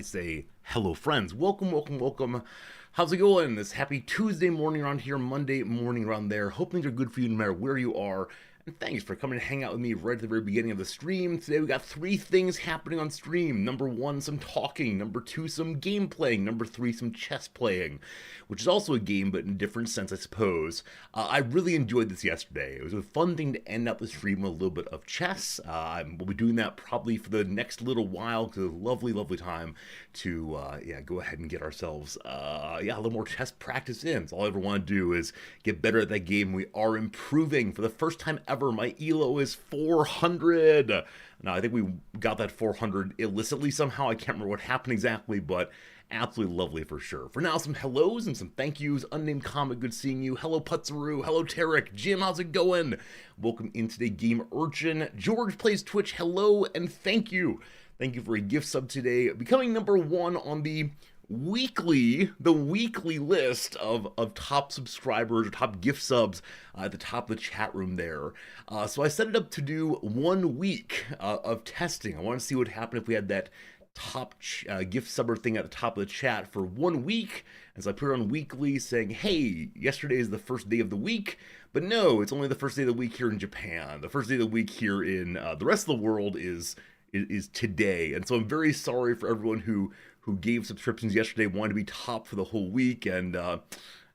Say hello, friends. Welcome, welcome, welcome. How's it going? This happy Tuesday morning around here, Monday morning around there. Hope things are good for you no matter where you are. And thanks for coming to hang out with me right at the very beginning of the stream. Today we got three things happening on stream. Number one, some talking. Number two, some game playing. Number three, some chess playing, which is also a game, but in a different sense, I suppose. I really enjoyed this yesterday. It was a fun thing to end out the stream with a little bit of chess. We'll be doing that probably for the next little while because it's a lovely, lovely time to go ahead and get ourselves a little more chess practice in. So all I ever want to do is get better at that game. We are improving for the first time ever. My elo is 400. Now I think we got that 400 illicitly somehow. I can't remember what happened exactly, but absolutely lovely for sure. For now, some hellos and some thank yous. Unnamed Comic, good seeing you. Hello, Putzaroo. Hello, Tarek. Jim, how's it going? Welcome in today, Game Urchin. George Plays Twitch, hello, and thank you. Thank you for a gift sub today. Becoming number one on the weekly list of top subscribers or top gift subs at the top of the chat room there. So I set it up to do 1 week of testing. I want to see what happened if we had that top gift subber thing at the top of the chat for 1 week. And so I put it on weekly saying, hey, yesterday is the first day of the week. But no, it's only the first day of the week here in Japan. The first day of the week here in the rest of the world is today. And so I'm very sorry for everyone who gave subscriptions yesterday, wanted to be top for the whole week, and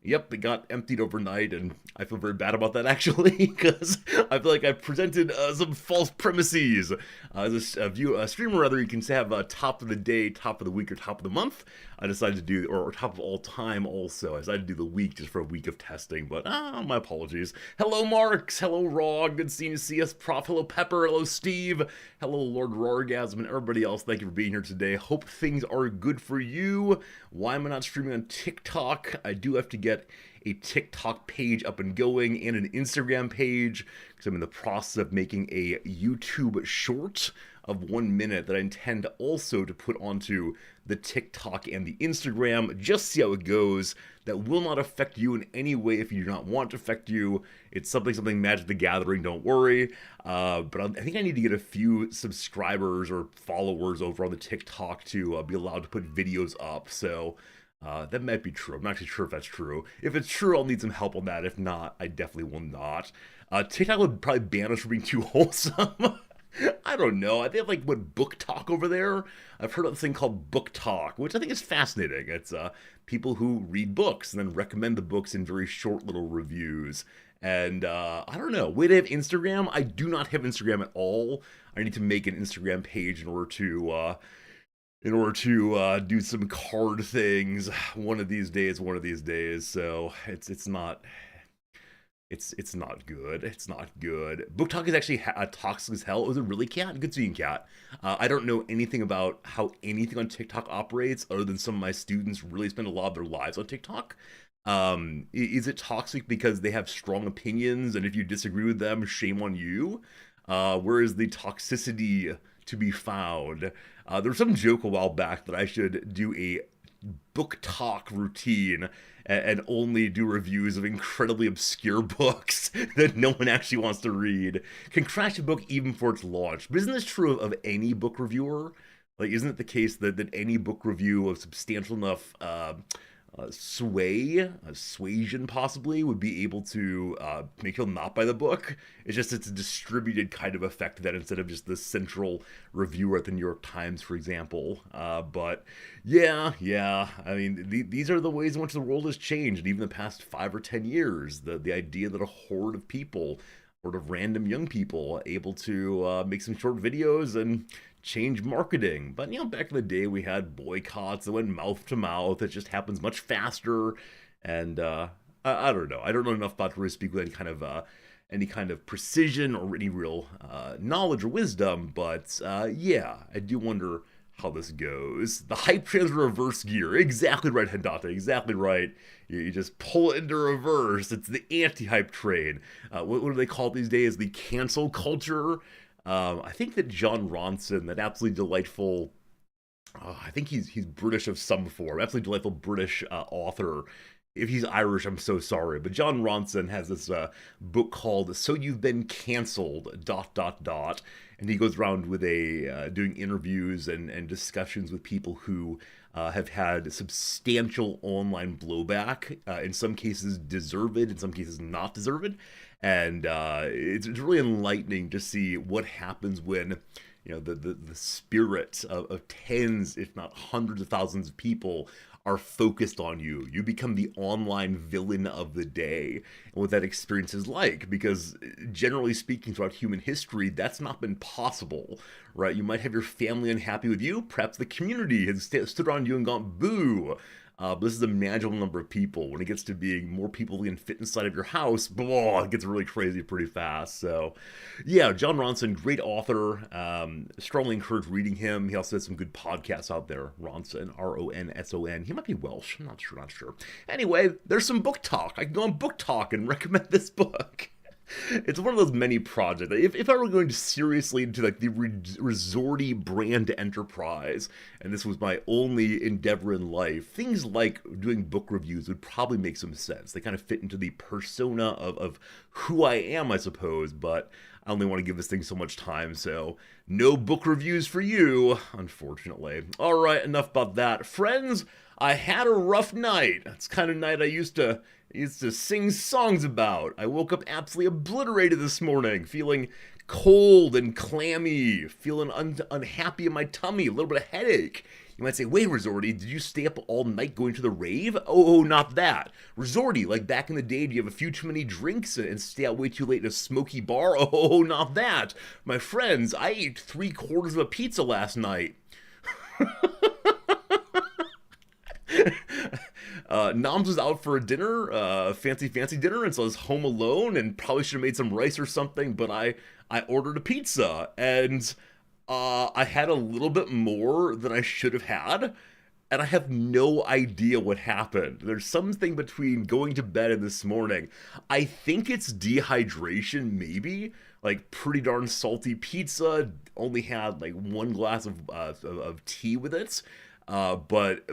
yep, it got emptied overnight, and I feel very bad about that actually, because I feel like I presented some false premises. As a streamer, rather, you can have top of the day, top of the week, or top of the month. I decided to do, or top of all time also. I decided to do the week just for a week of testing, but my apologies. Hello, Marks. Hello, Raw. Good seeing you, CS Prof. Hello, Pepper. Hello, Steve. Hello, Lord Rorgasm, and everybody else. Thank you for being here today. Hope things are good for you. Why am I not streaming on TikTok? I do have to get a TikTok page up and going and an Instagram page because I'm in the process of making a YouTube short of 1 minute that I intend also to put onto the TikTok and the Instagram. Just see how it goes. That will not affect you in any way if you do not want it to affect you. It's something Magic the Gathering, don't worry. But I think I need to get a few subscribers or followers over on the TikTok to be allowed to put videos up. So that might be true. I'm not actually sure if that's true. If it's true, I'll need some help on that. If not, I definitely will not. TikTok would probably ban us for being too wholesome. I don't know. I think like book talk over there. I've heard of this thing called book talk, which I think is fascinating. It's people who read books and then recommend the books in very short little reviews. And I don't know. Way to have Instagram? I do not have Instagram at all. I need to make an Instagram page in order to do some card things one of these days. So it's not good. It's not good. Book talk is actually toxic as hell. Was it really, Cat? Good seeing, Cat. I don't know anything about how anything on TikTok operates other than some of my students really spend a lot of their lives on TikTok. Is it toxic because they have strong opinions and if you disagree with them, shame on you? Where is the toxicity to be found? There was some joke a while back that I should do a book talk routine and only do reviews of incredibly obscure books that no one actually wants to read. Can crash a book even for its launch. But isn't this true of any book reviewer? Like, isn't it the case that any book review of substantial enough suasion possibly would be able to make people not buy the book? It's just it's a distributed kind of effect that instead of just the central reviewer at the New York Times, for example. But yeah, I mean, these are the ways in which the world has changed, even the past 5 or 10 years. The idea that a horde of people, horde of random young people, able to make some short videos and change marketing. But back in the day we had boycotts that went mouth to mouth. It just happens much faster, and I don't know. I don't know enough about to really speak with any kind of precision or any real knowledge or wisdom. But yeah, I do wonder how this goes. The hype trains reverse gear. Exactly right, Hendata. Exactly right. You just pull it into reverse. It's the anti-hype train. What do they call it these days? The cancel culture. I think that John Ronson, that absolutely delightful, I think he's British of some form, absolutely delightful British author. If he's Irish, I'm so sorry. But John Ronson has this book called "So You've Been Cancelled, ... And and he goes around with doing interviews and discussions with people who have had substantial online blowback. In some cases, deserved. In some cases, not deserved. And it's really enlightening to see what happens when the spirit of tens, if not hundreds of thousands of people are focused on you. You become the online villain of the day, and what that experience is like, because generally speaking, throughout human history, that's not been possible, right? You might have your family unhappy with you, perhaps the community has stood around you and gone, boo. But this is a manageable number of people. When it gets to being more people than fit inside of your house, it gets really crazy pretty fast. So, yeah, Jon Ronson, great author. Strongly encourage reading him. He also has some good podcasts out there. Ronson, Ronson. He might be Welsh. I'm not sure. Anyway, there's some book talk. I can go on Book Talk and recommend this book. It's one of those many projects. If I were going to seriously into like the resorty brand enterprise, and this was my only endeavor in life, things like doing book reviews would probably make some sense. They kind of fit into the persona of who I am, I suppose, but I only want to give this thing so much time, so no book reviews for you, unfortunately. All right, enough about that. Friends, I had a rough night. It's the kind of night I used to sing songs about. I woke up absolutely obliterated this morning, feeling cold and clammy, feeling unhappy in my tummy, a little bit of headache. You might say, wait, Resorty, did you stay up all night going to the rave? Oh, not that. Resorty, like back in the day, do you have a few too many drinks and stay out way too late in a smoky bar? Oh, not that. My friends, I ate 3/4 of a pizza last night. Noms was out for a dinner, fancy dinner, and so I was home alone and probably should have made some rice or something, but I ordered a pizza, and I had a little bit more than I should have had, and I have no idea what happened. There's something between going to bed and this morning. I think it's dehydration, maybe. Like, pretty darn salty pizza, only had like 1 glass of tea with it. But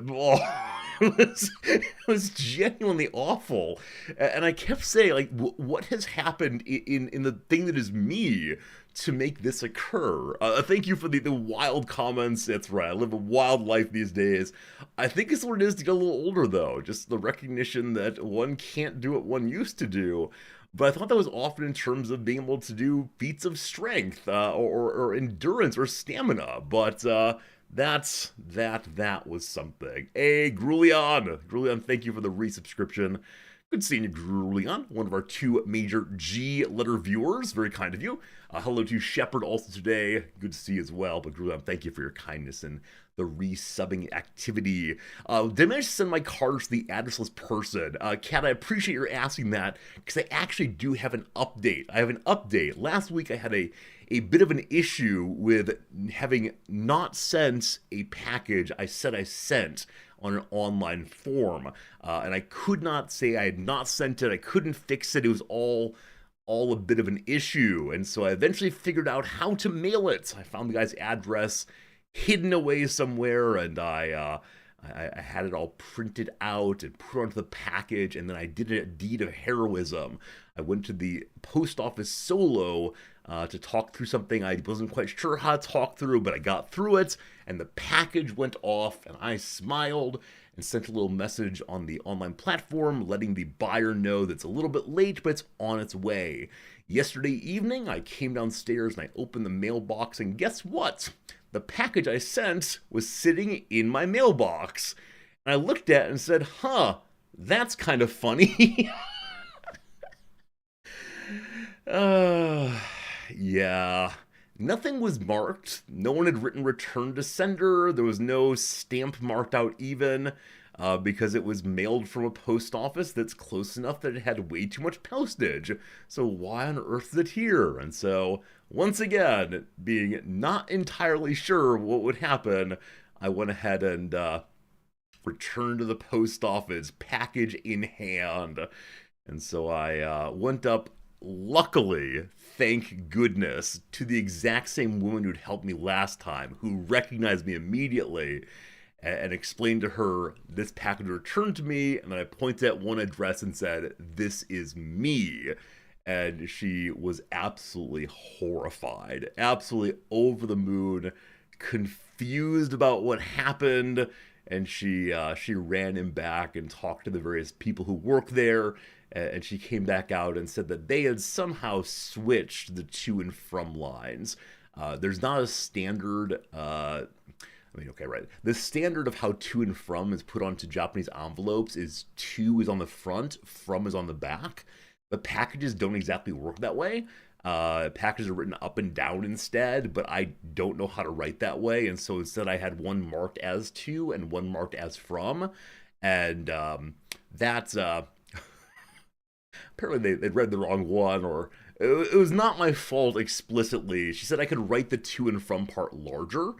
it was genuinely awful, and I kept saying, like, what has happened in the thing that is me to make this occur? Thank you for the wild comments. That's right, I live a wild life these days. I think it's what it is to get a little older, though. Just the recognition that one can't do what one used to do. But I thought that was often in terms of being able to do feats of strength, or endurance or stamina. But that was something. Hey, Grulion, thank you for the resubscription. Good seeing you, Grulion, one of our 2 major G letter viewers. Very kind of you. Hello to Shepard also today. Good to see you as well. But Grulion, thank you for your kindness and the resubbing activity. Did I manage to send my cards to the addressless person? Kat, I appreciate your asking that, because I actually do have an update. I have an update. Last week I had a bit of an issue with having not sent a package I said I sent on an online form, and I could not say I had not sent it. I couldn't fix it. It was all a bit of an issue, and so I eventually figured out how to mail it. I found the guy's address hidden away somewhere, and I had it all printed out and put onto the package, and then I did a deed of heroism. I went to the post office solo to talk through something I wasn't quite sure how to talk through, but I got through it, and the package went off, and I smiled and sent a little message on the online platform letting the buyer know that it's a little bit late, but it's on its way. Yesterday evening, I came downstairs and I opened the mailbox, and guess what? The package I sent was sitting in my mailbox. And I looked at it and said, huh, that's kind of funny. Yeah. Nothing was marked. No one had written return to sender. There was no stamp marked out even, because it was mailed from a post office that's close enough that it had way too much postage. So why on earth is it here? And so, once again, being not entirely sure what would happen, I went ahead and returned to the post office, package in hand. And so I went up, luckily, thank goodness, to the exact same woman who'd helped me last time, who recognized me immediately, and explained to her this package returned to me, and then I pointed at one address and said, this is me. and she was absolutely horrified, absolutely over the moon, confused about what happened, and she ran him back and talked to the various people who work there, and she came back out and said that they had somehow switched the to and from lines. There's not a standard. Okay, right. The standard of how to and from is put onto Japanese envelopes is to is on the front, from is on the back. But packages don't exactly work that way. Packages are written up and down instead, but I don't know how to write that way, and so instead I had one marked as to and one marked as from, and that's apparently they'd read the wrong one, or it was not my fault explicitly. She said I could write the to and from part larger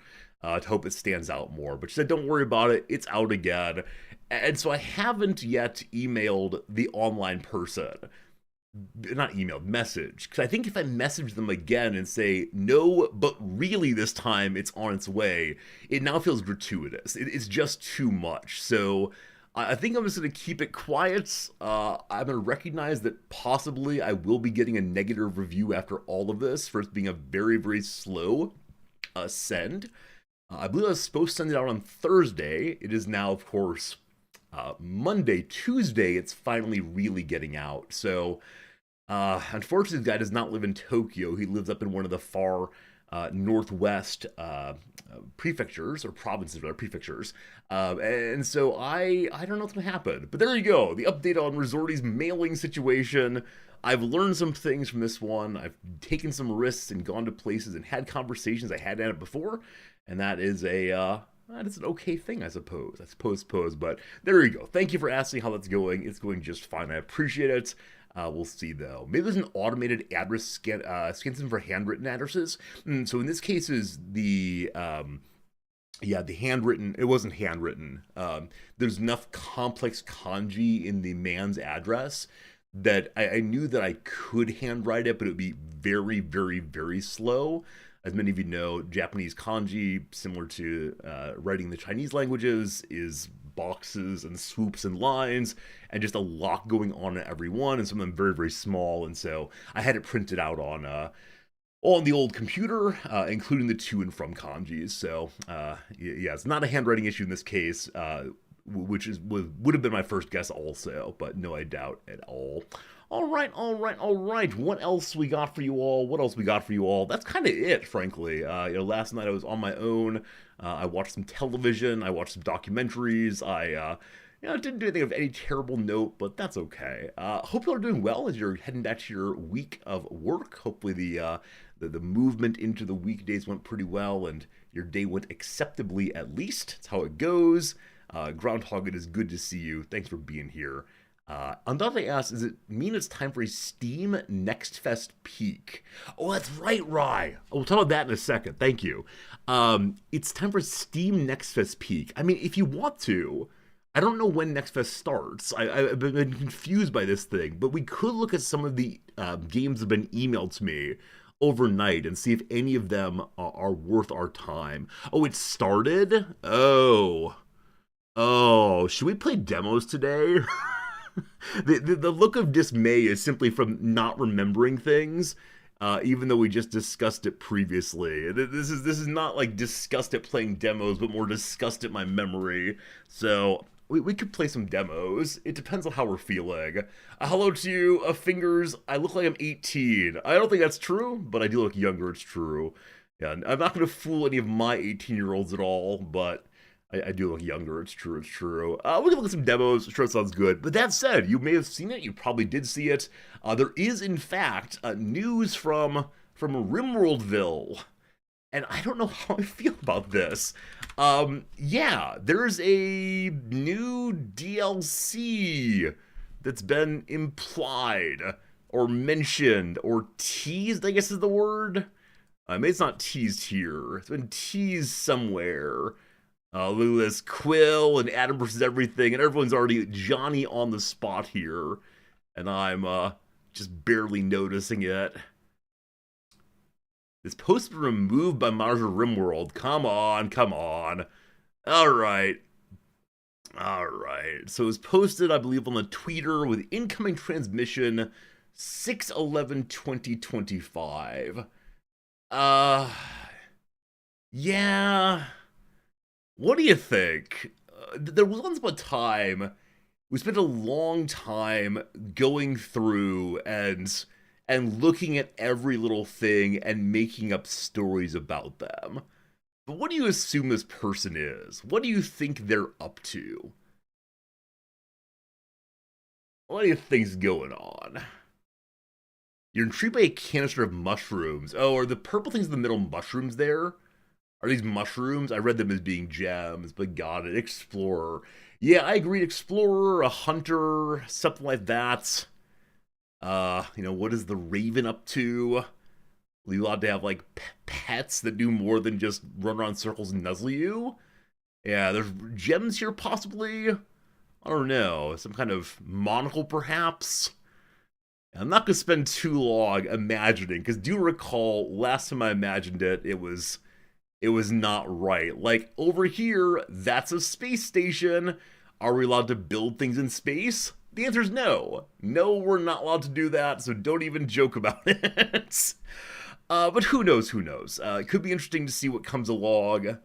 to hope it stands out more, but she said don't worry about it, it's out again. And so I haven't yet emailed the online person, not emailed, message, because I think if I message them again and say no, but really this time it's on its way, it now feels gratuitous. It's just too much. So I think I'm just going to keep it quiet. I'm going to recognize that possibly I will be getting a negative review after all of this for it being a very, very slow send. I believe I was supposed to send it out on Thursday. It is now, of course, Monday. Tuesday, it's finally really getting out. So, unfortunately, this guy does not live in Tokyo. He lives up in one of the far northwest prefectures, or provinces, rather, prefectures. And so I don't know what's going to happen. But there you go. The update on Resorty's mailing situation. I've learned some things from this one. I've taken some risks and gone to places and had conversations I hadn't had it before. And that is an okay thing, I suppose. But there you go. Thank you for asking how that's going. It's going just fine. I appreciate it. We'll see, though. Maybe there's an automated address scan system for handwritten addresses. So in this case is the handwritten. It wasn't handwritten. There's enough complex kanji in the man's address that I knew that I could handwrite it, but it would be very, very, very slow. As many of you know, Japanese kanji, similar to writing the Chinese languages, is boxes and swoops and lines, and just a lot going on in every one, and some of them very, very small. And so I had it printed out on the old computer, including the to and from kanjis. So it's not a handwriting issue in this case, which would have been my first guess also, but no, I doubt at all. All right. What else we got for you all? That's kind of it, frankly. Last night I was on my own. I watched some television. I watched some documentaries. I didn't do anything of any terrible note, but that's okay. Hope you all are doing well as you're heading back to your week of work. Hopefully the movement into the weekdays went pretty well, and your day went acceptably at least. That's how it goes. Groundhog, it is good to see you. Thanks for being here. Undoubtedly asks, does it mean it's time for a Steam Next Fest peak? Oh, that's right, Rye. We'll talk about that in a second. Thank you. It's time for Steam Next Fest peak. I mean, if you want to, I don't know when Next Fest starts. I've been confused by this thing, but we could look at some of the games that have been emailed to me overnight and see if any of them are worth our time. Oh, it started? Oh, should we play demos today? The look of dismay is simply from not remembering things, even though we just discussed it previously. This is not like disgust at playing demos, but more disgust at my memory. So we could play some demos. It depends on how we're feeling. Hello to you, Fingers. I look like I'm 18. I don't think that's true, but I do look younger. It's true. Yeah, I'm not going to fool any of my 18-year-olds at all, but I do look younger. It's true. We're going to look at some demos. I'm sure it sounds good. But that said, you may have seen it. You probably did see it. There is, in fact, news from Rimworldville. And I don't know how I feel about this. There's a new DLC that's been implied or mentioned or teased, I guess is the word. Maybe it's not teased here. It's been teased somewhere. Look at this, Quill and Adam versus everything, and everyone's already Johnny on the spot here, and I'm just barely noticing it. This post been removed by Marja Rimworld. Come on. Alright. So it was posted, I believe, on the Twitter with incoming transmission 6/11/2025. Uh, yeah. What do you think? There was once upon a time we spent a long time going through and looking at every little thing and making up stories about them. But what do you assume this person is? What do you think they're up to? What do you think's going on? You're intrigued by a canister of mushrooms. Oh, are the purple things in the middle mushrooms there? Are these mushrooms? I read them as being gems, but got it. Explorer. Yeah, I agreed. Explorer, a hunter, something like that. What is the Raven up to? Are you allowed to have like pets that do more than just run around circles and nuzzle you? Yeah, there's gems here possibly. I don't know. Some kind of monocle perhaps. I'm not gonna spend too long imagining, because do recall last time I imagined it was not right. Like over here, that's a space station. Are we allowed to build things in space? The answer is no. No, we're not allowed to do that, so don't even joke about it. But who knows, who knows? It could be interesting to see what comes along.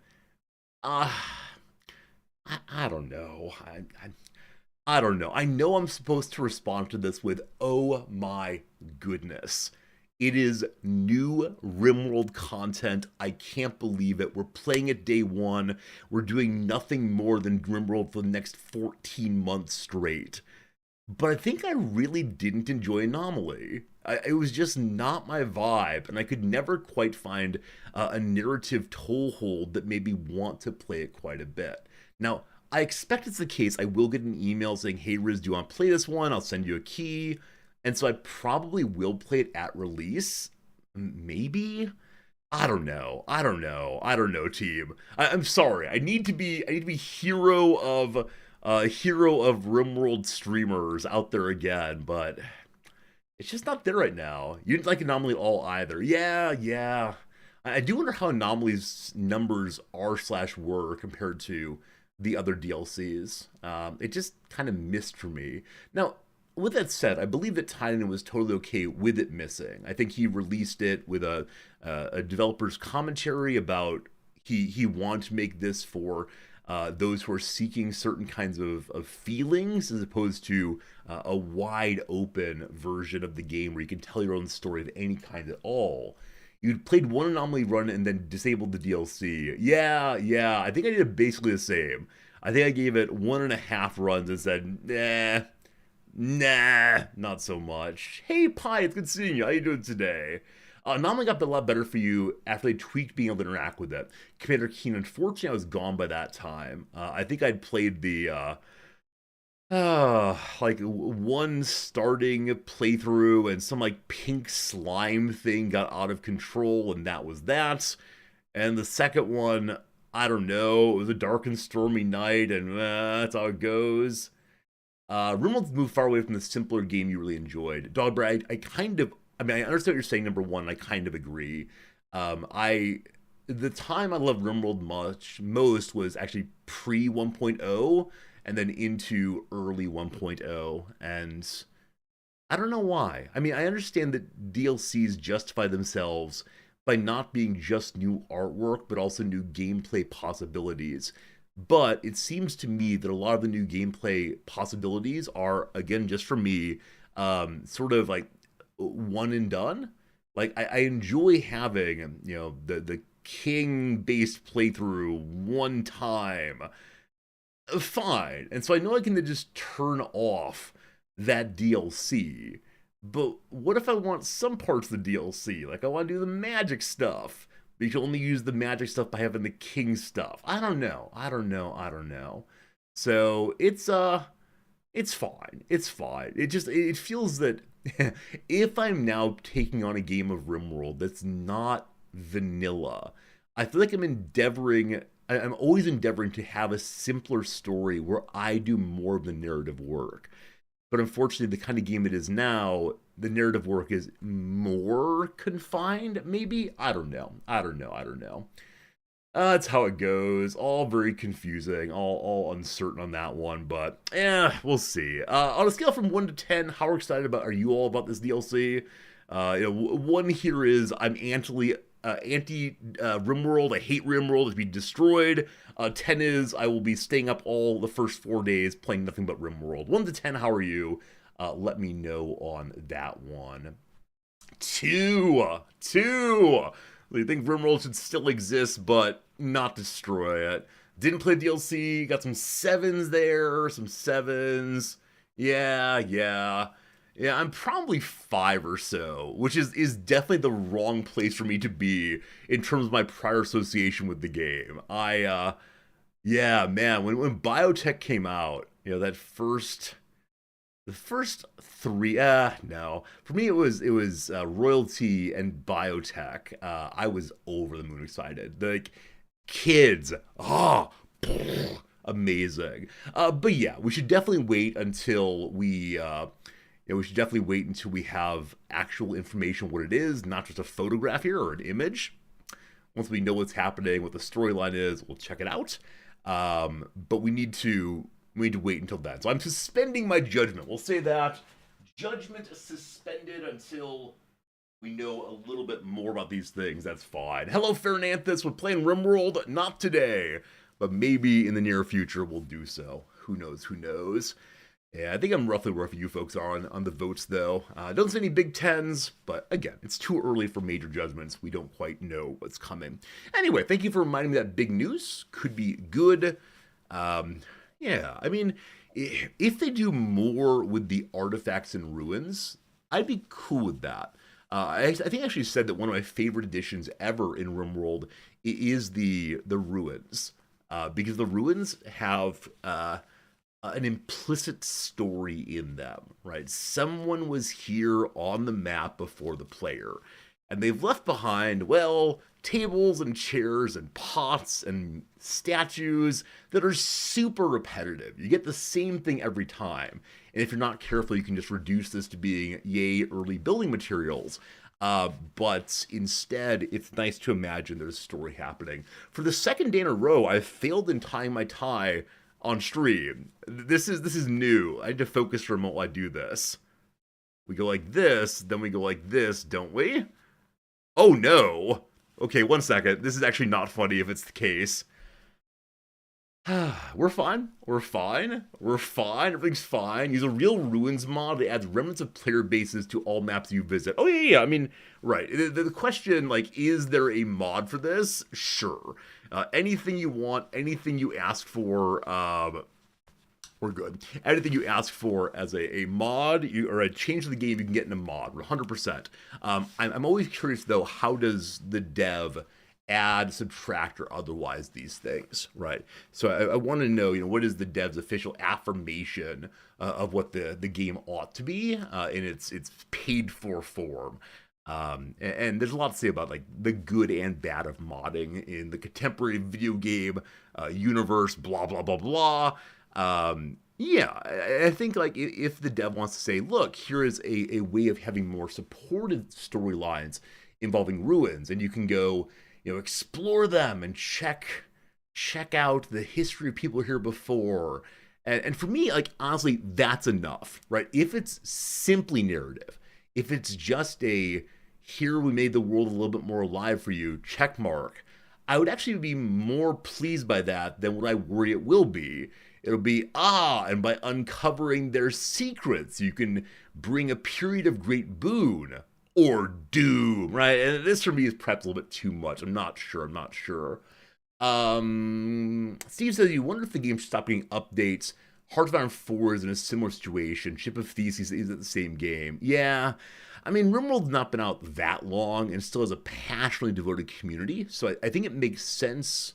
Uh, I don't know. I don't know. I know I'm supposed to respond to this with, oh my goodness. It is new RimWorld content. I can't believe it. We're playing it day one. We're doing nothing more than RimWorld for the next 14 months straight. But I think I really didn't enjoy Anomaly. It was just not my vibe, and I could never quite find a narrative toehold that made me want to play it quite a bit. Now, I expect it's the case. I will get an email saying, hey, Riz, do you want to play this one? I'll send you a key. And so I probably will play it at release. Maybe? I don't know. I don't know, team. I'm sorry. I need to be hero of RimWorld streamers out there again, but it's just not there right now. You didn't like Anomaly at all either. Yeah. I do wonder how Anomaly's numbers are/were compared to the other DLCs. It just kind of missed for me. Now, with that said, I believe that Tynan was totally okay with it missing. I think he released it with a developer's commentary about he wanted to make this for those who are seeking certain kinds of feelings, as opposed to a wide open version of the game where you can tell your own story of any kind at all. You played one Anomaly run and then disabled the DLC. Yeah. I think I did basically the same. I think I gave it 1.5 runs and said, nah, not so much. Hey, Pi, it's good seeing you. How you doing today? Anomaly got a lot better for you after they tweaked being able to interact with it. Commander Keen, unfortunately, I was gone by that time. I think I'd played the like one starting playthrough, and some like pink slime thing got out of control, and that was that. And the second one, I don't know, it was a dark and stormy night, and that's how it goes. RimWorld's moved far away from the simpler game you really enjoyed. Dogbear, I understand what you're saying, number one, I kind of agree. The time I loved RimWorld most was actually pre 1.0 and then into early 1.0, and I don't know why. I mean, I understand that DLCs justify themselves by not being just new artwork, but also new gameplay possibilities. But it seems to me that a lot of the new gameplay possibilities are, again, just for me, sort of like one and done. Like I enjoy having, the king based playthrough one time. Fine. And so I know I can just turn off that DLC. But what if I want some parts of the DLC? Like I want to do the magic stuff. But you can only use the magic stuff by having the king stuff. I don't know. So it's fine. It feels that if I'm now taking on a game of RimWorld that's not vanilla, I feel like I'm always endeavoring to have a simpler story where I do more of the narrative work. But unfortunately, the kind of game it is now, the narrative work is more confined, maybe? I don't know. That's how it goes. All very confusing, all uncertain on that one, but yeah, we'll see. On a scale from 1 to 10, how excited about are you all about this DLC? One here is I'm anti RimWorld. I hate RimWorld. It's be destroyed. 10 is I will be staying up all the first 4 days playing nothing but RimWorld. 1 to 10, how are you? Let me know on that one. Two. I think RimWorld should still exist, but not destroy it. Didn't play DLC. Got some sevens there. Some sevens. Yeah. I'm probably 5 or so, which is definitely the wrong place for me to be in terms of my prior association with the game. Yeah, man, when Biotech came out, that the first three, no. For me, it was Royalty and Biotech. I was over the moon excited. Like, kids, amazing. But yeah, we should definitely wait until we should definitely wait until we have actual information what it is, not just a photograph here or an image. Once we know what's happening, what the storyline is, we'll check it out. But we need to wait until then. So I'm suspending my judgment. We'll say that. Judgment is suspended until we know a little bit more about these things. That's fine. Hello, Fernanthus. We're playing RimWorld. Not today, but maybe in the near future we'll do so. Who knows? Yeah, I think I'm roughly where you folks are on the votes, though. Don't see any Big Tens, but again, it's too early for major judgments. We don't quite know what's coming. Anyway, thank you for reminding me that big news could be good. Yeah, I mean, if they do more with the artifacts and ruins, I'd be cool with that. I think I actually said that one of my favorite additions ever in RimWorld is the ruins, because the ruins have an implicit story in them, right? Someone was here on the map before the player, and they've left behind, well, tables and chairs and pots and statues that are super repetitive. You get the same thing every time. And if you're not careful, you can just reduce this to being, yay, early building materials. But instead, it's nice to imagine there's a story happening. For the second day in a row, I've failed in tying my tie on stream. This is new. I had to focus for a moment while I do this. We go like this, then we go like this, don't we? Oh no! Okay, 1 second. This is actually not funny if it's the case. We're fine. Everything's fine. Use a real ruins mod that adds remnants of player bases to all maps you visit. Oh, yeah. I mean, right. The question, like, is there a mod for this? Sure. Anything you want, anything you ask for, we're good. Anything you ask for as a mod or a change to the game, you can get in a mod, 100%. I'm always curious, though, how does the dev add, subtract, or otherwise these things, right? So I want to know, what is the dev's official affirmation of what the game ought to be in its paid for form. And there's a lot to say about like the good and bad of modding in the contemporary video game universe, blah, blah, blah, blah. Yeah, I think like if the dev wants to say, look, here is a way of having more supported storylines involving ruins, and you can go, explore them and check out the history of people here before. And for me, like, honestly, that's enough, right? If it's simply narrative, if it's just here we made the world a little bit more alive for you, check mark, I would actually be more pleased by that than what I worry it will be. It'll be, and by uncovering their secrets, you can bring a period of great boon or doom, right? And this for me is perhaps a little bit too much. I'm not sure. Steve says, you wonder if the game should stop getting updates. Hearts of Iron 4 is in a similar situation. Ship of Theseus is the same game. Yeah. I mean, RimWorld's not been out that long and still has a passionately devoted community. So I think it makes sense.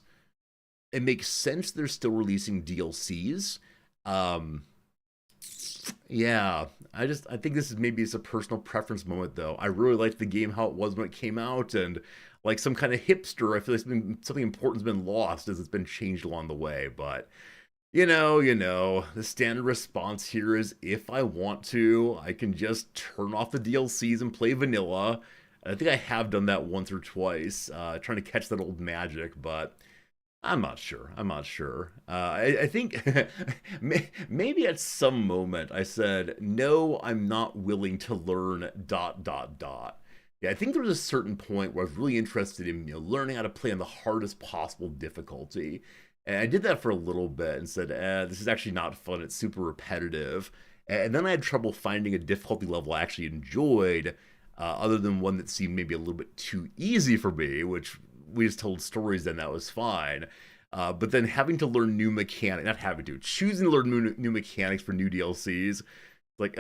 It makes sense they're still releasing DLCs. Yeah, I think this is maybe it's a personal preference moment, though. I really liked the game how it was when it came out, and like some kind of hipster, I feel like something important's been lost as it's been changed along the way. But the standard response here is if I want to, I can just turn off the DLCs and play vanilla. I think I have done that once or twice, trying to catch that old magic, but I'm not sure. I'm not sure. I think maybe at some moment I said, no, I'm not willing to learn dot dot dot. Yeah, I think there was a certain point where I was really interested in learning how to play on the hardest possible difficulty, and I did that for a little bit and said, this is actually not fun. It's super repetitive, and then I had trouble finding a difficulty level I actually enjoyed, other than one that seemed maybe a little bit too easy for me, which we just told stories, then that was fine. But then having to learn new mechanics, not having to, choosing to learn new mechanics for new DLCs, like,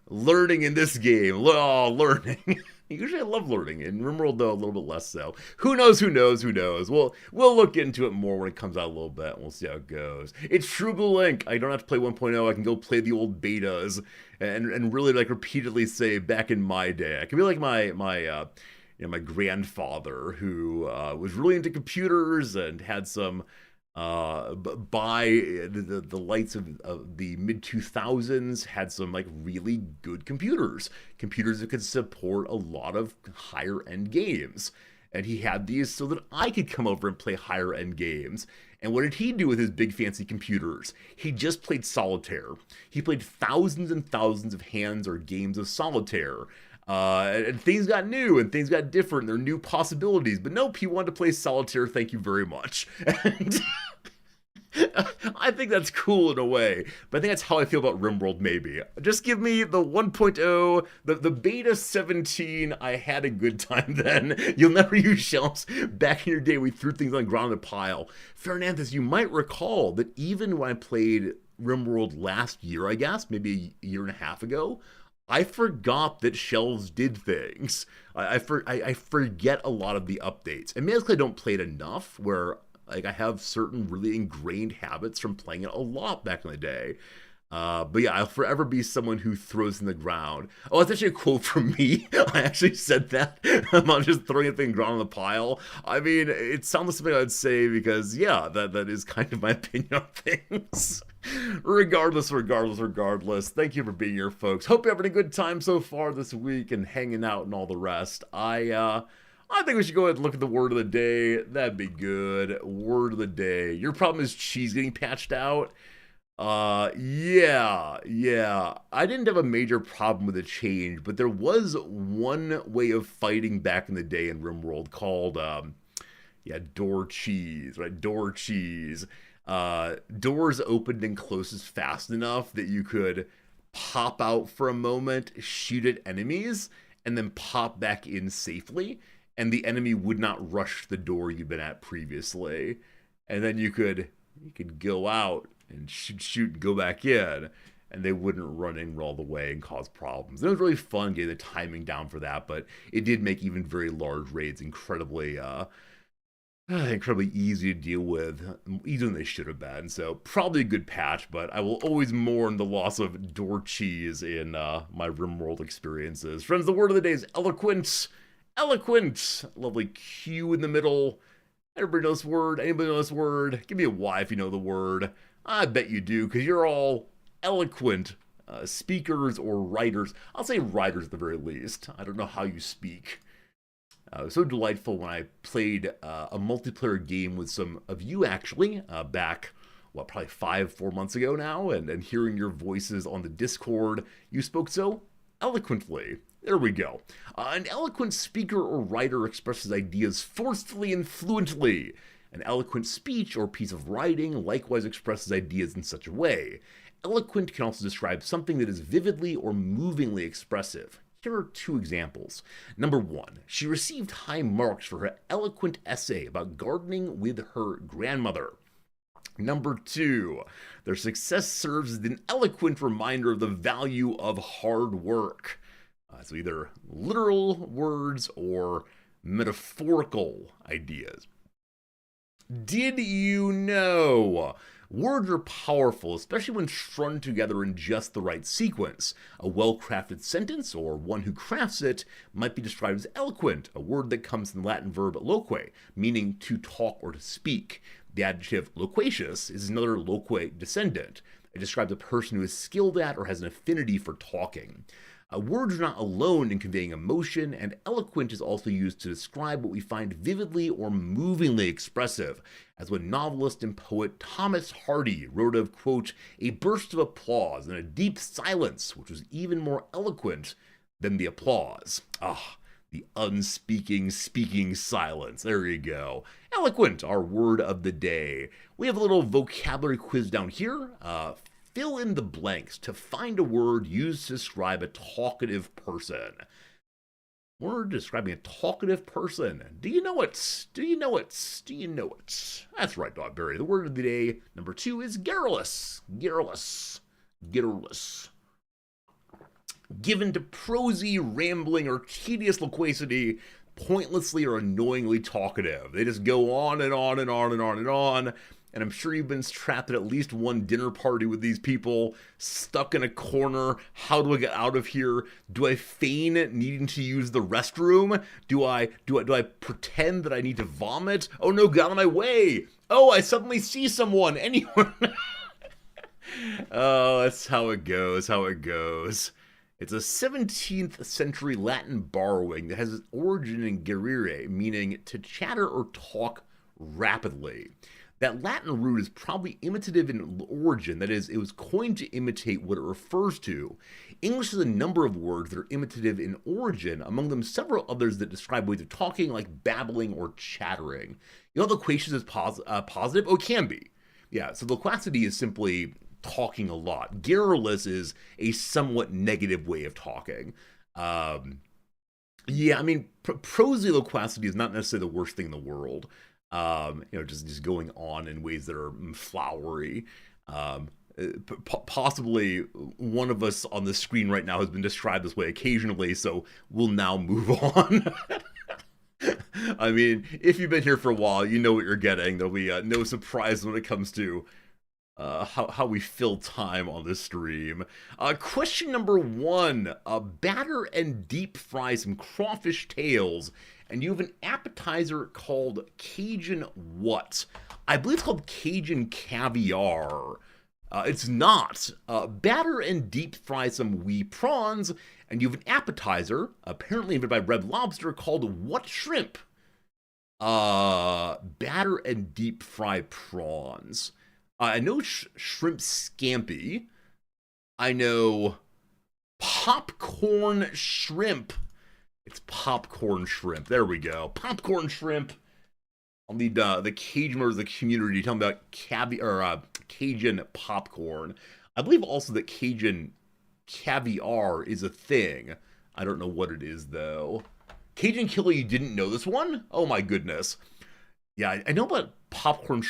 learning in this game, learning. Usually I love learning. In RimWorld, though, a little bit less so. Who knows, who knows, who knows? We'll look into it more when it comes out a little bit, and we'll see how it goes. It's True Blue Link. I don't have to play 1.0. I can go play the old betas and really, like, repeatedly say, back in my day. I can be like my grandfather who was really into computers and had some by the lights of the mid 2000s had some like really good computers that could support a lot of higher end games, and he had these so that I could come over and play higher end games. And what did he do with his big fancy computers? He just played solitaire. He played thousands and thousands of hands or games of solitaire. And things got new and things got different. There are new possibilities. But nope, he wanted to play solitaire. Thank you very much. And I think that's cool in a way. But I think that's how I feel about RimWorld, maybe. Just give me the 1.0, the beta 17. I had a good time then. You'll never use shelves. Back in your day, we threw things on the ground in a pile. Fernandez, you might recall that even when I played RimWorld last year, I guess, maybe a year and a half ago, I forgot that shelves did things. I forget a lot of the updates. And maybe it's because I don't play it enough, where like I have certain really ingrained habits from playing it a lot back in the day. But yeah, I'll forever be someone who throws in the ground. Oh, that's actually a quote from me. I actually said that. I'm not just throwing anything in the ground on the pile. I mean, it sounds like something I would say because, yeah, that is kind of my opinion on things. Regardless, thank you for being here, folks. Hope you're having a good time so far this week and hanging out and all the rest. I think we should go ahead and look at the word of the day. That'd be good. Word of the day. Your problem is cheese getting patched out. Yeah. I didn't have a major problem with the change, but there was one way of fighting back in the day in RimWorld called, door cheese, right? Door cheese. Doors opened and closed fast enough that you could pop out for a moment, shoot at enemies, and then pop back in safely, and the enemy would not rush the door you've been at previously. And then you could go out and shoot and go back in, and they wouldn't run in all the way and cause problems. It was really fun getting the timing down for that, but it did make even very large raids incredibly easy to deal with, easier than they should have been. So probably a good patch, but I will always mourn the loss of door cheese in my RimWorld experiences. Friends, the word of the day is eloquent. Eloquent. Lovely Q in the middle. Everybody knows this word. Anybody know this word? Give me a Y if you know the word. I bet you do, because you're all eloquent speakers or writers. I'll say writers at the very least. I don't know how you speak. It was so delightful when I played a multiplayer game with some of you, actually, back, probably 4 months ago now, and hearing your voices on the Discord. You spoke so eloquently. There we go. An eloquent speaker or writer expresses ideas forcefully and fluently. An eloquent speech or piece of writing likewise expresses ideas in such a way. Eloquent can also describe something that is vividly or movingly expressive. Here are 2 examples. Number 1, she received high marks for her eloquent essay about gardening with her grandmother. Number 2, their success serves as an eloquent reminder of the value of hard work. So either literal words or metaphorical ideas. Did you know? Words are powerful, especially when strung together in just the right sequence. A well-crafted sentence, or one who crafts it, might be described as eloquent, a word that comes from the Latin verb loque, meaning to talk or to speak. The adjective loquacious is another loque descendant. It describes a person who is skilled at or has an affinity for talking. Words are not alone in conveying emotion, and eloquent is also used to describe what we find vividly or movingly expressive, as when novelist and poet Thomas Hardy wrote of, quote, a burst of applause and a deep silence, which was even more eloquent than the applause. Ah, the unspeaking, speaking silence. There you go. Eloquent, our word of the day. We have a little vocabulary quiz down here. Fill in the blanks to find a word used to describe a talkative person. Word describing a talkative person. Do you know it? Do you know it? Do you know it? That's right, Dogberry. The word of the day, number 2, is garrulous. Garrulous. Garrulous. Given to prosy, rambling, or tedious loquacity, pointlessly or annoyingly talkative. They just go on and on and on and on and on. And I'm sure you've been trapped at least one dinner party with these people, stuck in a corner. How do I get out of here? Do I feign needing to use the restroom? Do I pretend that I need to vomit? Oh no, get out of my way! Oh, I suddenly see someone. Anyone? Oh, that's how it goes. How it goes. It's a 17th century Latin borrowing that has its origin in gerere, meaning to chatter or talk rapidly. That Latin root is probably imitative in origin, that is, it was coined to imitate what it refers to. English has a number of words that are imitative in origin, among them several others that describe ways of talking, like babbling or chattering. You know, loquacious is positive? Oh, it can be. Yeah, so loquacity is simply talking a lot. Garrulous is a somewhat negative way of talking. Yeah, I mean, prosy loquacity is not necessarily the worst thing in the world. Just going on in ways that are flowery. Possibly one of us on the screen right now has been described this way occasionally, so we'll now move on. I mean, if you've been here for a while, you know what you're getting. There'll be no surprise when it comes to how we fill time on this stream. Question number 1. Batter and deep fry some crawfish tails, and you have an appetizer called Cajun what? I believe it's called Cajun caviar. It's not. Batter and deep fry some wee prawns, and you have an appetizer, apparently invented by Red Lobster, called what shrimp? Batter and deep fry prawns. I know shrimp scampi. I know popcorn shrimp. It's popcorn shrimp. There we go. Popcorn shrimp. I'll need the Cajun members of the community to tell me about Cajun popcorn. I believe also that Cajun caviar is a thing. I don't know what it is, though. Cajun Killer, you didn't know this one? Oh my goodness. Yeah, I know about popcorn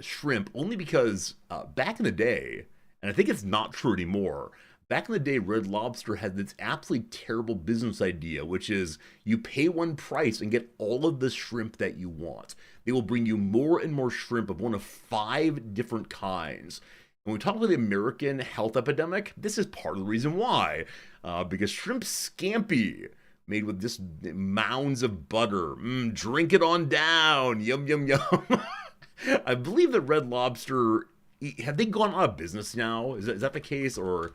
shrimp only because back in the day, and I think it's not true anymore, back in the day, Red Lobster had this absolutely terrible business idea, which is you pay one price and get all of the shrimp that you want. They will bring you more and more shrimp of one of 5 different kinds. When we talk about the American health epidemic, this is part of the reason why. Because shrimp scampi, made with just mounds of butter. Drink it on down. Yum, yum, yum. I believe that Red Lobster, have they gone out of business now? Is that the case? Or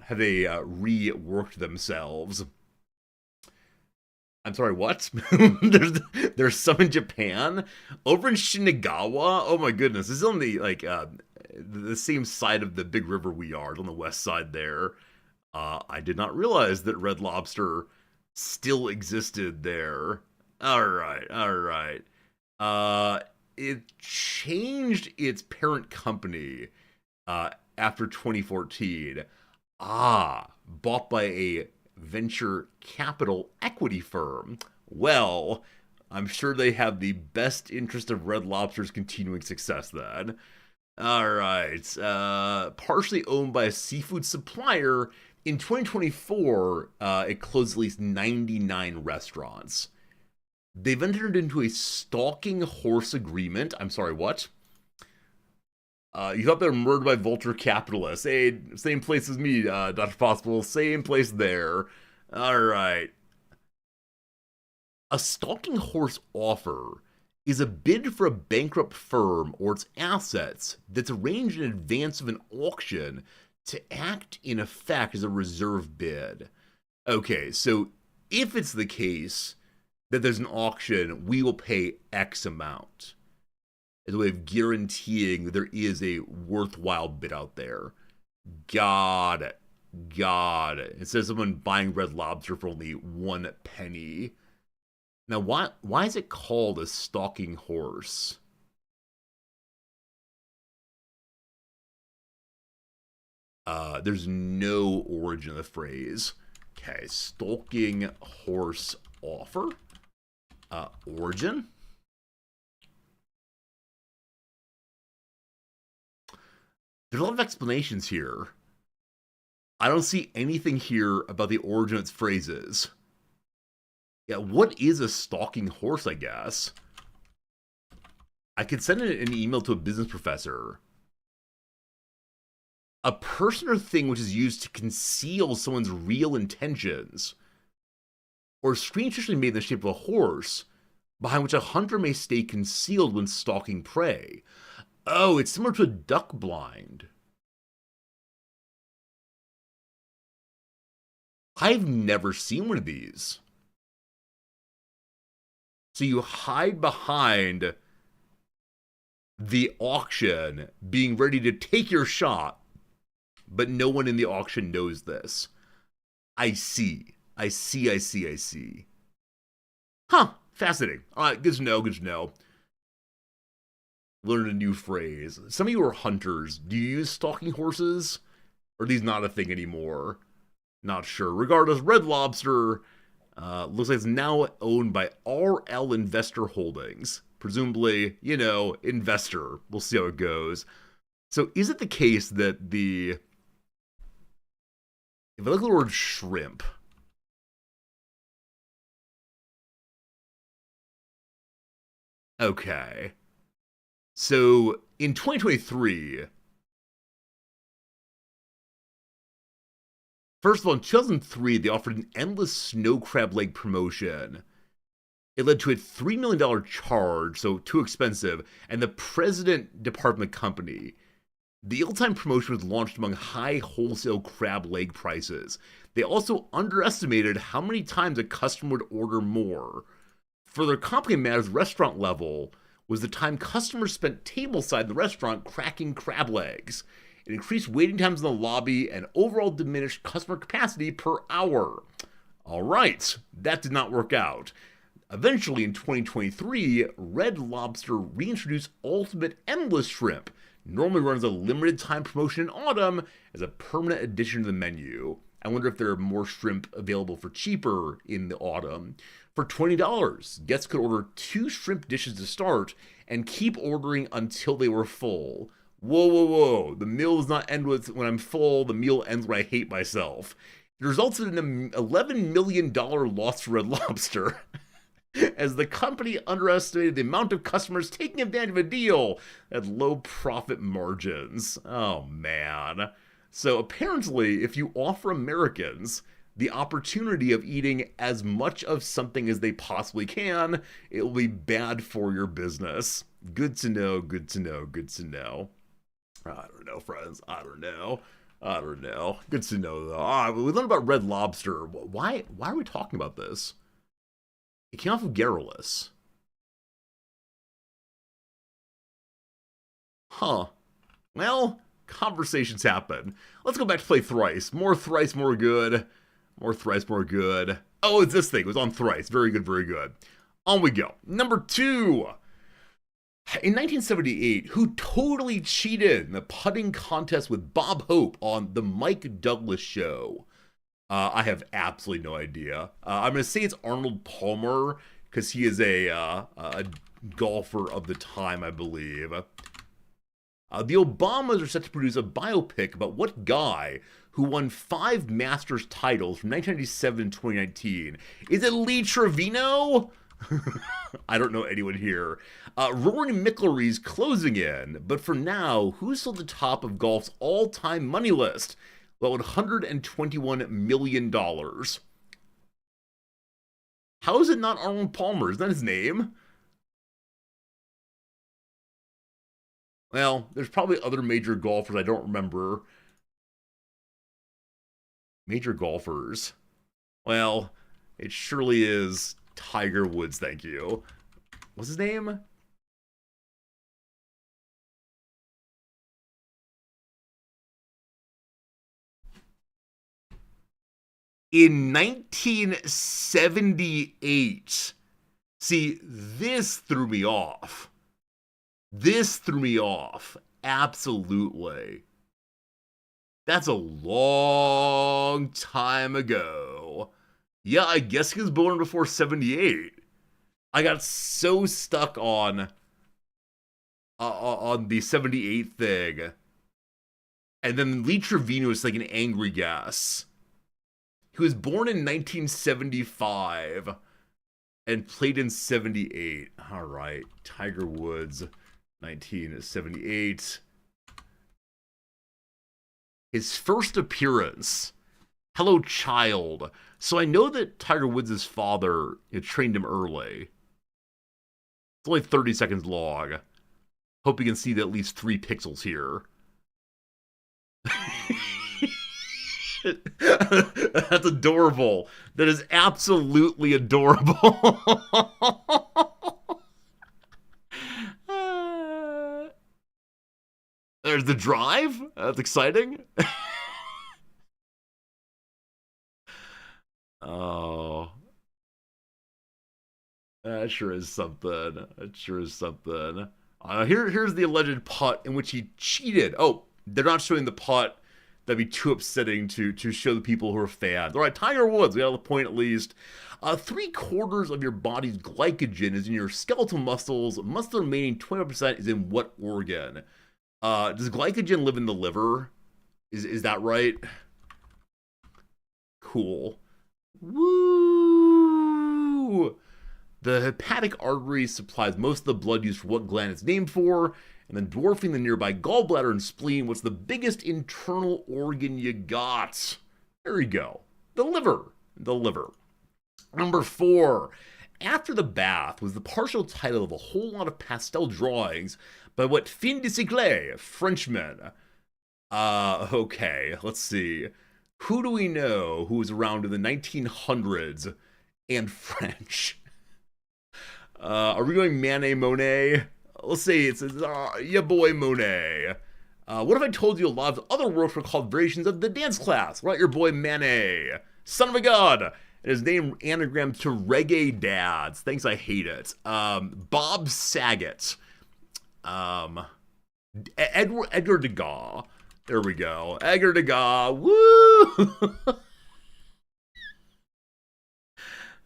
have they reworked themselves? I'm sorry, what? there's some in Japan? Over in Shinagawa? Oh my goodness. This is on the same side of the big river we are. It's on the west side there. I did not realize that Red Lobster still existed there. Alright. It changed its parent company after 2014. Bought by a venture capital equity firm. Well, I'm sure they have the best interest of Red Lobster's continuing success then. Alright. Partially owned by a seafood supplier, in 2024, it closed at least 99 restaurants. They've entered into a stalking horse agreement. I'm sorry, what? You thought they were murdered by vulture capitalists. Hey, same place as me, Dr. Possible. Same place there. Alright. A stalking horse offer is a bid for a bankrupt firm or its assets that's arranged in advance of an auction to act in effect as a reserve bid. Okay, so if it's the case that there's an auction, we will pay X amount as a way of guaranteeing that there is a worthwhile bid out there. Got it. Got it. It says someone buying Red Lobster for only 1 penny. Now, why is it called a stalking horse? There's no origin of the phrase. Okay, stalking horse offer. Origin. There's a lot of explanations here. I don't see anything here about the origin of its phrases. Yeah, what is a stalking horse, I guess? I could send an email to a business professor. A person or thing which is used to conceal someone's real intentions, or a screen traditionally made in the shape of a horse, behind which a hunter may stay concealed when stalking prey. Oh, it's similar to a duck blind. I've never seen one of these. So you hide behind the auction, being ready to take your shot, but no one in the auction knows this. I see. I see, I see, I see. Huh, fascinating. All right, good to know, good to know. Learned a new phrase. Some of you are hunters. Do you use stalking horses? Or are these not a thing anymore? Not sure. Regardless, Red Lobster looks like it's now owned by RL Investor Holdings. Presumably, investor. We'll see how it goes. So is it the case that if I look at the word shrimp, okay. So in 2023, first of all, in 2003, they offered an endless snow crab leg promotion. It led to a $3 million charge, so too expensive, and the president department company. The ill-timed promotion was launched among high wholesale crab leg prices. They also underestimated how many times a customer would order more. Further complicating matters, restaurant level, was the time customers spent tableside in the restaurant cracking crab legs. It increased waiting times in the lobby and overall diminished customer capacity per hour. All right, that did not work out. Eventually, in 2023, Red Lobster reintroduced Ultimate Endless Shrimp, normally runs a limited time promotion in autumn as a permanent addition to the menu. I wonder if there are more shrimp available for cheaper in the autumn. For $20, guests could order 2 shrimp dishes to start and keep ordering until they were full. Whoa, whoa, whoa. The meal does not end with when I'm full, the meal ends when I hate myself. It resulted in an $11 million loss for Red Lobster. As the company underestimated the amount of customers taking advantage of a deal at low profit margins. Oh, man. So apparently, if you offer Americans the opportunity of eating as much of something as they possibly can, it will be bad for your business. Good to know, good to know, good to know. I don't know, friends. I don't know. I don't know. Good to know, though. We learned about Red Lobster. Why are we talking about this? It came off of Garrulous. Huh. Well, conversations happen. Let's go back to play Thrice. More Thrice, more good. More Thrice, more good. Oh, it's this thing. It was on Thrice. Very good, very good. On we go. Number 2. In 1978, who totally cheated in the putting contest with Bob Hope on The Mike Douglas Show? I have absolutely no idea. I'm going to say it's Arnold Palmer because he is a golfer of the time, I believe. The Obamas are set to produce a biopic about what guy who won 5 Masters titles from 1997 to 2019. Is it Lee Trevino? I don't know anyone here. Rory McIlroy's closing in, but for now, who's still at the top of golf's all-time money list? About $121 million. How is it not Arnold Palmer? Is that his name? Well, there's probably other major golfers I don't remember. Major golfers. Well, it surely is Tiger Woods, thank you. What's his name? In 1978. See, this threw me off. This threw me off. Absolutely. That's a long time ago. Yeah, I guess he was born before 78. I got so stuck on the 78 thing. And then Lee Trevino is like an angry guess. He was born in 1975 and played in 78. All right, Tiger Woods, 1978. His first appearance. Hello, child. So I know that Tiger Woods' father trained him early. It's only 30 seconds long. Hope you can see the at least 3 pixels here. That's adorable. That is absolutely adorable. There's the drive. That's exciting. Oh, that sure is something. That sure is something. Here's the alleged putt in which he cheated. Oh, they're not showing the putt. That'd be too upsetting to show the people who are fans. All right, Tiger Woods, we got a point at least. 3/4 of your body's glycogen is in your skeletal muscles. The remaining 20% is in what organ? Does glycogen live in the liver? Is that right? Cool. Woo! The hepatic artery supplies most of the blood used for what gland it's named for, and then dwarfing the nearby gallbladder and spleen. What's the biggest internal organ you got? There you go. The liver. The liver. Number 4. After the Bath was the partial title of a whole lot of pastel drawings by what fin de siècle, Frenchman. Okay, let's see. Who do we know who was around in the 1900s and French? Are we going Manet, Monet? Let's say it's your boy Monet. What if I told you a lot of other works were called variations of the dance class? Right, your boy Manet. Son of a god. And his name anagrams to reggae dads. Thanks, I hate it. Bob Saget. Edgar Degas. There we go. Edgar Degas. Woo!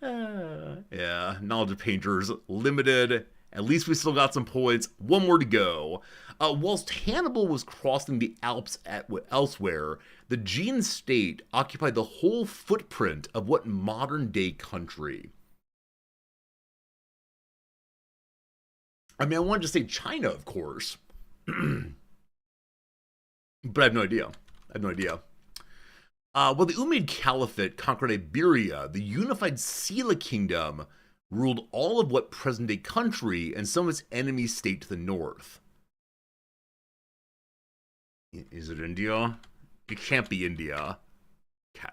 Yeah, knowledge of painters limited. At least we still got some points. One more to go. Whilst Hannibal was crossing the Alps elsewhere, the Gean state occupied the whole footprint of what modern day country? I mean, I wanted to say China, of course. But I have no idea. I have no idea. Well, the Umayyad Caliphate conquered Iberia. The unified Silla kingdom ruled all of what present-day country and some of its enemy state to the north. Is it India? It can't be India. Okay.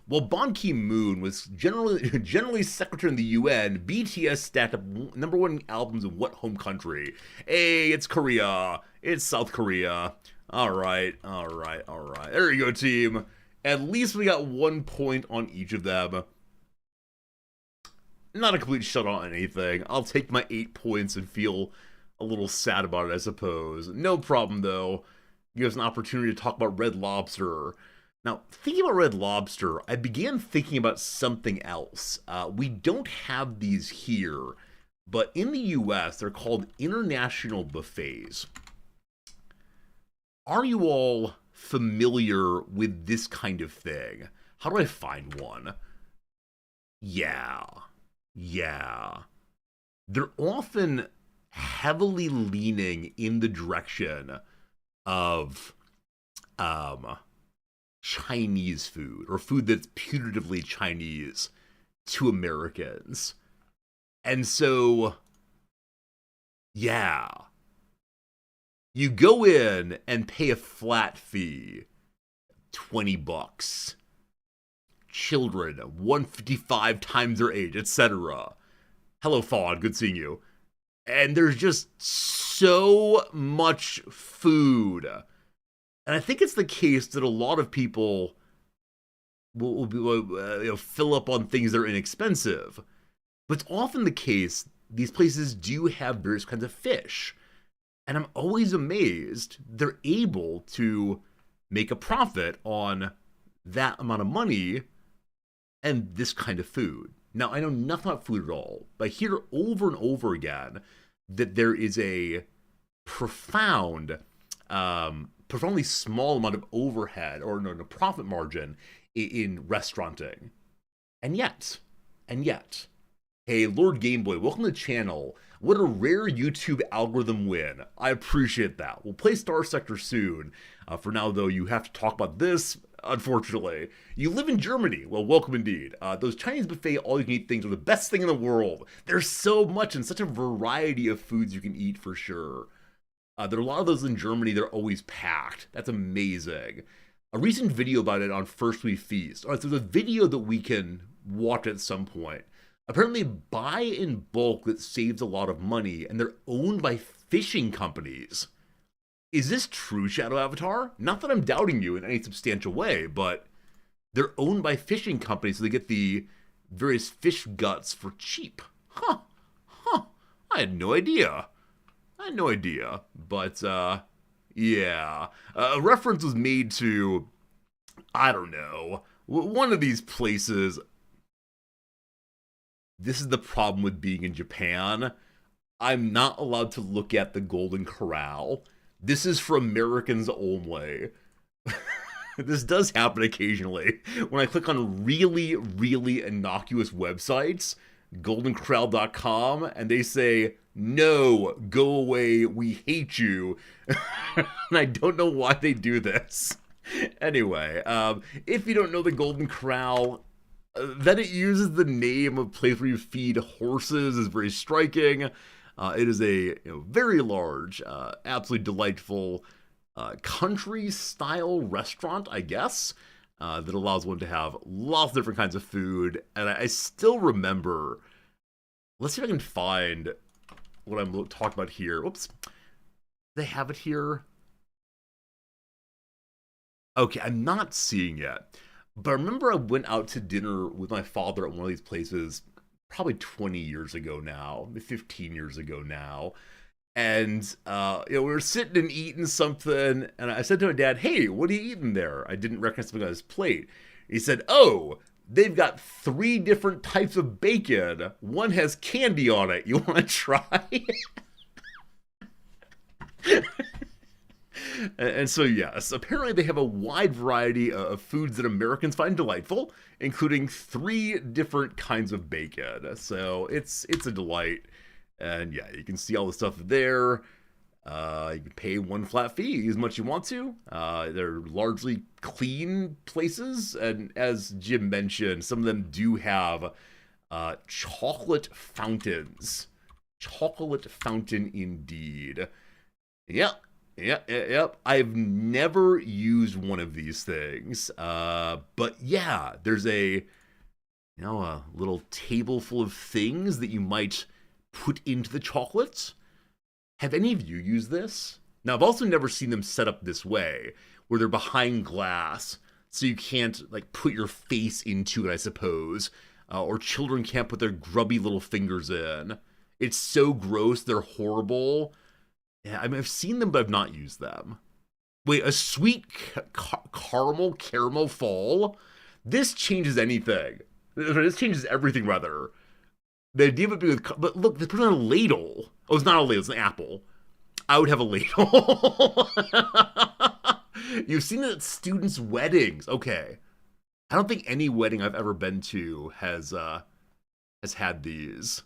Well, Ban Ki-moon was generally secretary in the UN. BTS stacked up #1 albums in what home country? Hey, it's Korea. It's South Korea. All right. There you go, team. At least we got 1 point on each of them. Not a complete shutout on anything. I'll take my 8 points and feel a little sad about it, I suppose. No problem, though. Gives us an opportunity to talk about Red Lobster. Now, thinking about Red Lobster, I began thinking about something else. We don't have these here, but in the US, they're called international buffets. Are you all familiar with this kind of thing? How do I find one? Yeah. They're often heavily leaning in the direction of Chinese food, or food that's putatively Chinese to Americans. And so, yeah, you go in and pay a flat fee, $20. children, 155 times their age, etc. Hello, Fawn, good seeing you. And there's just so much food. And I think it's the case that a lot of people will fill up on things that are inexpensive. But it's often the case these places do have various kinds of fish. And I'm always amazed they're able to make a profit on that amount of money and this kind of food. Now, I know nothing about food at all, but I hear over and over again that there is a profoundly small amount of overhead or no profit margin in restauranting. And yet, hey, Lord Gameboy, welcome to the channel. What a rare YouTube algorithm win. I appreciate that. We'll play Star Sector soon. For now, though, you have to talk about this, unfortunately. You live in Germany. Well, welcome indeed. Those Chinese buffet all-you-can-eat things are the best thing in the world. There's so much and such a variety of foods you can eat for sure. There are a lot of those in Germany. They're always packed. That's amazing. A recent video about it on First We Feast. All right, so there's a video that we can watch at some point. Apparently, buy in bulk that saves a lot of money, and they're owned by fishing companies. Is this true, Shadow Avatar? Not that I'm doubting you in any substantial way, but they're owned by fishing companies, so they get the various fish guts for cheap. Huh. I had no idea. But, yeah. A reference was made to, I don't know, one of these places. This is the problem with being in Japan. I'm not allowed to look at the Golden Corral. This is for Americans only. This does happen occasionally. When I click on really, really innocuous websites, goldencorral.com, and they say, no, go away, we hate you. And I don't know why they do this. Anyway, if you don't know the Golden Corral, that it uses the name of a place where you feed horses is very striking. It is a very large, absolutely delightful country-style restaurant, I guess, that allows one to have lots of different kinds of food. And I still remember, let's see if I can find what I'm talking about here. Whoops. They have it here. Okay, I'm not seeing it. But I remember I went out to dinner with my father at one of these places probably 20 years ago now, 15 years ago now. And, we were sitting and eating something, and I said to my dad, hey, what are you eating there? I didn't recognize something on his plate. He said, oh, they've got 3 different types of bacon. One has candy on it. You want to try? And so, yes, apparently they have a wide variety of foods that Americans find delightful, including 3 different kinds of bacon. So it's a delight. And yeah, you can see all the stuff there. You can pay one flat fee as much as you want to. They're largely clean places. And as Jim mentioned, some of them do have chocolate fountains. Chocolate fountain indeed. Yep. I've never used one of these things. But yeah, there's a little table full of things that you might put into the chocolates. Have any of you used this? Now, I've also never seen them set up this way, where they're behind glass, so you can't put your face into it, I suppose, or children can't put their grubby little fingers in. It's so gross, they're horrible. Yeah, I mean, I've seen them, but I've not used them. Wait, a sweet caramel fall? This changes anything. This changes everything, rather. The idea of it being with... But look, they put it on a ladle. Oh, it's not a ladle, it's an apple. I would have a ladle. You've seen it at students' weddings. Okay. I don't think any wedding I've ever been to has had these.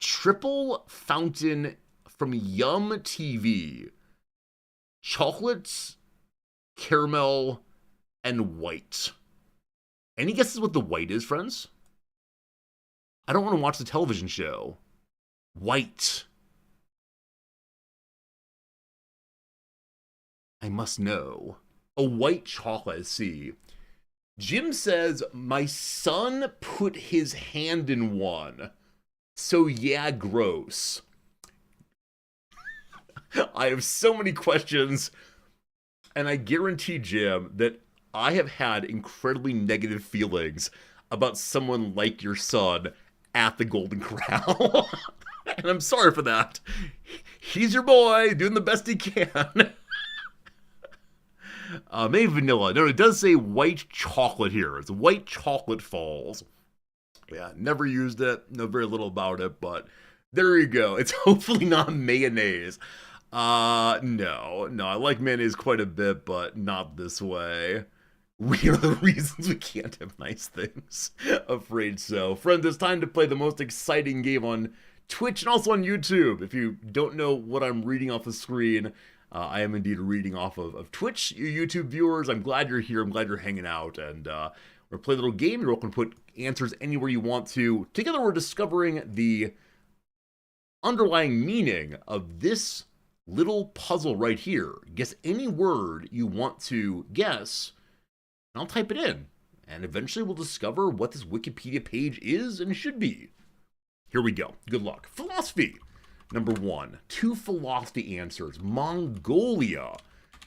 Triple fountain from Yum TV. Chocolates, caramel, and white. Any guesses what the white is, friends? I don't want to watch the television show. White. I must know. A white chocolate, see. Jim says, my son put his hand in one. So yeah, gross. I have so many questions, and I guarantee, Jim, that I have had incredibly negative feelings about someone like your son at the Golden Corral. And I'm sorry for that. He's your boy, doing the best he can. Maybe vanilla. No, it does say white chocolate here. It's white chocolate falls. Yeah, never used it. Know very little about it, but there you go. It's hopefully not mayonnaise. No. I like mayonnaise quite a bit, but not this way. We are the reasons we can't have nice things. Afraid so. Friends, it's time to play the most exciting game on Twitch and also on YouTube. If you don't know what I'm reading off the screen, I am indeed reading off of Twitch. You YouTube viewers, I'm glad you're here. I'm glad you're hanging out. And we're going to play a little game. You're welcome to put answers anywhere you want to. Together, we're discovering the underlying meaning of this little puzzle right here. Guess any word you want to guess, and I'll type it in. And eventually we'll discover what this Wikipedia page is and should be. Here we go. Good luck. Philosophy. Number 1. 2 philosophy answers. Mongolia.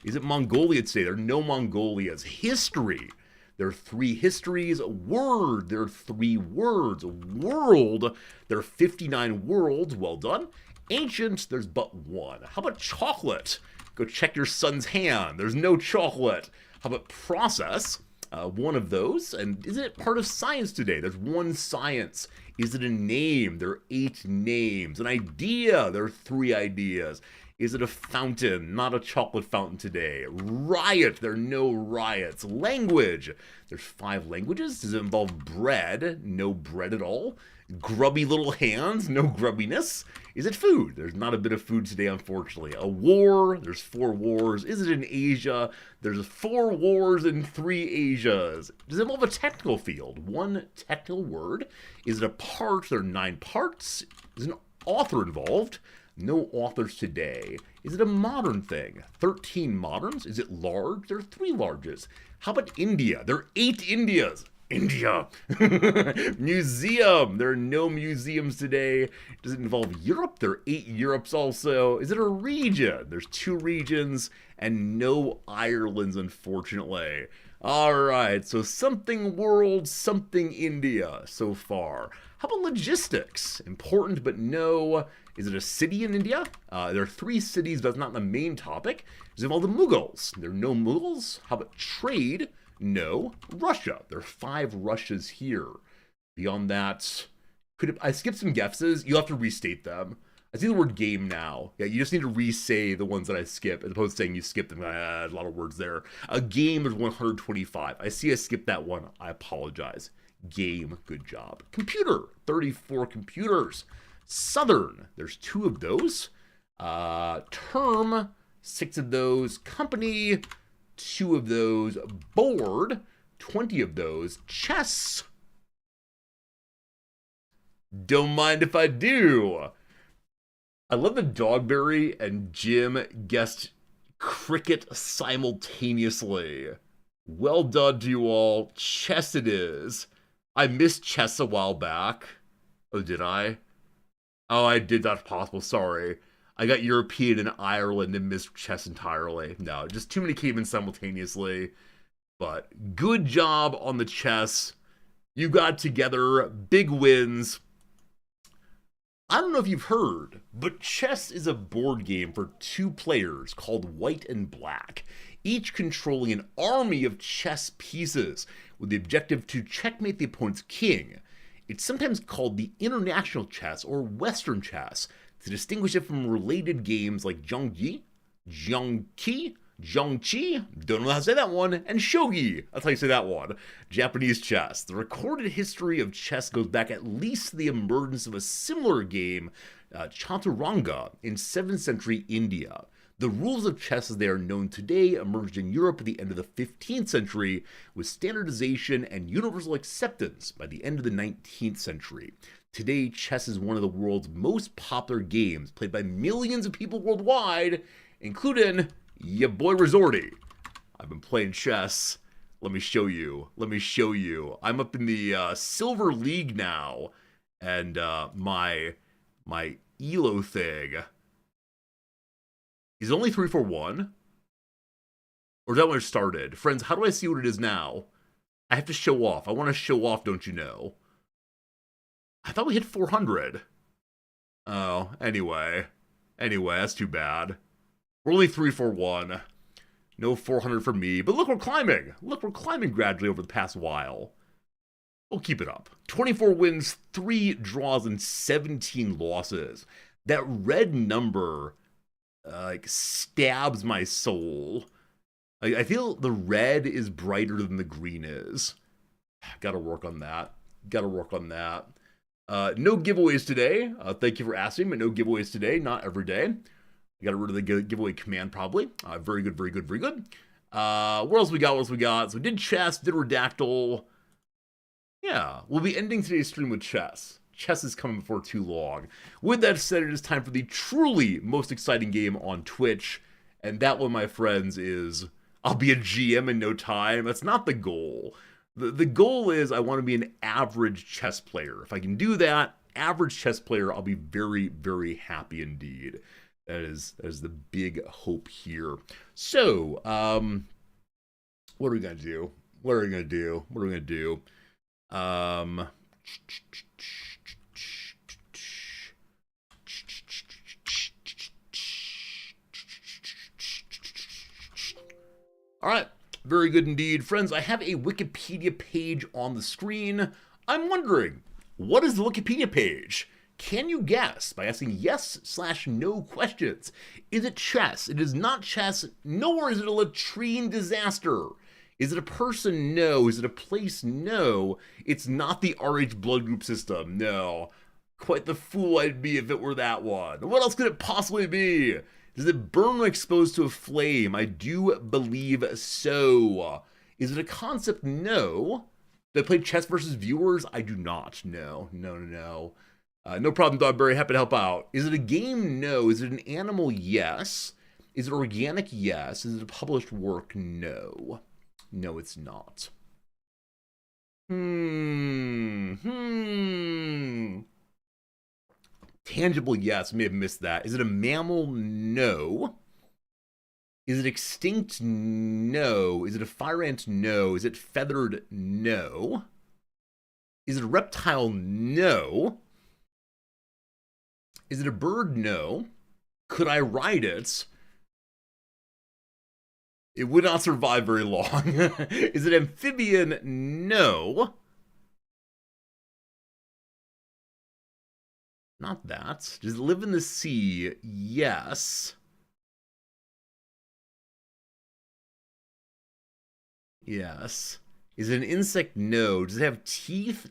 Is it Mongolia today? There are no Mongolias. History. There are 3 histories. Word. There are 3 words. World. There are 59 worlds. Well done. Ancient. There's but 1. How about chocolate? Go check your son's hand. There's no chocolate. How about process? One of those. And is it part of science today? There's 1 science. Is it a name? There are 8 names. An idea? There are 3 ideas. Is it a fountain? Not a chocolate fountain today. Riot? There are no riots. Language? There's 5 languages. Does it involve bread? No bread at all. Grubby little hands? No grubbiness. Is it food? There's not a bit of food today, unfortunately. A war? There's 4 wars. Is it in Asia? There's 4 wars and 3 Asias. Does it involve a technical field? 1 technical word. Is it a part? There are 9 parts. Is an author involved? No authors today. Is it a modern thing? 13 moderns. Is it large? There are 3 larges. How about India? There are 8 Indias. India. Museum. There are no museums today. Does it involve Europe? There are 8 Europes also. Is it a region? There's 2 regions and no Irelands, unfortunately. All right, so something world, something India so far. How about logistics? Important, but no. Is it a city in India? There are 3 cities, but that's not the main topic. Does it involve the Mughals? There are no Mughals. How about trade? No. Russia. There are 5 Russias here. Beyond that, I skipped some guesses. You'll have to restate them. I see the word game now. Yeah, you just need to re-say the ones that I skip, as opposed to saying you skipped them. A lot of words there. A game is 125. I see I skipped that one. I apologize. Game, good job. Computer, 34 computers. Southern, there's 2 of those. Term, 6 of those. Company, 2 of those. Board, 20 of those. Chess, don't mind if I do. I love that Dogberry and Jim guessed cricket simultaneously. Well done to you all. Chess it is. I missed chess a while back. Oh, did I? Oh, I did. That's possible. Sorry. I got European and Ireland and missed chess entirely. No, just too many came in simultaneously. But good job on the chess. You got together. Big wins. I don't know if you've heard, but chess is a board game for 2 players called White and Black, each controlling an army of chess pieces with the objective to checkmate the opponent's king. It's sometimes called the international chess or Western chess to distinguish it from related games like Zhongqi, don't know how to say that one, and shogi, that's how you say that one, Japanese chess. The recorded history of chess goes back at least to the emergence of a similar game, chaturanga, in 7th century India. The rules of chess as they are known today emerged in Europe at the end of the 15th century, with standardization and universal acceptance by the end of the 19th century. Today, chess is one of the world's most popular games, played by millions of people worldwide, including ya boy Resorty. I've been playing chess Let me show you. Let me show you. I'm up in the Silver League now. And my ELO thing is only 341. Or is that when it started? Friends, how do I see what it is now? I have to show off. I want to show off, don't you know? I thought we hit 400. Oh, anyway. Anyway, that's too bad. We're only 341. No 400 for me. But look, we're climbing. Look, we're climbing gradually over the past while. We'll keep it up. 24 wins, 3 draws, and 17 losses. That red number, stabs my soul. I feel the red is brighter than the green is. Gotta work on that. Gotta work on that. No giveaways today. Thank you for asking, but no giveaways today. Not every day. I got rid of the giveaway command, probably. Very good, very good, very good. What else we got? What else we got? So we did chess, did redactyl. Yeah, we'll be ending today's stream with chess. Chess is coming before too long. With that said, it is time for the truly most exciting game on Twitch. And that one, my friends, is I'll be a GM in no time. That's not the goal. The goal is I want to be an average chess player. If I can do that, average chess player, I'll be very, very happy indeed. That is the big hope here. So, what are we going to do? What are we going to do? What are we going to do? All right, very good indeed. Friends, I have a Wikipedia page on the screen. I'm wondering, what is the Wikipedia page? Can you guess by asking yes/no questions? Is it chess? It is not chess, nor is it a latrine disaster. Is it a person? No. Is it a place? No. It's not the RH blood group system. No. Quite the fool I'd be if it were that one. What else could it possibly be? Does it burn when exposed to a flame? I do believe so. Is it a concept? No. Do I play chess versus viewers? I do not. No. No problem, Dogberry. Happy to help out. Is it a game? No. Is it an animal? Yes. Is it organic? Yes. Is it a published work? No. No, it's not. Tangible, yes. May have missed that. Is it a mammal? No. Is it extinct? No. Is it a fire ant? No. Is it feathered? No. Is it a reptile? No. Is it a bird? No. Could I ride it? It would not survive very long. Is it amphibian? No. Not that. Does it live in the sea? Yes. Yes. Is it an insect? No. Does it have teeth?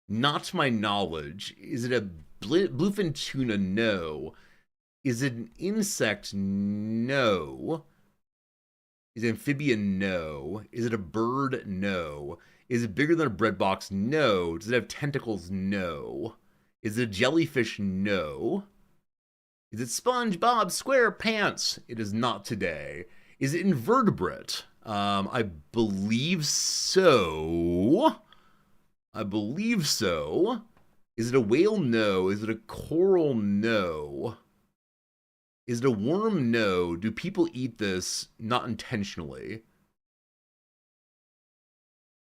Not to my knowledge. Is it a bluefin tuna? No. Is it an insect? No. Is it amphibian? No. Is it a bird? No. Is it bigger than a bread box? No. Does it have tentacles? No. Is it a jellyfish? No. Is it SpongeBob SquarePants? It is not today. Is it invertebrate? I believe so. I believe so. Is it a whale? No. Is it a coral? No. Is it a worm? No. Do people eat this? Not intentionally.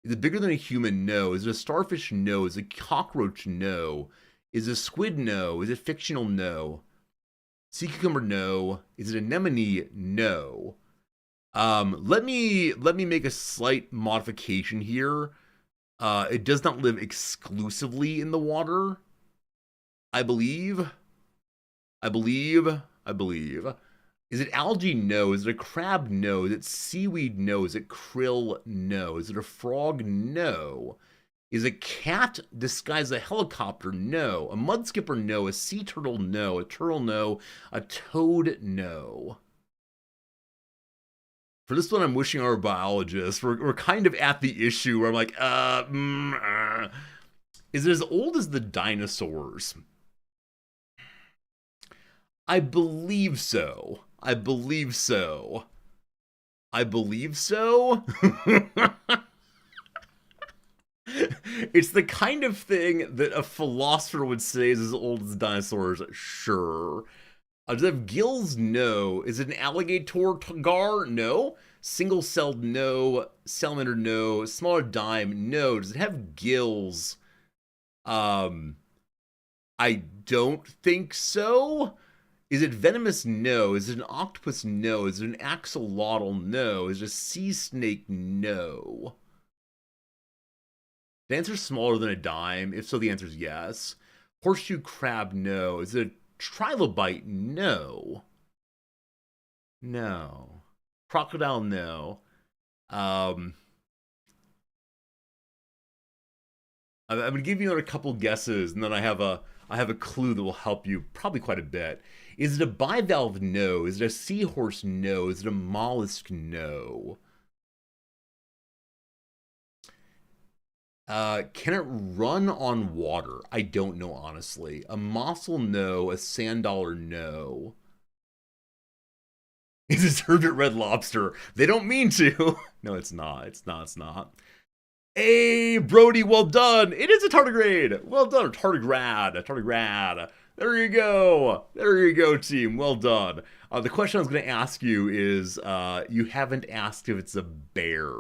Is it bigger than a human? No. Is it a starfish? No. Is it a cockroach? No. Is it a squid? No. Is it fictional? No. Sea cucumber? No. Is it anemone? No. Let me make a slight modification here. It does not live exclusively in the water. I believe. Is it algae? No. Is it a crab? No. Is it seaweed? No. Is it krill? No. Is it a frog? No. Is a cat disguised as a helicopter? No. A mud skipper? No. A sea turtle? No. A turtle? No. A toad? No. For this one, I'm wishing our biologists. We're kind of at the issue where I'm like, is it as old as the dinosaurs? I believe so. I believe so. It's the kind of thing that a philosopher would say is as old as dinosaurs. Sure. Does it have gills? No. Is it an alligator gar? No. Single-celled? No. Salamander? No. Smaller dime? No. Does it have gills? I don't think so. Is it venomous? No. Is it an octopus? No. Is it an axolotl? No. Is it a sea snake? No. The answer's smaller than a dime. If so, the answer's yes. Horseshoe crab? No. Is it a trilobite? No. No. Crocodile? No. I'm gonna give you another couple guesses, and then I have a clue that will help you probably quite a bit. Is it a bivalve? No. Is it a seahorse? No. Is it a mollusk? No. Can it run on water? I don't know, honestly. A mussel? No. A sand dollar? No. Is it served at Red Lobster? They don't mean to. No, it's not. It's not. It's not. Hey, Brody, well done. It is a tardigrade. Well done. Tardigrade. Tardigrade. There you go. There you go, team. Well done. The question I was going to ask you is, you haven't asked if it's a bear.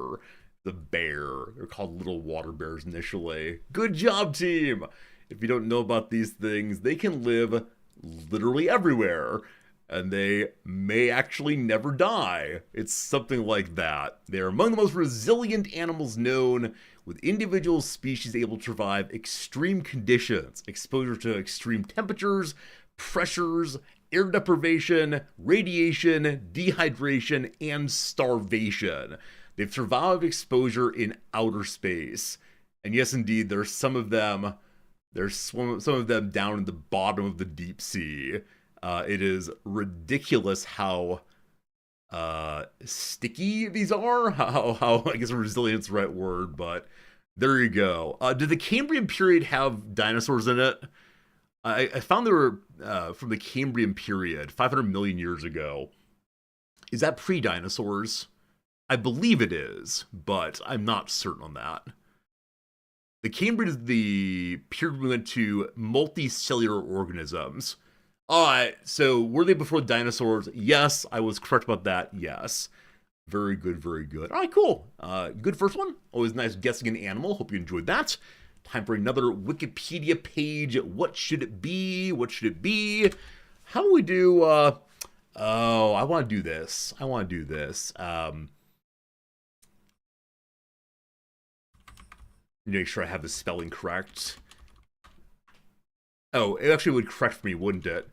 The bear. They're called little water bears initially. Good job, team. If you don't know about these things, they can live literally everywhere. And they may actually never die. It's something like that. They are among the most resilient animals known, with individual species able to survive extreme conditions, exposure to extreme temperatures, pressures, air deprivation, radiation, dehydration, and starvation. They've survived exposure in outer space. And yes, indeed, there's some of them down in the bottom of the deep sea. It is ridiculous how sticky these are. How I guess resilient's the right word, but there you go. Did the Cambrian period have dinosaurs in it? I found they were from the Cambrian period, 500 million years ago. Is that pre-dinosaurs? I believe it is, but I'm not certain on that. The Cambrian is the period we went to multicellular organisms. Alright, so were they before dinosaurs? Yes, I was correct about that, yes. Very good, very good. Alright, cool. Good first one. Always nice guessing an animal. Hope you enjoyed that. Time for another Wikipedia page. What should it be? What should it be? How do we do, oh, I want to do this. I want to do this. Make sure I have the spelling correct. Oh, it actually would correct me, wouldn't it?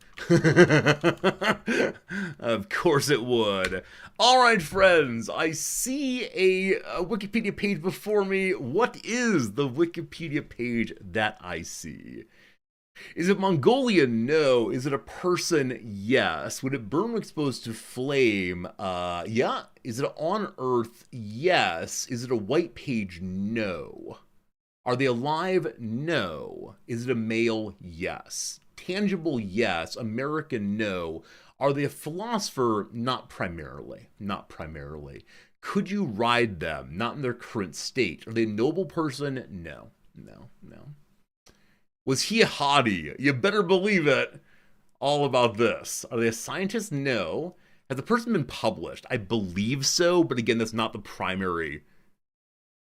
Of course it would. All right, friends, I see a Wikipedia page before me. What is the Wikipedia page that I see? Is it Mongolia? No. Is it a person? Yes. Would it burn when exposed to flame? Yeah. Is it on Earth? Yes. Is it a white page? No. Are they alive? No. Is it a male? Yes. Tangible? Yes. American? No. Are they a philosopher? Not primarily. Not primarily. Could you ride them? Not in their current state. Are they a noble person? No. No. No. Was he a hottie? You better believe it. All about this. Are they a scientist? No. Has the person been published? I believe so, but again, that's not the primary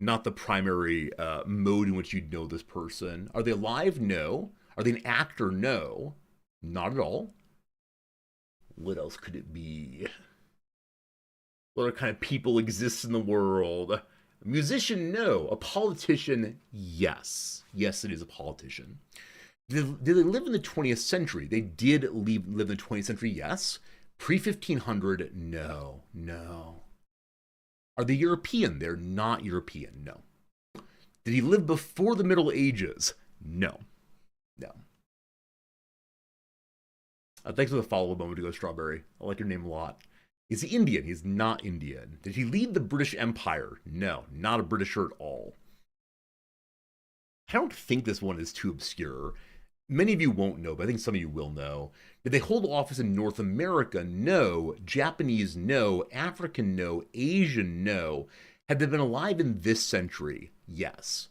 mode in which you'd know this person. Are they alive? No. Are they an actor? No. Not at all. What else could it be? What other kind of people exist in the world? A musician? No. A politician? Yes. Yes, it is a politician. Did they live in the 20th century? They did live in the 20th century, yes. Pre-1500? No. No. Are they European? They're not European, no. Did he live before the Middle Ages? No. No. Thanks for the follow a moment ago, Strawberry. I like your name a lot. Is he Indian? He's not Indian. Did he lead the British Empire? No, not a Britisher at all. I don't think this one is too obscure. Many of you won't know, but I think some of you will know. Did they hold office in North America? No. Japanese? No. African? No. Asian? No. Had they been alive in this century? Yes.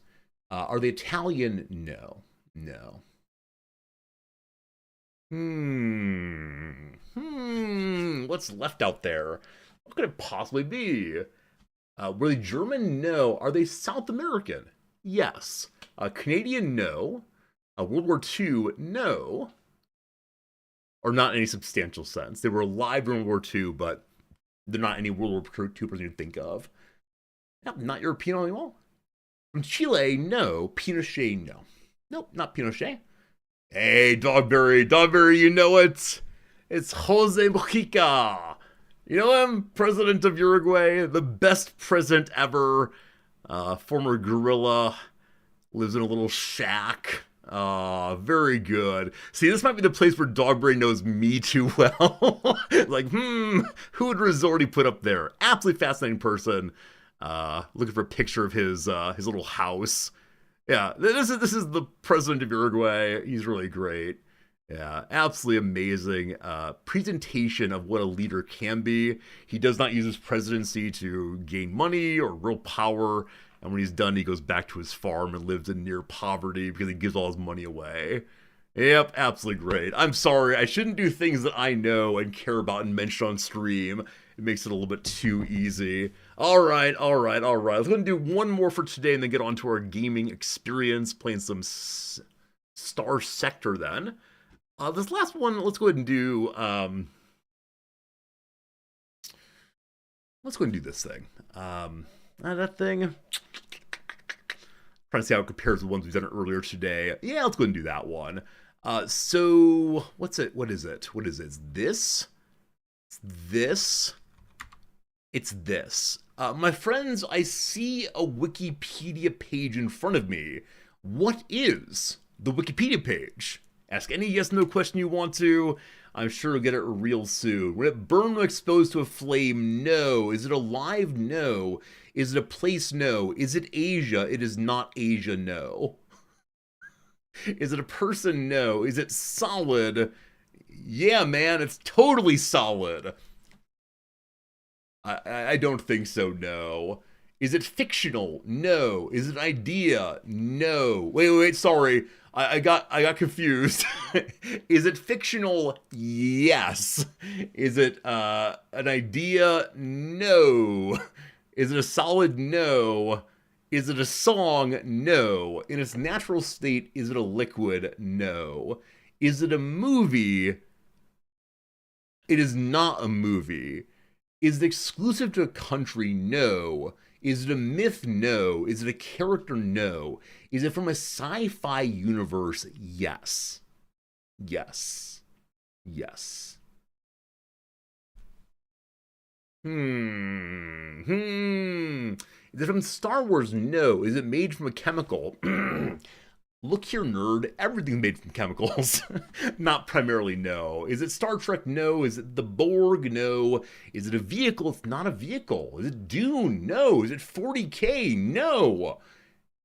Are they Italian? No. No. What's left out there? What could it possibly be? Were they German? No. Are they South American? Yes. Canadian? No. World War II? No. Or not in any substantial sense. They were alive during World War II, but they're not any World War II person you'd think of. Yep, not European anymore. From Chile? No. Pinochet? No. Nope, not Pinochet. Hey, Dogberry, Dogberry, you know it. It's Jose Mujica. You know him? President of Uruguay, the best president ever. Former guerrilla, lives in a little shack. Very good. See, this might be the place where Dogberry knows me too well. Like, who would Resorty put up there? Absolutely fascinating person. Looking for a picture of his little house. Yeah, this is the president of Uruguay. He's really great. Yeah, absolutely amazing presentation of what a leader can be. He does not use his presidency to gain money or real power. And when he's done, he goes back to his farm and lives in near poverty because he gives all his money away. Yep, absolutely great. I'm sorry, I shouldn't do things that I know and care about and mention on stream. It makes it a little bit too easy. All right. Let's go and do one more for today and then get on to our gaming experience, playing some Star Sector then. This last one, let's go ahead and do... let's go ahead and do this thing. That thing... Trying to see how it compares to the ones we've done earlier today. Yeah, let's go ahead and do that one. So, what's it? What is it? It's this? It's this? It's this. My friends, I see a Wikipedia page in front of me. What is the Wikipedia page? Ask any yes-no question you want to. I'm sure you'll get it real soon. Will it burn when exposed to a flame? No. Is it alive? No. Is it a place? No. Is it Asia? It is not Asia. No. Is it a person? No. Is it solid? Yeah, man, it's totally solid. I don't think so, no. Is it fictional? No. Is it an idea? No. Wait, sorry. I got confused. Is it fictional? Yes. Is it an idea? No. Is it a solid? No. Is it a song? No. In its natural state, is it a liquid? No. Is it a movie? It is not a movie. Is it exclusive to a country? No. Is it a myth? No. Is it a character? No. Is it from a sci-fi universe? Yes. Yes. Yes. Is it from Star Wars? No. Is it made from a chemical? Look here, nerd. Everything's made from chemicals. Not primarily, no. Is it Star Trek? No. Is it the Borg? No. Is it a vehicle? It's not a vehicle. Is it Dune? No. Is it 40K? No.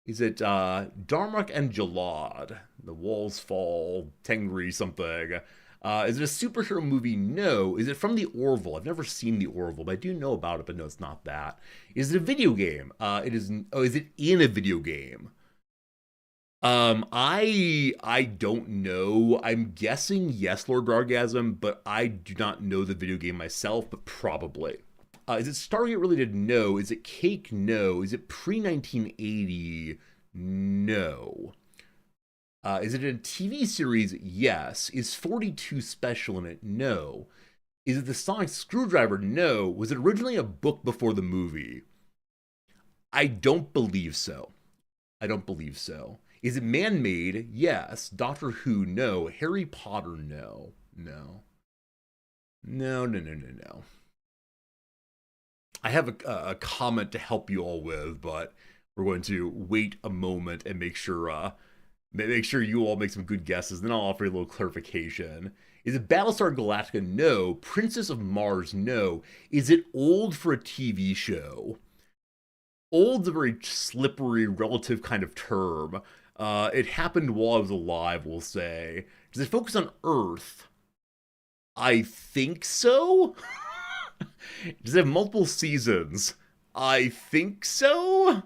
Is it Darmok and Jalad? The Walls Fall, Tengri something. Is it a superhero movie? No. Is it from the Orville? I've never seen the Orville, but I do know about it, but no, it's not that. Is it a video game? It is. Oh, is it in a video game? I don't know. I'm guessing yes, Lord Bargasm, but I do not know the video game myself, but probably. Is it Stargate related? No. Is it Cake? No. Is it pre-1980? No. Is it a TV series? Yes. Is 42 special in it? No. Is it the Sonic Screwdriver? No. Was it originally a book before the movie? I don't believe so. Is it man-made? Yes. Doctor Who? No. Harry Potter? No. No. I have a comment to help you all with, but we're going to wait a moment and make sure you all make some good guesses. Then I'll offer you a little clarification. Is it Battlestar Galactica? No. Princess of Mars? No. Is it old for a TV show? Old's a very slippery, relative kind of term. It happened while I was alive, we'll say. Does it focus on Earth? I think so. Does it have multiple seasons? I think so.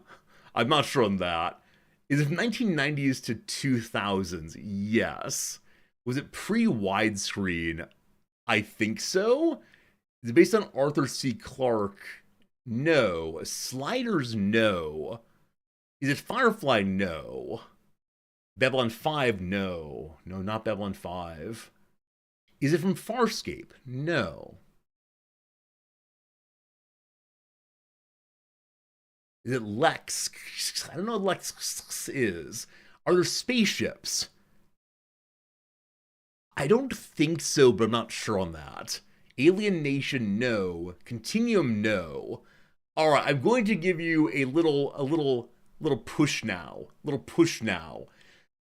I'm not sure on that. Is it from 1990s to 2000s? Yes. Was it pre-widescreen? I think so. Is it based on Arthur C. Clarke? No. Sliders? No. Is it Firefly? No. Babylon 5? No. No, not Babylon 5. Is it from Farscape? No. Is it Lex? I don't know what Lex is. Are there spaceships? I don't think so, but I'm not sure on that. Alien Nation, no. Continuum, no. All right, I'm going to give you a little push now. Little push now.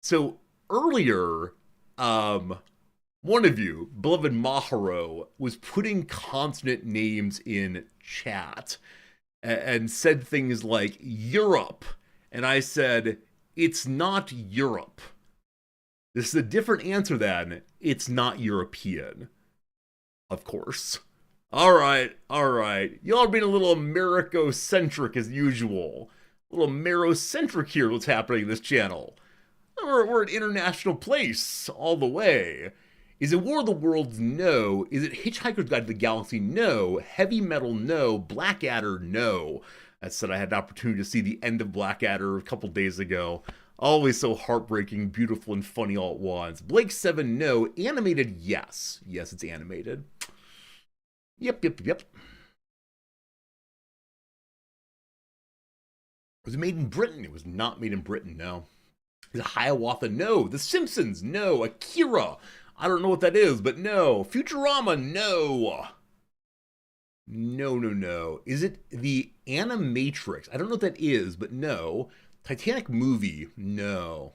So earlier, one of you, beloved Maharo, was putting consonant names in chat and said things like Europe. And I said, it's not Europe. This is a different answer than it's not European. Of course. All right. Y'all are being a little Americocentric as usual. A little Marocentric here, what's happening in this channel. We're an international place, all the way. Is it War of the Worlds? No. Is it Hitchhiker's Guide to the Galaxy? No. Heavy Metal? No. Blackadder? No. That said, I had an opportunity to see the end of Blackadder a couple days ago. Always so heartbreaking, beautiful, and funny all at once. Blake 7, no. Animated? Yes. Yes, it's animated. Yep. Was it made in Britain? It was not made in Britain, no. Is it Hiawatha? No. The Simpsons? No. Akira? I don't know what that is, but no. Futurama? No. No. Is it the Animatrix? I don't know what that is, but no. Titanic movie? No.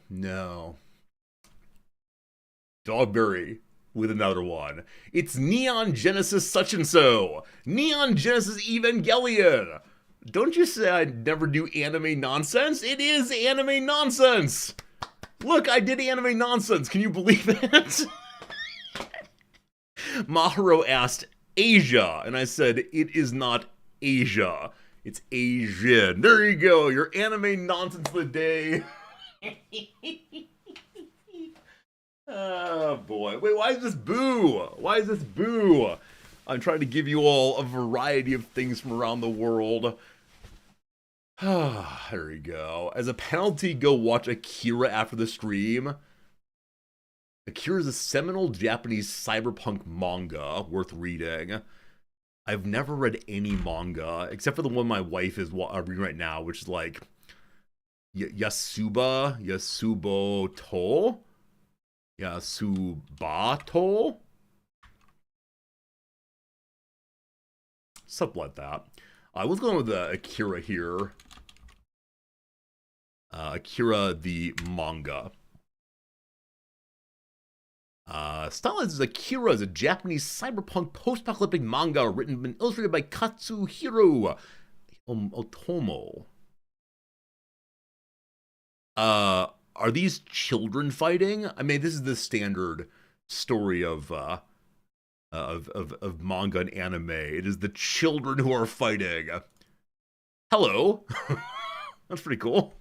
Dogberry with another one. It's Neon Genesis such and so. Neon Genesis Evangelion. Don't you say I never do anime nonsense? It is anime nonsense. Look, I did anime nonsense. Can you believe it? Maharo asked Asia, and I said, it is not Asia. It's Asian. There you go. Your anime nonsense of the day. Oh, boy. Wait, why is this boo? I'm trying to give you all a variety of things from around the world. There we go. As a penalty, go watch Akira after the stream. Akira is a seminal Japanese cyberpunk manga worth reading. I've never read any manga, except for the one my wife is reading right now, which is like Yasubo to? Something like that. Let's go with Akira here. Akira the manga. Stylized Akira is a Japanese cyberpunk post-apocalyptic manga written and illustrated by Katsuhiro Otomo. Are these children fighting? I mean, this is the standard story of manga and anime. It is the children who are fighting. Hello. That's pretty cool.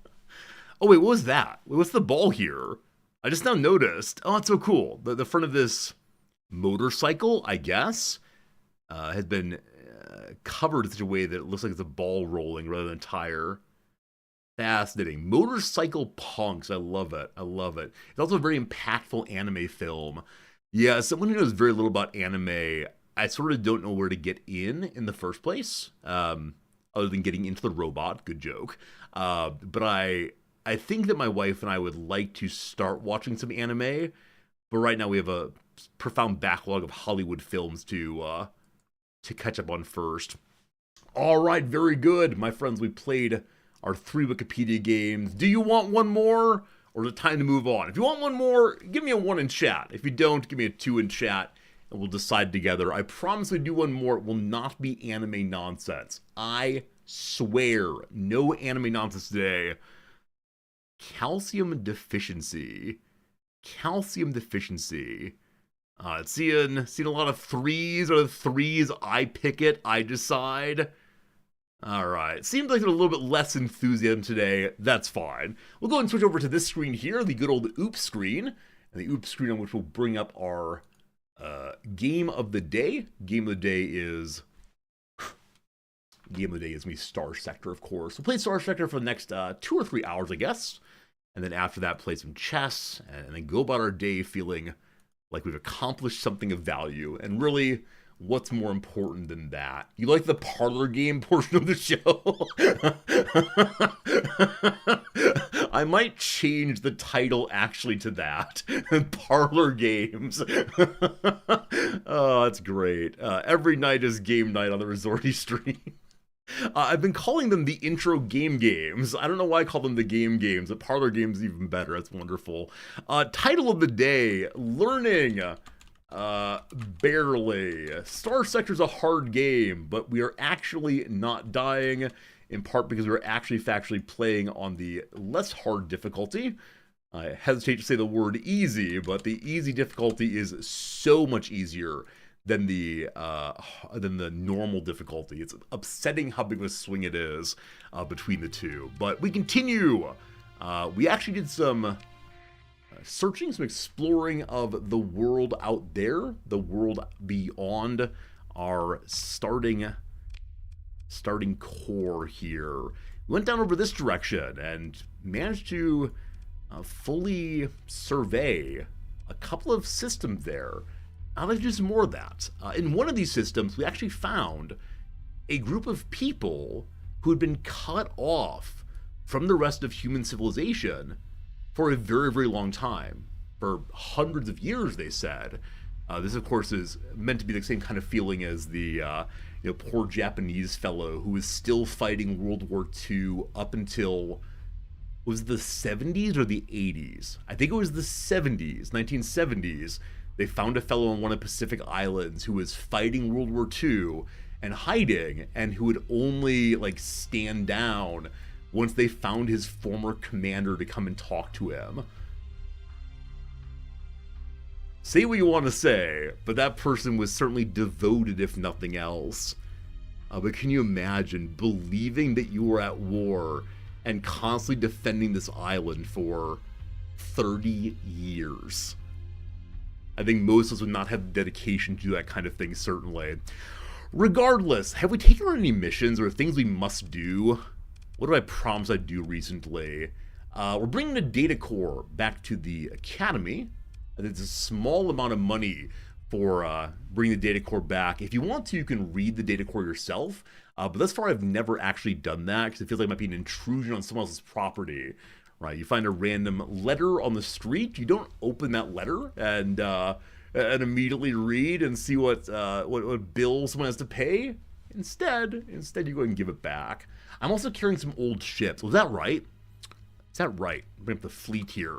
Oh, wait, what was that? What's the ball here? I just now noticed. Oh, that's so cool. The front of this motorcycle, I guess, has been covered in such a way that it looks like it's a ball rolling rather than a tire. Fascinating. Motorcycle Punks. I love it. It's also a very impactful anime film. Yeah, someone who knows very little about anime, I sort of don't know where to get in the first place, other than getting into the robot. Good joke. But I think that my wife and I would like to start watching some anime, but right now we have a profound backlog of Hollywood films to catch up on first. All right, very good. My friends, we played our 3 Wikipedia games. Do you want one more, or is it time to move on? If you want one more, give me a 1 in chat. If you don't, give me a 2 in chat, and we'll decide together. I promise we do one more. It will not be anime nonsense. I swear, no anime nonsense today. Calcium deficiency. Seeing a lot of 3s. Are the 3s I pick it, I decide? All right. Seems like there's a little bit less enthusiasm today. That's fine. We'll go ahead and switch over to this screen here, the good old oops screen. And the oops screen on which we'll bring up our game of the day. Game of the day is me Star Sector, of course. We'll play Star Sector for the next 2 or 3 hours, I guess. And then after that, play some chess, and then go about our day feeling like we've accomplished something of value. And really, what's more important than that? You like the parlor game portion of the show? I might change the title actually to that. Parlor games. Oh, that's great. Every night is game night on the Resorty stream. I've been calling them the intro games. I don't know why I call them the games. The parlor games is even better. That's wonderful. Title of the day, learning. Barely. Star Sector's a hard game, but we are actually not dying, in part because we're actually factually playing on the less hard difficulty. I hesitate to say the word easy, but the easy difficulty is so much easier than the normal difficulty. It's upsetting how big of a swing it is between the two. But we continue. We actually did some searching, some exploring of the world out there, the world beyond our starting core here. We went down over this direction and managed to fully survey a couple of systems there. I'd like to do some more of that. In one of these systems, we actually found a group of people who had been cut off from the rest of human civilization for a very, very long time. For hundreds of years, they said. This, of course, is meant to be the same kind of feeling as the poor Japanese fellow who was still fighting World War II up until, was it the 70s or the 80s? I think it was the 70s, 1970s. They found a fellow on one of the Pacific Islands who was fighting World War II and hiding, and who would only stand down once they found his former commander to come and talk to him. Say what you want to say, but that person was certainly devoted, if nothing else. But can you imagine believing that you were at war and constantly defending this island for 30 years? I think most of us would not have the dedication to do that kind of thing, certainly. Regardless, have we taken on any missions or things we must do? What did I promise I'd do recently? We're bringing the data core back to the academy. It's a small amount of money for bringing the data core back. If you want to, you can read the data core yourself. But thus far, I've never actually done that because it feels like it might be an intrusion on someone else's property. Right? You find a random letter on the street. You don't open that letter and immediately read and see what bill someone has to pay. Instead, you go and give it back. I'm also carrying some old ships. Was that right? Is that right? Bring up the fleet here.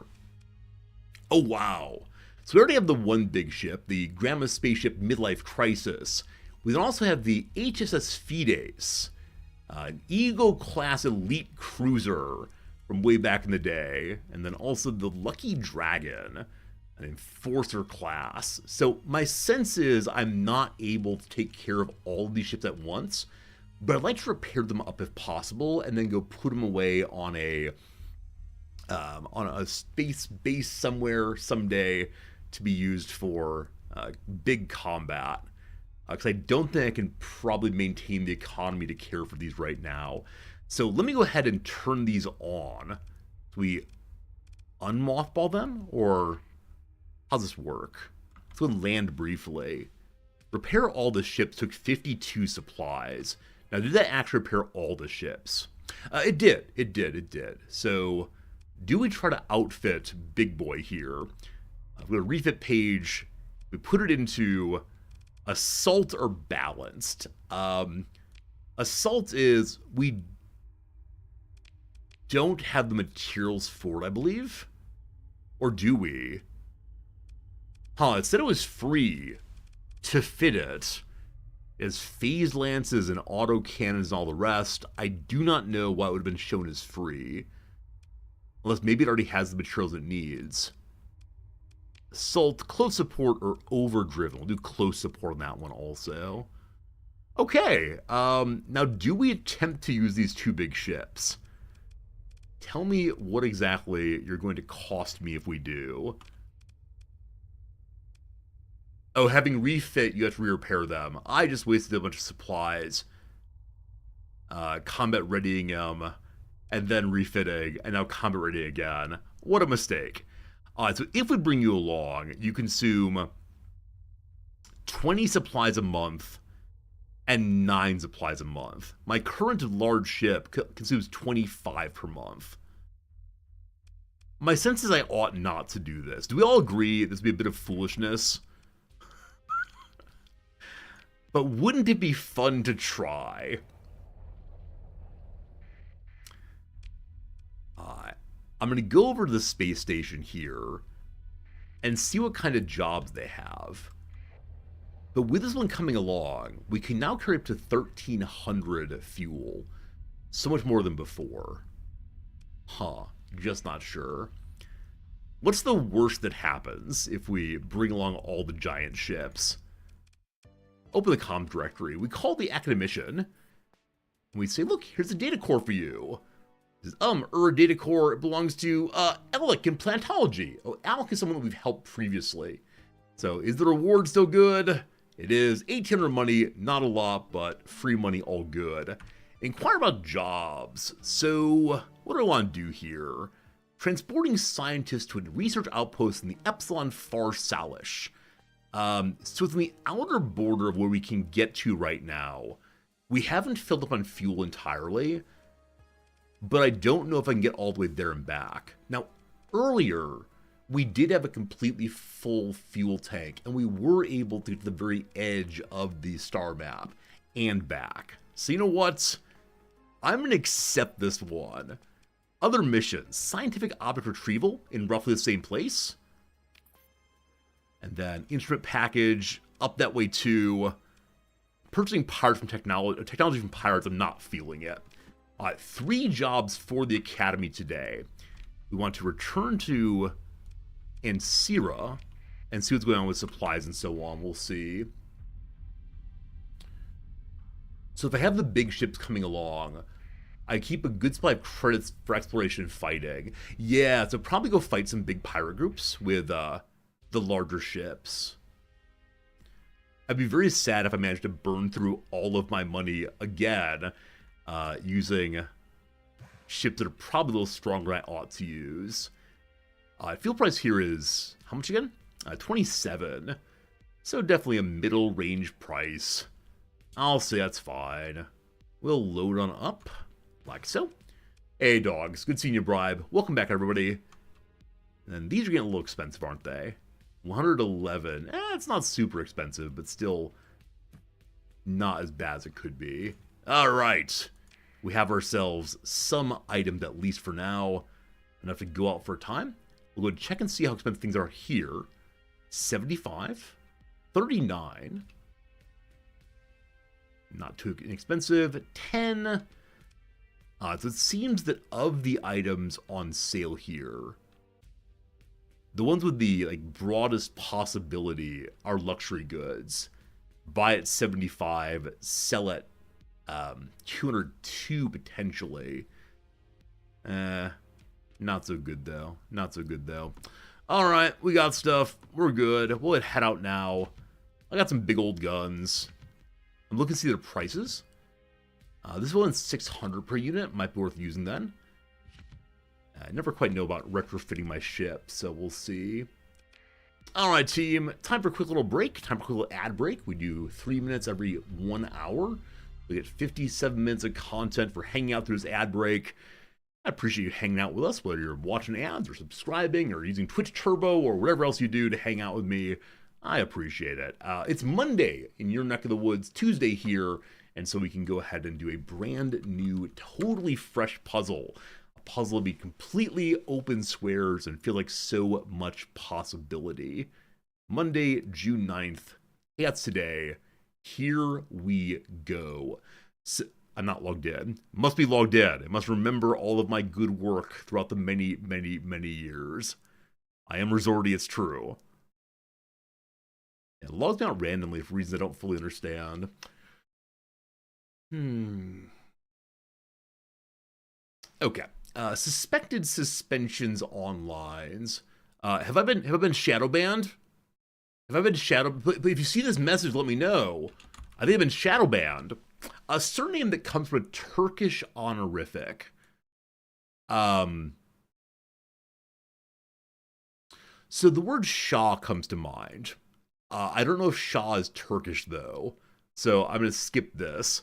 Oh, wow. So we already have the one big ship, the Grandma's Spaceship Midlife Crisis. We then also have the HSS Fides, an Ego-class elite cruiser from way back in the day, and then also the Lucky Dragon, an Enforcer class. So my sense is I'm not able to take care of all of these ships at once, but I'd like to repair them up if possible, and then go put them away on a space base somewhere someday to be used for big combat. Because I don't think I can probably maintain the economy to care for these right now. So let me go ahead and turn these on. Do we unmothball them, or how's this work? Let's go and land briefly. Repair all the ships took 52 supplies. Now, did that actually repair all the ships? It did. So, do we try to outfit Big Boy here? I'm going to refit page. We put it into assault or balanced. Assault is we don't have the materials for it, I believe. Or do we? It said it was free to fit it. As phase lances and auto cannons and all the rest. I do not know why it would have been shown as free. Unless maybe it already has the materials it needs. Assault, close support, or overdriven. We'll do close support on that one also. Okay, now do we attempt to use these two big ships? Tell me what exactly you're going to cost me if we do. Oh, having refit, you have to re-repair them. I just wasted a bunch of supplies. Combat readying them, and then refitting, and now combat ready again. What a mistake. So if we bring you along, you consume 20 supplies a month and 9 supplies a month. My current large ship consumes 25 per month. My sense is I ought not to do this. Do we all agree this would be a bit of foolishness? But wouldn't it be fun to try? I'm going to go over to the space station here and see what kind of jobs they have. But with this one coming along, we can now carry up to 1,300 fuel. So much more than before. Huh, just not sure. What's the worst that happens if we bring along all the giant ships? Open the comm directory. We call the academician. And we say, look, here's a data core for you. It says, data core, it belongs to Alec in plantology. Oh, Alec is someone that we've helped previously. So is the reward still good? It is 1,800 money, not a lot, but free money, all good. Inquire about jobs. So what do I want to do here? Transporting scientists to a research outpost in the Epsilon Far Salish. So it's in the outer border of where we can get to right now. We haven't filled up on fuel entirely, but I don't know if I can get all the way there and back. Now, earlier, we did have a completely full fuel tank, and we were able to get to the very edge of the star map and back. So you know what? I'm going to accept this one. Other missions. Scientific object retrieval in roughly the same place. And then instrument package up that way too. Purchasing pirates from technology from pirates, I'm not feeling it. 3 jobs for the academy today. We want to return to Ansira and see what's going on with supplies and so on. We'll see. So if I have the big ships coming along, I keep a good supply of credits for exploration and fighting. Yeah, so probably go fight some big pirate groups with the larger ships. I'd be very sad if I managed to burn through all of my money again using ships that are probably a little stronger than I ought to use. Fuel price here is, how much again? 27. So definitely a middle range price. I'll say that's fine. We'll load on up, like so. Hey dogs, good seeing you, Bribe. Welcome back, everybody. And these are getting a little expensive, aren't they? 111. It's not super expensive, but still not as bad as it could be. All right. We have ourselves some items, at least for now. Enough to go out for a time. We'll go and check and see how expensive things are here. 75. 39. Not too inexpensive. 10. So it seems that of the items on sale here, the ones with the broadest possibility are luxury goods. Buy at 75, sell at 202 potentially. Not so good though. Not so good though. All right, we got stuff. We're good. We'll head out now. I got some big old guns. I'm looking to see the prices. This one's 600 per unit. Might be worth using then. I never quite know about retrofitting my ship, so we'll see. All right, team. Time for a quick little break. Time for a quick little ad break. We do 3 minutes every 1 hour. We get 57 minutes of content for hanging out through this ad break. I appreciate you hanging out with us, whether you're watching ads or subscribing or using Twitch Turbo or whatever else you do to hang out with me. I appreciate it. It's Monday in your neck of the woods, Tuesday here, and so we can go ahead and do a brand new, totally fresh puzzle. A puzzle to be completely open squares and feel like so much possibility. Monday, June 9th. That's today. Here we go. So, I'm not logged in. Must be logged in. I must remember all of my good work throughout the many, many, many years. I am Resorty, it's true. It logs me out randomly for reasons I don't fully understand. Hmm. Okay. Suspected suspensions on lines. Have I been shadow banned? Have I been shadow? But if you see this message, let me know. I think I've been shadow banned. A surname that comes from a Turkish honorific. Um. So the word Shah comes to mind. I don't know if Shah is Turkish though, so I'm gonna skip this.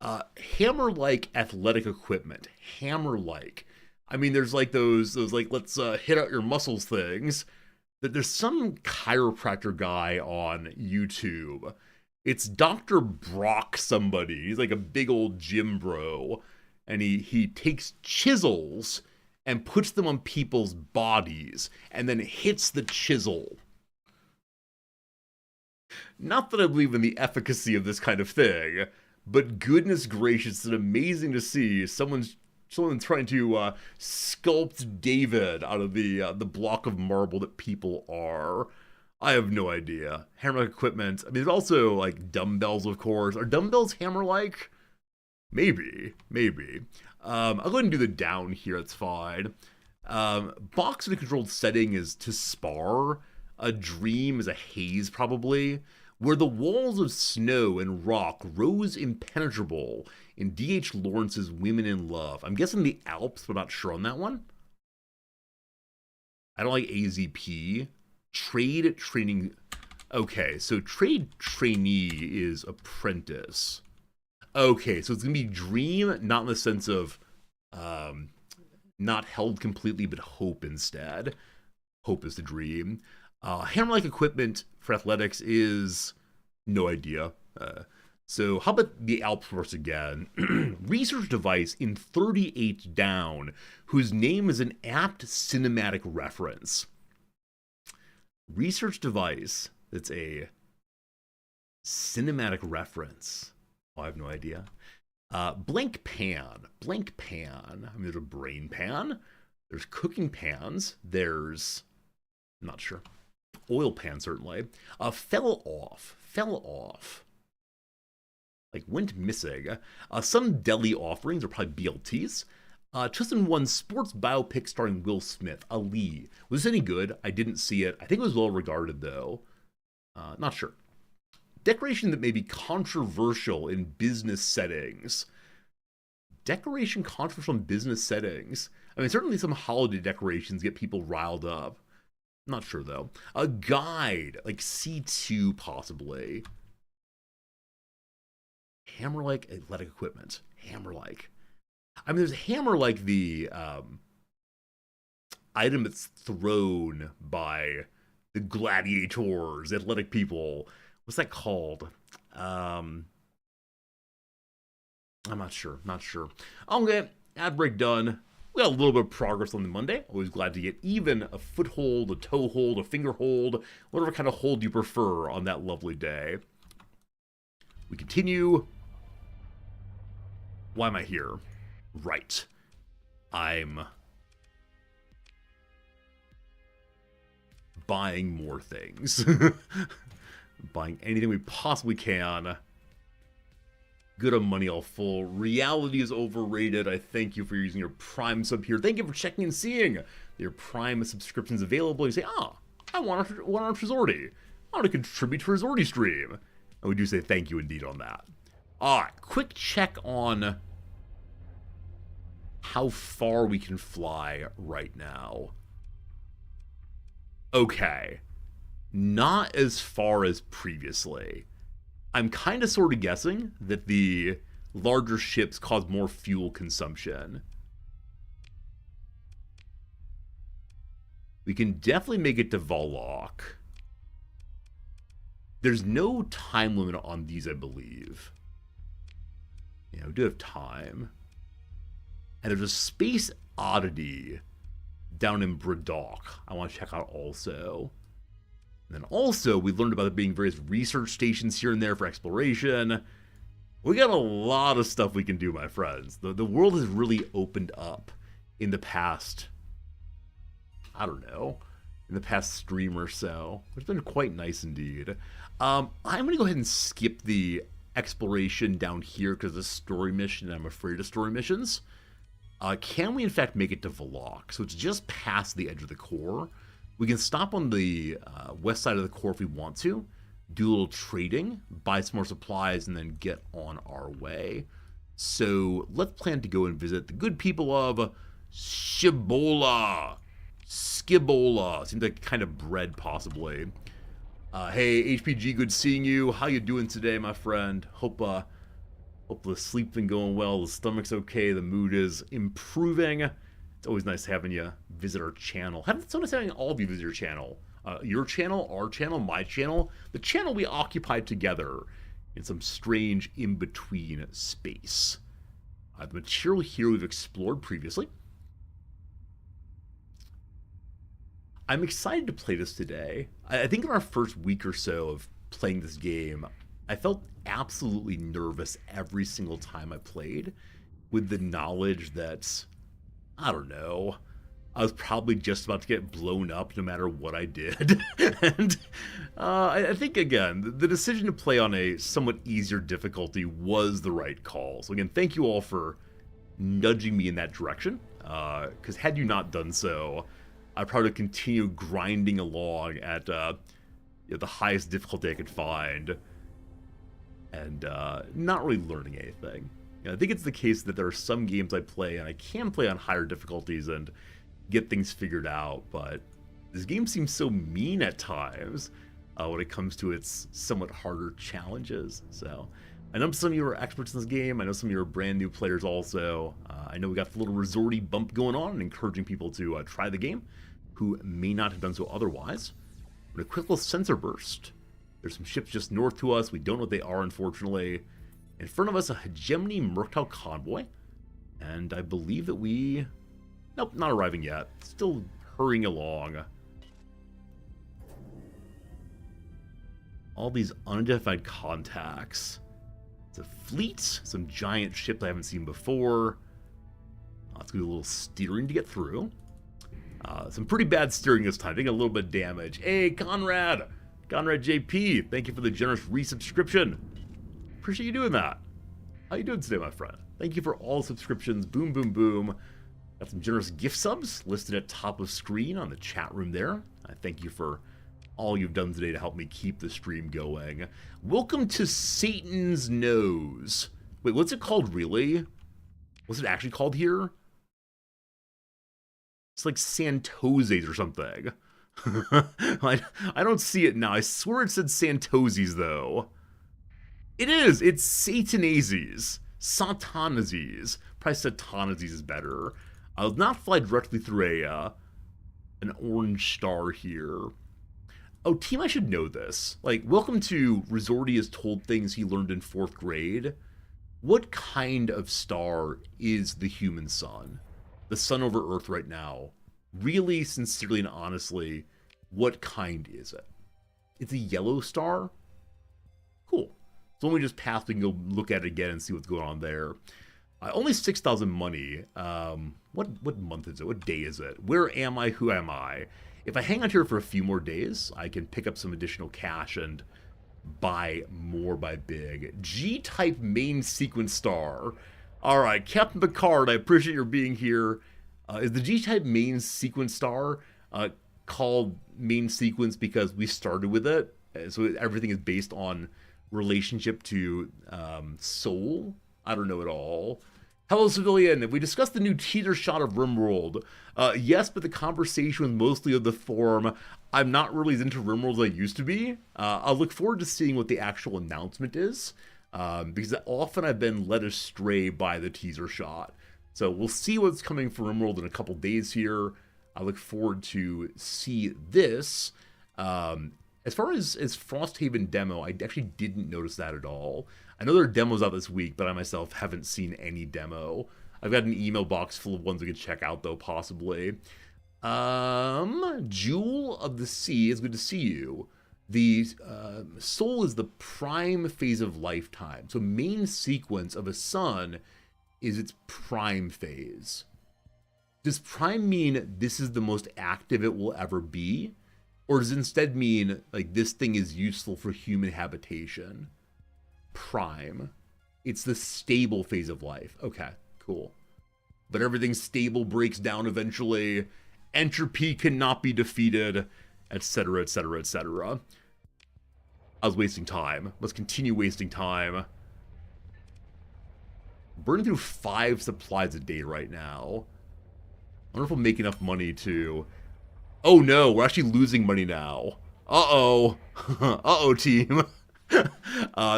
Hammer-like athletic equipment. Hammer-like. I mean, there's like those like let's hit out your muscles things. That there's some chiropractor guy on YouTube. It's Dr. Brock somebody. He's like a big old gym bro, and he takes chisels and puts them on people's bodies and then hits the chisel. Not that I believe in the efficacy of this kind of thing, but goodness gracious, it's amazing to see someone trying to sculpt David out of the block of marble that people are. I have no idea. Hammer equipment. I mean, there's also like dumbbells, of course. Are dumbbells hammer like? Maybe, maybe. I'll go ahead and do the down here. It's fine. Box in a controlled setting is to spar. A dream is a haze, probably. Where the walls of snow and rock rose impenetrable in D.H. Lawrence's Women in Love. I'm guessing the Alps, but I'm not sure on that one. I don't like AZP. Trade training. Okay, so trade trainee is apprentice. Okay, so it's gonna be dream, not in the sense of not held completely, but hope instead. Hope is the dream. Hammer-like equipment for athletics is no idea. So how about the Alps first again? Research device in 38 down, whose name is an apt cinematic reference. Research device that's a cinematic reference. Oh, I have no idea. Blank pan. Blank pan. I mean, there's a brain pan. There's cooking pans. There's... I'm not sure. Oil pan, certainly. Fell off. Fell off. Like, went missing. Some deli offerings are probably BLTs. 2001 sports biopic starring Will Smith, Ali. Was this any good? I didn't see it. I think it was well regarded, though. Not sure. Decoration that may be controversial in business settings. Decoration controversial in business settings. I mean, certainly some holiday decorations get people riled up. Not sure, though. A guide, like C2, possibly. Hammer-like athletic equipment. Hammer-like. I mean, there's hammer like the item that's thrown by the gladiators, the athletic people. What's that called? I'm not sure. Not sure. Okay, ad break done. We got a little bit of progress on the Monday. Always glad to get even a foothold, a toe hold, a finger hold, whatever kind of hold you prefer on that lovely day. We continue. Why am I here? Right. I'm buying more things. Buying anything we possibly can. Good on money all full. Reality is overrated. I thank you for using your Prime sub here. Thank you for checking and seeing your Prime subscriptions available. You say, I want a Trizordi. I want to contribute to a Trizordi stream. And we do say thank you indeed on that. Alright, quick check on how far we can fly right now. Okay. Not as far as previously. I'm kind of sort of guessing that the larger ships cause more fuel consumption. We can definitely make it to Volok. There's no time limit on these, I believe. Yeah, we do have time. And there's a space oddity down in Braddock I want to check out also. And then also, we learned about there being various research stations here and there for exploration. We got a lot of stuff we can do, my friends. The world has really opened up in the past, I don't know, in the past stream or so. It's been quite nice indeed. I'm going to go ahead and skip the exploration down here because of story mission, and I'm afraid of story missions. Can we in fact make it to Valak? So it's just past the edge of the core. We can stop on the west side of the core if we want to, do a little trading, buy some more supplies, and then get on our way. So let's plan to go and visit the good people of Shibola. Skibola. Seems like kind of bread, possibly. Hey, HPG, good seeing you. How you doing today, my friend? Hope the sleep's been going well, the stomach's okay, the mood is improving. It's always nice having you visit our channel. It's so nice having all of you visit your channel. Your channel, our channel, my channel, the channel we occupy together in some strange in-between space. The material here we've explored previously. I'm excited to play this today. I think in our first week or so of playing this game, I felt absolutely nervous every single time I played, with the knowledge that, I don't know, I was probably just about to get blown up no matter what I did. And I think, again, the decision to play on a somewhat easier difficulty was the right call. So again, thank you all for nudging me in that direction, because had you not done so, I'd probably continue grinding along at the highest difficulty I could find, and not really learning anything. I think it's the case that there are some games I play and I can play on higher difficulties and get things figured out, but this game seems so mean at times when it comes to its somewhat harder challenges. So I know some of you are experts in this game. I know some of you are brand new players also. I know we got the little resorty bump going on and encouraging people to try the game who may not have done so otherwise. But a quick little sensor burst. There's some ships just north to us. We don't know what they are, unfortunately. In front of us, a hegemony Mercantile convoy. And I believe that we... Nope, not arriving yet. Still hurrying along. All these unidentified contacts. It's a fleet. Some giant ships I haven't seen before. Let's do a little steering to get through. Some pretty bad steering this time. Taking a little bit of damage. Hey, Conrad! Conrad JP, thank you for the generous resubscription. Appreciate you doing that. How you doing today, my friend? Thank you for all subscriptions. Boom, boom, boom. Got some generous gift subs listed at top of screen on the chat room there. I thank you for all you've done today to help me keep the stream going. Welcome to Satan's Nose. Wait, what's it called really? What's it actually called here? It's like Santoses or something. I don't see it now. I swear it said Santoses, though. It is. It's Satanazes. Satanazes. Probably Satanazes is better. I'll not fly directly through an orange star here. Oh, team, I should know this. Like, welcome to Resorty is told things he learned in 4th grade. What kind of star is the human sun? The sun over Earth right now. Really, sincerely, and honestly, what kind is it? It's a yellow star? Cool. So when we just pass, we can go look at it again and see what's going on there. Only 6,000 money. What month is it? What day is it? Where am I? Who am I? If I hang out here for a few more days, I can pick up some additional cash and buy more by big. G-type main sequence star. All right, Captain Picard, I appreciate your being here. Is the G-type main sequence star called main sequence because we started with it? So everything is based on relationship to soul? I don't know at all. Hello, civilian. Have we discussed the new teaser shot of RimWorld? Yes, but the conversation was mostly of the form, I'm not really as into RimWorld as I used to be. I'll look forward to seeing what the actual announcement is, because often I've been led astray by the teaser shot. So we'll see what's coming for RimWorld in a couple days here. I look forward to see this. As far as Frosthaven demo, I actually didn't notice that at all. I know there are demos out this week, but I myself haven't seen any demo. I've got an email box full of ones we could check out, though, possibly. Jewel of the Sea, it's good to see you. The soul is the prime phase of lifetime. So main sequence of a sun is its prime phase. Does prime mean this is the most active it will ever be? Or does it instead mean, like, this thing is useful for human habitation? prime. It's the stable phase of life. Okay, cool. But everything stable breaks down eventually. Entropy cannot be defeated, etc., etc., etc. I was wasting time. Let's continue wasting time. Burning through 5 supplies a day right now. I wonder if we'll make enough money to... Oh no, we're actually losing money now. Uh-oh. Uh-oh, team.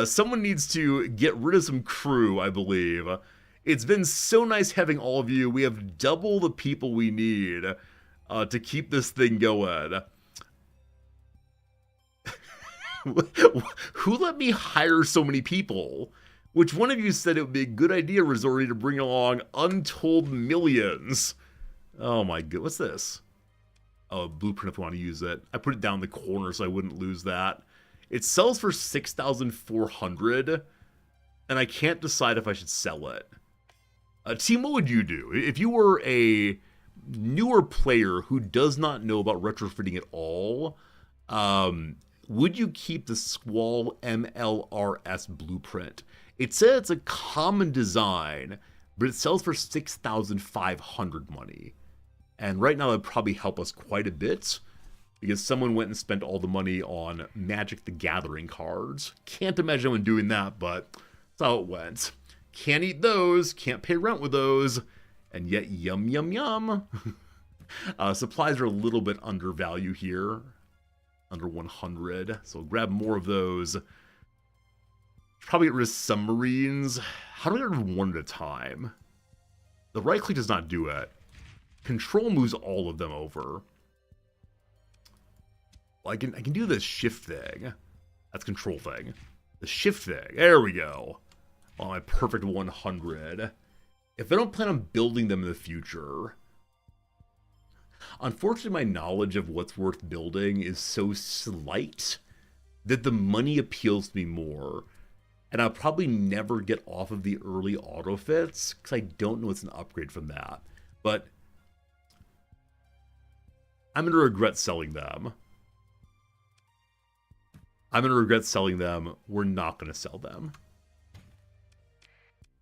Someone needs to get rid of some crew, I believe. It's been so nice having all of you. We have double the people we need to keep this thing going. Who let me hire so many people? Which one of you said it would be a good idea, Resori, to bring along untold millions? Oh my god, what's this? Oh, a blueprint if we want to use it. I put it down in the corner so I wouldn't lose that. It sells for 6,400, and I can't decide if I should sell it. Team, what would you do? If you were a newer player who does not know about retrofitting at all, would you keep the Squall MLRS blueprint? It says it's a common design, but it sells for 6,500 money. And right now that would probably help us quite a bit, because someone went and spent all the money on Magic the Gathering cards. Can't imagine anyone doing that, but that's how it went. Can't eat those, can't pay rent with those, and yet yum yum yum. Supplies are a little bit undervalued here, under 100, so we'll grab more of those. Probably get rid of some Marines. How do we get rid of one at a time? The right click does not do it. Control moves all of them over. Well, I can do the shift thing. That's control thing. The shift thing. There we go. Oh, my perfect 100. If I don't plan on building them in the future... Unfortunately, my knowledge of what's worth building is so slight that the money appeals to me more. And I'll probably never get off of the early auto fits because I don't know it's an upgrade from that. But I'm going to regret selling them. I'm going to regret selling them. We're not going to sell them.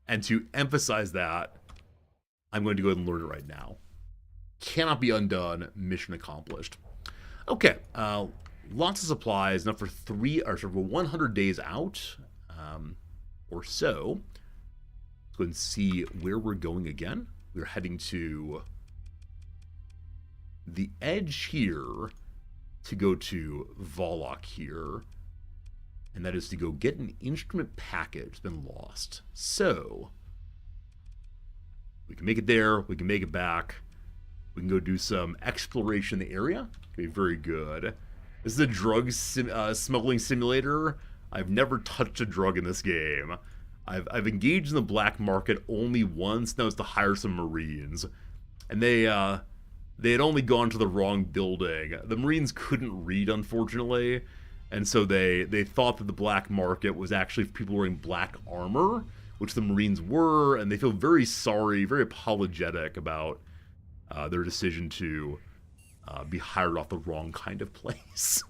And to emphasize that, I'm going to go ahead and learn it right now. Cannot be undone. Mission accomplished. Okay. Lots of supplies. Enough for 100 days out. Or so. Let's go and see where we're going again. We're heading to the edge here to go to Volok here. And that is to go get an instrument package that's been lost. So, we can make it there. We can make it back. We can go do some exploration in the area. Be very good. This is a drug smuggling simulator. I've never touched a drug in this game. I've engaged in the black market only once. That was to hire some Marines. And they had only gone to the wrong building. The Marines couldn't read, unfortunately. And so they thought that the black market was actually for people wearing black armor, which the Marines were, and they feel very sorry, very apologetic about their decision to be hired off the wrong kind of place.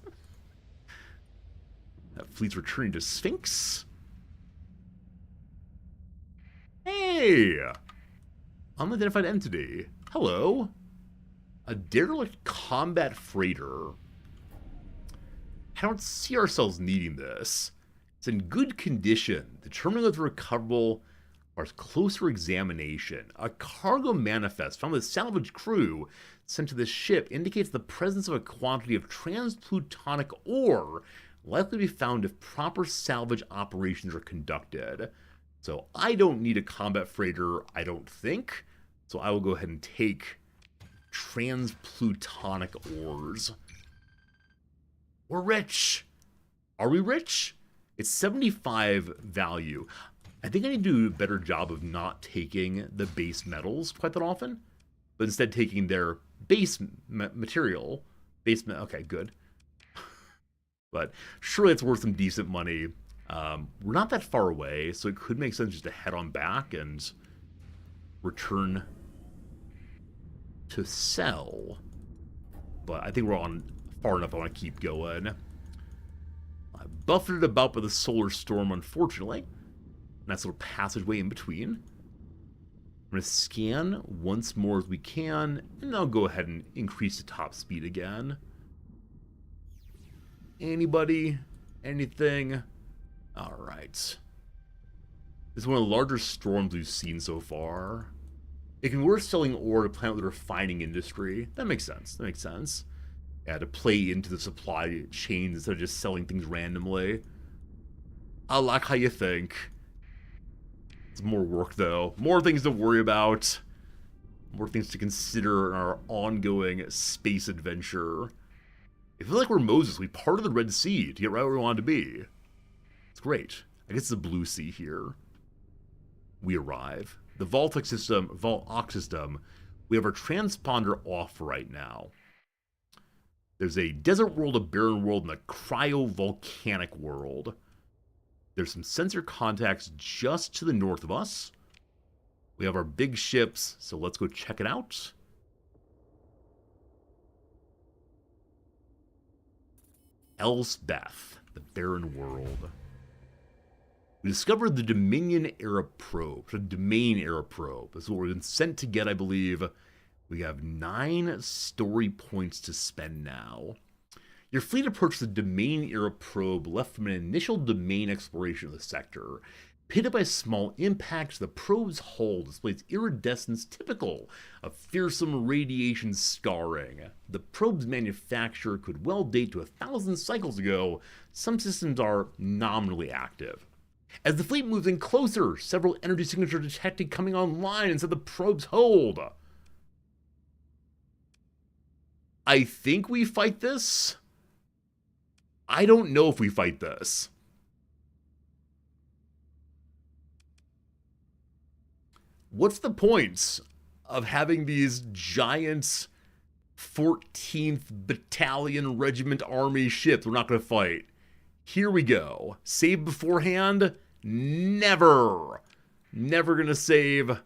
That fleet's returning to Sphinx. Hey! Unidentified entity. Hello. A derelict combat freighter. I don't see ourselves needing this. It's in good condition. Determining whether recoverable requires closer examination. A cargo manifest found with salvage crew sent to this ship indicates the presence of a quantity of transplutonic ore likely to be found if proper salvage operations are conducted. So I don't need a combat freighter, I don't think. So I will go ahead and take transplutonic ores. We're rich. Are we rich? It's 75 value. I think I need to do a better job of not taking the base metals quite that often, but instead taking their base material. Okay, good. But surely it's worth some decent money. We're not that far away, so it could make sense just to head on back and return to sell. But I think we're on far enough. I want to keep going. Buffeted about by the solar storm, unfortunately. Nice little passageway in between. I'm going to scan once more as we can, and I'll go ahead and increase the top speed again. Anybody? Anything? Alright. This is one of the larger storms we've seen so far. It can be worth selling ore to plant with the refining industry. That makes sense. That makes sense. Yeah, to play into the supply chains instead of just selling things randomly. I like how you think. It's more work, though. More things to worry about. More things to consider in our ongoing space adventure. I feel like we're Moses. We parted the Red Sea to get right where we wanted to be. It's great. I guess it's the Blue Sea here. We arrive. The Voltox system, we have our transponder off right now. There's a desert world, a barren world, and a cryovolcanic world. There's some sensor contacts just to the north of us. We have our big ships, so let's go check it out. Elsbeth, the barren world. We discovered the Dominion-era probe, the Domain-era probe. This is what we've been sent to get, I believe. We have 9 story points to spend now. Your fleet approached the Domain-era probe left from an initial domain exploration of the sector. Pitted by small impacts, the probe's hull displays iridescence typical of fearsome radiation scarring. The probe's manufacture could well date to 1,000 cycles ago. Some systems are nominally active. As the fleet moves in closer, several energy signatures are detected coming online inside the probe's hold. I think we fight this. I don't know if we fight this. What's the point of having these giant 14th Battalion Regiment Army ships we're not going to fight? Here we go. Save beforehand? Never. Never gonna save,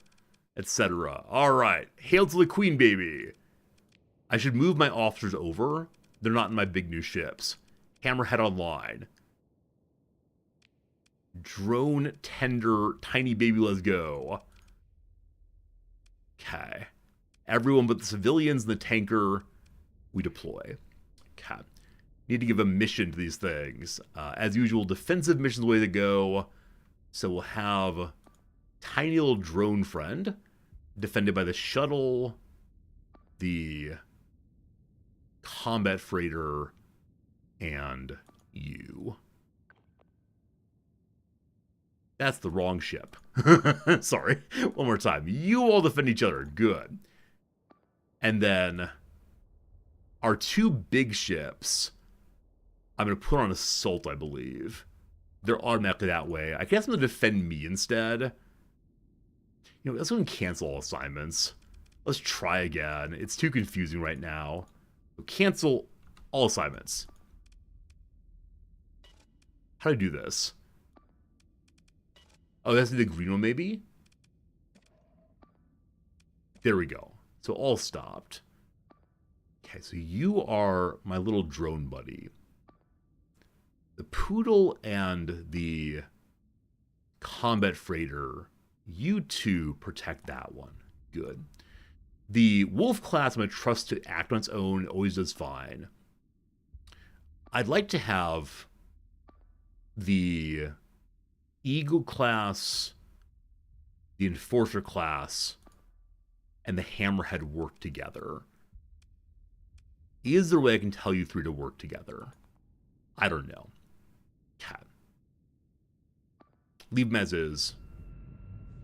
etc. Alright. Hail to the Queen, baby. I should move my officers over. They're not in my big new ships. Hammerhead online. Drone tender, tiny baby, let's go. Okay. Everyone but the civilians and the tanker, we deploy. Okay. Need to give a mission to these things. As usual, defensive mission's the way to go. So we'll have tiny little drone friend, defended by the shuttle, the combat freighter, and you. That's the wrong ship. Sorry. One more time. You all defend each other. Good. And then our 2 big ships, I'm going to put on assault, I believe. They're automatically that way. I guess I'm going to defend me instead. You know, let's go and cancel all assignments. Let's try again. It's too confusing right now. Cancel all assignments. How do I do this? Oh, that's the green one, maybe? There we go. So all stopped. Okay, so you are my little drone buddy. The Poodle and the Combat Freighter, you two protect that one. Good. The Wolf class I'm going to trust to act on its own. Always does fine. I'd like to have the Eagle class, the Enforcer class, and the Hammerhead work together. Is there a way I can tell you 3 to work together? I don't know. Okay. Leave them as is.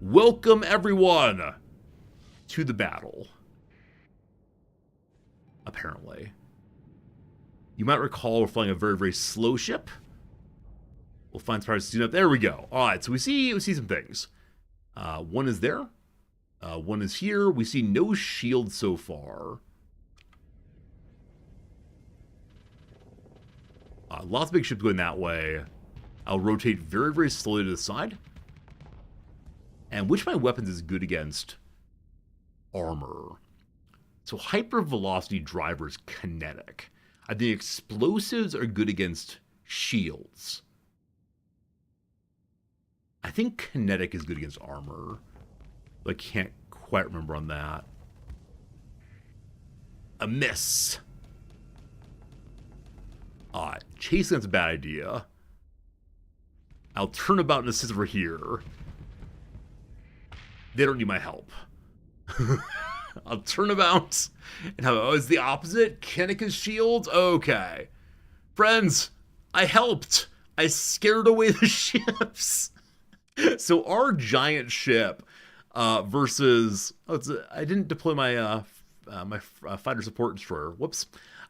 Welcome, everyone, to the battle. Apparently. You might recall we're flying a very, very slow ship. We'll find some soon up. There we go. All right, so we see some things. One is there. One is here. We see no shield so far. Lots of big ships going that way. I'll rotate very, very slowly to the side. And which of my weapons is good against armor? So hypervelocity driver is kinetic. I think explosives are good against shields. I think kinetic is good against armor. I can't quite remember on that. A miss. Chasing, that's a bad idea. I'll turn about and assist over here. They don't need my help. I'll turn about and have, oh, it's the opposite? Kinnica's shields? Okay. Friends, I helped. I scared away the ships. So our giant ship versus... Oh, I didn't deploy my fighter support destroyer. Whoops.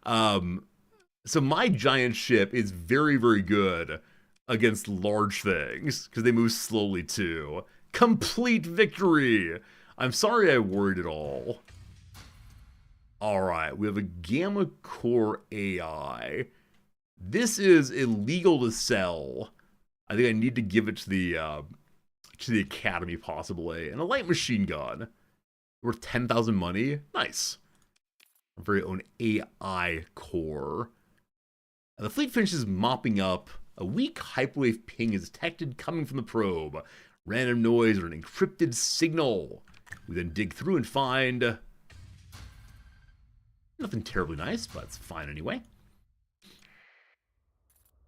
So my giant ship is very, very good against large things because they move slowly too. Complete victory. I'm sorry I worried at all. All right, we have a Gamma Core AI. This is illegal to sell. I think I need to give it to the Academy possibly. And a light machine gun worth 10,000 money. Nice. Our very own AI core. And the fleet finishes mopping up. A weak hyperwave ping is detected coming from the probe. Random noise or an encrypted signal. We then dig through and find nothing terribly nice, but it's fine anyway.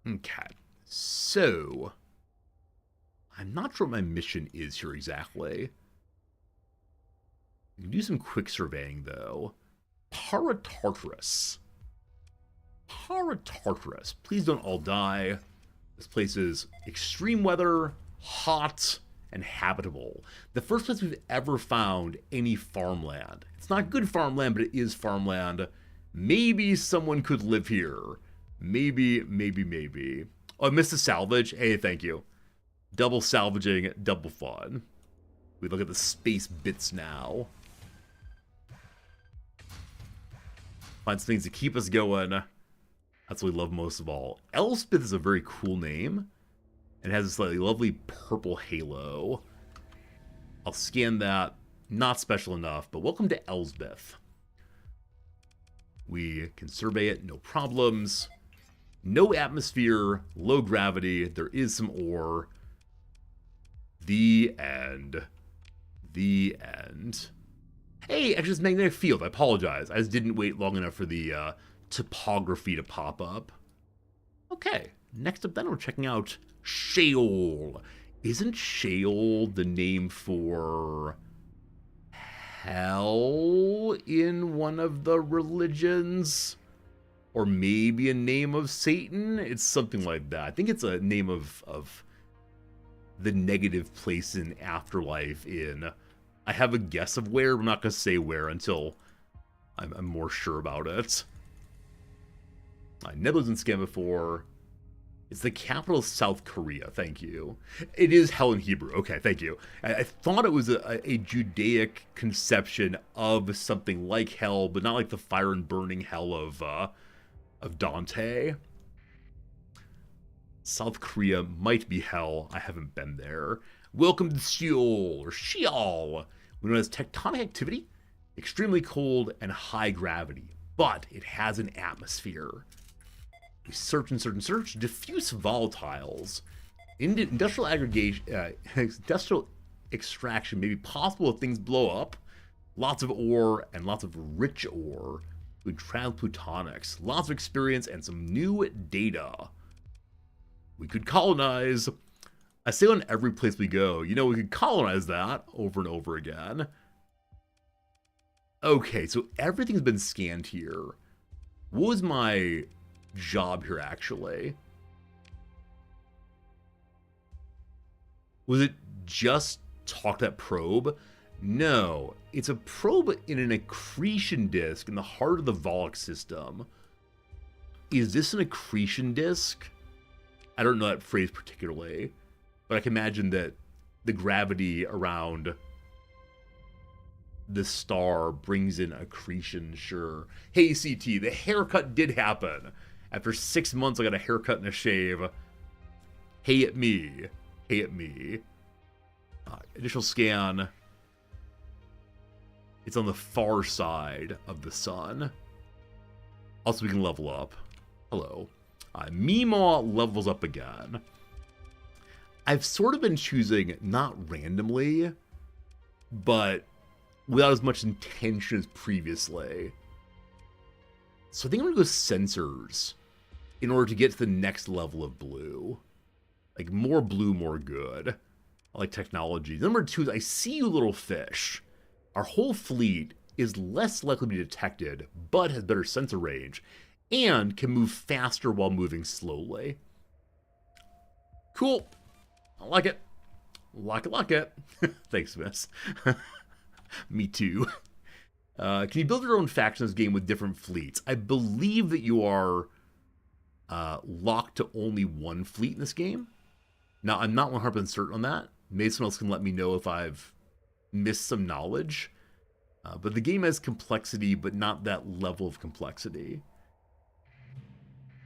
Okay, so I'm not sure what my mission is here exactly. We can do some quick surveying though. Paratartarus. Paratartarus. Please don't all die. This place is extreme weather, hot, and habitable. The first place we've ever found any farmland. It's not good farmland, but it is farmland. Maybe someone could live here. Maybe. Oh, I missed the salvage. Hey, thank you. Double salvaging, double fun. We look at the space bits now. Find some things to keep us going. That's what we love most of all. Elspeth is a very cool name. It has this lovely purple halo. I'll scan that. Not special enough, but welcome to Elsbeth. We can survey it, no problems. No atmosphere, low gravity. There is some ore. The end. The end. Hey, actually, it's magnetic field. I apologize. I just didn't wait long enough for the topography to pop up. Okay, next up then we're checking out Sheol. Isn't Sheol the name for hell in one of the religions? Or maybe a name of Satan? It's something like that. I think it's a name of the negative place in afterlife in... I have a guess of where, but I'm not going to say where until I'm more sure about it. I never was in Scam before. It's the capital of South Korea, thank you. It is hell in Hebrew, okay, thank you. I thought it was a Judaic conception of something like hell, but not like the fire and burning hell of Dante. South Korea might be hell, I haven't been there. Welcome to Sheol, or Sheol. We know it has tectonic activity, extremely cold, and high gravity, but it has an atmosphere. We search and search and search. Diffuse volatiles. Industrial aggregation, industrial extraction may be possible if things blow up. Lots of ore and lots of rich ore. With transplutonics. Lots of experience and some new data. We could colonize. I say on every place we go, you know, we could colonize that over and over again. Okay, so everything's been scanned here. What was my job here, actually? Was it just talk that probe? No, it's a probe in an accretion disk in the heart of the Volok system. Is this an accretion disk? I don't know that phrase particularly, but I can imagine that the gravity around the star brings in accretion, sure. Hey, CT, the haircut did happen. After 6 months, I got a haircut and a shave. Hey at me. Hey at me. Initial scan. It's on the far side of the sun. Also, we can level up. Hello. Meemaw levels up again. I've sort of been choosing, not randomly, but without as much intention as previously. So I think I'm going to go sensors in order to get to the next level of blue. Like, more blue, more good. I like technology. Number 2 is I see you, little fish. Our whole fleet is less likely to be detected, but has better sensor range, and can move faster while moving slowly. Cool. I like it. Like it. Thanks, miss. Me too. Can you build your own faction in this game with different fleets? I believe that you are locked to only one fleet in this game. Now, I'm not 100% certain on that. Maybe someone else can let me know if I've missed some knowledge. But the game has complexity, but not that level of complexity.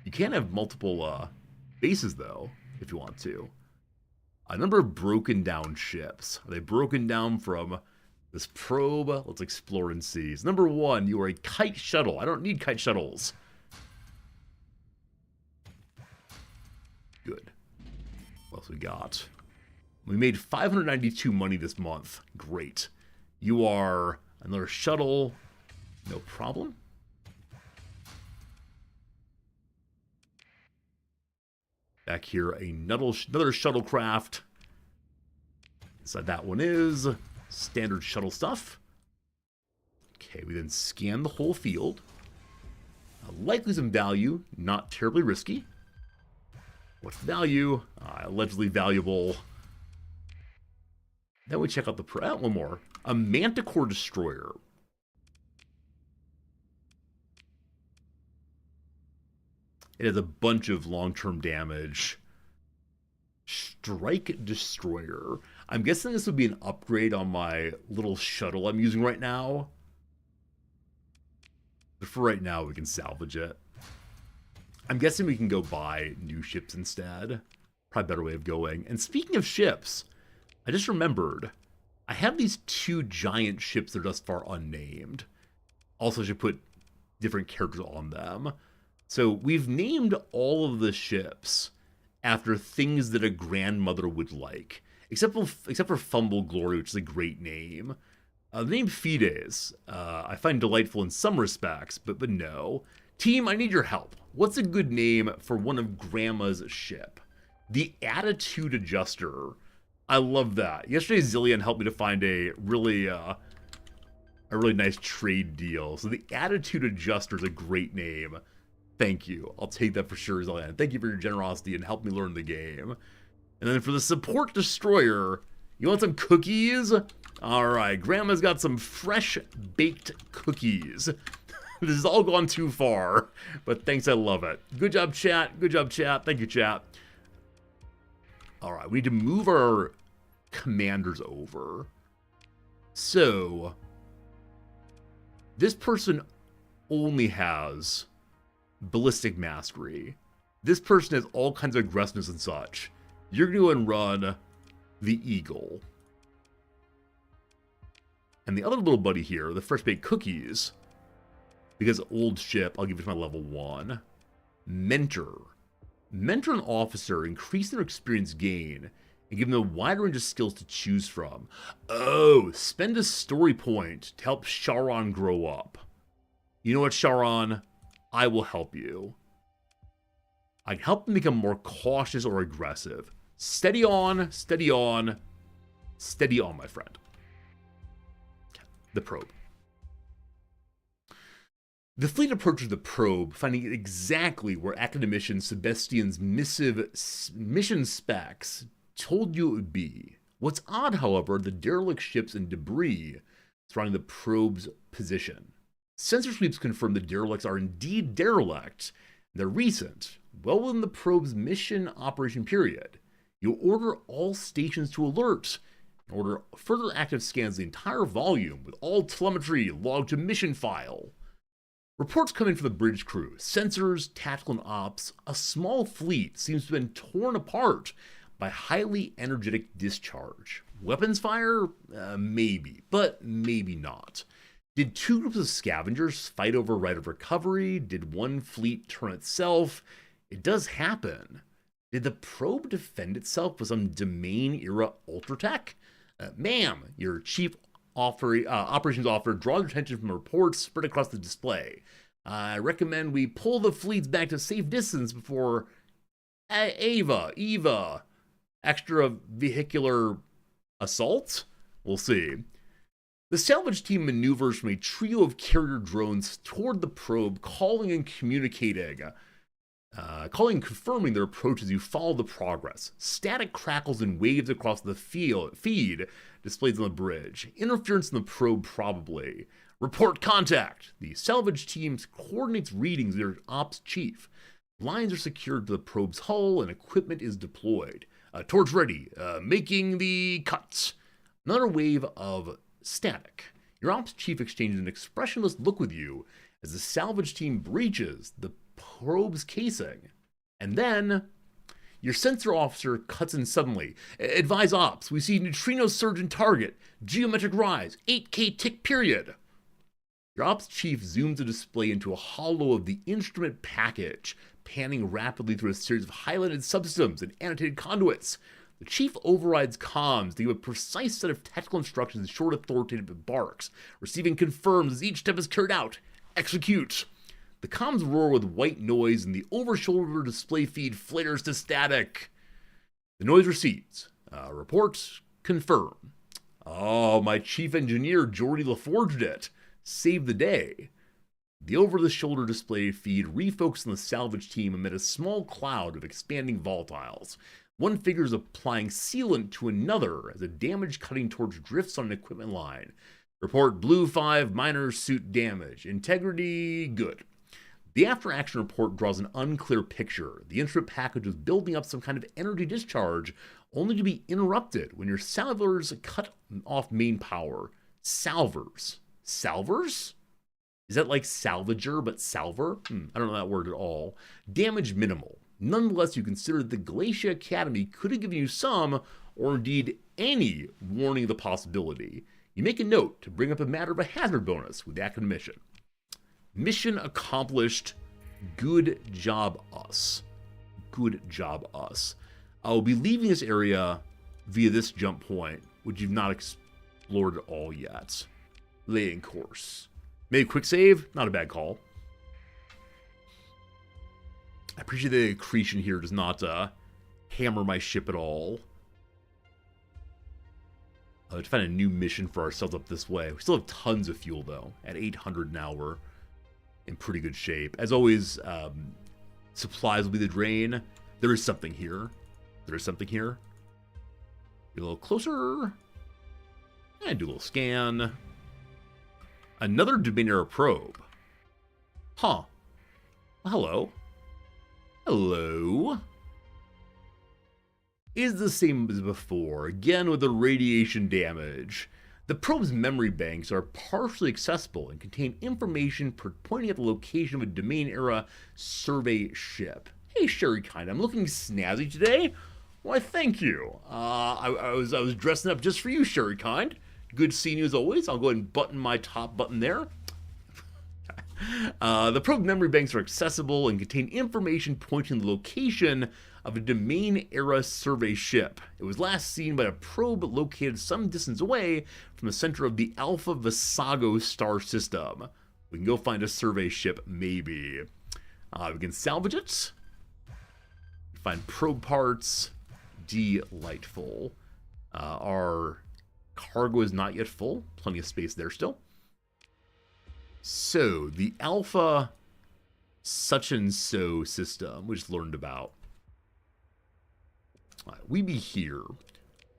You can have multiple bases, though, if you want to. A number of broken down ships. Are they broken down from this probe? Let's explore and see. Number 1, you are a kite shuttle. I don't need kite shuttles. Good. What else we got? We made 592 money this month. Great. You are another shuttle. No problem. Back here, another shuttlecraft. Inside that one is standard shuttle stuff. Okay, we then scan the whole field. Likely some value, not terribly risky. What's value? Allegedly valuable. Then we check out the one more. A Manticore Destroyer. It has a bunch of long-term damage. Strike Destroyer. I'm guessing this would be an upgrade on my little shuttle I'm using right now. But for right now, we can salvage it. I'm guessing we can go buy new ships instead. Probably a better way of going. And speaking of ships, I just remembered, I have these 2 giant ships that are thus far unnamed. Also, I should put different characters on them. So we've named all of the ships after things that a grandmother would like. Except for Fumble Glory, which is a great name. The name Fides, I find delightful in some respects, but no. Team, I need your help. What's a good name for one of Grandma's ship? The Attitude Adjuster. I love that. Yesterday, Zillion helped me to find a really nice trade deal. So the Attitude Adjuster is a great name. Thank you. I'll take that for sure, Zillion. Thank you for your generosity and help me learn the game. And then for the Support Destroyer, you want some cookies? Alright, Grandma's got some fresh baked cookies. This has all gone too far, but thanks, I love it. Good job, chat. Good job, chat. Thank you, chat. Alright, we need to move our commanders over. So, this person only has ballistic mastery. This person has all kinds of aggressiveness and such. You're going to go and run the Eagle. And the other little buddy here, the fresh baked cookies, because old ship, I'll give it to my level 1. Mentor. Mentor an officer, increase their experience gain, and give them a wide range of skills to choose from. Oh, spend a story point to help Sharon grow up. You know what, Sharon? I will help you. I can help them become more cautious or aggressive. Steady on, steady on, steady on, my friend. The probe. The fleet approaches the probe, finding exactly where Academician Sebastian's mission specs told you it would be. What's odd, however, the derelict ships and debris surrounding the probe's position. Sensor sweeps confirm the derelicts are indeed derelict. They're recent, well within the probe's mission operation period. You'll order all stations to alert. Order further active scans of the entire volume with all telemetry logged to mission file. Reports come in from the bridge crew. Sensors, tactical and ops. A small fleet seems to have been torn apart by highly energetic discharge. Weapons fire? Maybe, but maybe not. Did 2 groups of scavengers fight over right of recovery? Did one fleet turn itself? It does happen. Did the probe defend itself with some domain-era ultratech? Ma'am, your operations officer draws your attention from reports spread across the display. I recommend we pull the fleets back to safe distance before Eva, extra vehicular assault? We'll see. The salvage team maneuvers from a trio of carrier drones toward the probe, calling and confirming their approach as you follow the progress. Static crackles and waves across the feed displays on the bridge. Interference in the probe, probably. Report contact. The salvage team coordinates readings with their ops chief. Lines are secured to the probe's hull and equipment is deployed. Torch ready. Making the cuts. Another wave of static. Your ops chief exchanges an expressionless look with you as the salvage team breaches the probe's casing. And then your sensor officer cuts in suddenly. Advise ops. We see neutrino surge in target. Geometric rise. 8K tick period. Your ops chief zooms the display into a hollow of the instrument package, panning rapidly through a series of highlighted subsystems and annotated conduits. The chief overrides comms to give a precise set of technical instructions in short, authoritative barks. Receiving confirms as each step is carried out. Execute. The comms roar with white noise and the over-shoulder display feed flares to static. The noise recedes. Report confirm. Oh, my chief engineer, Jordy LaForged it. Saved the day. The over-the-shoulder display feed refocuses on the salvage team amid a small cloud of expanding volatiles. One figure is applying sealant to another as a damaged cutting torch drifts on an equipment line. Report Blue 5 minor suit damage. Integrity good. The after-action report draws an unclear picture. The instrument package was building up some kind of energy discharge, only to be interrupted when your salvers cut off main power. Salvers? Is that like salvager, but salver? I don't know that word at all. Damage minimal. Nonetheless, you consider that the Glacia Academy could have given you some, or indeed any, warning of the possibility. You make a note to bring up a matter of a hazard bonus with the active mission. Mission accomplished. Good job, us. Good job, us. I will be leaving this area via this jump point, which you've not explored at all yet. Laying course. Made a quick save, not a bad call. I appreciate the accretion here does not hammer my ship at all. To find a new mission for ourselves up this way. We still have tons of fuel though. At 800 now, we're in pretty good shape. As always, supplies will be the drain. There is something here. Get a little closer. And do a little scan. Another domain-era probe. Huh. Well, hello. Is the same as before, again with the radiation damage. The probe's memory banks are partially accessible and contain information pointing at the location of a domain-era survey ship. Hey, Sherry Kind, I'm looking snazzy today. Why, thank you. I was dressing up just for you, Sherry Kind. Good seeing you as always. I'll go ahead and button my top button there. The probe memory banks are accessible and contain information pointing to the location of a domain-era survey ship. It was last seen by a probe located some distance away from the center of the Alpha Visago star system. We can go find a survey ship, maybe. We can salvage it. Find probe parts. Delightful. Our cargo is not yet full. Plenty of space there still. So, the Alpha such and so system, we just learned about. We be here.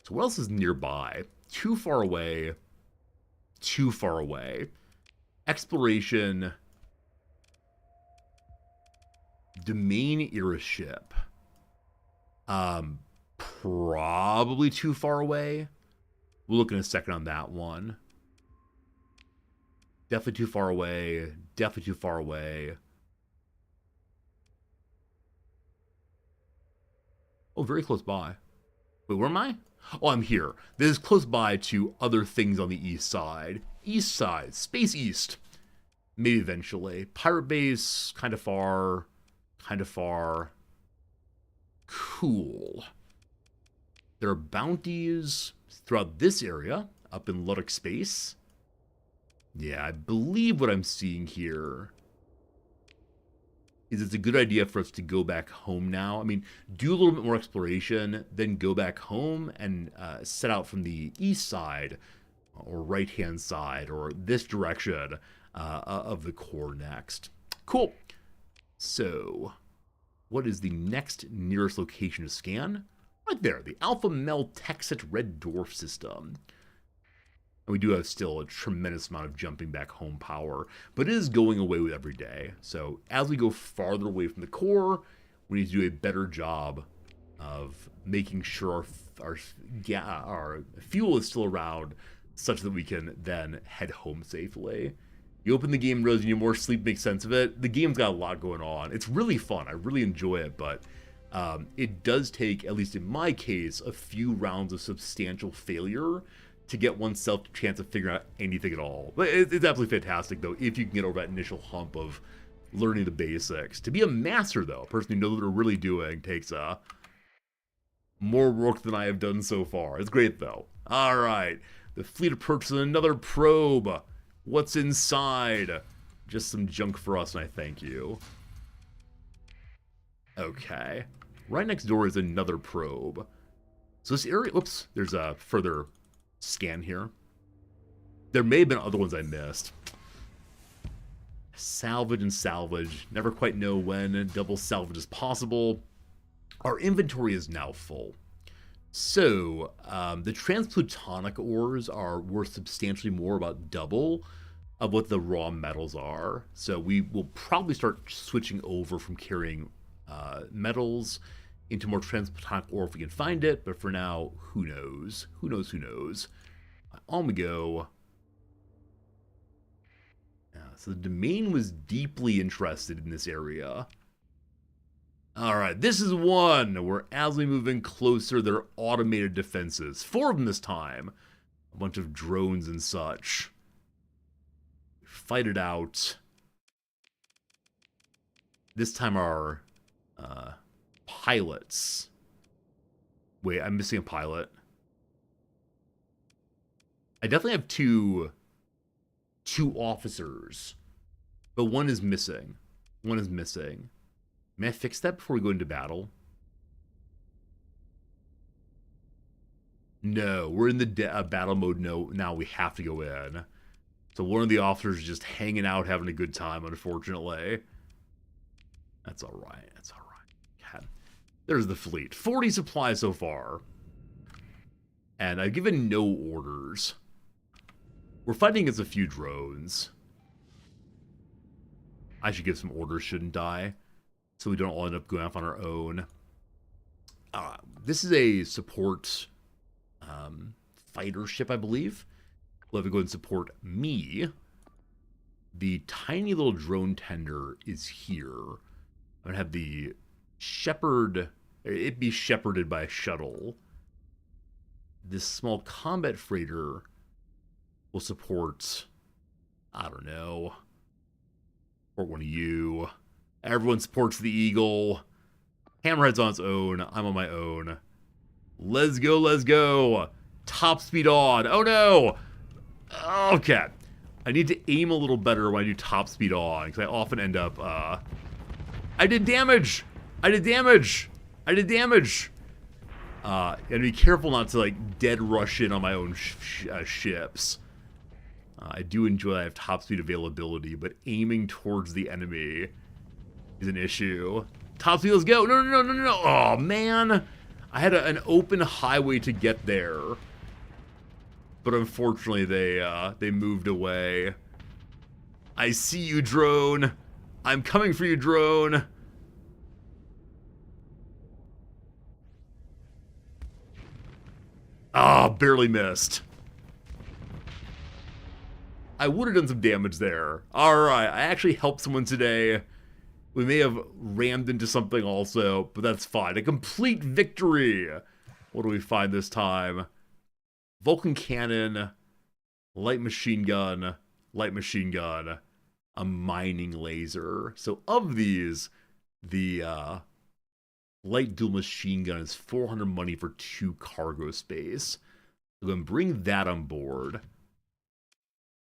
So what else is nearby? Too far away. Too far away. Exploration. Domain era ship. Probably too far away. We'll look in a second on that one. Definitely too far away. Definitely too far away. Oh, very close by. Wait, where am I? Oh, I'm here. This is close by to other things on the east side. East side. Space East. Maybe eventually. Pirate base, kind of far. Kind of far. Cool. There are bounties throughout this area, up in Luddic space. Yeah, I believe what I'm seeing here is it's a good idea for us to go back home now. I mean, do a little bit more exploration, then go back home and set out from the east side or right-hand side or this direction of the core next. Cool. So, what is the next nearest location to scan? Right there, the Alpha Mel Texet Red Dwarf system. And we do have still a tremendous amount of jumping back home power, but it is going away with every day. So as we go farther away from the core, we need to do a better job of making sure our fuel is still around such that we can then head home safely. You open the game, realize you need more sleep, make sense of it. The game's got a lot going on. It's really fun. I really enjoy it, but it does take, at least in my case, a few rounds of substantial failure to get oneself a chance of figuring out anything at all. But it's absolutely fantastic, though, if you can get over that initial hump of learning the basics. To be a master, though, a person who knows what they're really doing, takes more work than I have done so far. It's great, though. All right. The fleet approaches another probe. What's inside? Just some junk for us, and I thank you. Okay. Right next door is another probe. So this area... Oops. There's a further scan here. There may have been other ones I missed. Salvage and salvage. Never quite know when double salvage is possible. Our inventory is now full. So, the transplutonic ores are worth substantially more, about double of what the raw metals are. So we will probably start switching over from carrying metals into more transplutonic ore if we can find it. But for now, who knows? Who knows? Who knows? On we go. So the domain was deeply interested in this area. Alright, this is one where as we move in closer, there are automated defenses. 4 of them this time. A bunch of drones and such. Fight it out. This time our pilots. Wait, I'm missing a pilot. I definitely have two officers, but one is missing. One is missing. May I fix that before we go into battle? No, we're in the battle mode. No, now we have to go in. So one of the officers is just hanging out, having a good time, unfortunately. That's all right. That's all right. God. There's the fleet. 40 supplies so far. And I've given no orders. We're fighting against a few drones. I should give some orders, shouldn't I? So we don't all end up going off on our own. This is a support fighter ship, I believe. We'll have to go and support me. The tiny little drone tender is here. I'm going to have the shepherd... It be shepherded by a shuttle. This small combat freighter will support... I don't know. Support one of you. Everyone supports the Eagle. Hammerhead's on its own. I'm on my own. Let's go, let's go. Top speed on. Oh, no. Okay. I need to aim a little better when I do top speed on, because I often end up, I did damage. I did damage. I did damage. And be careful not to, like, dead rush in on my own ships. I do enjoy that I have top speed availability, but aiming towards the enemy is an issue. Top speed, let's go. No, no, no, no, no. Oh, man. I had an open highway to get there. But unfortunately, they moved away. I see you, drone. I'm coming for you, drone. Ah, barely missed. I would have done some damage there. Alright, I actually helped someone today. We may have rammed into something also, but that's fine. A complete victory! What do we find this time? Vulcan cannon, light machine gun, a mining laser. So of these, the light dual machine gun is 400 money for 2 cargo space. So I'm going to bring that on board.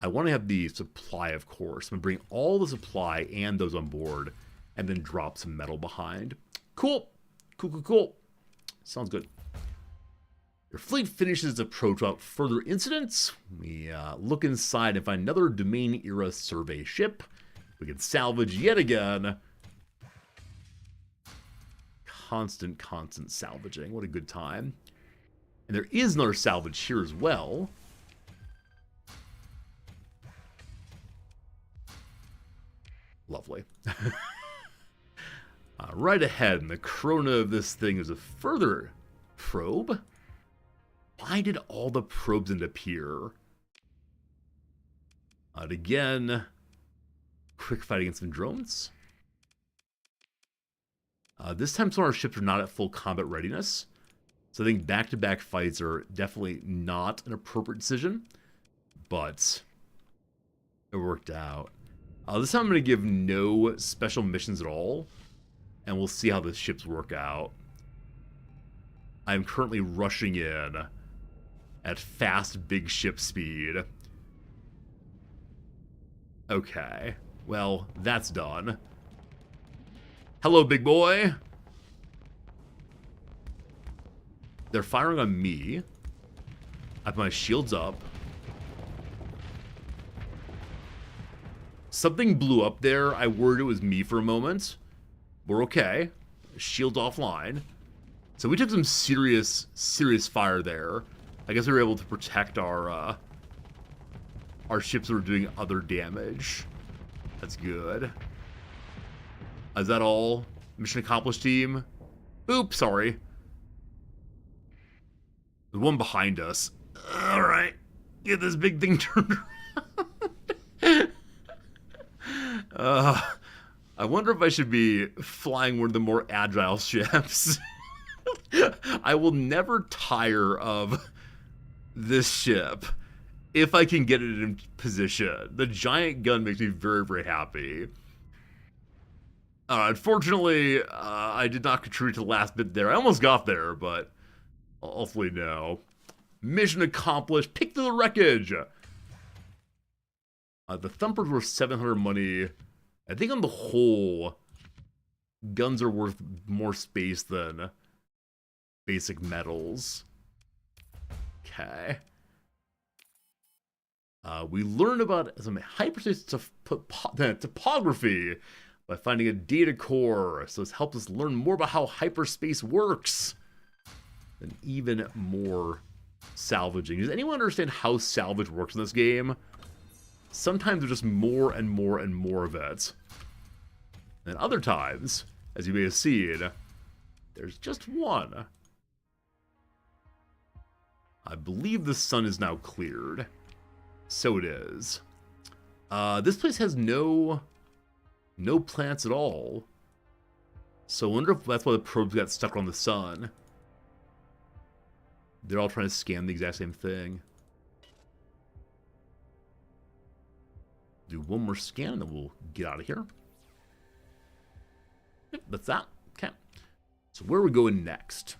I want to have the supply, of course. I'm going to bring all the supply and those on board, and then drop some metal behind. Cool. Cool. Sounds good. Your fleet finishes its approach without further incidents. We look inside and find another Domain Era survey ship. We can salvage yet again. Constant salvaging. What a good time. And there is another salvage here as well. Lovely. Right ahead in the corona of this thing is a further probe. Why did all the probes end up here? And again, quick fight against some drones. This time some of our ships are not at full combat readiness. So I think back-to-back fights are definitely not an appropriate decision. But it worked out. This time I'm going to give no special missions at all. And we'll see how the ships work out. I'm currently rushing in at fast big ship speed. Okay. Well, that's done. Hello, big boy. They're firing on me. I have my shields up. Something blew up there. I worried it was me for a moment. We're okay. Shields offline. So we took some serious fire there. I guess we were able to protect our ships that were doing other damage. That's good. Is that all? Mission accomplished, team? Oops, sorry. The one behind us. Alright. Get this big thing turned around. I wonder if I should be flying one of the more agile ships. I will never tire of this ship if I can get it in position. The giant gun makes me very happy. Unfortunately, I did not contribute to the last bit there. I almost got there, but hopefully no. Mission accomplished. Pick through the wreckage. The thumpers were 700 money. I think on the whole, guns are worth more space than basic metals. Okay. We learned about some hyperspace topography by finding a data core. So it's helped us learn more about how hyperspace works. And even more salvaging. Does anyone understand how salvage works in this game? Sometimes there's just more and more of it. And other times, as you may have seen, there's just one. I believe the sun is now cleared. So it is. This place has no plants at all. So I wonder if that's why the probes got stuck on the sun. They're all trying to scan the exact same thing. Do one more scan and then we'll get out of here. Yep, that's that. Okay. So where are we going next?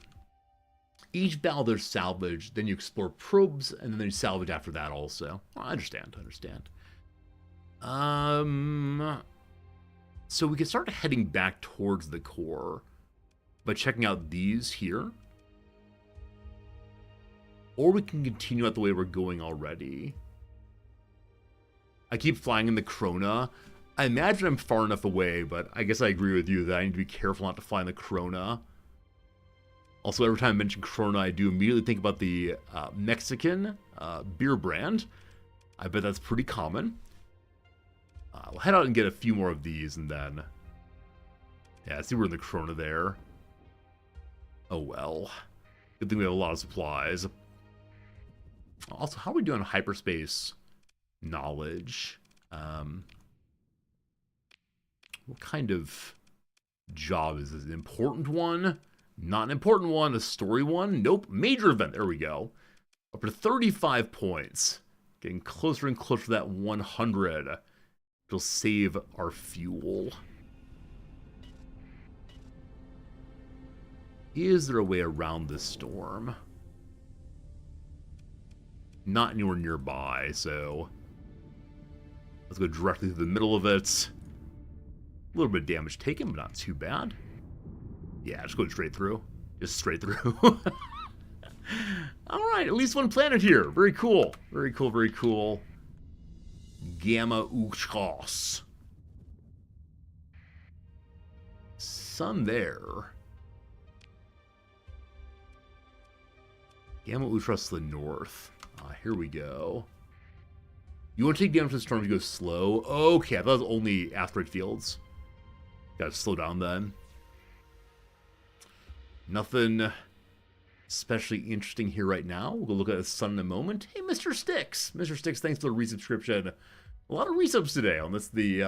Each battle there's salvage, then you explore probes, and then you salvage after that also. Well, I understand. So we can start heading back towards the core by checking out these here. Or we can continue out the way we're going already. I keep flying in the Corona. I imagine I'm far enough away, but I guess I agree with you that I need to be careful not to fly in the Corona. Also, every time I mention Corona, I do immediately think about the Mexican beer brand. I bet that's pretty common. We'll head out and get a few more of these, and then... Yeah, I see we're in the Corona there. Oh well. Good thing we have a lot of supplies. Also, how are we doing on hyperspace knowledge? What kind of job is this? An important one? Not an important one. A story one? Nope. Major event. There we go. Up to 35 points. Getting closer and closer to that 100. It'll save our fuel. Is there a way around this storm? Not anywhere nearby, so let's go directly through the middle of it. A little bit of damage taken, but not too bad. Yeah, just go straight through. Just straight through. Alright, at least one planet here. Very cool. Very cool, very cool. Gamma Uchos. Sun there. Gamma Uchos to the north. Here we go. You want to take damage from the storm to go slow? Okay, I thought it was only asteroid fields. Gotta slow down then. Nothing especially interesting here right now. We'll go look at the sun in a moment. Hey, Mr. Sticks. Mr. Sticks, thanks for the resubscription. A lot of resubs today on this, the,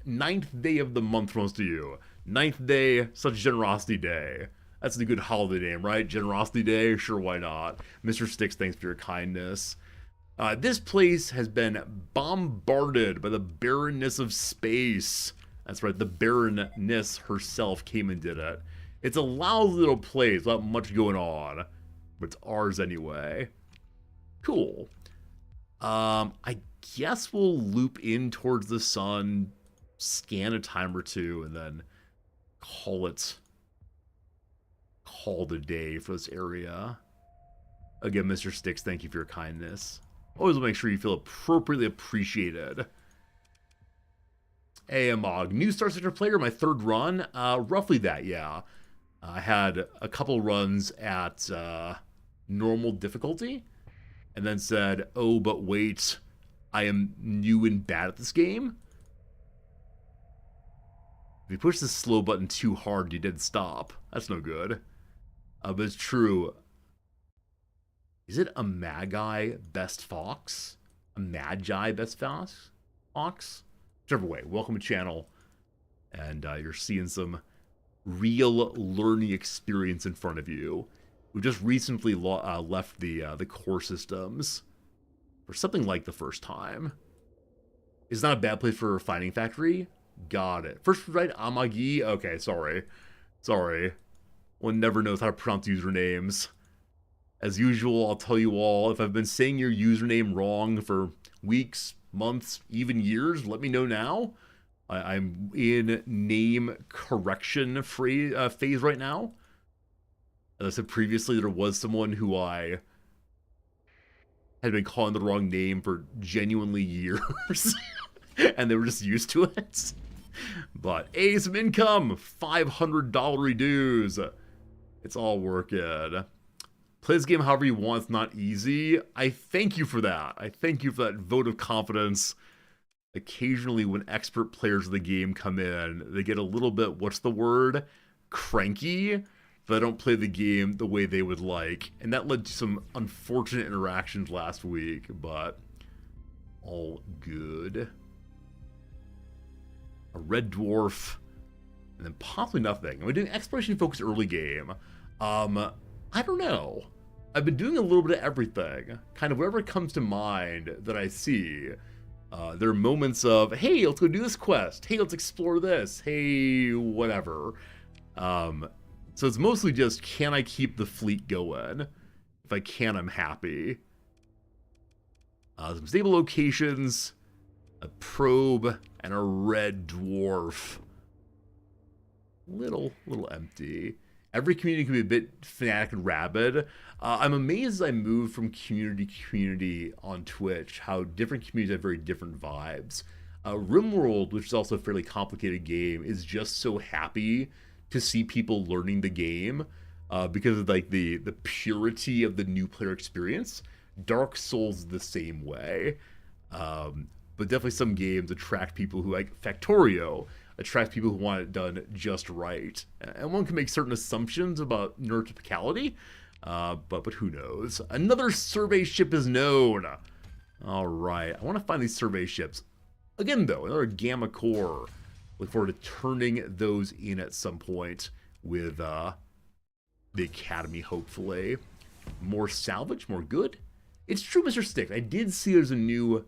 9th day of the month for most of you. 9th day, such generosity day. That's a good holiday name, right? Generosity Day? Sure, why not? Mr. Sticks, thanks for your kindness. This place has been bombarded by the barrenness of space. That's right, the Baroness herself came and did it. It's a lousy little place without much going on. But it's ours anyway. Cool. I guess we'll loop in towards the sun, scan a time or two, and then call it a day for this area. Again, Mr. Sticks, thank you for your kindness. Always make sure you feel appropriately appreciated. Hey, Amog, new Star Sector player, my 3rd run. Roughly that, yeah. I had a couple runs at normal difficulty, and then said, oh, but wait, I am new and bad at this game. If you push the slow button too hard, you did stop. That's no good. But it's true. Is it a Magi Best Fox? A Magi Best Fox? Whichever way. Welcome to channel. And you're seeing some real learning experience in front of you. We just recently left the core systems for something like the first time. It's not a bad place for a refining factory. Got it. First right, Amagi. Okay, sorry. One never knows how to pronounce usernames. As usual, I'll tell you all, if I've been saying your username wrong for weeks, months, even years, let me know now. I'm in name correction phase right now. As I said previously, there was someone who I had been calling the wrong name for genuinely years. And they were just used to it. But, hey, some income! $500 dues! It's all working. Play this game however you want, it's not easy. I thank you for that. I thank you for that vote of confidence. Occasionally, when expert players of the game come in, they get a little bit, what's the word? Cranky. But I don't play the game the way they would like. And that led to some unfortunate interactions last week, but all good. A red dwarf, and then possibly nothing. We're doing exploration focused early game. I don't know. I've been doing a little bit of everything. Kind of whatever comes to mind that I see. There are moments of, hey, let's go do this quest. Hey, let's explore this. Hey, whatever. So it's mostly just, can I keep the fleet going? If I can, I'm happy. Some stable locations, a probe, and a red dwarf. Little empty. Every community can be a bit fanatic and rabid. I'm amazed as I move from community to community on Twitch, how different communities have very different vibes. RimWorld, which is also a fairly complicated game, is just so happy to see people learning the game because of like the purity of the new player experience. Dark Souls is the same way. But definitely some games attract people who, like Factorio, attract people who want it done just right. And one can make certain assumptions about neurotypicality, but who knows. Another survey ship is known. All right, I want to find these survey ships. Again, though, another Gamma Core. Look forward to turning those in at some point with the Academy, hopefully. More salvage, more good. It's true, Mr. Stick. I did see there's a new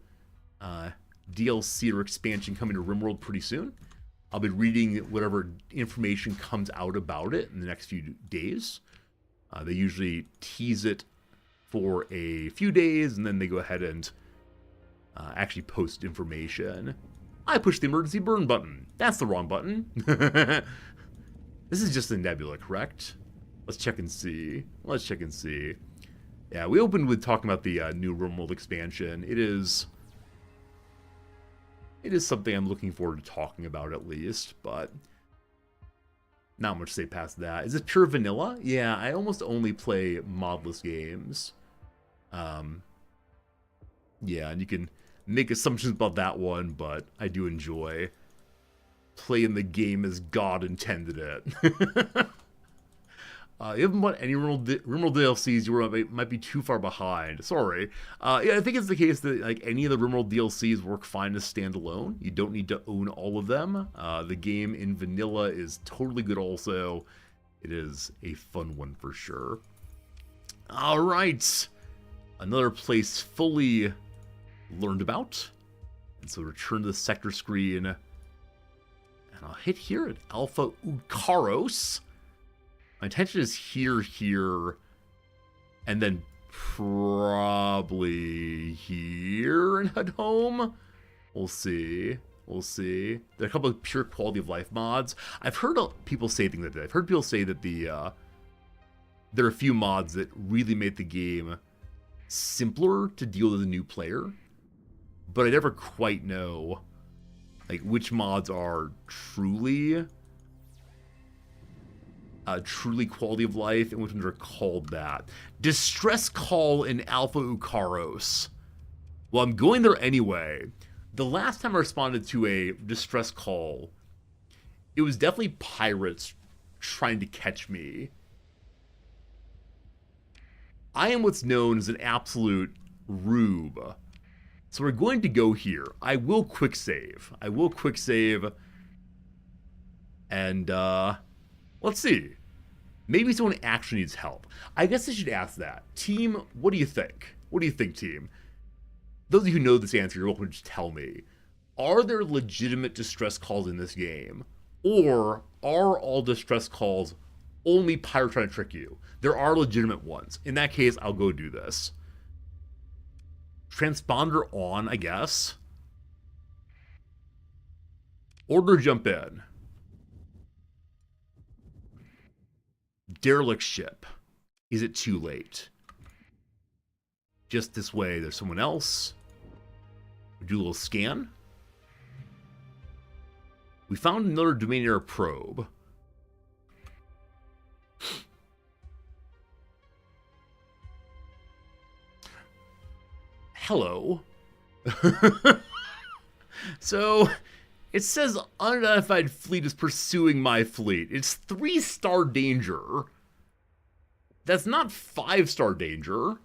DLC or expansion coming to RimWorld pretty soon. I'll be reading whatever information comes out about it in the next few days. They usually tease it for a few days, and then they go ahead and actually post information. I pushed the emergency burn button. That's the wrong button. This is just a nebula, correct? Let's check and see. Let's check and see. Yeah, we opened with talking about the new RimWorld expansion. It is something I'm looking forward to talking about at least, but not much to say past that. Is it pure vanilla? Yeah, I almost only play modless games. Yeah, and you can make assumptions about that one, but I do enjoy playing the game as God intended it. You haven't bought any RimWorld DLCs, you might be too far behind. Sorry. Yeah, I think it's the case that like any of the RimWorld DLCs work fine as standalone. You don't need to own all of them. The game in vanilla is totally good also. It is a fun one for sure. All right. Another place fully learned about. And so return to the sector screen. And I'll hit here at Alpha Ukaros. My intention is here, and then probably here and head home. We'll see. We'll see. There are a couple of pure quality of life mods. I've heard people say things like that. I've heard people say that there are a few mods that really make the game simpler to deal with a new player, but I never quite know like which mods are truly quality of life, and which ones are called that. Distress Call in Alpha Ukaros. Well, I'm going there anyway. The last time I responded to a distress call, it was definitely pirates trying to catch me. I am what's known as an absolute rube. So we're going to go here. I will quick save. And, let's see. Maybe someone actually needs help. I guess I should ask that. Team, what do you think? What do you think, team? Those of you who know this answer, you're welcome to just tell me. Are there legitimate distress calls in this game? Or are all distress calls only pirates trying to trick you? There are legitimate ones. In that case, I'll go do this. Transponder on, I guess. Order jump in. Derelict ship. Is it too late? Just this way, there's someone else. We do a little scan. We found another domain error probe. Hello. So, it says unidentified fleet is pursuing my fleet. It's 3-star danger. That's not 5-star danger.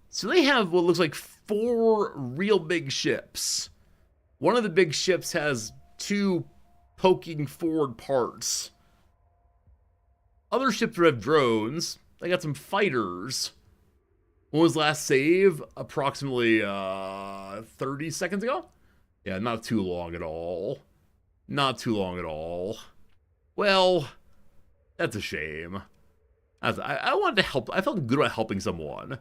So they have what looks like 4 real big ships. One of the big ships has 2 poking forward parts. Other ships have drones. They got some fighters. When was last save? Approximately 30 seconds ago? Yeah, not too long at all. Not too long at all. Well, that's a shame. I wanted to help. I felt good about helping someone.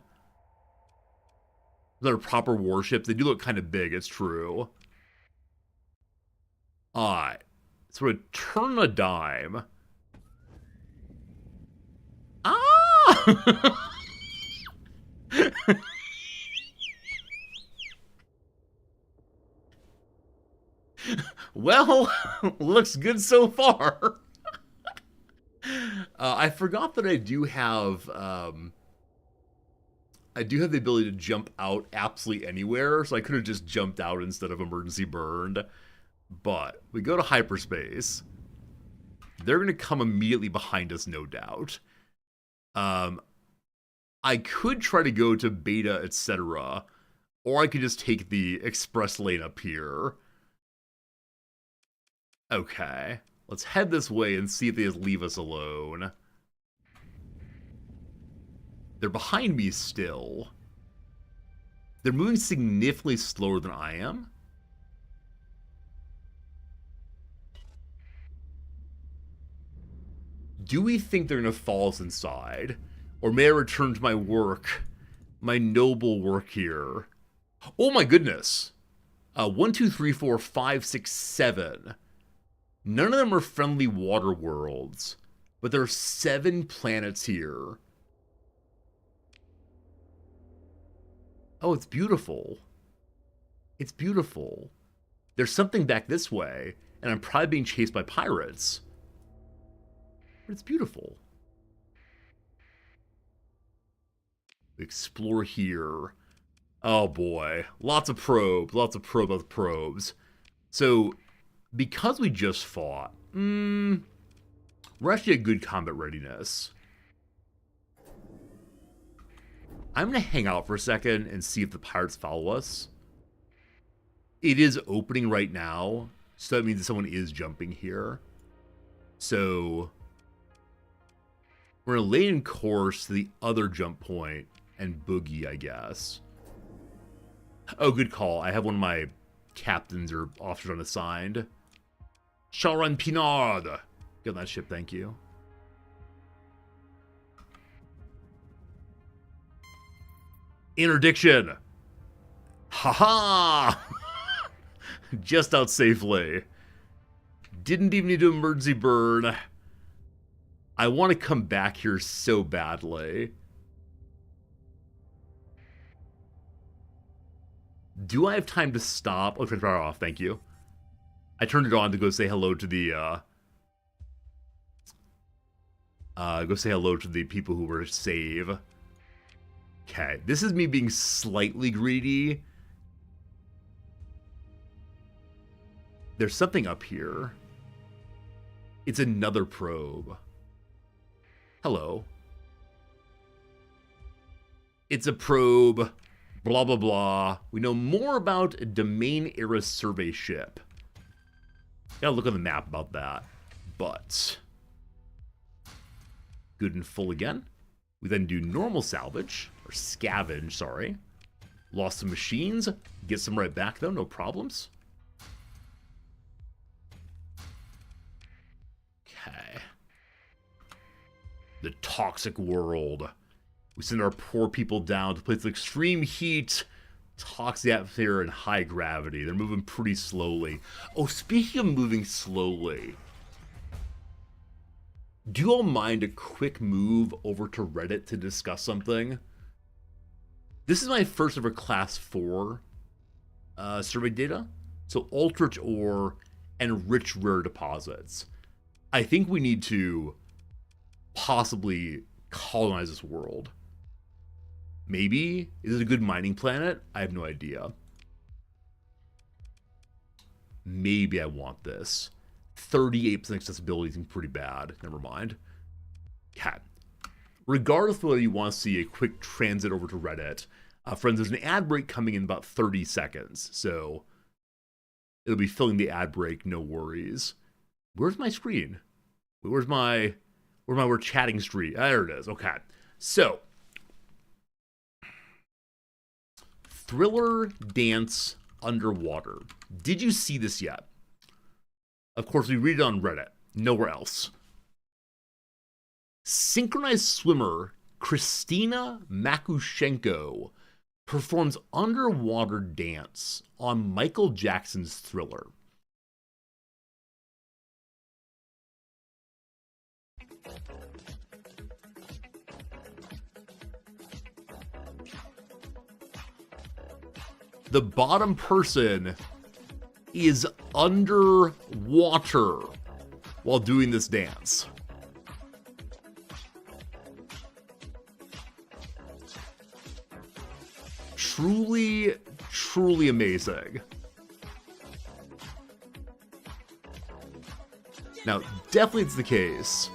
They're proper warships. They do look kind of big, it's true. Alright. So we're gonna turn a dime. Ah! Well, looks good so far. I forgot that I do have the ability to jump out absolutely anywhere, so I could have just jumped out instead of emergency burned. But we go to hyperspace. They're going to come immediately behind us, no doubt. I could try to go to beta, etc., or I could just take the express lane up here. Okay, let's head this way and see if they just leave us alone. They're behind me still. They're moving significantly slower than I am. Do we think they're going to fall us inside? Or may I return to my work? My noble work here. Oh my goodness. 1, 2, 3, 4, 5, 6, 7. None of them are friendly water worlds. But there are 7 planets here. Oh, it's beautiful. It's beautiful. There's something back this way, and I'm probably being chased by pirates. But it's beautiful. Explore here. Oh boy. Lots of probes, lots of probes. So, because we just fought, we're actually at good combat readiness. I'm going to hang out for a second and see if the pirates follow us. It is opening right now, so that means that someone is jumping here. So, we're going to lay in course to the other jump point and boogie, I guess. Oh, good call. I have one of my captains or officers unassigned. Charon Pinard. Get on that ship, thank you. Interdiction. Haha! Just out safely. Didn't even need to emergency burn. I want to come back here so badly. Do I have time to stop? Oh, turn power off, thank you. I turned it on to go say hello to the, people who were save. Okay, this is me being slightly greedy. There's something up here. It's another probe. Hello. It's a probe. Blah, blah, blah. We know more about a Domain Era survey ship. Gotta look on the map about that. But good and full again. We then do normal salvage. Or scavenge, sorry. Lost some machines. Get some right back, though. No problems. Okay. The toxic world. We send our poor people down to places with extreme heat, toxic atmosphere, and high gravity. They're moving pretty slowly. Oh, speaking of moving slowly, do you all mind a quick move over to Reddit to discuss something? This is my first ever Class 4 survey data. So ultra-rich ore and rich rare deposits. I think we need to possibly colonize this world. Maybe? Is it a good mining planet? I have no idea. Maybe I want this. 38% accessibility seems pretty bad. Never mind. Cat. Regardless of whether you want to see a quick transit over to Reddit, friends, there's an ad break coming in about 30 seconds. So it'll be filling the ad break, no worries. Where's my screen? Where's my chatting street? There it is. Okay. So, Thriller Dance Underwater. Did you see this yet? Of course, we read it on Reddit. Nowhere else. Synchronized swimmer Christina Makushenko performs underwater dance on Michael Jackson's Thriller. The bottom person is underwater while doing this dance. Truly, truly amazing. Now, definitely it's the case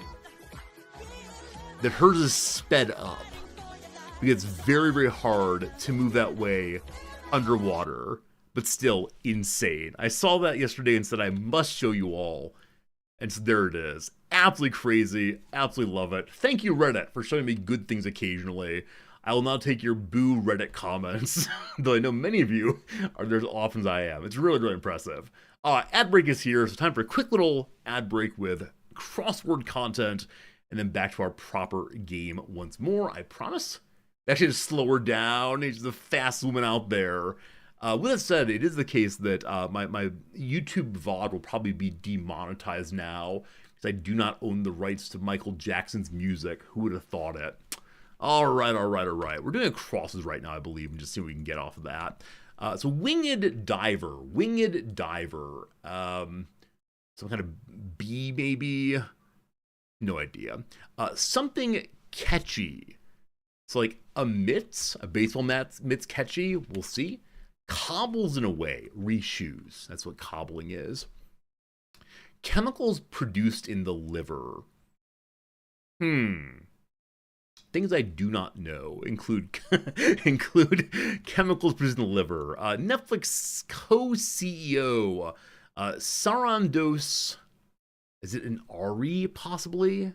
that hers is sped up because it's very, very hard to move that way underwater, but still insane. I saw that yesterday and said I must show you all, and so there it is. Absolutely crazy, absolutely love it. Thank you, Reddit, for showing me good things occasionally. I will now take your boo Reddit comments, though I know many of you are there as often as I am. It's really, really impressive. Ad break is here, so time for a quick little ad break with crossword content, and then back to our proper game once more, I promise. Actually, just slow her down. She's the fast woman out there. With that said, it is the case that my YouTube VOD will probably be demonetized now because I do not own the rights to Michael Jackson's music. Who would have thought it? All right. We're doing crosses right now, I believe, and just see what we can get off of that. So Winged Diver. Some kind of bee, maybe? No idea. Something catchy. So like a mitts, a baseball mitts catchy, we'll see. Cobbles in a way, reshoes. That's what cobbling is. Chemicals produced in the liver. Things I do not know include chemicals produced in the liver. Netflix co-CEO Sarandos. Is it an Ari possibly?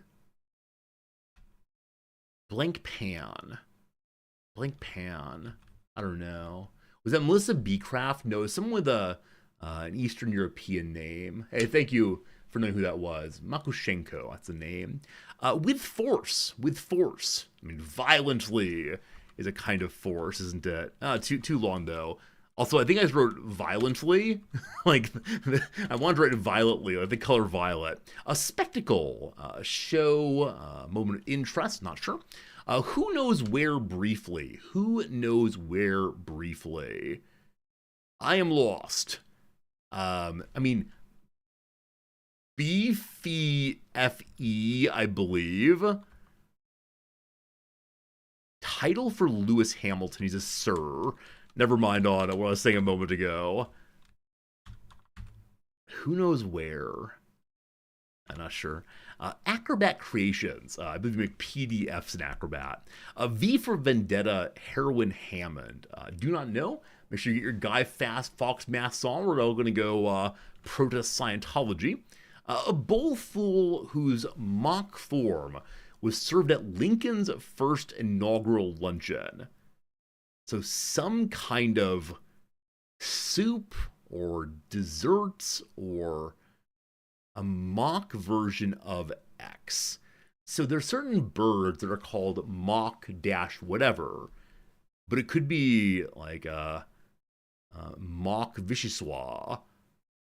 Blank pan. I don't know. Was that Melissa Beecraft? No, someone with an Eastern European name. Hey, thank you for knowing who that was. Makushenko, that's the name. With force. I mean, violently is a kind of force, isn't it? Too long, though. Also, I think I just wrote violently. Like, I wanted to write it violently, like the color violet. A spectacle, a show, moment of interest, not sure. Who knows where briefly? I am lost. I mean, BFE, I believe. Title for Lewis Hamilton. He's a sir. Never mind on what I was saying a moment ago. Who knows where? I'm not sure. Acrobat Creations. I believe you make PDFs in Acrobat. V for Vendetta, Heroin Hammond. Do not know. Make sure you get your Guy Fox masks on. We're all going to go protest Scientology. A bowlful whose mock form was served at Lincoln's first inaugural luncheon. So some kind of soup or desserts or a mock version of X. So there's certain birds that are called mock dash whatever, but it could be like a mock vichyssoise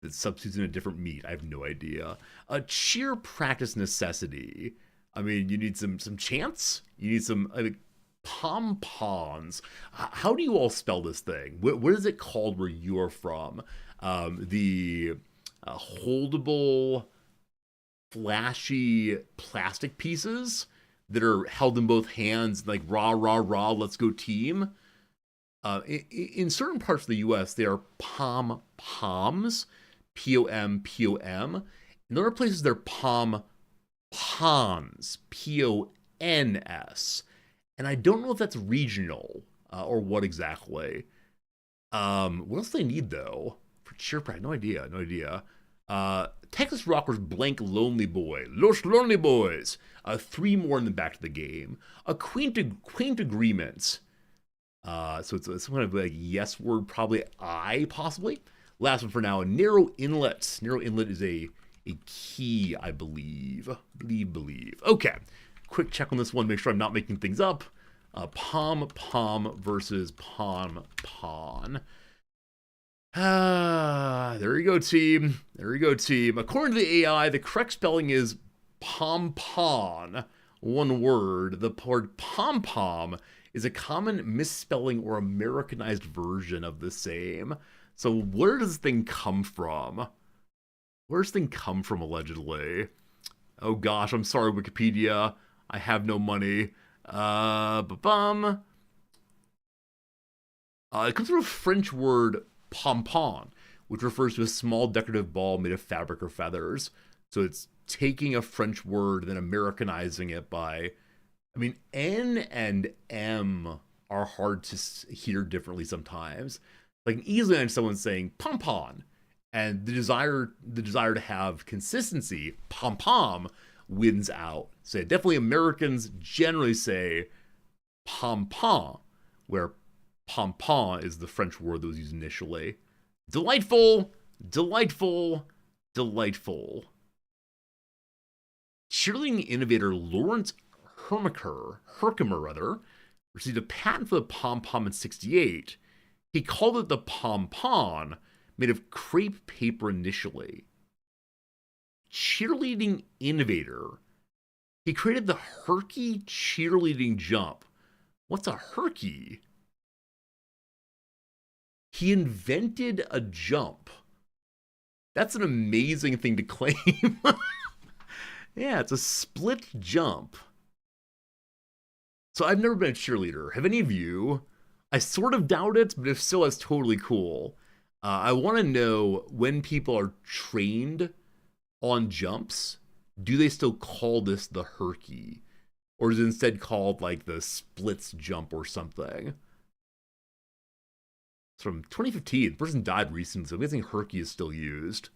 that substitutes in a different meat. I have no idea. A cheer practice necessity. I mean, you need some chants. You need some pom-poms. How do you all spell this thing? What is it called where you are from? The holdable, flashy plastic pieces that are held in both hands, like rah, rah, rah, let's go team. In certain parts of the U.S., they are pom-poms, P-O-M, In other places, they're pom-pons, P-O-N-S. And I don't know if that's regional or what exactly. What else do they need, though? For cheer practice, no idea. Texas Rockers blank Lonely Boy. Los Lonely Boys. 3 more in the back of the game. A quaint agreements. So it's some kind of like yes word, probably I, possibly. Last one for now, narrow inlet. Narrow inlet is a key, I believe. Okay, quick check on this one, make sure I'm not making things up. Pom-pom versus pon-pon. There you go, team. According to the AI, the correct spelling is pom-pon. One word. The word pom-pom is a common misspelling or Americanized version of the same. So where does this thing come from? Allegedly? Oh gosh, I'm sorry, Wikipedia. I have no money. It comes from a French word pompon, which refers to a small decorative ball made of fabric or feathers. So it's taking a French word and then Americanizing it by, I mean, N and M are hard to hear differently sometimes. Like easily understand someone saying pompon, and the desire to have consistency, pom-pom, wins out. So definitely Americans generally say pom-pom, where pom-pom is the French word that was used initially. Delightful. cheerleading innovator Lawrence Herkimer, received a patent for the pom-pom in '68. He called it the pom-pom, made of crepe paper initially. Cheerleading innovator. He created the Herky cheerleading jump. What's a Herky? He invented a jump. That's an amazing thing to claim. Yeah, it's a split jump. So I've never been a cheerleader. Have any of you? I sort of doubt it, but if so, that's totally cool. I want to know, when people are trained on jumps, do they still call this the Herky? Or is it instead called like the splits jump or something? It's from 2015. The person died recently, so I'm guessing Herky is still used.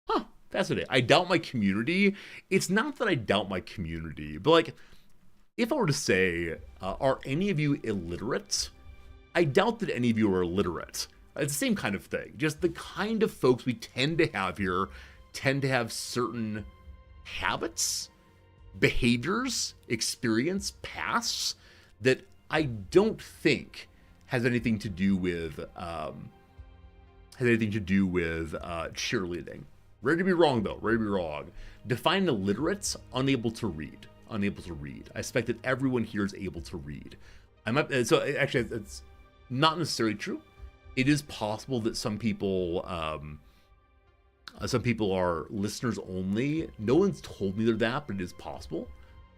Huh, fascinating. I doubt my community. It's not that I doubt my community, but like, if I were to say, are any of you illiterate? I doubt that any of you are illiterate. It's the same kind of thing. Just the kind of folks we tend to have here tend to have certain habits, behaviors, experience, pasts that I don't think has anything to do with cheerleading. Ready to be wrong though. Ready to be wrong. Define illiterates: unable to read. Unable to read. I expect that everyone here is able to read. So actually, it's not necessarily true. It is possible that some people are listeners only. No one's told me they're that, but it is possible.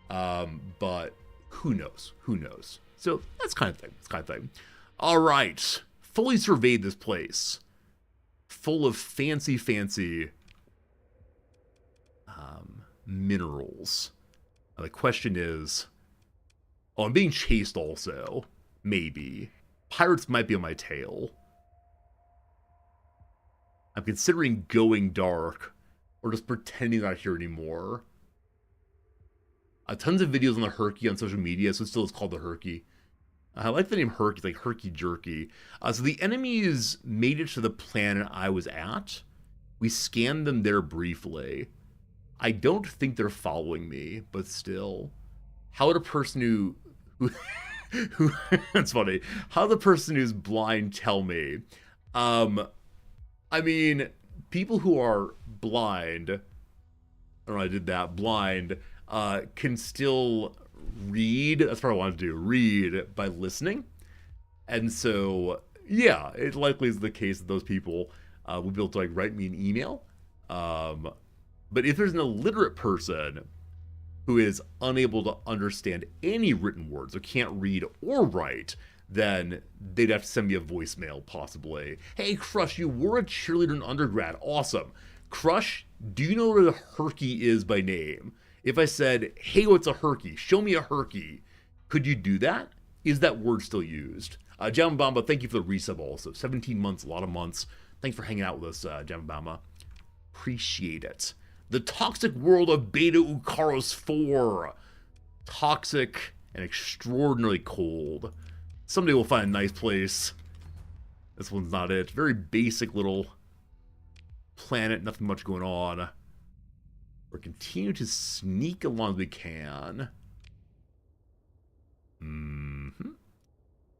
But who knows? Who knows? So that's kind of thing. That's kind of thing. All right, fully surveyed this place, full of fancy minerals. The question is, oh, I'm being chased also. Maybe. Pirates might be on my tail. I'm considering going dark or just pretending not here anymore. Tons of videos on the Herky on social media, so it still is called the Herky. I like the name Herky, like Herky Jerky. So the enemies made it to the planet I was at. We scanned them there briefly. I don't think they're following me, but still. How would a person who that's funny. How the person who's blind tell me? I mean, people who are blind, I don't know, I did that, blind, can still read. That's what I wanted to do, read by listening. And so, yeah, it likely is the case that those people will be able to like write me an email. But if there's an illiterate person who is unable to understand any written words or can't read or write, then they'd have to send me a voicemail, possibly. Hey, Crush, you were a cheerleader in undergrad. Awesome. Crush, do you know what a Herky is by name? If I said, hey, what's a Herky? Show me a Herky. Could you do that? Is that word still used? Jamabamba, thank you for the resub also. 17 months, a lot of months. Thanks for hanging out with us, Jamabamba. Appreciate it. The Toxic World of Beta Ukaros 4. Toxic and extraordinarily cold. Someday we'll find a nice place. This one's not it. Very basic little planet, nothing much going on. We're continuing to sneak along as we can.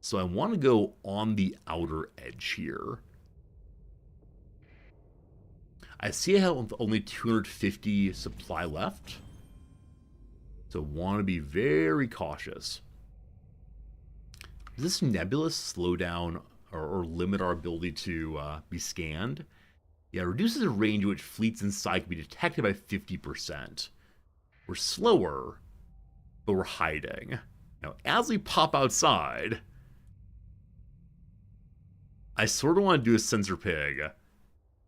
So I want to go on the outer edge here. I see I have only 250 supply left. So want to be very cautious. Does this nebula slow down or limit our ability to be scanned? Yeah, it reduces the range in which fleets inside can be detected by 50%. We're slower, but we're hiding. Now, as we pop outside, I sort of want to do a sensor pig,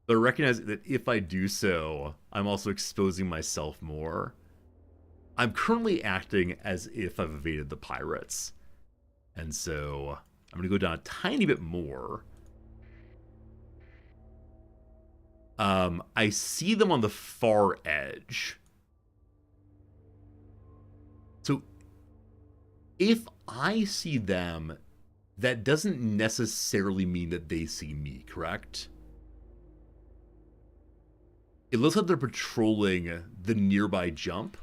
but I recognize that if I do so, I'm also exposing myself more. I'm currently acting as if I've evaded the pirates. And so I'm going to go down a tiny bit more. I see them on the far edge. So if I see them, that doesn't necessarily mean that they see me, correct? It looks like they're patrolling the nearby jump,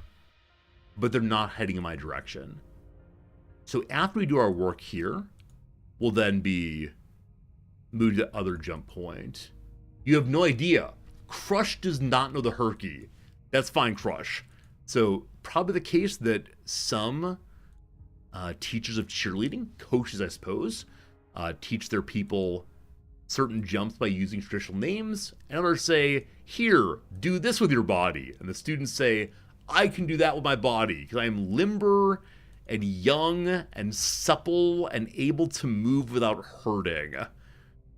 but they're not heading in my direction. So after we do our work here, we'll then be moved to the other jump point. You have no idea. Crush does not know the Herky. That's fine, Crush. So probably the case that some teachers of cheerleading, coaches I suppose, teach their people certain jumps by using traditional names, and others say, here, do this with your body. And the students say, I can do that with my body because I am limber and young and supple and able to move without hurting.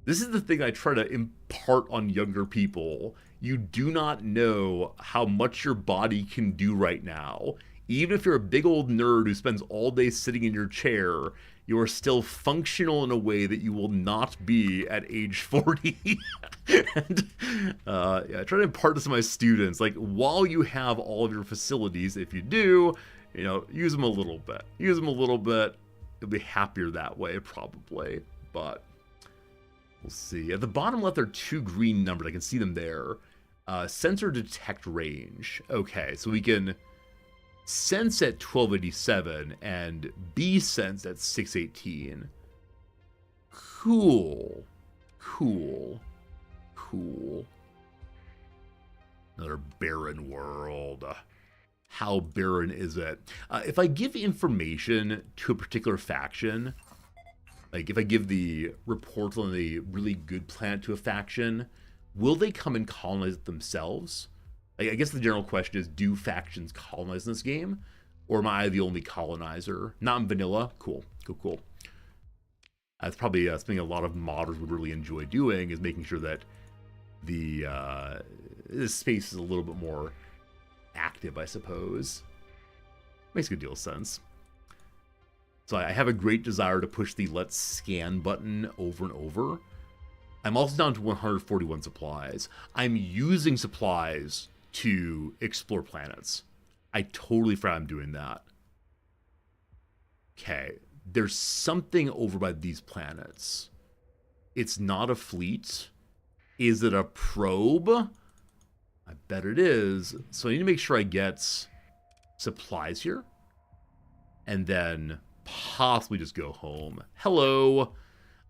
This is the thing I try to impart on younger people. You do not know how much your body can do right now. Even if you're a big old nerd who spends all day sitting in your chair, you are still functional in a way that you will not be at age 40. And I try to impart this to my students. Like, while you have all of your facilities, if you do, use them a little bit. Use them a little bit. You'll be happier that way, probably. But we'll see. At the bottom left, there are 2 green numbers. I can see them there. Sensor detect range. Okay, so we can sense at 1287 and be sensed at 618. Cool. Another barren world. How barren is it? If I give information to a particular faction, like if I give the reports on a really good planet to a faction, will they come and colonize it themselves? I guess the general question is, do factions colonize in this game? Or am I the only colonizer? Not in vanilla? Cool. That's probably something a lot of modders would really enjoy doing, is making sure that this space is a little bit more active, I suppose. Makes a good deal of sense. So I have a great desire to push the let's scan button over and over. I'm also down to 141 supplies. I'm using supplies to explore planets. I totally forgot I'm doing that. Okay, there's something over by these planets. It's not a fleet. Is it a probe? I bet it is. So I need to make sure I get supplies here. And then possibly just go home. Hello.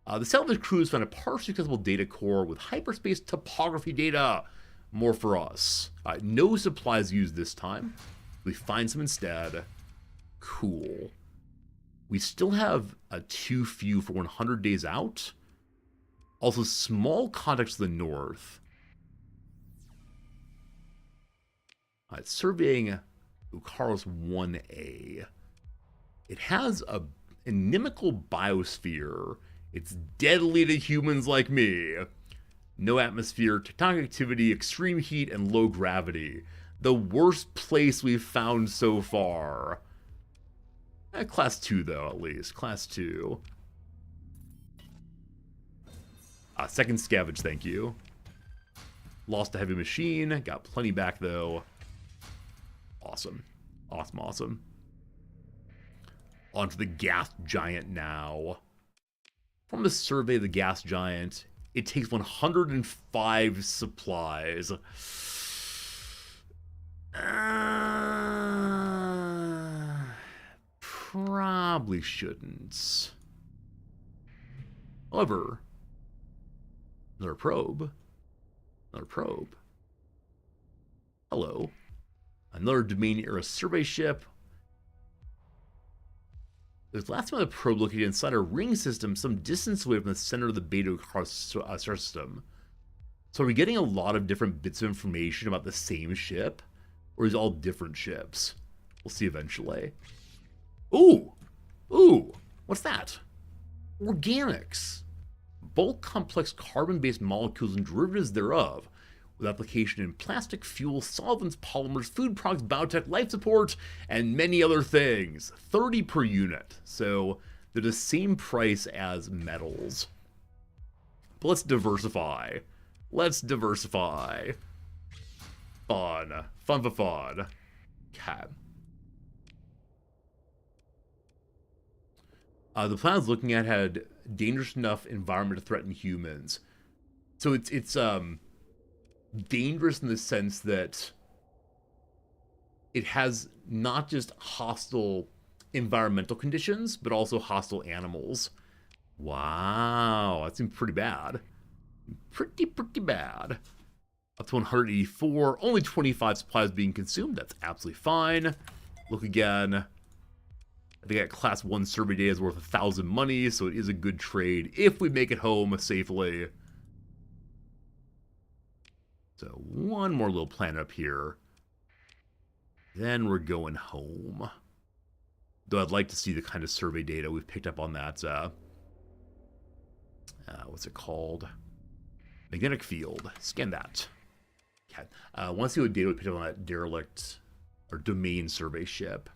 The salvage crews found a partially accessible data core with hyperspace topography data. More for us. No supplies used this time. We find some instead. Cool. We still have a too few for 100 days out. Also, small context to the north. It's surveying Ukaros 1A. It has a inimical biosphere. It's deadly to humans like me. No atmosphere, tectonic activity, extreme heat, and low gravity. The worst place we've found so far. Class 2, though, at least. Class 2. Second scavenge, thank you. Lost a heavy machine. Got plenty back, though. Awesome. Awesome. Onto the gas giant now. From the survey of the gas giant, it takes 105 supplies. Probably shouldn't. However, another probe. Hello. Another domain era survey ship. There's last time the probe located inside a ring system some distance away from the center of the Beta star system. So are we getting a lot of different bits of information about the same ship? Or is it all different ships? We'll see eventually. Ooh! What's that? Organics. Bulk complex carbon-based molecules and derivatives thereof, with application in plastic, fuel, solvents, polymers, food products, biotech, life support, and many other things. 30 per unit. So they're the same price as metals. But let's diversify. Fun. Okay. The plan I was looking at had dangerous enough environment to threaten humans. So it's dangerous in the sense that it has not just hostile environmental conditions, but also hostile animals. Wow, that seems pretty bad. Pretty bad. Up to 184. Only 25 supplies being consumed. That's absolutely fine. Look again. I think that class 1 survey data is worth 1,000 money, so it is a good trade if we make it home safely. So one more little planet up here. Then we're going home. Though I'd like to see the kind of survey data we've picked up on that, what's it called? Magnetic field. Scan that. Okay. I want to see what data we picked up on that derelict or domain survey ship.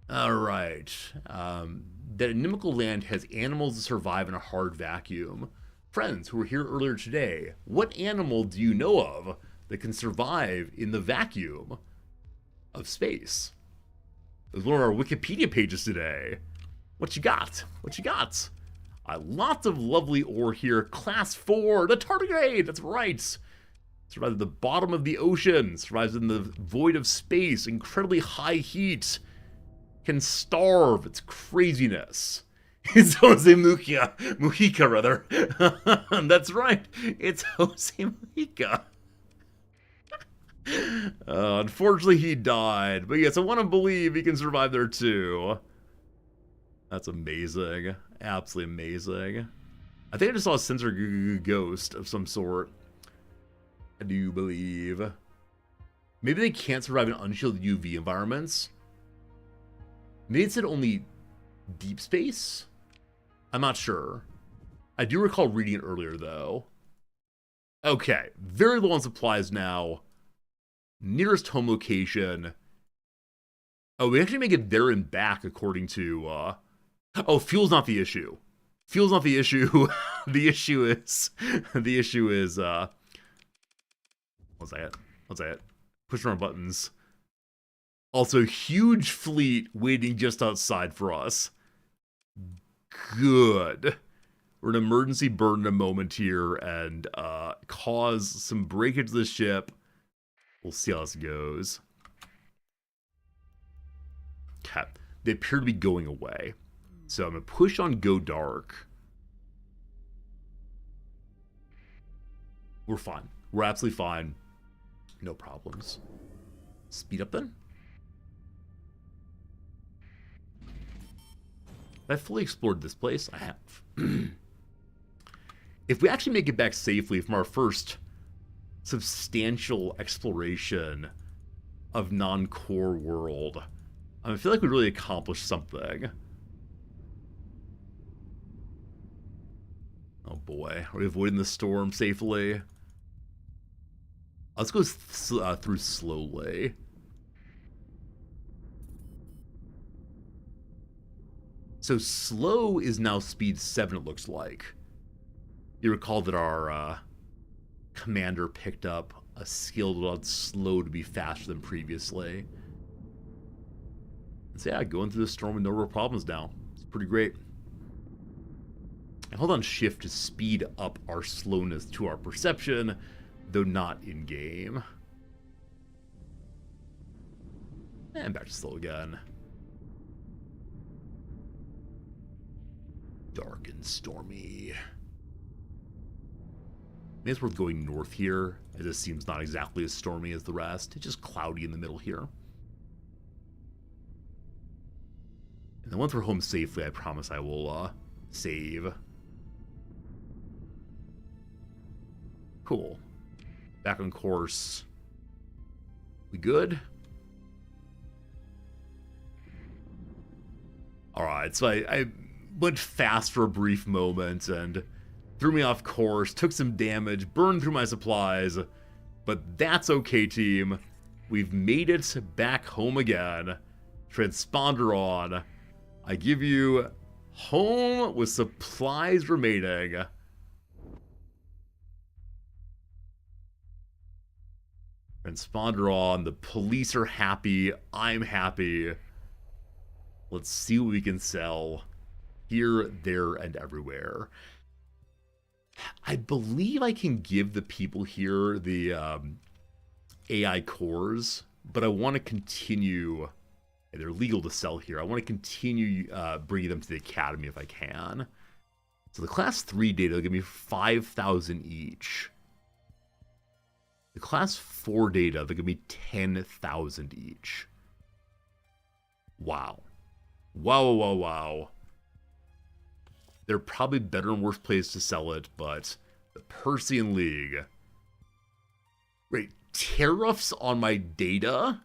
All right. That inimical land has animals that survive in a hard vacuum. Friends who were here earlier today, what animal do you know of that can survive in the vacuum of space? It was one of our Wikipedia pages today. What you got? What you got? Lots of lovely ore here. Class 4, the tardigrade. That's right. Survives at the bottom of the ocean. Survives in the void of space. Incredibly high heat. Can starve. It's craziness. It's Jose Mujica, rather. That's right. It's Jose Mujica. Unfortunately, he died. But yes, I want to believe he can survive there too. That's amazing. Absolutely amazing. I think I just saw a sensor ghost of some sort. I do believe. Maybe they can't survive in unshielded UV environments. Maybe it said only deep space? I'm not sure. I do recall reading it earlier, though. Okay, very low on supplies now. Nearest home location. Oh, we actually make it there and back according to, oh, fuel's not the issue. Fuel's not the issue. The issue is, what's that? Pushing our buttons. Also, huge fleet waiting just outside for us. Good. We're an emergency burn in a moment here and cause some breakage to the ship. We'll see how this goes. Okay. They appear to be going away. So I'm going to push on Go Dark. We're fine. We're absolutely fine. No problems. Speed up then? Have I fully explored this place? I have. If we actually make it back safely from our first substantial exploration of non-core world, I feel like we really accomplished something. Oh boy, are we avoiding the storm safely? Let's go through slowly. So slow is now speed 7, it looks like. You recall that our commander picked up a skill that allowed slow to be faster than previously. So yeah, going through the storm with no real problems now. It's pretty great. And hold on shift to speed up our slowness to our perception, though not in-game. And back to slow again. Dark and stormy. Maybe it's worth going north here, as this seems not exactly as stormy as the rest. It's just cloudy in the middle here. And then once we're home safely, I promise I will save. Cool. Back on course. We good? Alright, so I went fast for a brief moment and threw me off course, took some damage, burned through my supplies, but that's okay, team. We've made it back home again. Transponder on. I give you home with supplies remaining. Transponder on. The police are happy. I'm happy. Let's see what we can sell here, there, and everywhere. I believe I can give the people here the AI cores, but I want to continue. They're legal to sell here. I want to continue bringing them to the academy if I can. So the class 3 data will give me 5,000 each. The class 4 data, they'll give me 10,000 each. Wow. Wow, wow, wow. There are probably better and worse places to sell it, but the Persian League. Wait, tariffs on my data?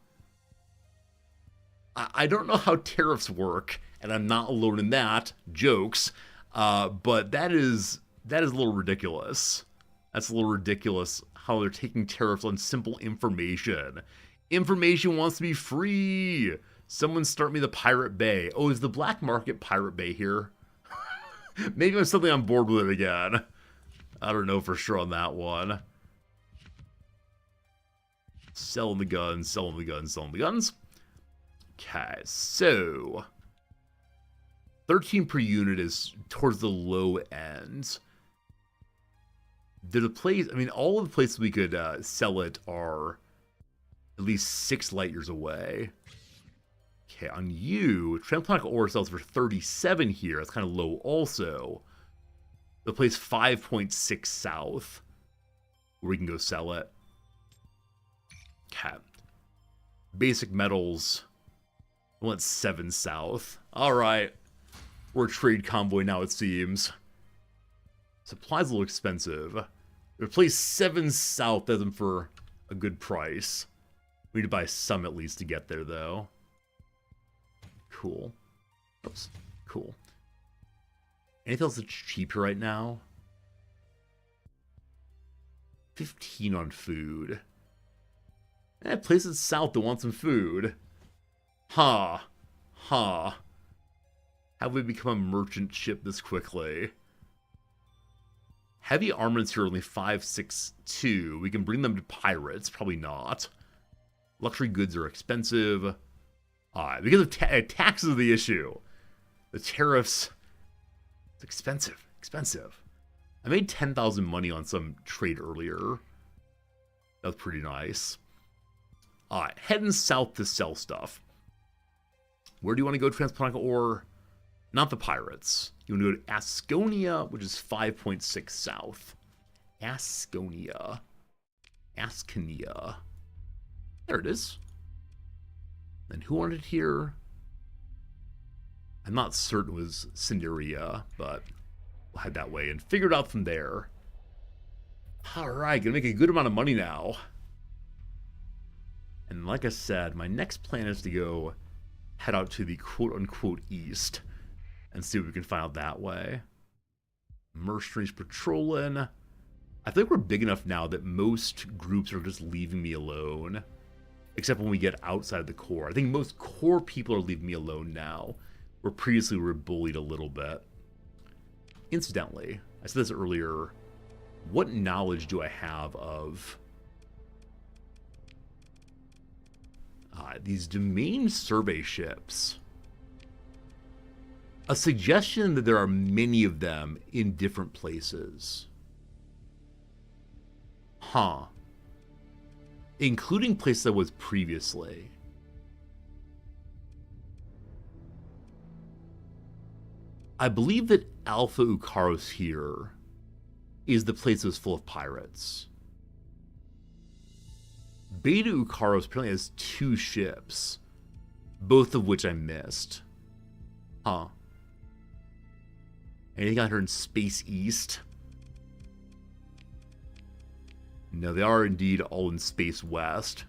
I don't know how tariffs work, and I'm not alone in that. Jokes. But that is a little ridiculous. That's a little ridiculous how they're taking tariffs on simple information. Information wants to be free. Someone start me the Pirate Bay. Oh, is the black market Pirate Bay here? Maybe I'm suddenly on board with it again. I don't know for sure on that one. Selling the guns, selling the guns, selling the guns. Okay, so 13 per unit is towards the low end. There's a place, I mean, all of the places we could sell it are at least 6 light years away. Okay, on you, Transplonic Ore sells for 37 here. That's kind of low also. The place 5.6 south, where we can go sell it. Okay. Basic metals, I want 7 south. Alright. We're a trade convoy now, it seems. Supplies a little expensive. Replace 7 south as them for a good price. We need to buy some at least to get there, though. Cool. Oops. Cool. Anything else that's cheaper right now? 15 on food. Places south that want some food. Huh. Huh. Have we become a merchant ship this quickly? Heavy armaments here are only 562. We can bring them to pirates. Probably not. Luxury goods are expensive. Because of taxes are the issue. The tariffs. It's expensive. Expensive. I made 10,000 money on some trade earlier. That was pretty nice. Alright, heading south to sell stuff. Where do you want to go, Transplonic Ore? Not the pirates. You want to go to Asconia, which is 5.6 south. Asconia. Asconia. There it is. And who wanted it here? I'm not certain it was Cinderia, but we'll head that way and figure it out from there. Alright, gonna make a good amount of money now. And like I said, my next plan is to go head out to the quote-unquote east and see what we can find out that way. Mercenaries patrolling. I think we're big enough now that most groups are just leaving me alone. Except when we get outside of the core. I think most core people are leaving me alone now. Where previously we were bullied a little bit. Incidentally, I said this earlier, what knowledge do I have of these domain survey ships? A suggestion that there are many of them in different places. Huh. Including places I was previously. I believe that Alpha Ukaros here is the place that was full of pirates. Beta Ukaros apparently has 2 ships, both of which I missed. Huh. Anything out here in Space East? No, they are indeed all in Space West.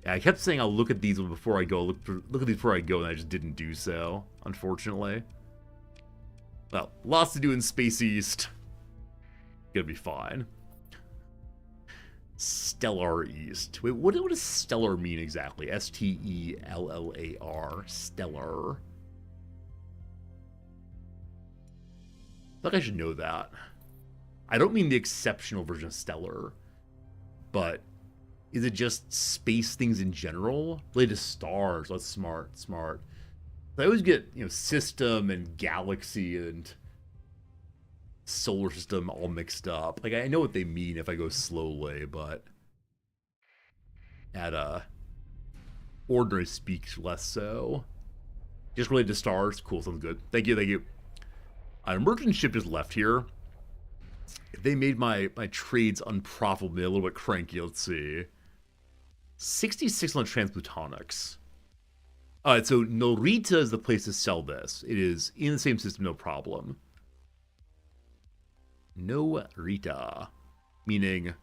Yeah, I kept saying I'll look at these before I go, look at these before I go, and I just didn't do so, unfortunately. Well, lots to do in Space East. Gonna be fine. Stellar East. Wait, what does stellar mean exactly? S-T-E-L-L-A-R. Stellar. I think I should know that. I don't mean the exceptional version of stellar, but is it just space things in general? Related to stars. That's smart. I always get, system and galaxy and solar system all mixed up. Like, I know what they mean if I go slowly, but at ordinary speak, less so. Just related to stars. Cool, sounds good. Thank you, thank you. An merchant ship just left here. If they made my trades unprofitable, a little bit cranky, let's see. 66 on transplutonics. Alright, so Norita is the place to sell this. It is in the same system, no problem. No Rita, meaning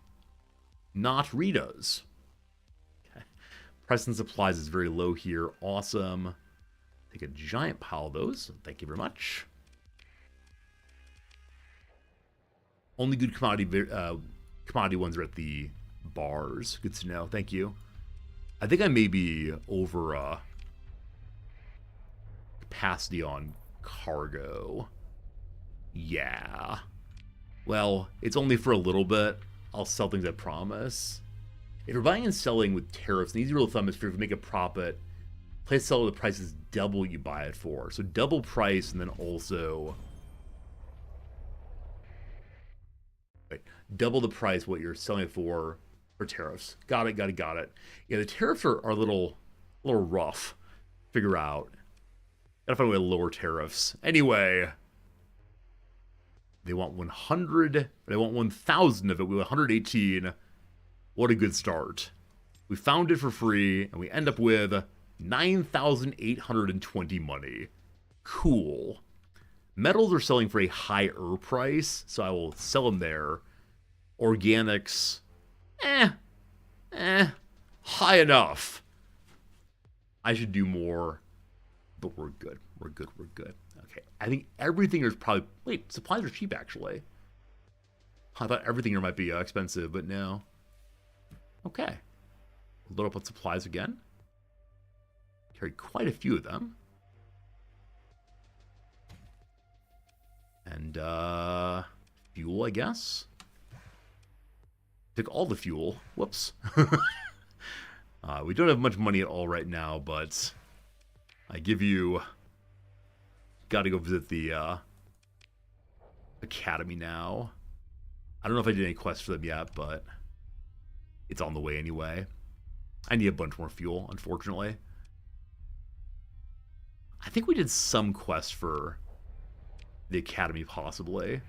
not Ritas. Okay. Price and supplies is very low here. Awesome. Take a giant pile of those. Thank you very much. Only good commodity ones are at the bars. Good to know. Thank you. I think I may be over capacity on cargo. Yeah. Well, it's only for a little bit. I'll sell things I promise. If you're buying and selling with tariffs, an easy rule of thumb is if you make a profit, place sell the price is double what you buy it for. So double price and then also... Wait, double the price what you're selling it for tariffs. Got it. Yeah, the tariffs are a little rough. Figure out. Gotta find a way to lower tariffs. Anyway, they want 100, they want 1,000 of it. We want 118. What a good start. We found it for free, and we end up with 9,820 money. Cool. Metals are selling for a higher price, so I will sell them there. Organics, high enough. I should do more, but we're good. We're good. Okay, I think everything is probably... Wait, supplies are cheap, actually. I thought everything here might be expensive, but no. Okay. Load up on supplies again. Carry quite a few of them. And, fuel, I guess. Took all the fuel. Whoops. We don't have much money at all right now, but I give you... Gotta go visit the, academy now. I don't know if I did any quests for them yet, but it's on the way anyway. I need a bunch more fuel, unfortunately. I think we did some quests for the academy, possibly.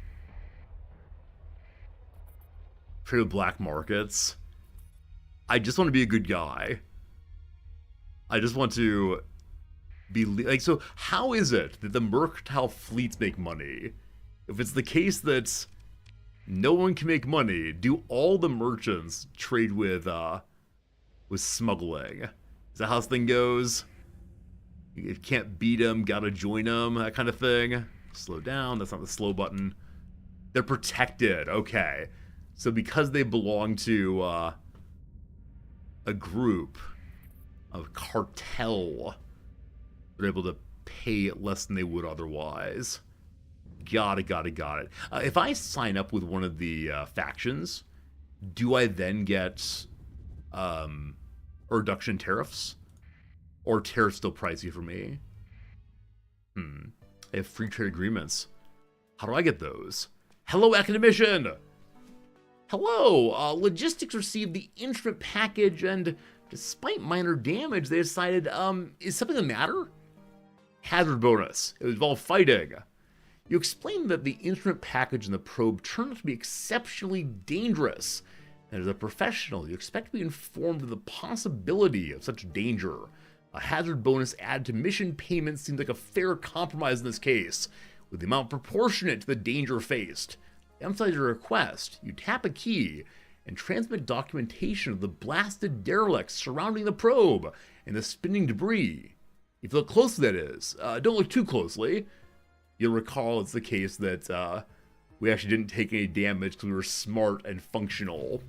Trade with black markets. I just want to be a good guy. I just want to be... Like, so how is it that the mercantile fleets make money? If it's the case that no one can make money, do all the merchants trade with smuggling? Is that how this thing goes? You can't beat them, gotta join them, that kind of thing. Slow down, that's not the slow button. They're protected, okay. So because they belong to a group, a cartel, they're able to pay less than they would otherwise. Got it. If I sign up with one of the factions, do I then get a reduction in tariffs? Or tariffs still pricey for me? I have free trade agreements. How do I get those? Hello, academician! Hello! Logistics received the instrument package, and despite minor damage, they decided, is something the matter? Hazard bonus. It involved fighting. You explained that the instrument package and the probe turned out to be exceptionally dangerous. And as a professional, you expect to be informed of the possibility of such danger. A hazard bonus added to mission payments seems like a fair compromise in this case, with the amount proportionate to the danger faced. To emphasize your request, you tap a key and transmit documentation of the blasted derelicts surrounding the probe and the spinning debris. If you look closely, that is. Don't look too closely. You'll recall it's the case that we actually didn't take any damage because we were smart and functional.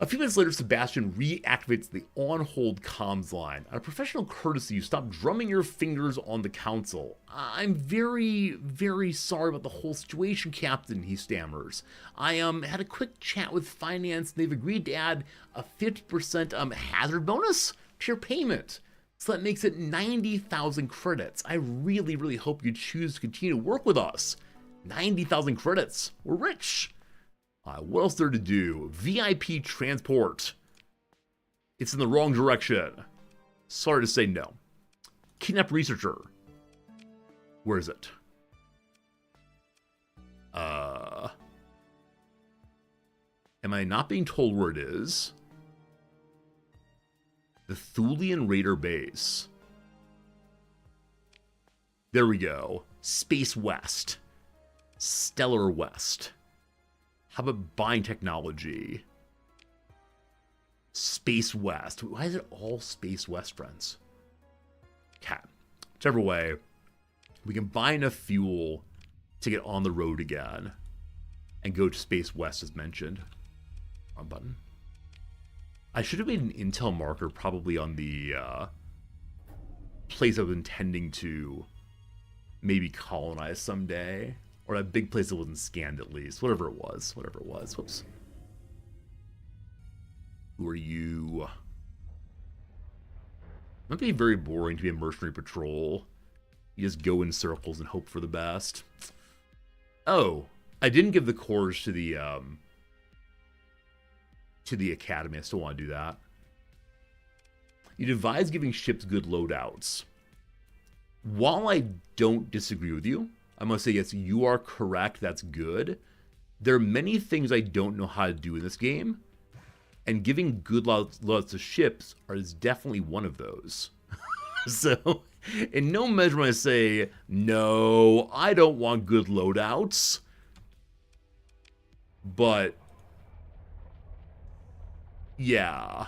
A few minutes later, Sebastian reactivates the on-hold comms line. Out of professional courtesy, you stop drumming your fingers on the console. I'm very, very sorry about the whole situation, Captain, he stammers. I had a quick chat with finance, and they've agreed to add a 50% hazard bonus to your payment. So that makes it 90,000 credits. I really, really hope you choose to continue to work with us. 90,000 credits. We're rich. What else there to do? VIP transport. It's in the wrong direction. Sorry to say no. Kidnap researcher. Where is it? Am I not being told where it is? The Thulian Raider base. There we go. Space West. Stellar West. How about buying technology? Space West. Why is it all Space West, friends? Okay. Whichever way, we can buy enough fuel to get on the road again and go to Space West as mentioned. Wrong button. I should have made an intel marker probably on the place I was intending to maybe colonize someday. Or that big place that wasn't scanned at least. Whatever it was. Whoops. Who are you? Might be very boring to be a mercenary patrol. You just go in circles and hope for the best. Oh, I didn't give the cores to the academy. I still want to do that. You'd advise giving ships good loadouts. While I don't disagree with you, I must say, yes, you are correct. That's good. There are many things I don't know how to do in this game, and giving good loads to ships is definitely one of those. So, in no measure I say, no, I don't want good loadouts. But, yeah.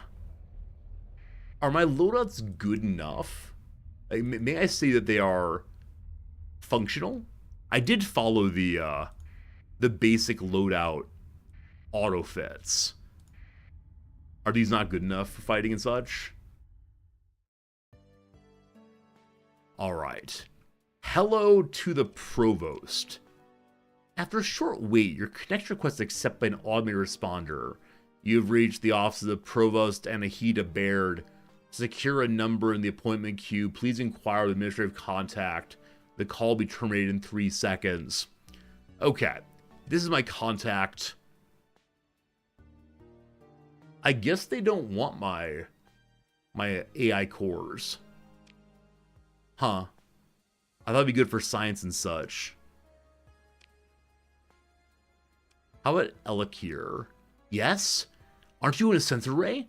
Are my loadouts good enough? May I say that they are functional? I did follow the basic loadout auto fits. Are these not good enough for fighting and such? All right. Hello to the Provost. After a short wait, your connection request is accepted by an automated responder. You've reached the office of the Provost Anahita Baird. Secure a number in the appointment queue. Please inquire with administrative contact. The call will be terminated in 3 seconds. Okay. This is my contact. I guess they don't want my AI cores. Huh. I thought it'd be good for science and such. How about Elakir? Yes? Aren't you in a sensor array? I don't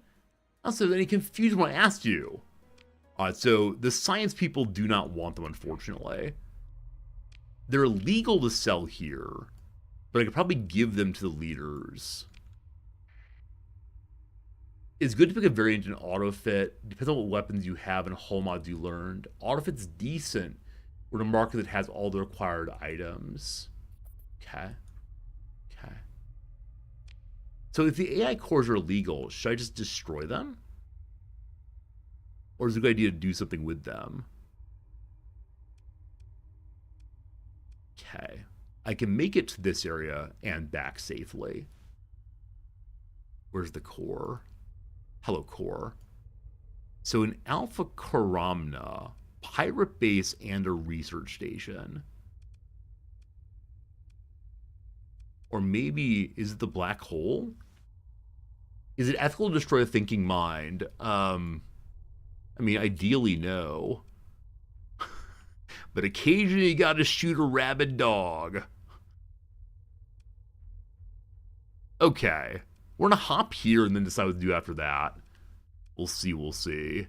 know if there's any confusion when I asked you. Alright, so the science people do not want them, unfortunately. They're illegal to sell here, but I could probably give them to the leaders. It's good to pick a variant in autofit. Depends on what weapons you have and hull mods you learned. Autofit's decent. We're in a market that has all the required items. Okay. Okay. So if the AI cores are illegal, should I just destroy them? Or is it a good idea to do something with them? Okay. I can make it to this area and back safely. Where's the core? Hello, core. So in Alpha Karamna, pirate base and a research station. Or maybe, is it the black hole? Is it ethical to destroy a thinking mind? I mean, ideally, no. But occasionally you gotta shoot a rabid dog. Okay. We're gonna hop here and then decide what to do after that. We'll see, we'll see.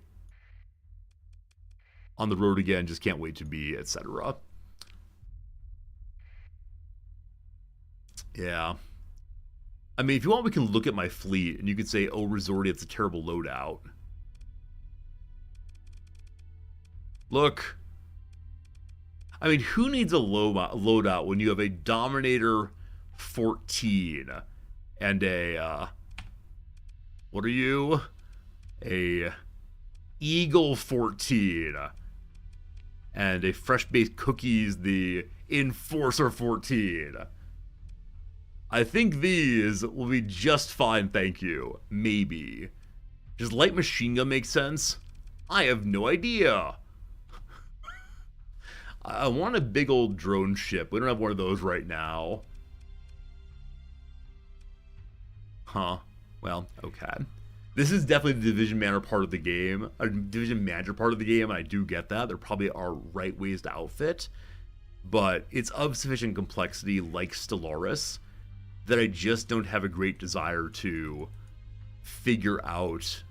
On the road again, just can't wait to be, etc. Yeah. I mean, if you want, we can look at my fleet and you could say, oh, Resorti, it's a terrible loadout. Look. I mean, who needs a loadout when you have a Dominator 14 and a, what are you? A Eagle 14 and a Fresh-Baked Cookies, the Enforcer 14. I think these will be just fine, thank you. Maybe. Does light machine gun make sense? I have no idea. I want a big old drone ship. We don't have one of those right now. Huh. Well, okay. This is definitely the division manager part of the game. A division manager part of the game, and I do get that. There probably are right ways to outfit. But it's of sufficient complexity, like Stellaris, that I just don't have a great desire to figure out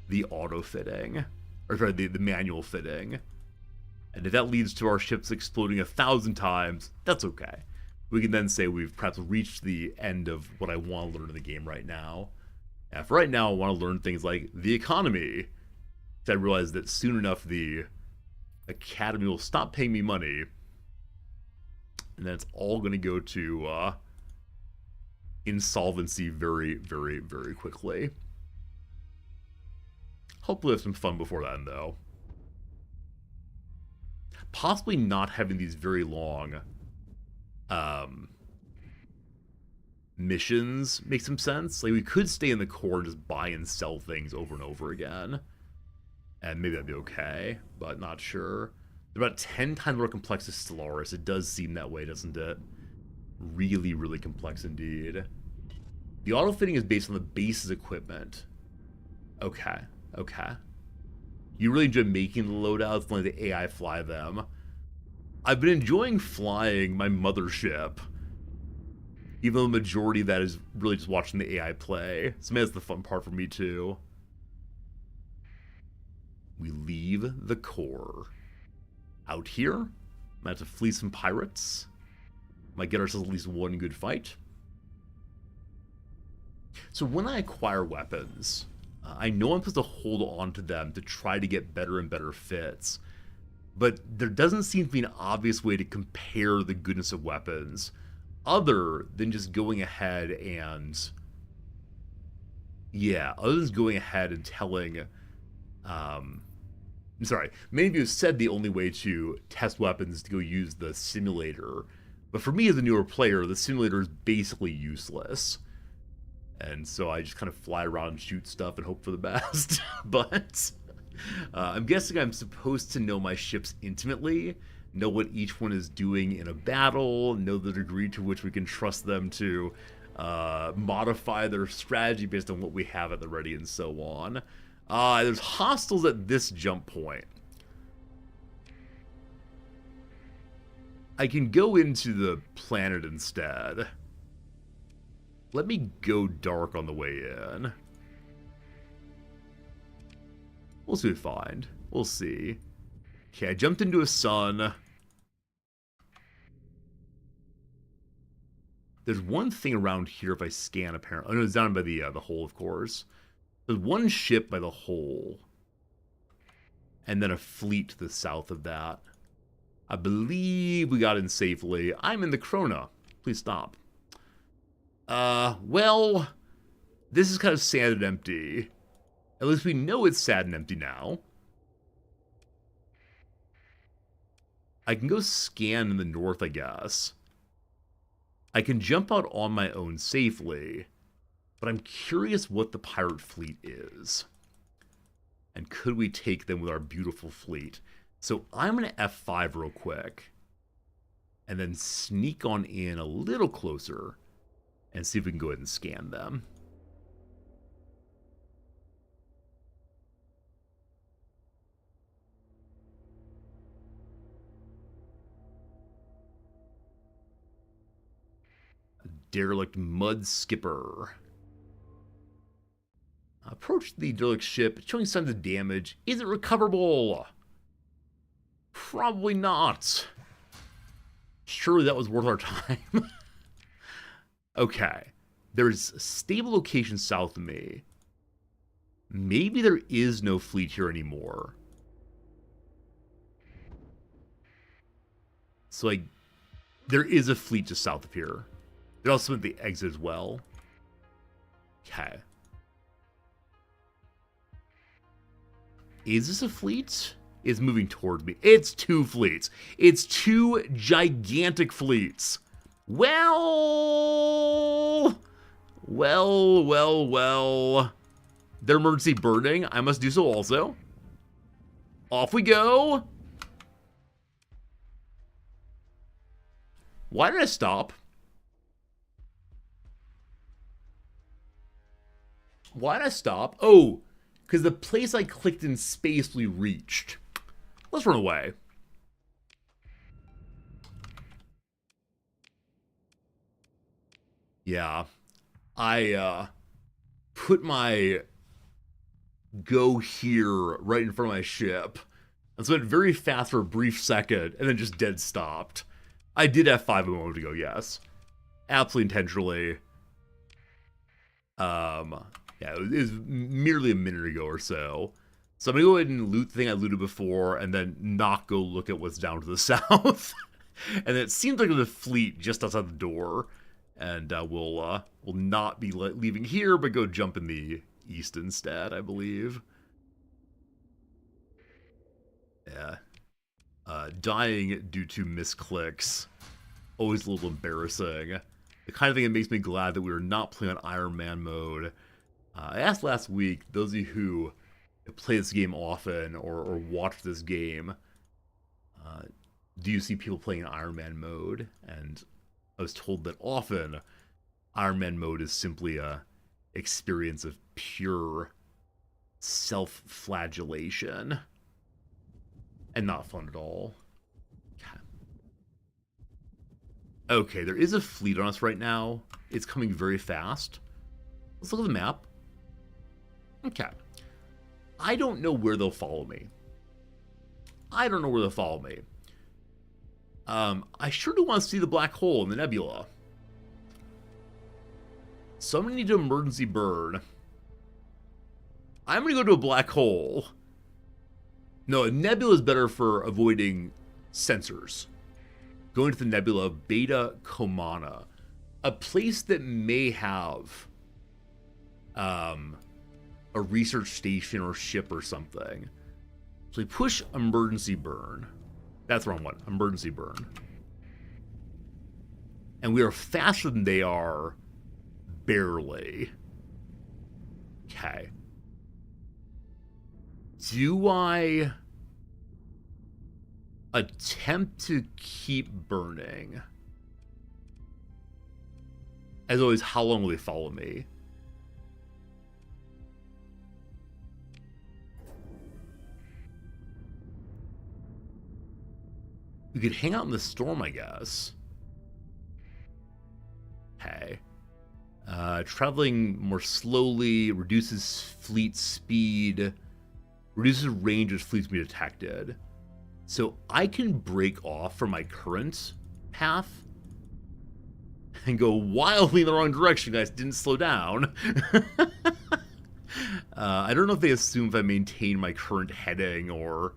the auto fitting. Or sorry, the manual fitting. And if that leads to our ships exploding 1,000 times, that's okay. We can then say we've perhaps reached the end of what I want to learn in the game right now. And for right now, I want to learn things like the economy. Because I realize that soon enough, the Academy will stop paying me money. And then it's all going to go to insolvency very, very, very quickly. Hopefully have some fun before then, though. Possibly not having these very long missions makes some sense. Like, we could stay in the core and just buy and sell things over and over again. And maybe that'd be okay, but not sure. They're about 10 times more complex as Stellaris. It does seem that way, doesn't it? Really, really complex indeed. The auto-fitting is based on the base's equipment. Okay, okay. You really enjoy making the loadouts, letting the AI fly them. I've been enjoying flying my mothership. Even though the majority of that is really just watching the AI play. So maybe that's the fun part for me too. We leave the core. Out here, might have to flee some pirates. Might get ourselves at least one good fight. So when I acquire weapons, I know I'm supposed to hold on to them to try to get better and better fits. But there doesn't seem to be an obvious way to compare the goodness of weapons other than just going ahead and... Yeah, other than just going ahead and telling... I'm sorry, many of you have said the only way to test weapons is to go use the simulator. But for me as a newer player, the simulator is basically useless. And so I just kind of fly around and shoot stuff and hope for the best. But I'm guessing I'm supposed to know my ships intimately, know what each one is doing in a battle, know the degree to which we can trust them to modify their strategy based on what we have at the ready and so on. There's hostiles at this jump point. I can go into the planet instead. Let me go dark on the way in. We'll see what we find. We'll see. Okay, I jumped into a sun. There's one thing around here if I scan, apparently. Oh, no, it's down by the hole, of course. There's one ship by the hole. And then a fleet to the south of that. I believe we got in safely. I'm in the Krona. Please stop. Well, this is kind of sad and empty. At least we know it's sad and empty now. I can go scan in the north, I guess. I can jump out on my own safely, but I'm curious what the pirate fleet is. And could we take them with our beautiful fleet? So I'm going to F5 real quick, and then sneak on in a little closer, and see if we can go ahead and scan them. A derelict mud skipper. Approach the derelict ship, showing signs of damage. Is it recoverable? Probably not. Surely that was worth our time. Okay. There's a stable location south of me. Maybe there is no fleet here anymore. So, like, there is a fleet just south of here. There's also at the exit as well. Okay. Is this a fleet? It's moving towards me. It's two fleets. It's two gigantic fleets. Well. They're emergency burning. I must do so also. Off we go. Why did I stop? Why did I stop? Oh, because the place I clicked in space we reached. Let's run away. Yeah. I put my go here right in front of my ship. And so it went very fast for a brief second, and then just dead stopped. I did F5 a moment ago, yes. Absolutely intentionally. Yeah, it was merely a minute ago or so. So I'm gonna go ahead and loot the thing I looted before, and then not go look at what's down to the south. And it seems like there's a fleet just outside the door. And we'll not be leaving here, but go jump in the east instead, I believe. Yeah. Dying due to misclicks. Always a little embarrassing. The kind of thing that makes me glad that we are not playing on Iron Man mode. I asked last week, those of you who play this game often or watch this game, do you see people playing in Iron Man mode? And I was told that often Iron Man mode is simply a experience of pure self-flagellation and not fun at all. Okay, there is a fleet on us right now. It's coming very fast. Let's look at the map. Okay. I don't know where they'll follow me. I sure do want to see the black hole in the nebula. So I'm going to need to emergency burn. I'm going to go to a black hole. No, a nebula is better for avoiding sensors. Going to the nebula of Beta Comana. A place that may have a research station or ship or something. So we push emergency burn. That's the wrong one. Emergency burn. And we are faster than they are. Barely. Okay. Do I attempt to keep burning? As always, how long will they follow me? We could hang out in the storm, I guess. Okay. Traveling more slowly, reduces fleet speed, reduces range as fleets be detected. So I can break off from my current path and go wildly in the wrong direction, guys. Didn't slow down. I don't know if they assume if I maintain my current heading or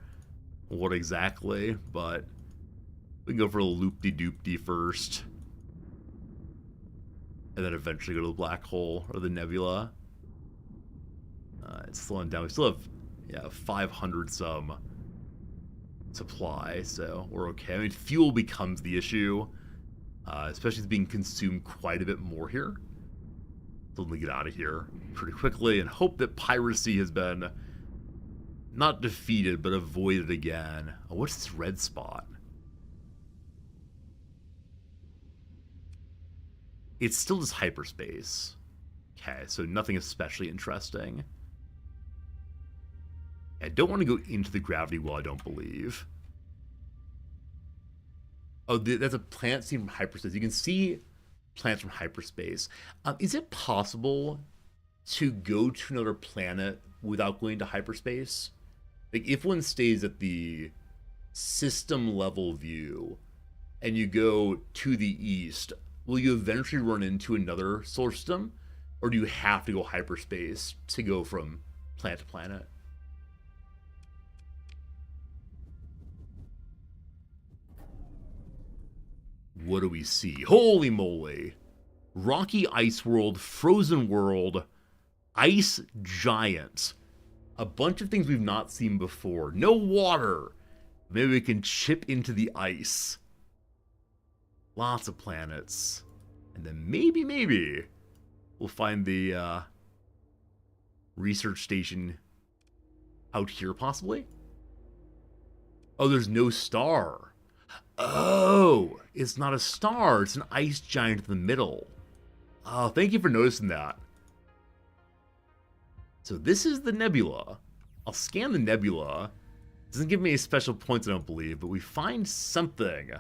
what exactly, but we can go for a loop-de-doop-de first. And then eventually go to the black hole or the nebula. It's slowing down. We still have, 500 some supply, so we're okay. I mean, fuel becomes the issue, especially it's being consumed quite a bit more here. So let me get out of here pretty quickly and hope that piracy has been not defeated, but avoided again. Oh, what's this red spot? It's still just hyperspace. Okay, so nothing especially interesting. I don't want to go into the gravity well, I don't believe. Oh, that's a planet seen from hyperspace. You can see planets from hyperspace. Is it possible to go to another planet without going to hyperspace? Like, if one stays at the system level view and you go to the east, will you eventually run into another solar system? Or do you have to go hyperspace to go from planet to planet? What do we see? Holy moly. Rocky Ice World, Frozen World, Ice Giant. A bunch of things we've not seen before. No water. Maybe we can chip into the ice. Lots of planets. And then maybe we'll find the research station out here, possibly. Oh, there's no star. Oh, it's not a star. It's an ice giant in the middle. Oh, thank you for noticing that. So this is the nebula. I'll scan the nebula. Doesn't give me any special points, I don't believe, but we find something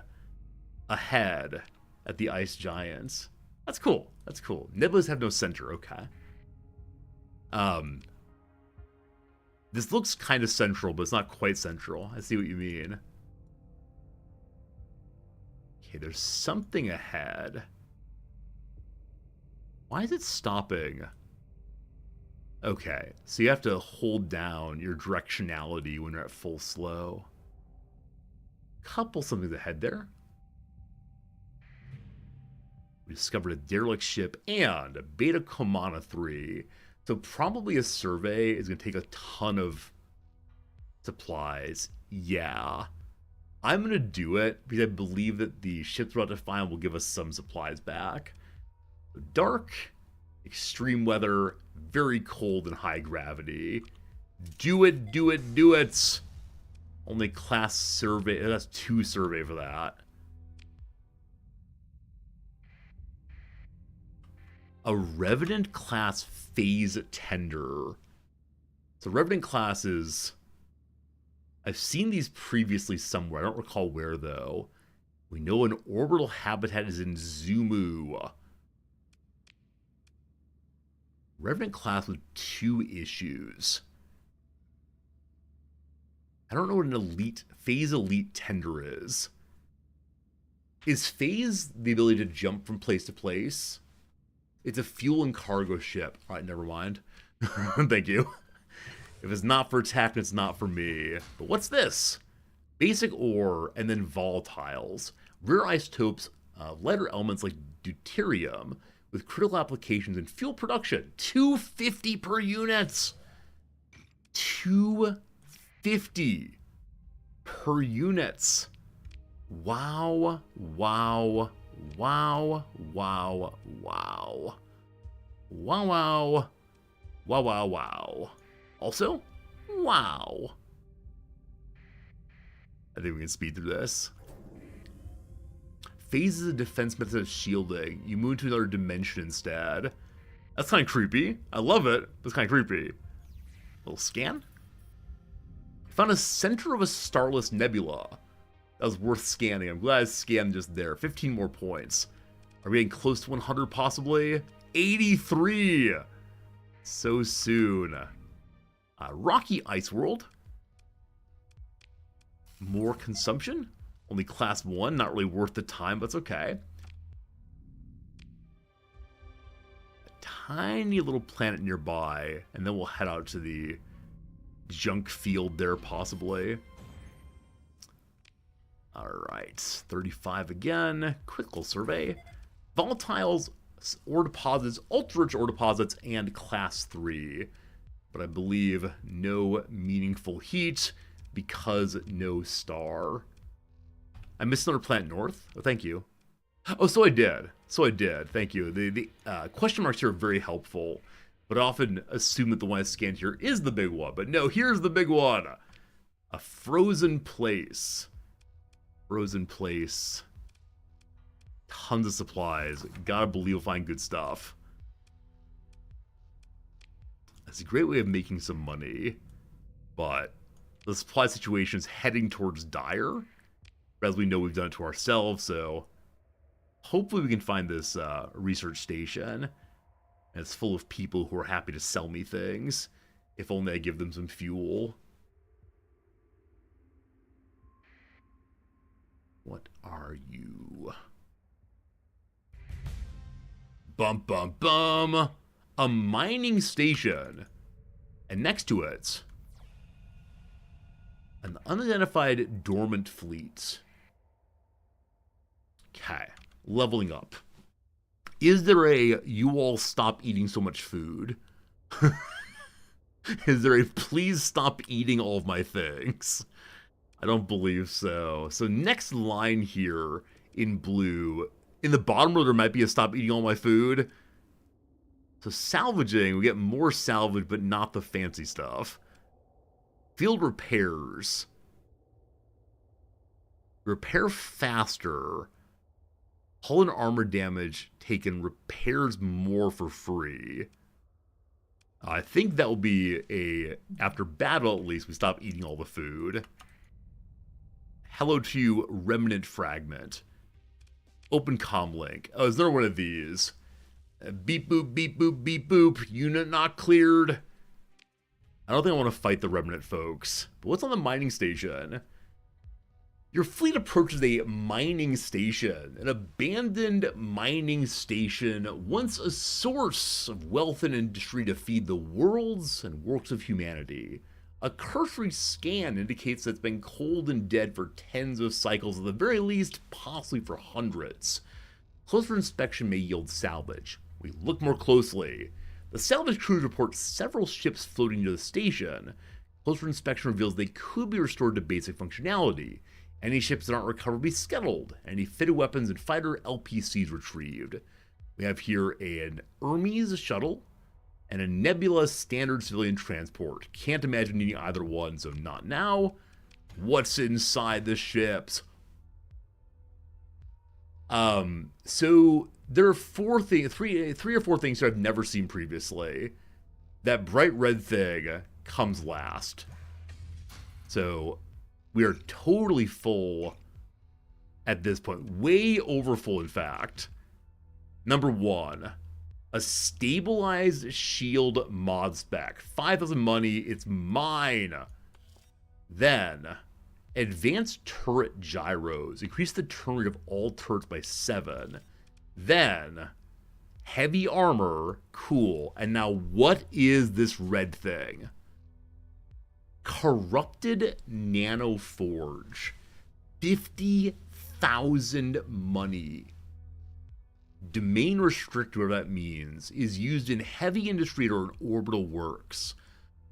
ahead at the ice giants. That's cool. That's cool. Nebulas have no center. Okay. This looks kind of central, but it's not quite central. I see what you mean. Okay, there's something ahead. Why is it stopping? Okay, so you have to hold down your directionality when you're at full slow. Couple something ahead there. We discovered a derelict ship and a Beta Comana 3. So probably a survey is going to take a ton of supplies. Yeah. I'm going to do it because I believe that the ships we're about to find will give us some supplies back. Dark, extreme weather, very cold and high gravity. Do it, do it, do it! Only class survey, that's 2 survey for that. A Revenant class phase tender. So Revenant class is... I've seen these previously somewhere. I don't recall where, though. We know an orbital habitat is in Zumu. Revenant class with 2 issues. I don't know what an elite, phase elite tender is. Is phase the ability to jump from place to place? It's a fuel and cargo ship. All right, never mind. Thank you. If it's not for attack, it's not for me. But what's this? Basic ore and then volatiles. Rare isotopes, lighter elements like deuterium with critical applications in fuel production. 250 per unit. 250 per units. Wow, wow, wow, wow, wow. Wow, wow. Wow, wow, wow. Also, wow. I think we can speed through this. Phase is a defense method of shielding. You move to another dimension instead. That's kind of creepy. I love it, but it's kind of creepy. Little scan. Found a center of a starless nebula. That was worth scanning. I'm glad I scanned just there. 15 more points. Are we getting close to 100 possibly? 83! So soon. Rocky Ice World. More consumption? Only class 1, not really worth the time, but it's okay. A tiny little planet nearby, and then we'll head out to the junk field there, possibly. Alright, 35 again. Quick little survey. Volatiles, ore deposits, ultra-rich ore deposits, and class 3. But I believe no meaningful heat because no star. I missed another planet north. Oh, thank you. Oh, so I did. Thank you. The question marks here are very helpful, but I often assume that the one I scanned here is the big one. But no, here's the big one. A frozen place. Frozen place. Tons of supplies. Gotta believe we'll find good stuff. That's a great way of making some money, but the supply situation is heading towards dire. As we know, we've done it to ourselves, so hopefully we can find this research station. And it's full of people who are happy to sell me things, if only I give them some fuel. What are you? Bum, bum, bum. A mining station. And next to it, an unidentified dormant fleet. Okay, leveling up. Is there a, you all stop eating so much food? Is there a, please stop eating all of my things? I don't believe so. So next line here in blue, in the bottom row there might be a stop eating all my food. So salvaging, we get more salvage, but not the fancy stuff. Field repairs. Repair faster. Hull and armor damage taken repairs more for free. I think that will be after battle at least, we stop eating all the food. Hello to you, Remnant Fragment. Open comlink. Oh, is there one of these? Beep boop, beep boop, beep boop. Unit not cleared. I don't think I want to fight the Remnant folks. But what's on the mining station? Your fleet approaches a mining station, an abandoned mining station, once a source of wealth and industry to feed the worlds and works of humanity. A cursory scan indicates that it's been cold and dead for tens of cycles, at the very least, possibly for hundreds. Closer inspection may yield salvage. We look more closely. The salvage crews report several ships floating near the station. Closer inspection reveals they could be restored to basic functionality. Any ships that aren't recovered be scuttled, any fitted weapons and fighter LPCs retrieved. We have here an Hermes shuttle and a Nebula standard civilian transport. Can't imagine needing either one, so not now. What's inside the ships? So there are three or four things that I've never seen previously. That bright red thing comes last. So we are totally full at this point. Way over full, in fact. Number one, a stabilized shield mod spec. 5,000 money, it's mine. Then, advanced turret gyros. Increase the turn rate of all turrets by 7. Then, heavy armor. Cool. And now, what is this red thing? Corrupted Nano Forge. 50,000 money. Domain restricted, whatever that means, is used in heavy industry or in orbital works.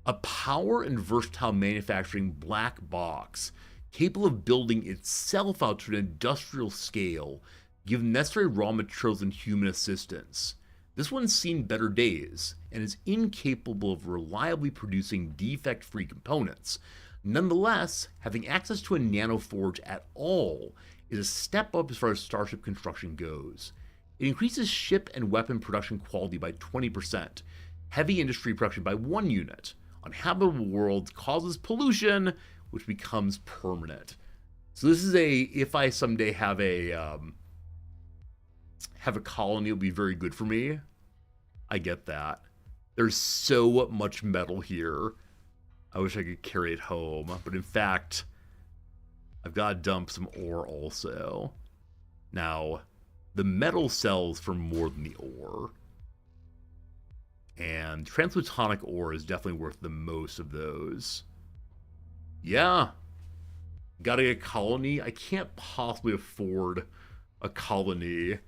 A power and versatile manufacturing black box, capable of building itself out to an industrial scale, given necessary raw materials and human assistance. This one's seen better days, and is incapable of reliably producing defect-free components. Nonetheless, having access to a nanoforge at all is a step up as far as starship construction goes. It increases ship and weapon production quality by 20%, heavy industry production by 1 unit. On habitable worlds causes pollution, which becomes permanent. So this is if I someday have a colony, it'll be very good for me. I get that. There's so much metal here. I wish I could carry it home, but in fact, I've got to dump some ore also. Now, the metal sells for more than the ore. And transplutonic ore is definitely worth the most of those. Yeah. Gotta get a colony. I can't possibly afford a colony.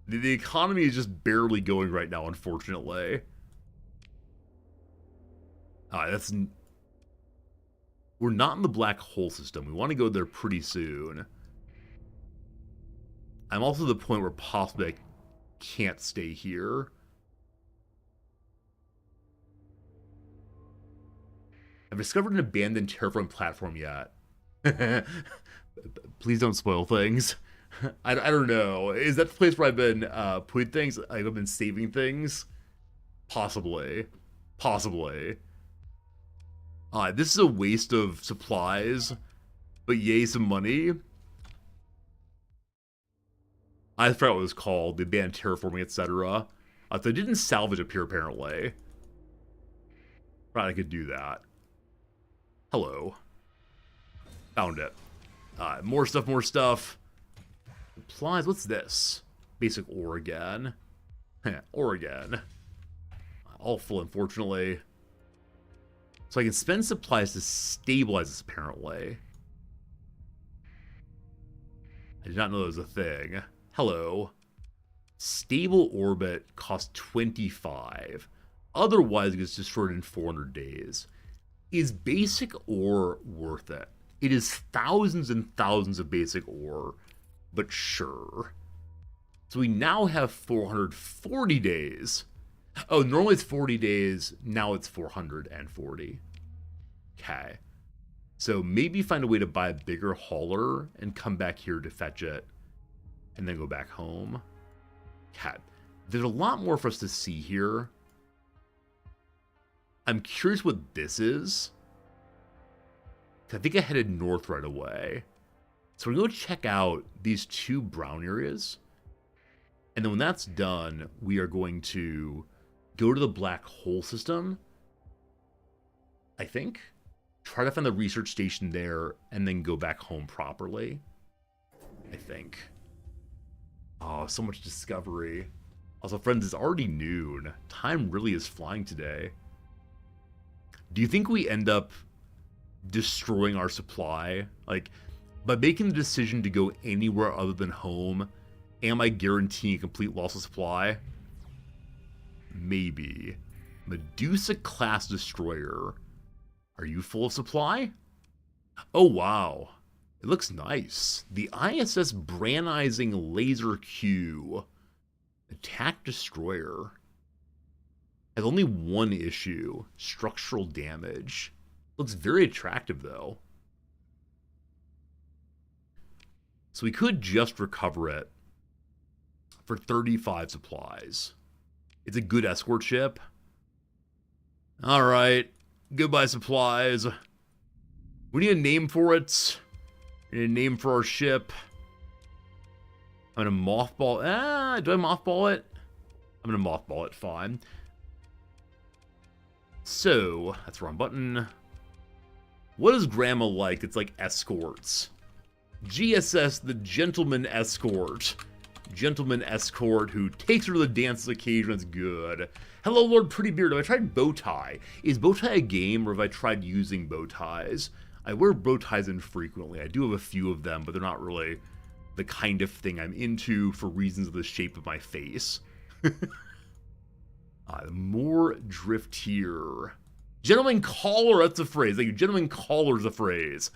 The economy is just barely going right now, unfortunately. We're not in the black hole system. We want to go there pretty soon. I'm also at the point where possibly I can't stay here. I've discovered an abandoned terraforming platform yet. Please don't spoil things. I don't know. Is that the place where I've been putting things? I've been saving things? Possibly. Possibly. This is a waste of supplies, but yay, some money. I forgot what it was called. The abandoned terraforming, etc. They didn't salvage up here, apparently. Right, I could do that. Hello. Found it. More stuff, more stuff. Supplies, what's this? Basic ore again. Ore again. All full, unfortunately. So I can spend supplies to stabilize this, apparently. I did not know that was a thing. Hello. Stable orbit costs 25. Otherwise, it gets destroyed in 400 days. Is basic ore worth it? It is thousands and thousands of basic ore, but sure. So we now have 440 days. Oh, normally it's 40 days. Now it's 440. Okay. So maybe find a way to buy a bigger hauler and come back here to fetch it and then go back home. Okay. There's a lot more for us to see here. I'm curious what this is. I think I headed north right away. So we're going to check out these 2 brown areas. And then when that's done, we are going to go to the black hole system, I think. Try to find the research station there, and then go back home properly, I think. Oh, so much discovery. Also, friends, it's already noon. Time really is flying today. Do you think we end up destroying our supply? Like, by making the decision to go anywhere other than home, am I guaranteeing a complete loss of supply? Maybe. Medusa-class destroyer. Are you full of supply? Oh, wow. It looks nice. The ISS Branizing Laser Q. Attack destroyer. Has only one issue. Structural damage. Looks very attractive, though. So we could just recover it for 35 supplies. It's a good escort ship. Alright. Goodbye, supplies. We need a name for it. We need a name for our ship. I'm gonna mothball. Do I mothball it? I'm gonna mothball it, fine. So, that's the wrong button. What is Grandma like? It's like escorts. GSS, the Gentleman Escort. Gentleman Escort who takes her to the dances occasion. That's good. Hello, Lord Pretty Beard. Have I tried bow tie? Is bow tie a game, or have I tried using bow ties? I wear bow ties infrequently. I do have a few of them, but they're not really the kind of thing I'm into for reasons of the shape of my face. More drift here. Gentleman caller, that's a phrase. Thank you. Gentleman caller's a phrase.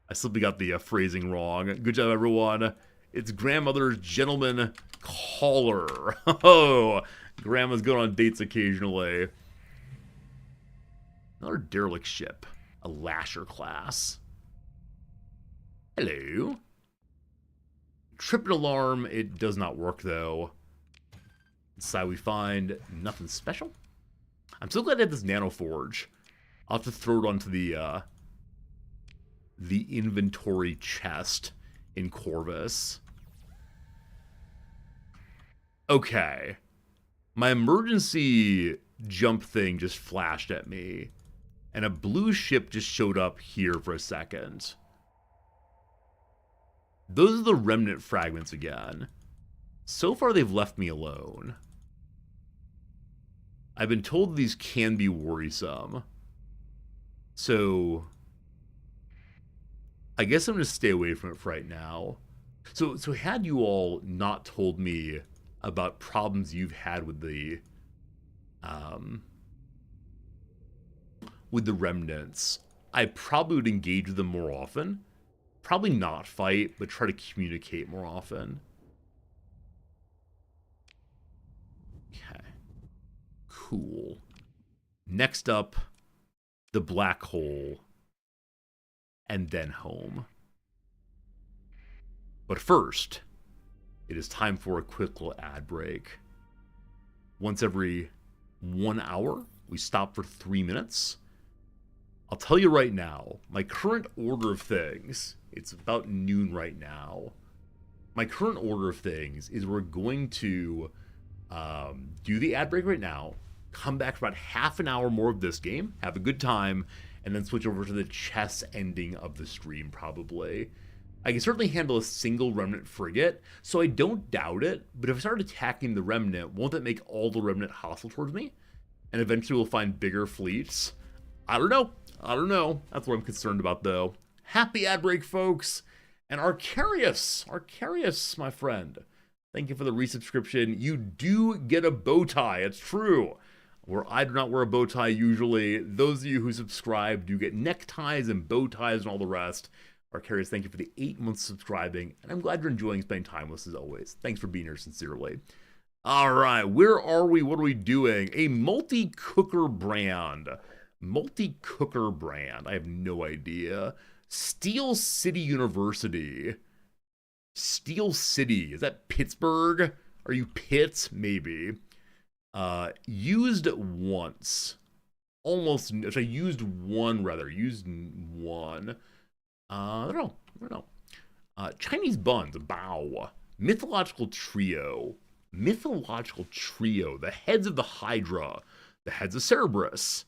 I simply got the phrasing wrong. Good job, everyone. It's grandmother's gentleman caller. Oh, grandma's going on dates occasionally. Another derelict ship. A lasher class. Hello. Tripping alarm. It does not work, though. Inside we find nothing special. I'm so glad I have this nanoforge. I'll have to throw it onto the inventory chest in Corvus. Okay. My emergency jump thing just flashed at me, and a blue ship just showed up here for a second. Those are the remnant fragments again. So far, they've left me alone. I've been told these can be worrisome. So I guess I'm going to stay away from it for right now. So had you all not told me about problems you've had with the remnants, I probably would engage with them more often. Probably not fight, but try to communicate more often. Okay. Cool. Next up, the black hole. And then home. But first, it is time for a quick little ad break. Once every 1 hour, we stop for 3 minutes. I'll tell you right now, my current order of things, it's about noon right now. My current order of things is we're going to do the ad break right now, come back for about half an hour more of this game, have a good time, and then switch over to the chess ending of the stream, probably. I can certainly handle a single remnant frigate, so I don't doubt it, but if I start attacking the remnant, won't that make all the remnant hostile towards me? And eventually we'll find bigger fleets? I don't know. That's what I'm concerned about, though. Happy ad break, folks! And Arcarius, my friend. Thank you for the resubscription. You do get a bow tie, it's true. Where I do not wear a bow tie usually. Those of you who subscribe do get neckties and bow ties and all the rest. Arcarius, thank you for the 8 months subscribing, and I'm glad you're enjoying spending time with us as always. Thanks for being here sincerely. All right, where are we? What are we doing? A multi-cooker brand. Multi-cooker brand. I have no idea. Steel City University. Steel City. Is that Pittsburgh? Are you Pitt? Maybe. Used once. Almost. Actually, used one rather. Used one. I don't know. Chinese buns. Bao. Mythological trio. Mythological trio. The heads of the Hydra. The heads of Cerberus.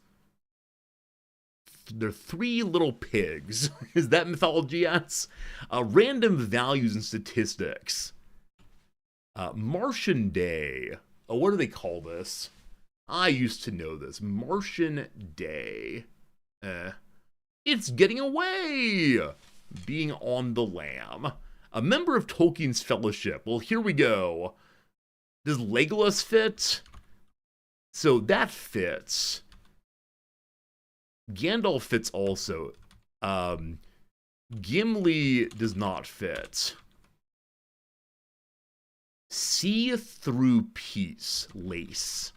They're three little pigs. Is that mythology? Yes. Random values and statistics. Martian Day. Oh, what do they call this? I used to know this. Martian Day. It's getting away. Being on the lam. A member of Tolkien's Fellowship. Well, here we go. Does Legolas fit? So that fits. Gandalf fits also. Gimli does not fit. See-through piece. Lace.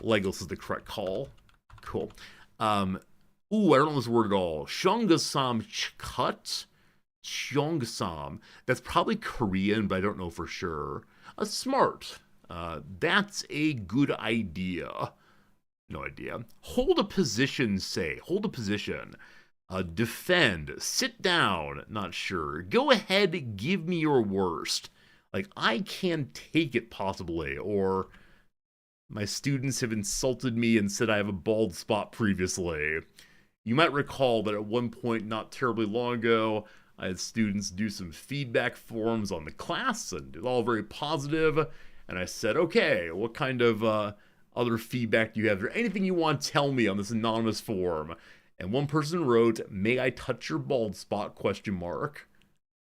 Legolas is the correct call. Cool. Ooh, I don't know this word at all. Shongasam Chkut? Cheongsam. That's probably Korean, but I don't know for sure. Smart. That's a good idea. No idea. Hold a position, say. Hold a position. Defend. Sit down. Not sure. Go ahead, give me your worst. Like, I can take it, possibly. Or, my students have insulted me and said I have a bald spot previously. You might recall that at one point, not terribly long ago, I had students do some feedback forums on the class, and it was all very positive. And I said, okay, what kind of other feedback do you have? Is there anything you want to tell me on this anonymous forum? And one person wrote, may I touch your bald spot, ?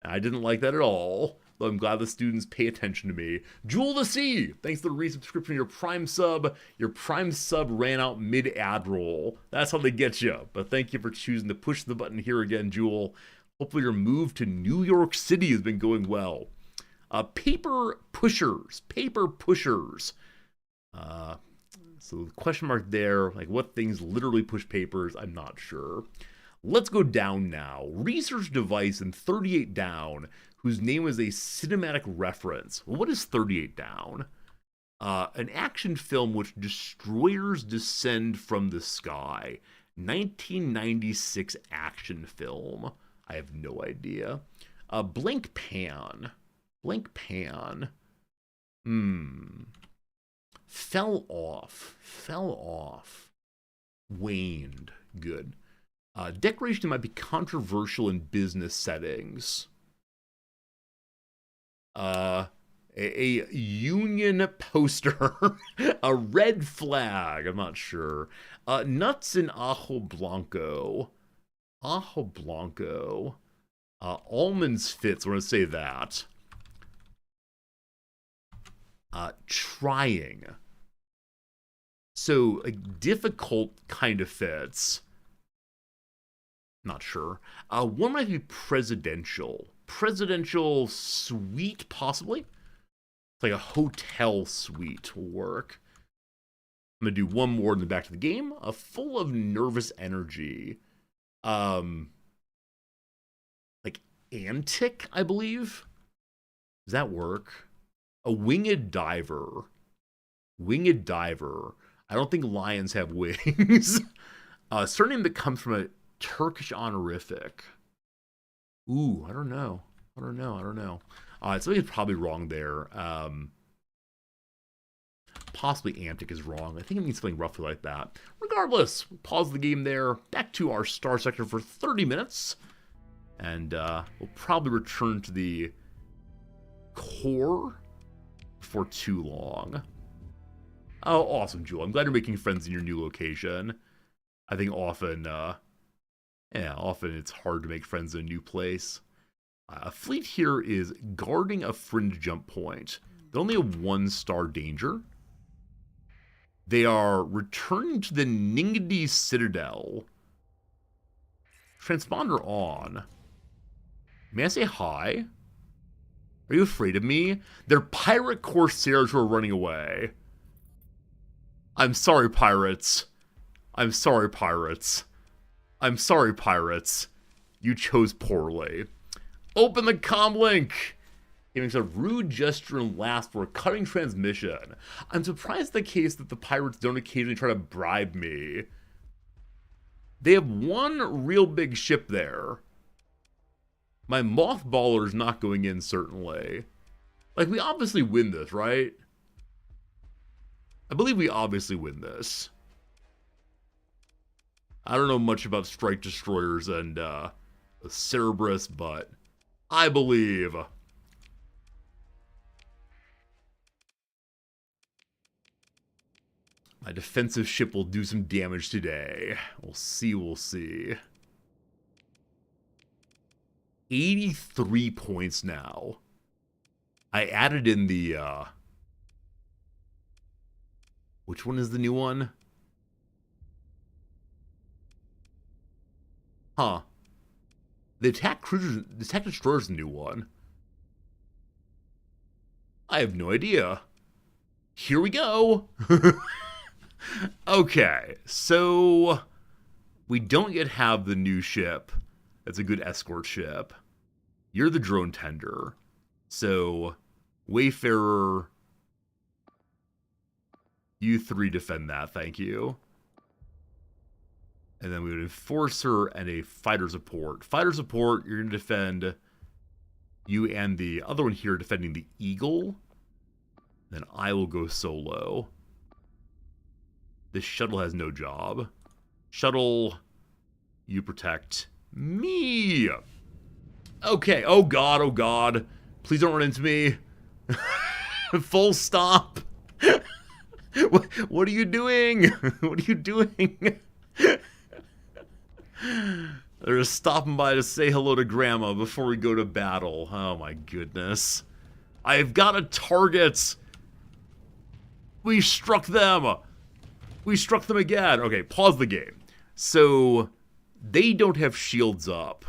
I didn't like that at all, though I'm glad the students pay attention to me. Jewel the Sea, thanks to the resubscription, your Prime sub. Your Prime sub ran out mid-ad roll. That's how they get you. But thank you for choosing to push the button here again, Jewel. Hopefully your move to New York City has been going well. Paper pushers. So the question mark there, like what things literally push papers, I'm not sure. Let's go down now. Research device in 38 down, whose name is a cinematic reference. Well, what is 38 down? An action film which destroyers descend from the sky. 1996 action film. I have no idea. Blank pan. Fell off. Waned. Good. Decoration might be controversial in business settings. A union poster. A red flag. I'm not sure. Nuts in Ajo Blanco. Almonds fits. I'm going to say that. Trying. So, like, difficult kind of fits. Not sure. One might be presidential. Presidential suite, possibly? It's like a hotel suite will work. I'm going to do one more in the back of the game. Full of nervous energy. Like, antic, I believe? Does that work? A winged diver. I don't think lions have wings. Surname that comes from a Turkish honorific. Ooh, I don't know. Something's probably wrong there. Possibly antic is wrong. I think it means something roughly like that. Regardless, pause the game there. Back to our star sector for 30 minutes. And we'll probably return to the core for too long. Oh, awesome, Jewel. I'm glad you're making friends in your new location. I think often it's hard to make friends in a new place. A fleet here is guarding a fringe jump point. They only have 1-star danger. They are returning to the Ningdi Citadel. Transponder on. May I say hi? Are you afraid of me? They're pirate corsairs who are running away. I'm sorry, pirates. I'm sorry, pirates. I'm sorry, pirates. You chose poorly. Open the comm link! It makes a rude gesture and laughs for a cutting transmission. I'm surprised the case that the pirates don't occasionally try to bribe me. They have one real big ship there. My mothballer's not going in, certainly. Like, we obviously win this, right? I believe we obviously win this. I don't know much about strike destroyers and Cerberus, but I believe. My defensive ship will do some damage today. We'll see, we'll see. 83 points now. I added in the, which one is the new one? Huh. The attack cruisers, the attack destroyer's the new one. I have no idea. Here we go. Okay, so we don't yet have the new ship. That's a good escort ship. You're the drone tender. So, Wayfarer, you three defend that, thank you. And then we would Enforcer and a Fighter Support. Fighter Support, you're going to defend you and the other one here defending the Eagle. Then I will go solo. This shuttle has no job. Shuttle, you protect me. Okay, oh god. Please don't run into me. Full stop. What are you doing? What are you doing? They're just stopping by to say hello to Grandma before we go to battle. Oh my goodness. I've got a target. We struck them. We struck them again. Okay, pause the game. So, they don't have shields up.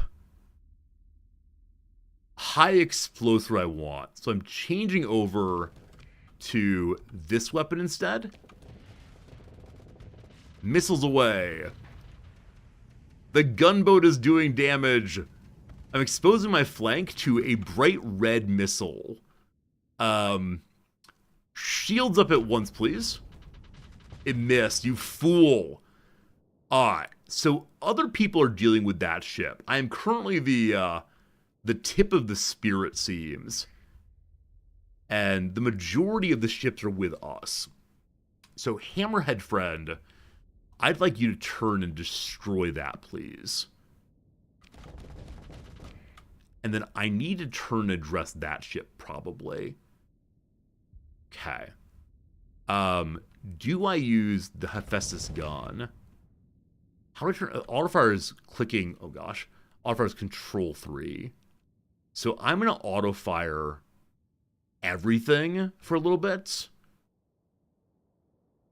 High explosive I want. So I'm changing over to this weapon instead. Missiles away. The gunboat is doing damage. I'm exposing my flank to a bright red missile. Shields up at once, please. It missed, you fool. Alright, so other people are dealing with that ship. I am currently the tip of the spear, it seems. And the majority of the ships are with us. So, Hammerhead friend, I'd like you to turn and destroy that, please. And then I need to turn and address that ship, probably. Okay. Do I use the Hephaestus gun? How do I turn... Autofire is clicking... Oh, gosh. Autofire is Control 3. So I'm going to autofire everything for a little bit.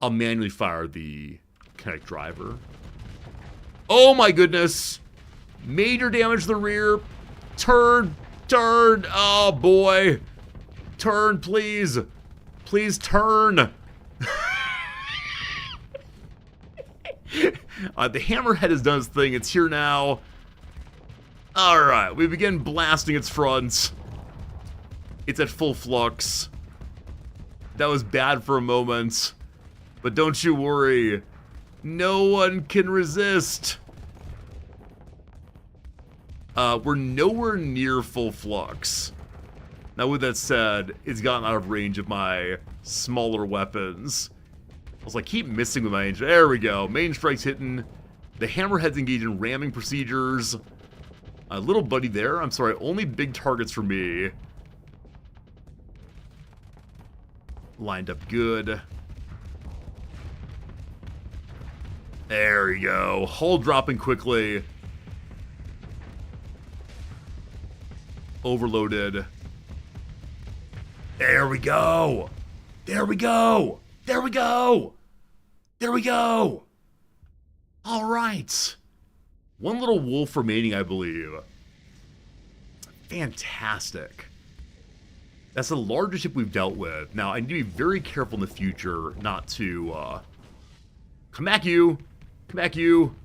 I'll manually fire the kinetic driver. Oh, my goodness. Major damage to the rear. Turn. Oh, boy. Turn, please. Please turn. The Hammerhead has done its thing. It's here now. Alright, we begin blasting its front. It's at full flux. That was bad for a moment. But don't you worry. No one can resist. We're nowhere near full flux. Now, with that said, it's gotten out of range of my smaller weapons. I was like, keep missing with my engine. There we go. Main strike's hitting. The Hammerhead's engaged in ramming procedures. A little buddy there. I'm sorry, only big targets for me. Lined up good. There we go. Hull dropping quickly. Overloaded. There we go. There we go. There we go. There we go. All right. One little wolf remaining, I believe. Fantastic. That's the largest ship we've dealt with. Now, I need to be very careful in the future not to come back, you. Come back, you.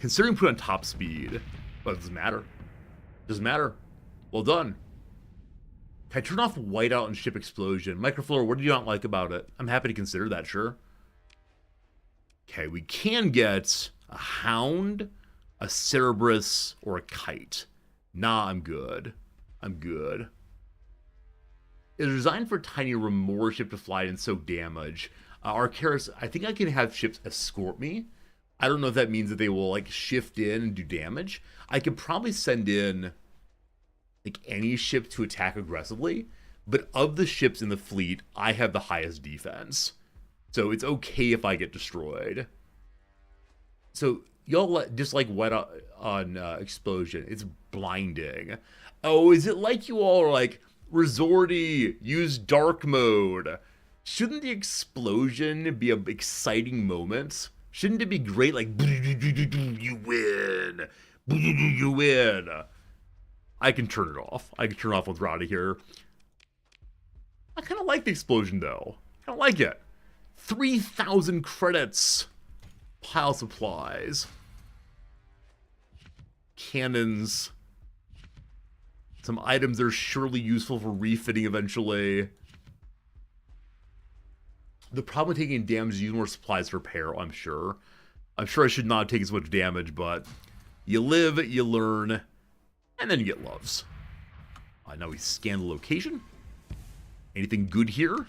Considering put on top speed. But it doesn't matter. Doesn't matter. Well done. Can I turn off whiteout and ship explosion? Microflora, what do you not like about it? I'm happy to consider that, sure. Okay, we can get a hound, a Cerberus, or a kite. Nah, I'm good. I'm good. It's designed for tiny remorse ship to fly and soak damage. Arcaris, I think I can have ships escort me. I don't know if that means that they will like shift in and do damage. I could probably send in like any ship to attack aggressively, but of the ships in the fleet, I have the highest defense. So it's okay if I get destroyed. So y'all just like wet on explosion. It's blinding. Oh, is it like you all are like, Resorty, use dark mode? Shouldn't the explosion be an exciting moment? Shouldn't it be great, like, you win, you win? I can turn it off. I can turn it off once we're out of here. I kind of like the explosion, though. I don't like it. 3,000 credits. Pile supplies. Cannons. Some items that are surely useful for refitting eventually. The problem with taking damage is use more supplies to repair, I'm sure. I'm sure I should not take as much damage, but you live, you learn, and then you get loves. Now we scan the location. Anything good here?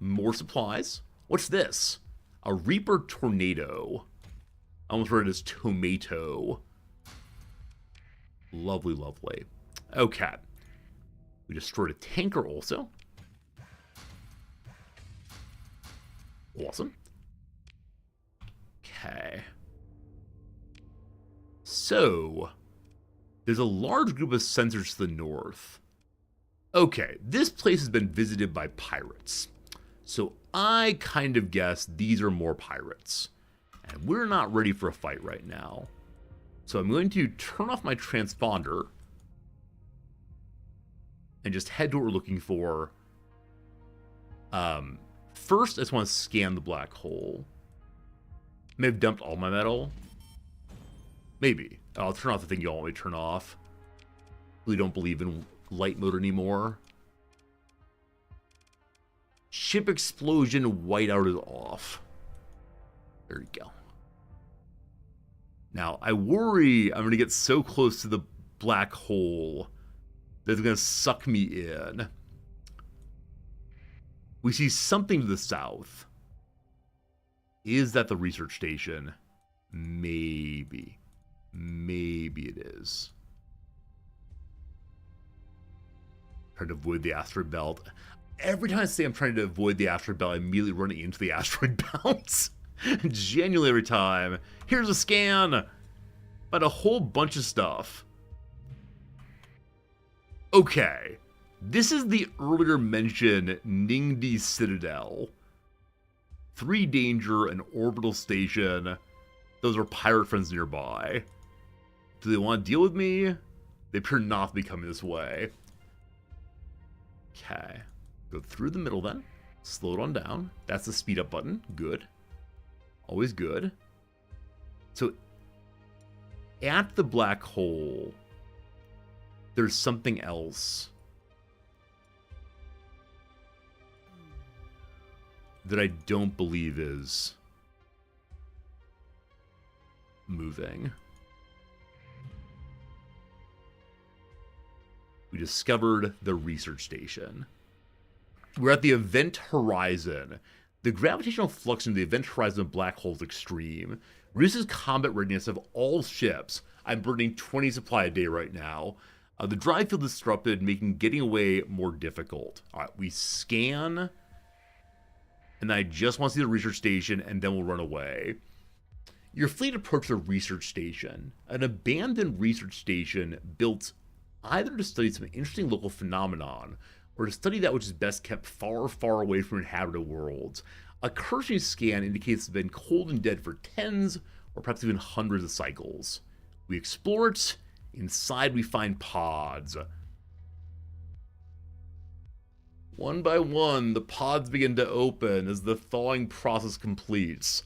More supplies. What's this? A Reaper Tornado. I almost read it as tomato. Lovely, lovely. Okay. We destroyed a tanker also. Awesome. Okay. So, there's a large group of sensors to the north. Okay, this place has been visited by pirates. So I kind of guess these are more pirates. And we're not ready for a fight right now. So I'm going to turn off my transponder and just head to what we're looking for. First, I just want to scan the black hole. May have dumped all my metal. Maybe. I'll turn off the thing you want me to turn off. We don't believe in light mode anymore. Ship explosion, whiteout is off. There you go. Now, I worry I'm going to get so close to the black hole that it's going to suck me in. We see something to the south. Is that the research station? Maybe. Maybe it is. Trying to avoid the asteroid belt. Every time I say I'm trying to avoid the asteroid belt, I immediately run into the asteroid belt. Genuinely every time. Here's a scan. But a whole bunch of stuff. Okay. This is the earlier mentioned Ningdi Citadel. 3 danger, an orbital station. Those are pirate friends nearby. Do they want to deal with me? They appear not to be coming this way. Okay. Go through the middle then. Slow it on down. That's the speed up button. Good. Always good. So, at the black hole, there's something else that I don't believe is moving. We discovered the research station. We're at the event horizon. The gravitational flux into the event horizon of black hole is extreme. Reduces combat readiness of all ships. I'm burning 20 supply a day right now. The drive field is disrupted, making getting away more difficult. All right, we scan. And I just want to see the research station, and then we'll run away. Your fleet approached the research station, an abandoned research station built either to study some interesting local phenomenon, or to study that which is best kept far, far away from inhabited worlds. A cursory scan indicates it's been cold and dead for tens, or perhaps even hundreds of cycles. We explore it. Inside we find pods. One by one, the pods begin to open as the thawing process completes.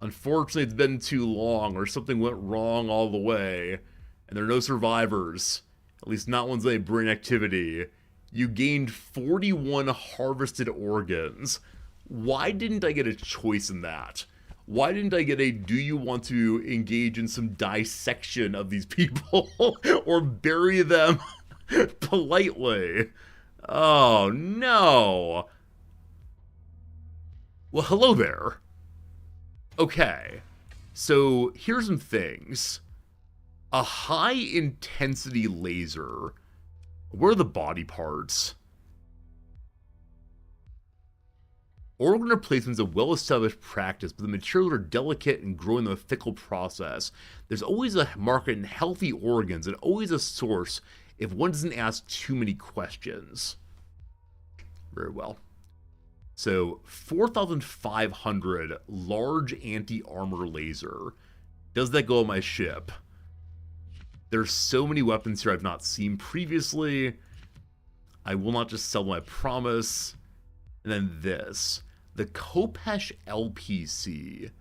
Unfortunately, it's been too long, or something went wrong all the way, and there are no survivors. At least not ones that bring activity. You gained 41 harvested organs. Why didn't I get a choice in that? Why didn't I get a do you want to engage in some dissection of these people or bury them politely? Oh no. Well, hello there. Okay, so here's some things. A high intensity laser. Where are the body parts? Organ replacement is a well-established practice, but the materials are delicate and grow in a fickle process. There's always a market in healthy organs and always a source if one doesn't ask too many questions. Very well. So, 4,500 large anti-armor laser. Does that go on my ship? There's so many weapons here I've not seen previously. I will not just sell my promise. And then this. The Kopesh LPC.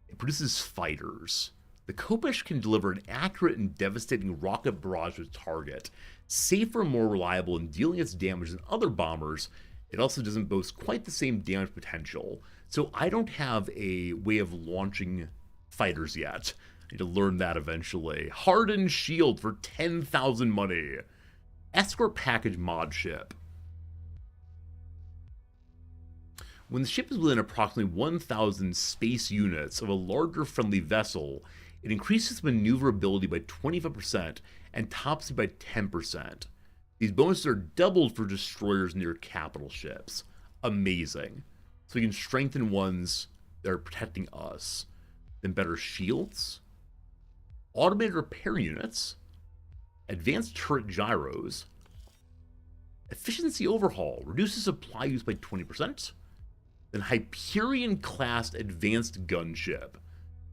It produces fighters. The Kopesh can deliver an accurate and devastating rocket barrage to its target. Safer and more reliable in dealing its damage than other bombers. It also doesn't boast quite the same damage potential. So I don't have a way of launching fighters yet. I need to learn that eventually. Hardened shield for 10,000 money. Escort package mod ship. When the ship is within approximately 1,000 space units of a larger friendly vessel, it increases maneuverability by 25% and top speed by 10%. These bonuses are doubled for destroyers near capital ships. Amazing. So we can strengthen ones that are protecting us. Then better shields. Automated repair units. Advanced turret gyros. Efficiency overhaul. Reduces supply use by 20%. Then Hyperion-class advanced gunship.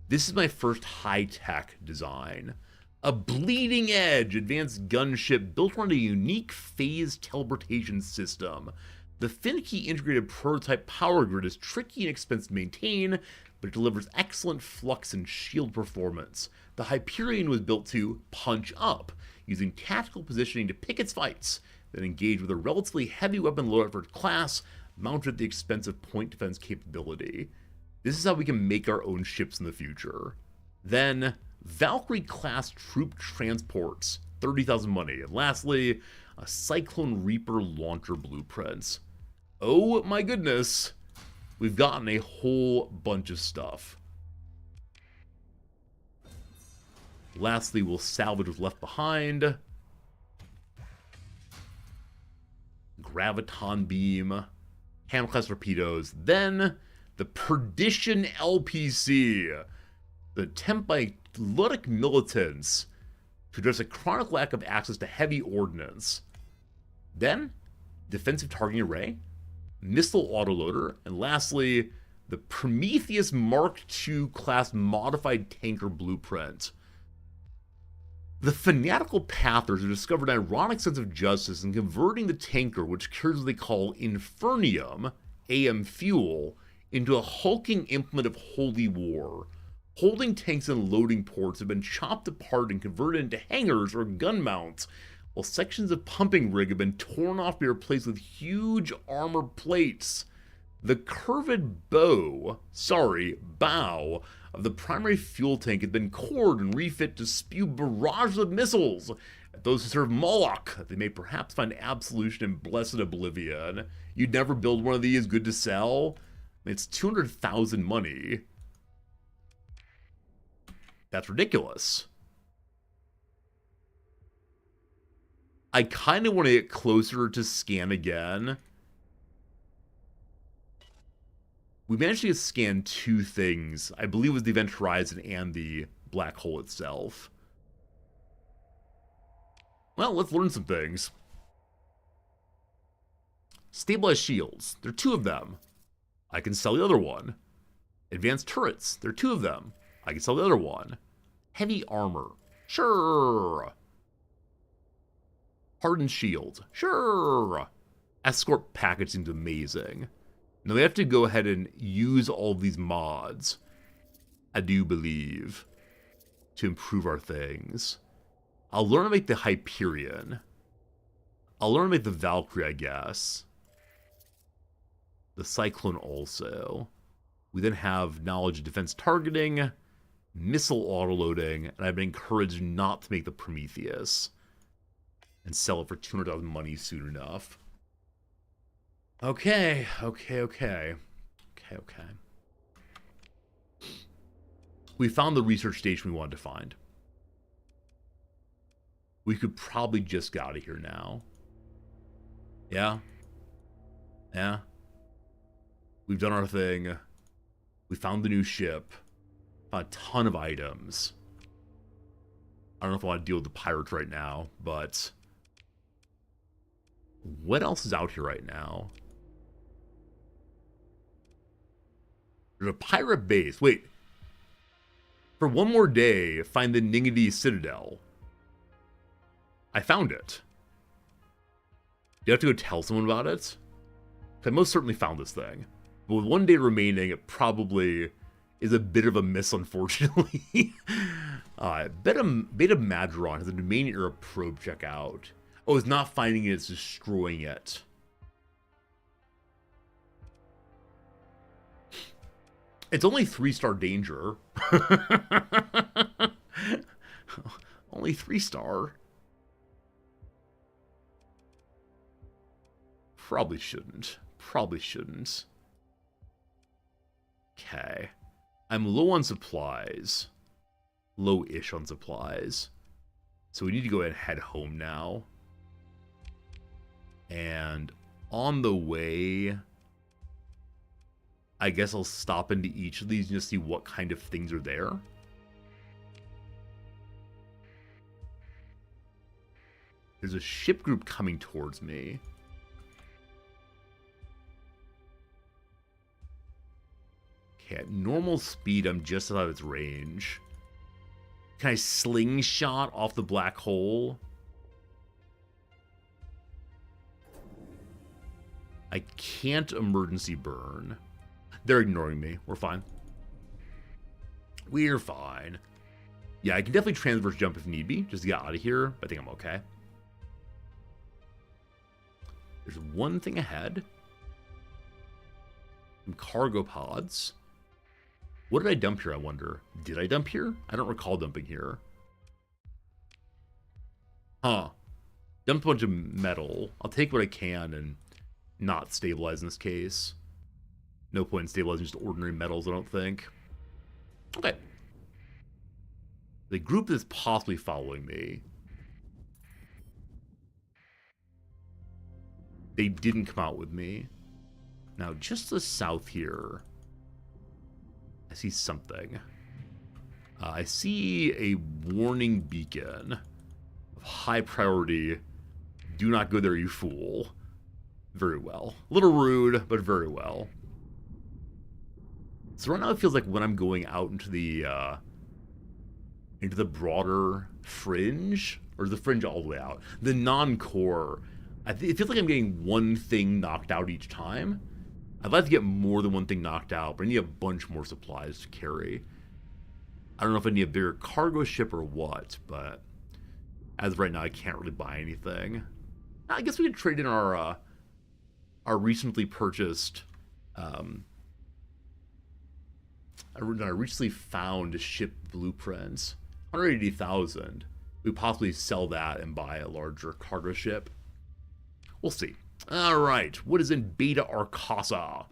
This is my first high-tech design. A bleeding-edge advanced gunship built around a unique phased teleportation system. The finicky integrated prototype power grid is tricky and expensive to maintain, but it delivers excellent flux and shield performance. The Hyperion was built to punch up, using tactical positioning to pick its fights, then engage with a relatively heavy weapon loadout for its class, mounted at the expense of point defense capability. This is how we can make our own ships in the future. Then, Valkyrie-class troop transports, 30,000 money. And lastly, a Cyclone Reaper launcher blueprints. Oh my goodness, we've gotten a whole bunch of stuff. Lastly, we'll salvage what's left behind. Graviton beam, Hammer-class torpedoes, then the Perdition LPC. The attempt by Ludic militants to address a chronic lack of access to heavy ordnance. Then, defensive targeting array, missile autoloader, and lastly, the Prometheus Mark II class modified tanker blueprint. The fanatical pathers have discovered an ironic sense of justice in converting the tanker, which carries what they call Infernium, AM fuel, into a hulking implement of holy war. Holding tanks and loading ports have been chopped apart and converted into hangars or gun mounts, while sections of pumping rig have been torn off to be replaced with huge armor plates. The curved bow of the primary fuel tank has been cored and refit to spew barrages of missiles at those who serve Moloch, that they may perhaps find absolution in blessed oblivion. You'd never build one of these, good to sell? It's 200,000 money. That's ridiculous. I kind of want to get closer to scan again. We managed to scan two things. I believe it was the Event Horizon and the black hole itself. Well, let's learn some things. Stabilized shields. There are two of them. I can sell the other one. Advanced turrets. There are two of them. I can sell the other one. Heavy armor. Sure. Hardened shield. Sure. Escort package seems amazing. Now they have to go ahead and use all of these mods. I do believe, to improve our things. I'll learn to make the Hyperion. I'll learn to make the Valkyrie, I guess. The Cyclone also. We then have knowledge of defense targeting, missile autoloading, and I've been encouraged not to make the Prometheus and sell it for 200,000 money soon enough. Okay. We found the research station we wanted to find. We could probably just get out of here now. Yeah? We've done our thing. We found the new ship. Found a ton of items. I don't know if I want to deal with the pirates right now, but... what else is out here right now? There's a pirate base. Wait. For one more day, find the Ningadi Citadel. I found it. Do you have to go tell someone about it? I most certainly found this thing. But with one day remaining, it probably is a bit of a miss, unfortunately. Beta Madron has a domain era probe check out. Oh, it's not finding it, it's destroying it. It's only 3-star danger. Only 3-star. Probably shouldn't. Okay. I'm low on supplies. Low-ish on supplies. So we need to go ahead and head home now. And on the way, I guess I'll stop into each of these and just see what kind of things are there. There's a ship group coming towards me. Okay, at normal speed, I'm just out of its range. Can I slingshot off the black hole? I can't emergency burn. They're ignoring me. We're fine. We're fine. Yeah, I can definitely transverse jump if need be, just to get out of here, but I think I'm okay. There's one thing ahead. Some cargo pods. What did I dump here, I wonder? Did I dump here? I don't recall dumping here. Huh. Dumped a bunch of metal. I'll take what I can and not stabilize in this case. No point in stabilizing just ordinary metals, I don't think. Okay. The group is possibly following me. They didn't come out with me. Now, just to the south here, I see something. I see a warning beacon of high priority. Do not go there, you fool. Very well. A little rude, but very well. So right now it feels like when I'm going out into the broader fringe, or the fringe all the way out, the non-core, it feels like I'm getting one thing knocked out each time. I'd like to get more than one thing knocked out, but I need a bunch more supplies to carry. I don't know if I need a bigger cargo ship or what, but as of right now, I can't really buy anything. I guess we could trade in our recently purchased, I recently found ship blueprints, 180,000. We possibly sell that and buy a larger cargo ship. We'll see. All right, what is in Beta Arcasa?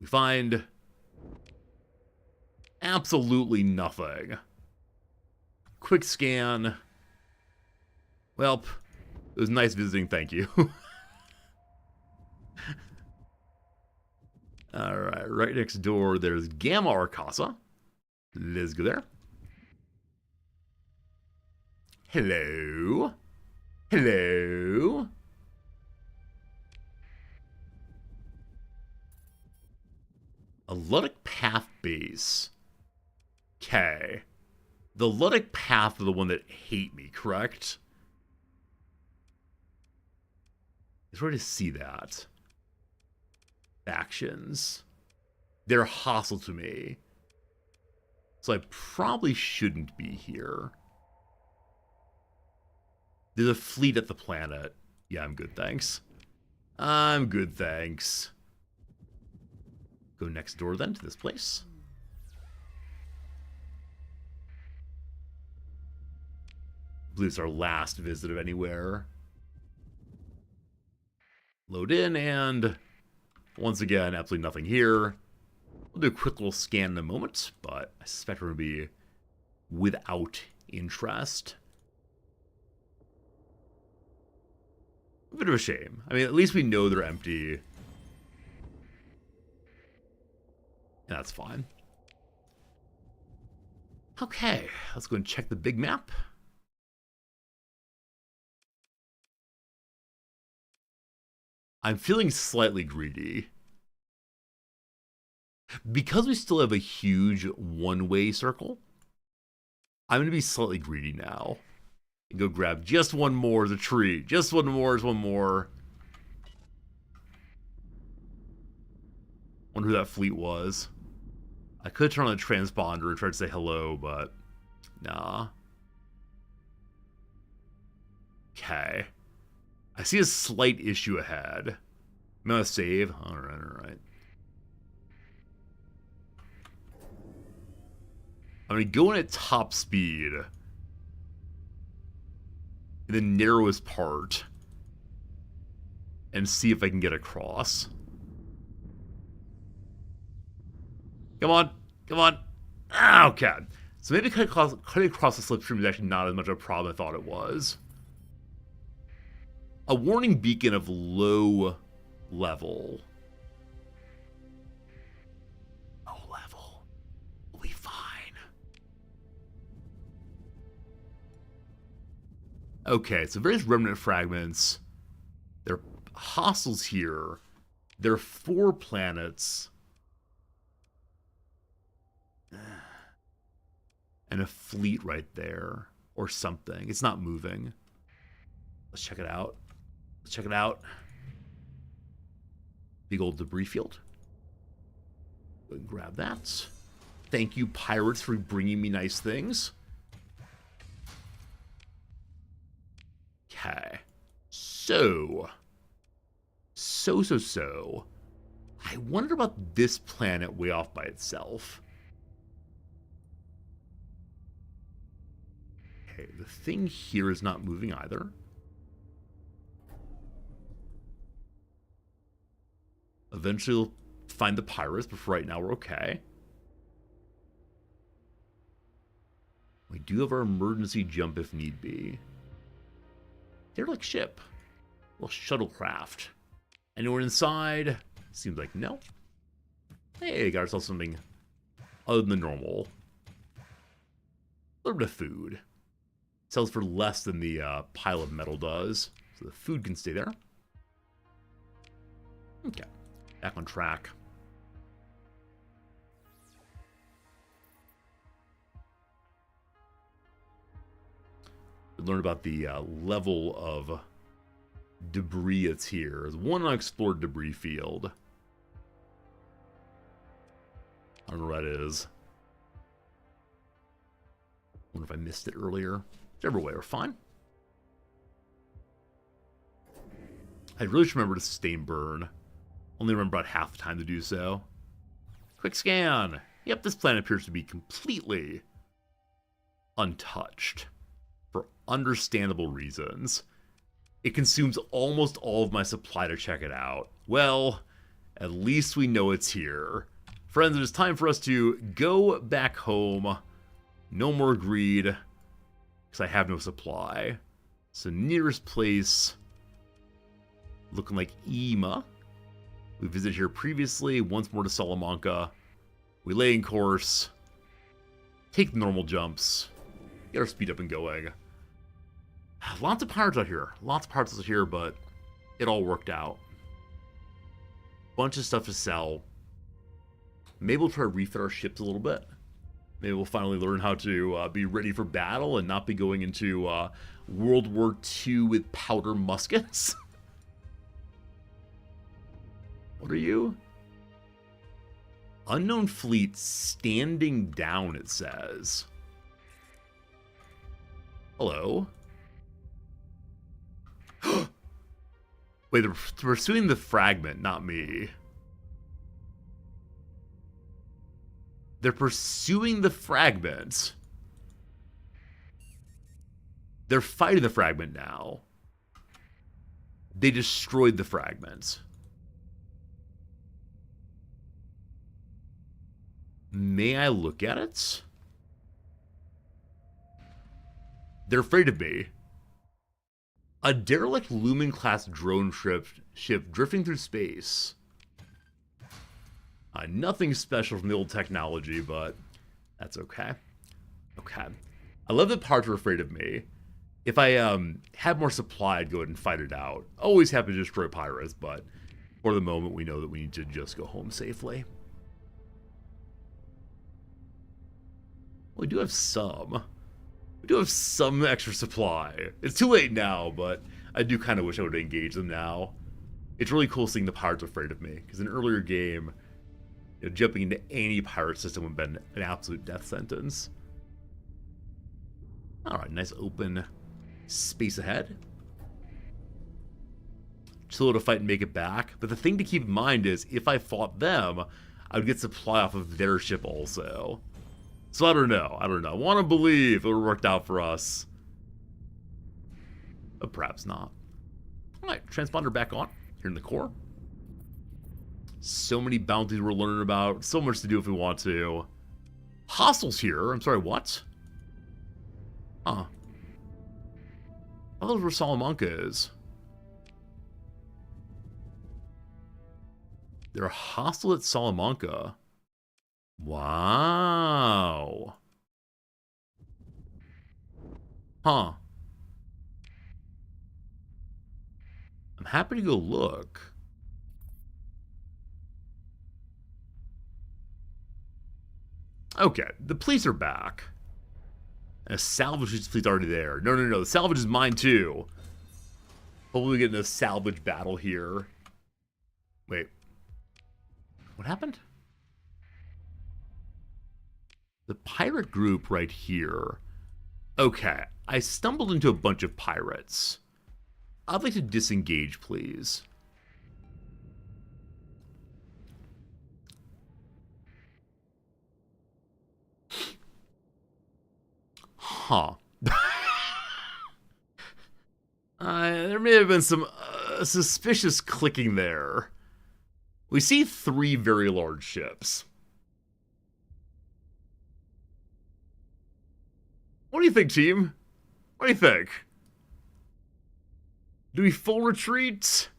We find absolutely nothing. Quick scan. Well, it was nice visiting, thank you. All right, right next door, there's Gamma Arcasa. Let's go there. Hello. Hello. A Luddic Path base. Okay. The Luddic Path are the one that hate me, correct? It's rare to see that. Factions. They're hostile to me. So I probably shouldn't be here. There's a fleet at the planet. Yeah, I'm good, thanks. I'm good, thanks. Go next door then to this place. I believe it's our last visit of anywhere. Load in, and once again, absolutely nothing here. We'll do a quick little scan in a moment, but I suspect we're going to be without interest. A bit of a shame. I mean, at least we know they're empty. And that's fine. Okay, let's go and check the big map. I'm feeling slightly greedy. Because we still have a huge one-way circle, I'm going to be slightly greedy now. And go grab just one more as a treat. Just one more is one more. Wonder who that fleet was. I could turn on the transponder and try to say hello, but nah. Okay. I see a slight issue ahead. I'm gonna save. Alright. I'm gonna go in at top speed. In the narrowest part. And see if I can get across. Come on. Come on. Ah, okay. So maybe cutting across the slipstream is actually not as much of a problem as I thought it was. A warning beacon of low level. Low level. We'll be fine. Okay, so various remnant fragments. There are hostiles here. There are 4 planets. And a fleet right there. Or something. It's not moving. Let's check it out. Let's check it out. Big old debris field. Go and grab that. Thank you, pirates, for bringing me nice things. Okay. So. I wonder about this planet way off by itself. Okay, the thing here is not moving either. Eventually we'll find the pirates, but for right now we're okay. We do have our emergency jump if need be. They're like ship. A little shuttlecraft. Anyone inside? Seems like no. Hey, got ourselves something other than normal. A little bit of food. Sells for less than the pile of metal does. So the food can stay there. Okay. Back on track. We learned about the level of debris that's here. There's one unexplored debris field. I don't know what that is. Wonder if I missed it earlier. Whichever way, we're fine. I really should remember to sustain burn. Only remember about half the time to do so. Quick scan. Yep, this planet appears to be completely untouched. For understandable reasons. It consumes almost all of my supply to check it out. Well, at least we know it's here. Friends, it is time for us to go back home. No more greed. Because I have no supply. So nearest place. Looking like Ema. We visited here previously. Once more to Salamanca. We lay in course. Take the normal jumps. Get our speed up and going. Lots of pirates out here. Lots of pirates out here, but it all worked out. Bunch of stuff to sell. Maybe we'll try to refit our ships a little bit. Maybe we'll finally learn how to be ready for battle and not be going into World War II with powder muskets. What are you? Unknown fleet standing down, it says. Hello? Wait, they're pursuing the fragment, not me. They're pursuing the fragment. They're fighting the fragment now. They destroyed the fragment. May I look at it? They're afraid of me. A derelict Lumen-class drone ship drifting through space. Nothing special from the old technology, but that's okay. Okay. I love that pirates are afraid of me. If I had more supply, I'd go ahead and fight it out. Always happy to destroy pirates, but for the moment, we know that we need to just go home safely. We do have some. We do have some extra supply. It's too late now, but I do kind of wish I would engage them now. It's really cool seeing the pirates afraid of me, because in an earlier game, jumping into any pirate system would have been an absolute death sentence. Alright, nice open space ahead. Chill to fight and make it back. But the thing to keep in mind is, if I fought them, I would get supply off of their ship also. So I don't know. I want to believe it would have worked out for us. But perhaps not. Alright, transponder back on. Here in the core. So many bounties we're learning about. So much to do if we want to. Hostiles here. I'm sorry, what? Huh. I thought those were Salamancas. They're hostile at Salamanca. Wow. Huh. I'm happy to go look. Okay, the police are back. And a salvage fleet's already there. No, the salvage is mine too. Hopefully we get in a salvage battle here. Wait. What happened? The pirate group right here. Okay, I stumbled into a bunch of pirates. I'd like to disengage, please. Huh. There may have been some suspicious clicking there. We see 3 very large ships. What do you think, team? What do you think? Do we full retreat?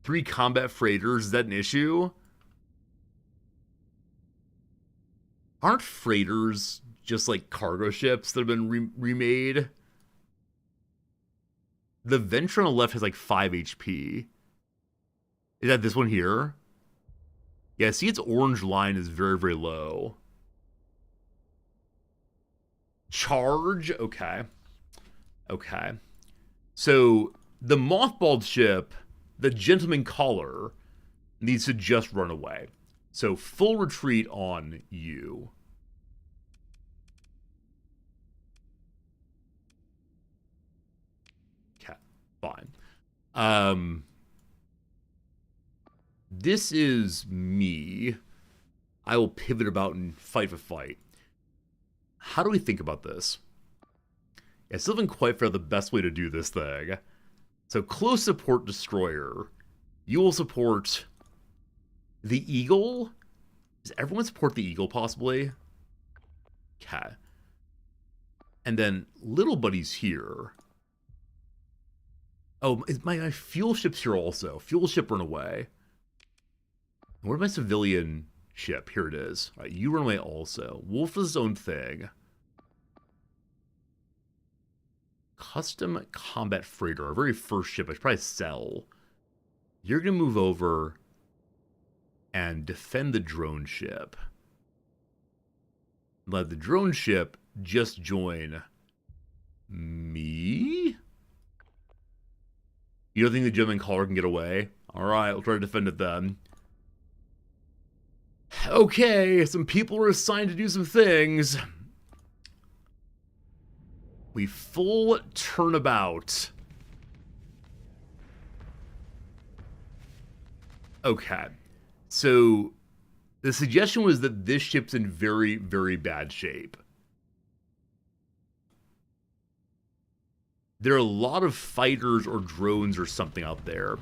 3 combat freighters, is that an issue? Aren't freighters just like cargo ships that have been remade? The Venture on the left has like 5 HP. Is that this one here? Yeah, see its orange line is very, very low. Charge? Okay. Okay. So, the mothballed ship, the Gentleman Caller, needs to just run away. So, full retreat on you. Okay, fine. This is me. I will pivot about and fight for fight. How do we think about this? I still haven't quite figured out the best way to do this thing. So, close support destroyer. You will support the Eagle. Does everyone support the Eagle, possibly? Okay. And then, little buddy's here. Oh, my fuel ship's here also. Fuel ship run away. Where's my civilian ship? Here it is. All right, you run away also. Wolf is his own thing. Custom combat freighter, our very first ship. I should probably sell. You're going to move over and defend the drone ship. Let the drone ship just join me? You don't think the Gentleman Caller can get away? Alright, we'll try to defend it then. Okay, some people are assigned to do some things. We full turnabout. Okay, so the suggestion was that this ship's in very, very bad shape. There are a lot of fighters or drones or something out there.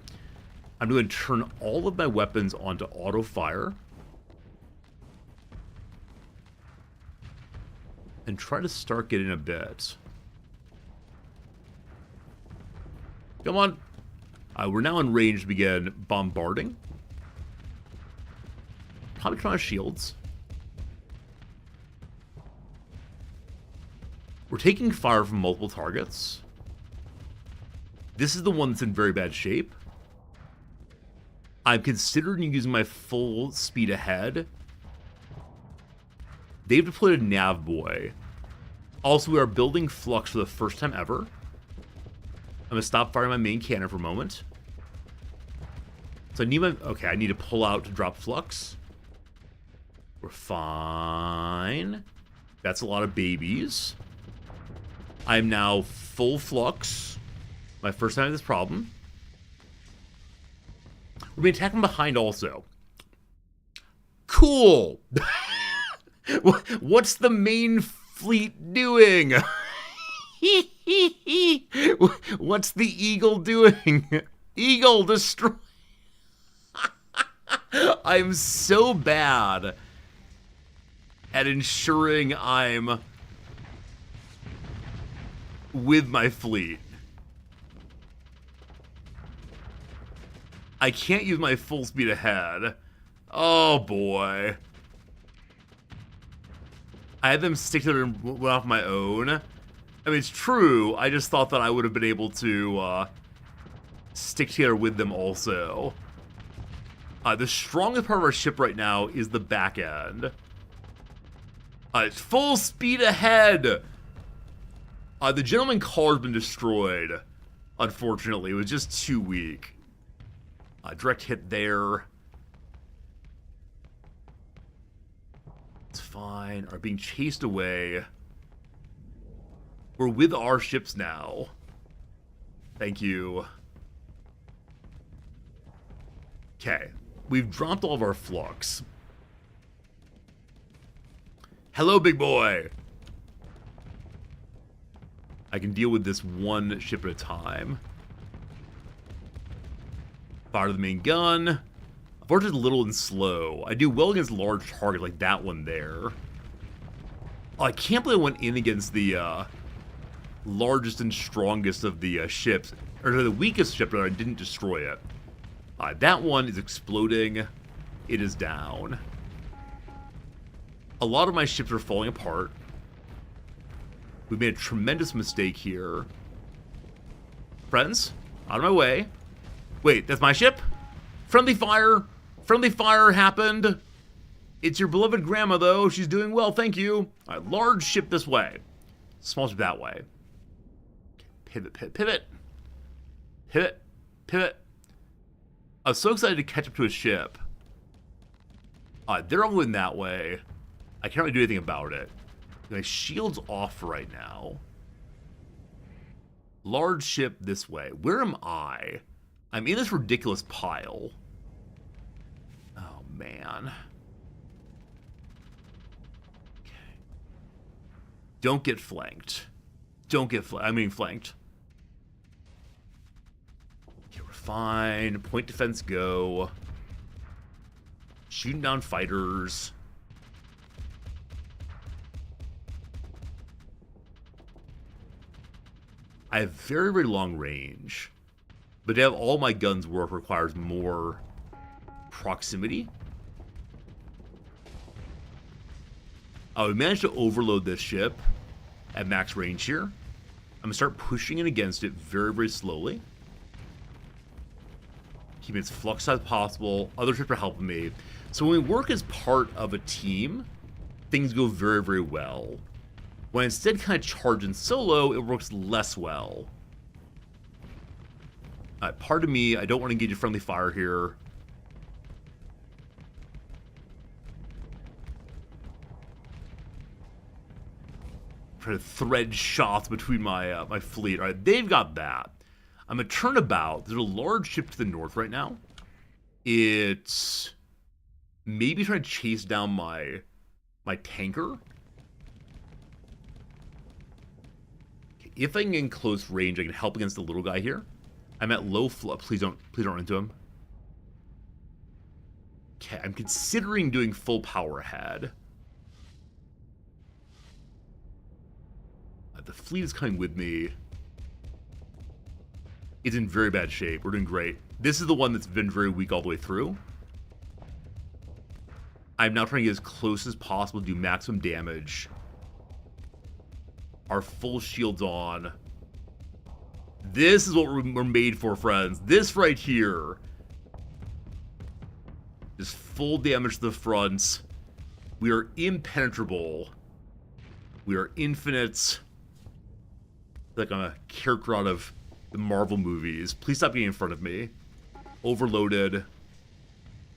I'm going to turn all of my weapons onto auto fire. And try to start getting a bit. Come on. We're now in range to begin bombarding. Probably trying shields. We're taking fire from multiple targets. This is the one that's in very bad shape. I'm considering using my full speed ahead. They've deployed a nav boy. Also, we are building flux for the first time ever. I'm going to stop firing my main cannon for a moment. So I need my... Okay, I need to pull out to drop flux. We're fine. That's a lot of babies. I'm now full flux. My first time with this problem. We're being attacked from behind also. Cool! What's the main fleet doing? What's the Eagle doing? Eagle, destroy. I'm so bad at ensuring I'm with my fleet. I can't use my full speed ahead. Oh boy. I had them stick to it and went off my own. I mean, it's true. I just thought that I would have been able to stick together with them also. The strongest part of our ship right now is the back end. It's full speed ahead. The gentleman collar's been destroyed. Unfortunately, it was just too weak. Direct hit there. It's fine. Are being chased away. We're with our ships now. Thank you. Okay. We've dropped all of our flux. Hello, big boy. I can deal with this one ship at a time. Fire the main gun. Unfortunately, a little and slow. I do well against large targets like that one there. Oh, I can't believe I went in against the largest and strongest of the ships. Or the weakest ship, but I didn't destroy it. That one is exploding. It is down. A lot of my ships are falling apart. We made a tremendous mistake here. Friends, out of my way. Wait, that's my ship? Friendly fire. Friendly fire happened. It's your beloved grandma, though. She's doing well, thank you. All right, large ship this way. Small ship that way. Pivot, pivot, pivot. Pivot, pivot. I was so excited to catch up to a ship. They're all going that way. I can't really do anything about it. My shield's off right now. Large ship this way. Where am I? I'm in this ridiculous pile. Oh, man. Okay. Don't get flanked. Don't get flanked. Okay, we're fine. Point defense go. Shooting down fighters. I have very, very long range. But to have all my guns work requires more proximity. We managed to overload this ship at max range here. I'm going to start pushing it against it very, very slowly. Keeping its flux as possible. Other ships are helping me. So when we work as part of a team, things go very, very well. When I instead kind of charge in solo, it works less well. Pardon me, I don't want to engage in friendly fire here. Trying to thread shots between my my fleet. All right, they've got that. I'm gonna turn about. There's a large ship to the north right now. It's maybe trying to chase down my tanker. Okay, if I can get in close range, I can help against the little guy here. I'm at low flow. Please don't run into him. Okay, I'm considering doing full power ahead. The fleet is coming with me. It's in very bad shape. We're doing great. This is the one that's been very weak all the way through. I'm now trying to get as close as possible to do maximum damage. Our full shield's on. This is what we're made for, friends. This right here. Just full damage to the front. We are impenetrable. We are infinite. Like I'm a character out of the Marvel movies. Please stop getting in front of me. Overloaded.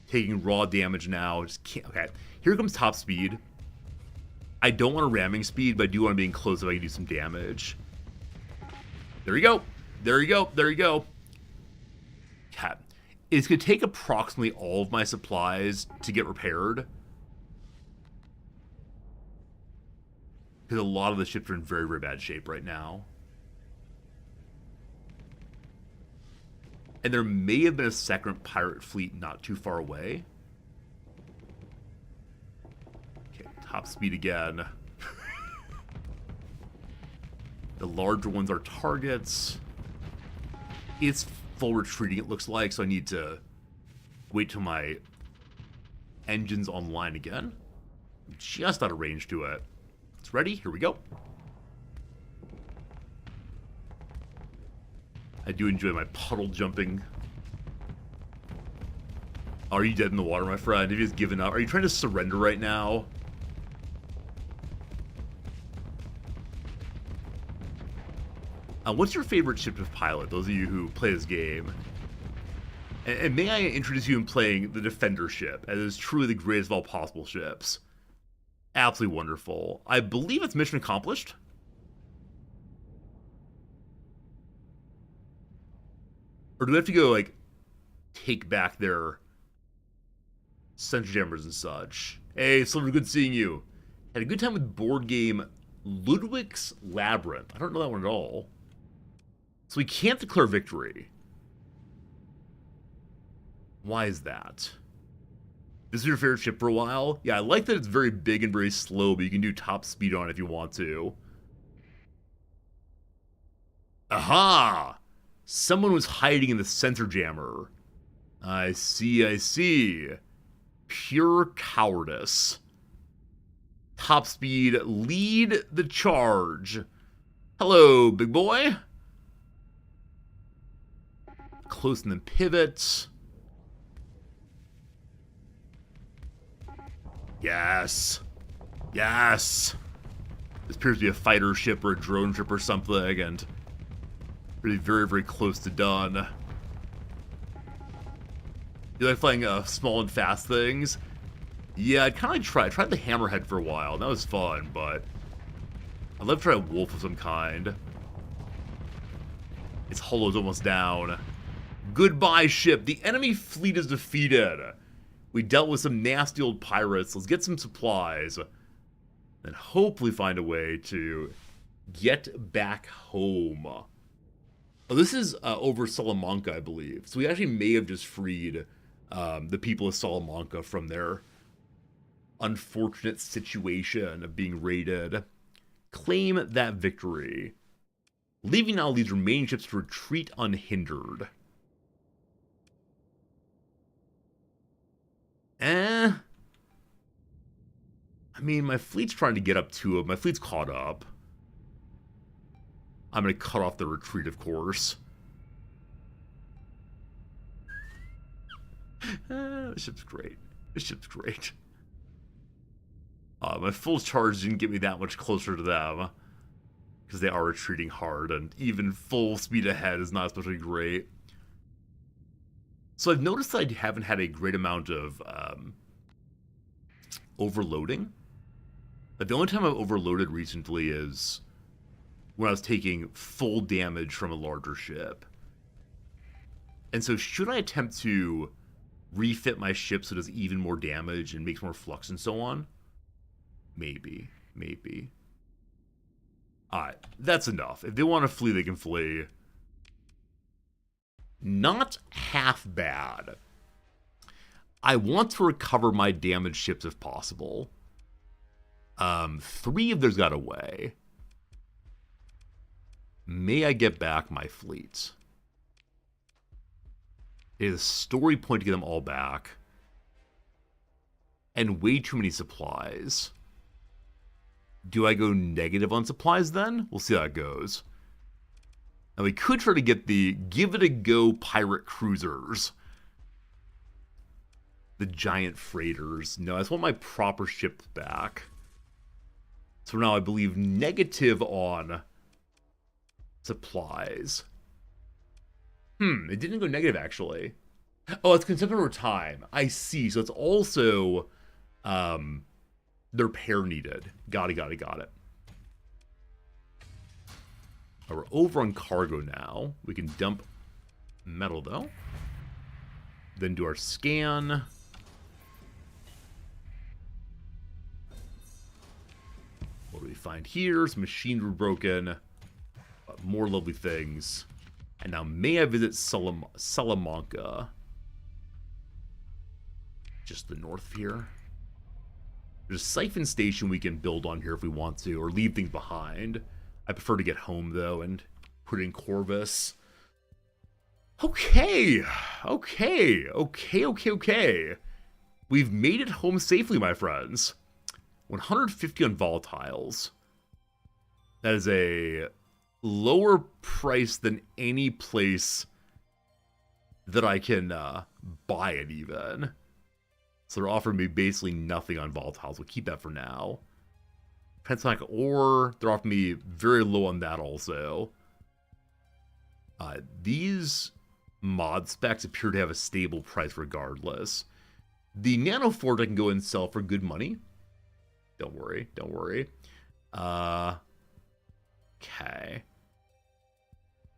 Taking raw damage now. Just can't. Okay. Here comes top speed. I don't want a ramming speed, but I do want to be in close if I can do some damage. There you go. There you go. There you go. Okay. It's going to take approximately all of my supplies to get repaired. Because a lot of the ships are in very, very bad shape right now. And there may have been a second pirate fleet not too far away. Okay, top speed again. The larger ones are targets. It's full retreating, it looks like, so I need to wait till my engine's online again. I'm just out of range to it. It's ready. Here we go. I do enjoy my puddle jumping. Are you dead in the water, my friend? Have you just given up? Are you trying to surrender right now? What's your favorite ship to pilot, those of you who play this game? And may I introduce you in playing the Defender ship, as is truly the greatest of all possible ships. Absolutely wonderful. I believe it's mission accomplished. Or do we have to go, like, take back their sensor jammers and such? Hey, Silver, good seeing you. Had a good time with board game Ludwig's Labyrinth. I don't know that one at all. So we can't declare victory. Why is that? This is your favorite ship for a while? Yeah, I like that it's very big and very slow, but you can do top speed on it if you want to. Aha! Someone was hiding in the sensor jammer. I see, I see. Pure cowardice. Top speed, lead the charge. Hello, big boy. Close and then pivot. Yes. Yes. This appears to be a fighter ship or a drone ship or something, and really very, very close to done. You like flying small and fast things? Yeah, I'd kind of like tried the hammerhead for a while. That was fun, but I'd love to try a wolf of some kind. Its hull almost down. Goodbye, ship. The enemy fleet is defeated. We dealt with some nasty old pirates. Let's get some supplies. And hopefully find a way to get back home. Oh, this is over Salamanca, I believe. So we actually may have just freed the people of Salamanca from their unfortunate situation of being raided. Claim that victory. Leaving now these remaining ships to retreat unhindered. I mean, my fleet's trying to get up to it. My fleet's caught up. I'm going to cut off the retreat, of course. This ship's great. This ship's great. My full charge didn't get me that much closer to them, because they are retreating hard, and even full speed ahead is not especially great. So I've noticed that I haven't had a great amount of overloading. But the only time I've overloaded recently is when I was taking full damage from a larger ship. And so should I attempt to refit my ship so it does even more damage and makes more flux and so on? Maybe. Alright, that's enough. If they want to flee, they can flee. Not half bad. I want to recover my damaged ships if possible. 3 of theirs got away. May I get back my fleet? It is a story point to get them all back. And way too many supplies. Do I go negative on supplies then? We'll see how it goes. Now we could try to get the give it a go pirate cruisers. The giant freighters. No, I just want my proper ship back. So now I believe negative on supplies. It didn't go negative actually. Oh, it's consumption over time. I see. So it's also the repair needed. Got it. Oh, we're over on cargo now. We can dump metal though. Then do our scan. What do we find here? Some machines were broken. More lovely things. And now may I visit Salamanca? Just the north of here. There's a siphon station we can build on here if we want to, or leave things behind. I prefer to get home, though, and put in Corvus. Okay. We've made it home safely, my friends. 150 on volatiles. That is a lower price than any place that I can buy it even. So they're offering me basically nothing on volatiles. We'll keep that for now. Pentatonic ore, they're offering me very low on that also. These mod specs appear to have a stable price regardless. The nanoforge I can go and sell for good money. Don't worry. Okay.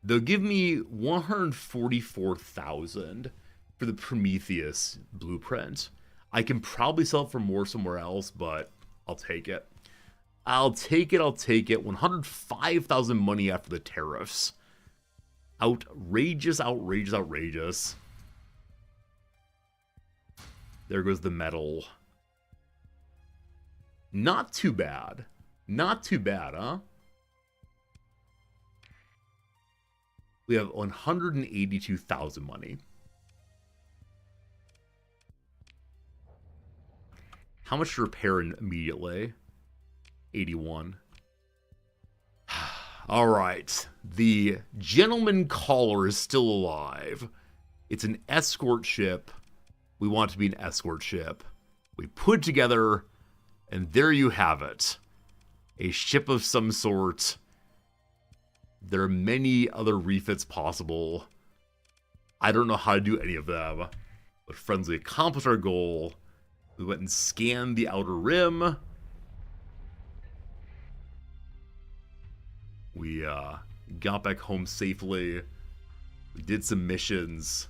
They'll give me 144,000 for the Prometheus blueprint. I can probably sell it for more somewhere else, but I'll take it. 105,000 money after the tariffs. Outrageous. There goes the metal. Not too bad, huh? We have 182,000 money. How much to repair immediately? 81. All right. The gentleman caller is still alive. It's an escort ship. We want it to be an escort ship. We put it together, and there you have it. A ship of some sort. There are many other refits possible. I don't know how to do any of them. But friends, we accomplished our goal. We went and scanned the outer rim. We got back home safely. We did some missions.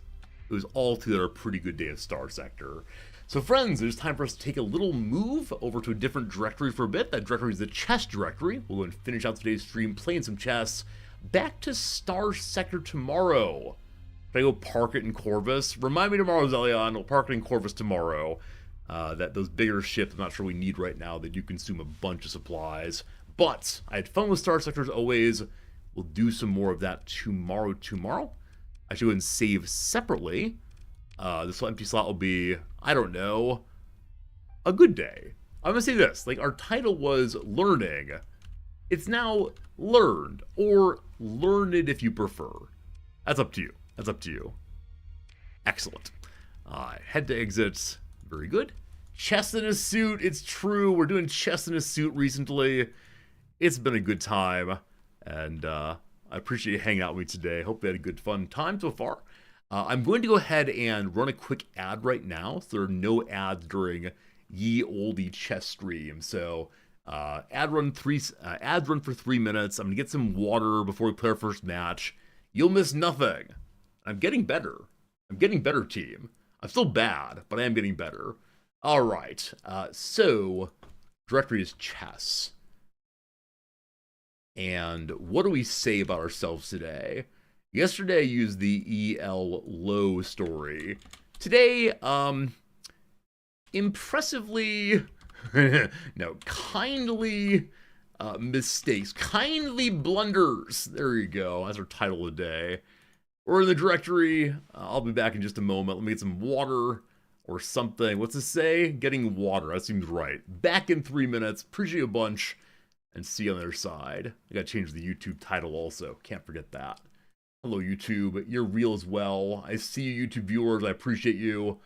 It was all together a pretty good day of Star Sector. So friends, it's time for us to take a little move over to a different directory for a bit. That directory is the chess directory. We'll go and finish out today's stream playing some chess. Back to Star Sector tomorrow. Should I go park it in Corvus? Remind me tomorrow, Zelion. We'll park it in Corvus tomorrow. Those bigger ships, I'm not sure we need right now. They do consume a bunch of supplies. But I had fun with Star Sector as always. We'll do some more of that tomorrow. I should go and save separately. This empty slot will be, I don't know, a good day. I'm going to say this. Like, our title was Learning. It's now Learned, or Learned if you prefer. That's up to you. Excellent. Head to exit. Very good. Chess in a suit. It's true. We're doing chess in a suit recently. It's been a good time. And I appreciate you hanging out with me today. Hope you had a good, fun time so far. I'm going to go ahead and run a quick ad right now, so there are no ads during ye olde chess stream. So ads run for 3 minutes. I'm gonna get some water before we play our first match. You'll miss nothing. I'm getting better. I'm getting better, team. I'm still bad, but I am getting better. All right. So directory is chess. And what do we say about ourselves today? Yesterday I used the EL Low story. Today, impressively, no, kindly mistakes, kindly blunders. There you go. That's our title of the day. We're in the directory. I'll be back in just a moment. Let me get some water or something. What's it say? Getting water. That seems right. Back in 3 minutes. Appreciate a bunch. And see you on the other side. I gotta change the YouTube title also. Can't forget that. Hello, YouTube. You're real as well. I see you, YouTube viewers. I appreciate you.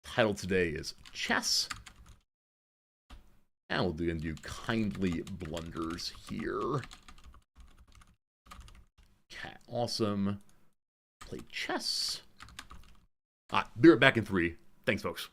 Title today is Chess. And we'll do kindly blunders here. Okay, awesome. Play chess. Be right back in 3. Thanks, folks.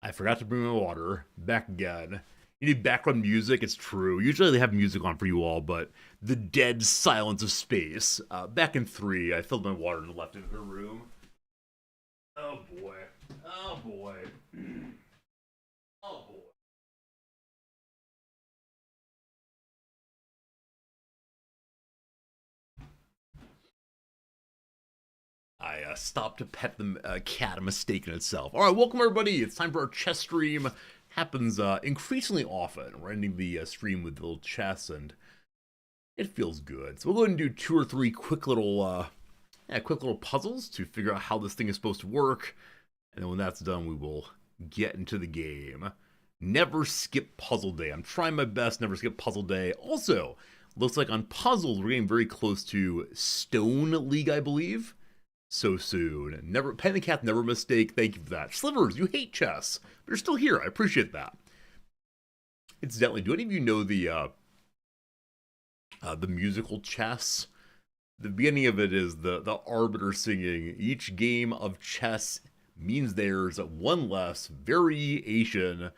I forgot to bring my water. Back again. You need background music, it's true. Usually they have music on for you all, but the dead silence of space. Back in 3, I filled my water and left it in the room. Oh boy. Oh boy. Oh boy. I stopped to pet the cat, a mistake in itself. All right, welcome everybody. It's time for our chess stream. Happens increasingly often. We're ending the stream with a little chess, and it feels good. So we'll go ahead and do 2 or 3 quick little puzzles to figure out how this thing is supposed to work. And then when that's done, we will get into the game. Never skip puzzle day. I'm trying my best, never skip puzzle day. Also, looks like on puzzles, we're getting very close to Stone League, I believe. So soon. Never, Pen the Cat, never mistake. Thank you for that. Slivers, you hate chess, but you're still here. I appreciate that. Incidentally, do any of you know the The musical chess. The beginning of it is the arbiter singing, "Each game of chess means there's one less variation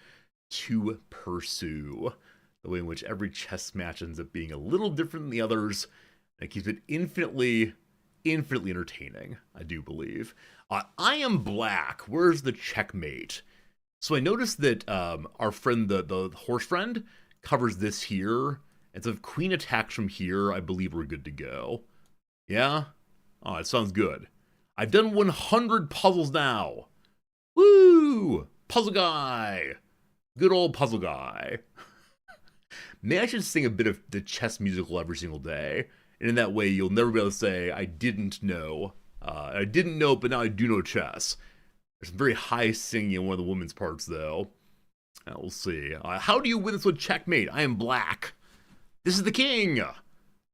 to pursue." The way in which every chess match ends up being a little different than the others. And it keeps it infinitely entertaining, I do believe. I am black. Where's the checkmate? So I noticed that our friend, the horse friend, covers this here. And so if queen attacks from here, I believe we're good to go. Yeah? Oh, it sounds good. I've done 100 puzzles now. Woo! Puzzle guy. Good old puzzle guy. Maybe I should sing a bit of the chess musical every single day. And in that way, you'll never be able to say, I didn't know. I didn't know, but now I do know chess. There's some very high singing in one of the women's parts, though. We'll see. How do you win this with checkmate? I am black. This is the king.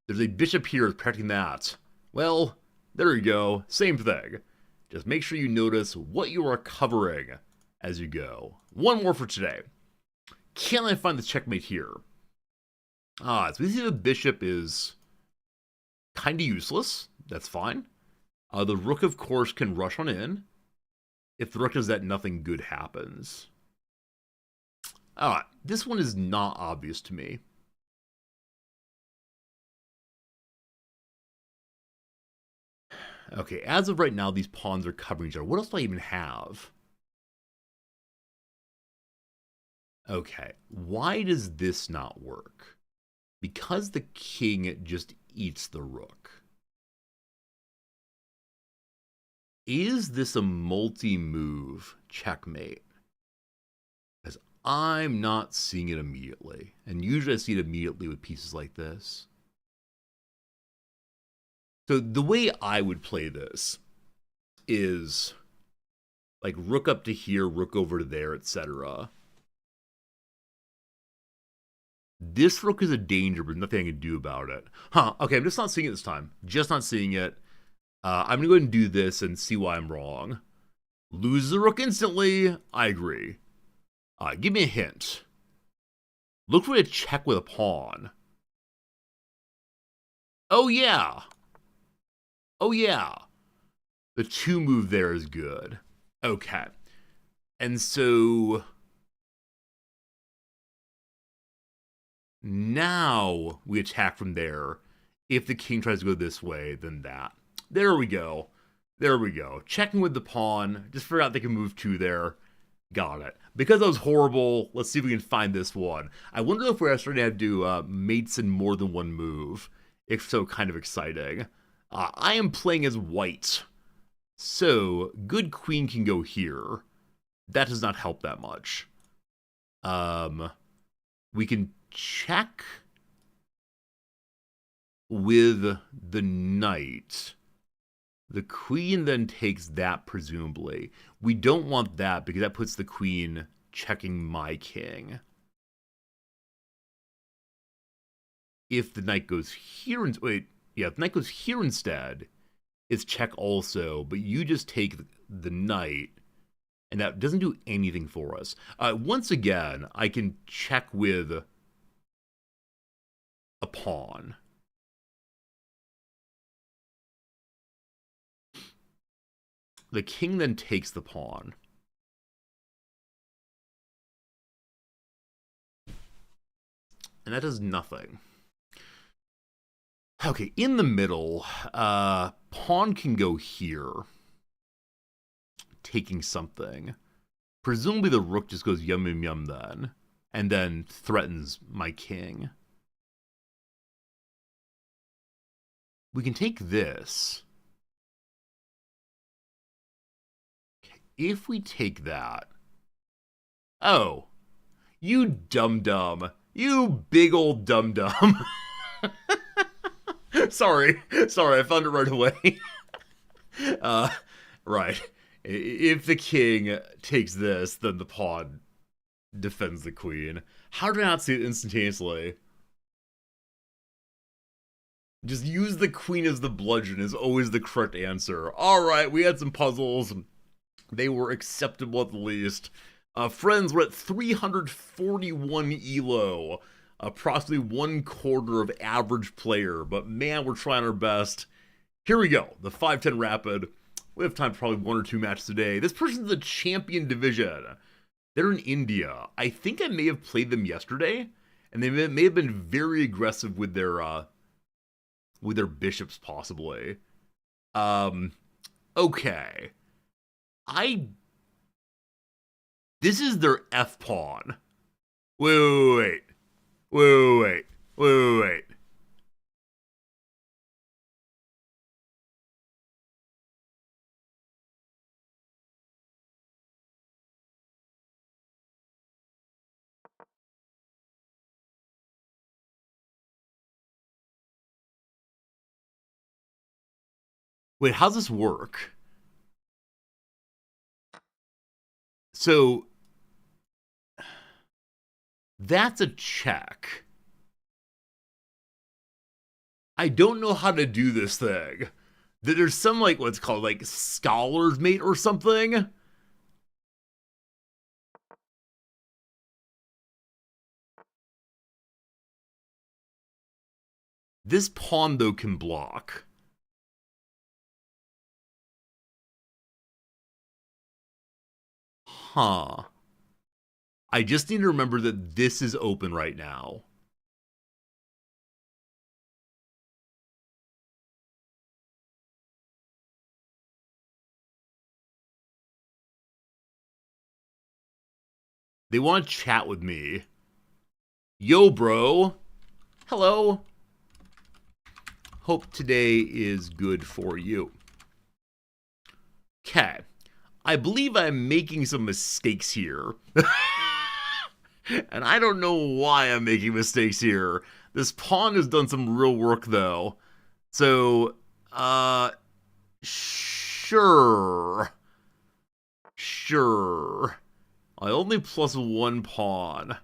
There's a bishop here protecting that. Well, there you go. Same thing. Just make sure you notice what you are covering as you go. One more for today. Can I find the checkmate here? So we see the bishop is kind of useless. That's fine. The rook, of course, can rush on in. If the rook does that, nothing good happens. This one is not obvious to me. Okay, as of right now, these pawns are covering each other. What else do I even have? Okay, why does this not work? Because the king just eats the rook. Is this a multi-move checkmate? Because I'm not seeing it immediately. And usually I see it immediately with pieces like this. So the way I would play this is like rook up to here, rook over to there, etc. This rook is a danger, but nothing I can do about it. Okay, I'm just not seeing it this time. Just not seeing it. I'm going to go ahead and do this and see why I'm wrong. Lose the rook instantly. I agree. Give me a hint. Look for a check with a pawn. Oh, yeah. Oh, yeah. The 2 move there is good. Okay. And so now we attack from there. If the king tries to go this way, then that. There we go. There we go. Checking with the pawn. Just figure out they can move 2 there. Got it. Because that was horrible, let's see if we can find this one. I wonder if we're starting to have to do mates in more than one move. If so, kind of exciting. I am playing as white. So, good queen can go here. That does not help that much. We can check with the knight. The queen then takes that, presumably. We don't want that because that puts the queen checking my king. If the knight goes here and wait, yeah, if the knight goes here instead, it's check also, but you just take the knight, and that doesn't do anything for us. Once again, I can check with a pawn. The king then takes the pawn. And that does nothing. Okay, in the middle, pawn can go here, taking something. Presumably the rook just goes yum yum yum then, and then threatens my king. We can take this. If we take that... Oh. You dum-dum. You big old dum-dum. Sorry, I found it right away. Right. If the king takes this, then the pawn defends the queen. How did I not see it instantaneously? Just use the queen as the bludgeon is always the correct answer. Alright, we had some puzzles. They were acceptable at the least. Friends, we're at 341 ELO. approximately 1/4 of average player, but man, we're trying our best. Here we go, the 5-10 Rapid. We have time for probably 1 or 2 matches today. This person's the champion division. They're in India. I think I may have played them yesterday, and they may have been very aggressive with their bishops, possibly. Okay. This is their F pawn. Wait. Wait, how's this work? So, that's a check. I don't know how to do this thing. There's some, like, what's called, like, scholar's mate or something. This pawn, though, can block. Huh. I just need to remember that this is open right now. They want to chat with me. Yo, bro. Hello. Hope today is good for you. Okay. I believe I'm making some mistakes here. And I don't know why I'm making mistakes here. This pawn has done some real work, though. So, sure. I only plus 1 pawn.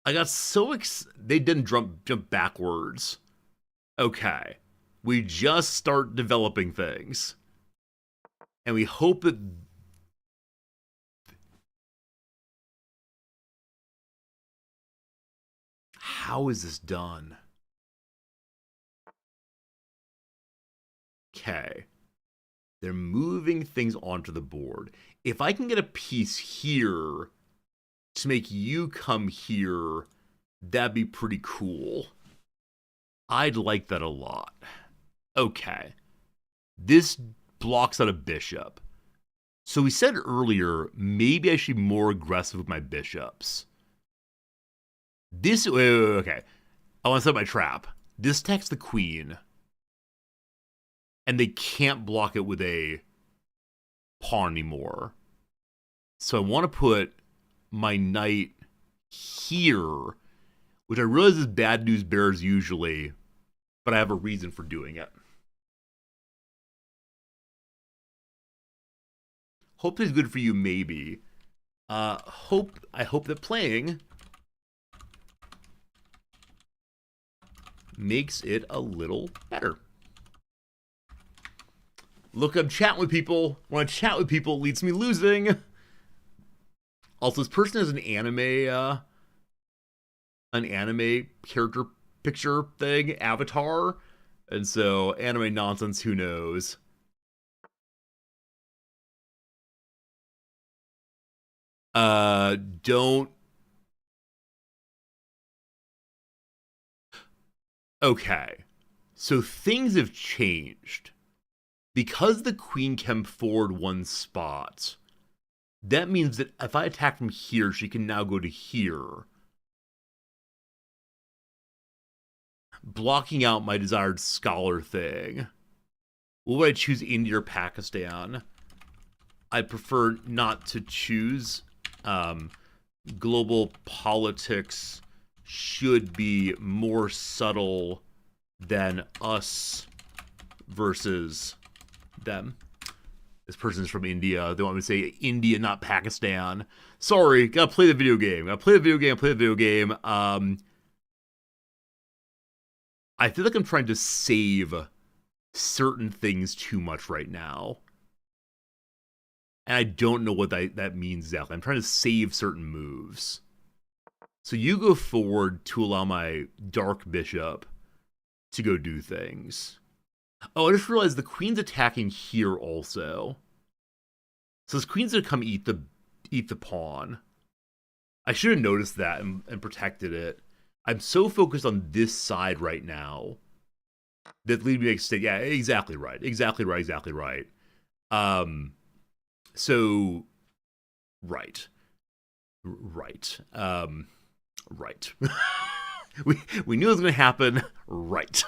I got so they didn't jump backwards. Okay. We just start developing things. And we hope that... How is this done? Okay. They're moving things onto the board. If I can get a piece here to make you come here, that'd be pretty cool. I'd like that a lot. Okay. This blocks out a bishop. So we said earlier, maybe I should be more aggressive with my bishops. This, okay. I want to set my trap. This attacks the queen. And they can't block it with a pawn anymore. So I want to put my knight here, which I realize is bad news bears usually, but I have a reason for doing it. Hope is good for you, maybe. I hope that playing makes it a little better. Look, I'm chatting with people. When I chat with people, it leads me losing. Also, this person has an anime character picture thing, avatar. And so, anime nonsense, who knows? Don't... Okay. So, things have changed. Because the queen came forward 1 spot, that means that if I attack from here, she can now go to here, blocking out my desired scholar thing. Would I choose India or Pakistan? I prefer not to choose. Global politics should be more subtle than us versus them. This person's from India. They want me to say India, not Pakistan. Sorry, gotta play the video game. I feel like I'm trying to save certain things too much right now. And I don't know what that means exactly. I'm trying to save certain moves. So you go forward to allow my dark bishop to go do things. Oh, I just realized the queen's attacking here also. So this queen's gonna come eat the pawn. I should have noticed that and protected it. I'm so focused on this side right now that lead me to say, yeah, exactly right. Exactly right, exactly right. So right. Right. Right. we knew it was gonna happen. Right.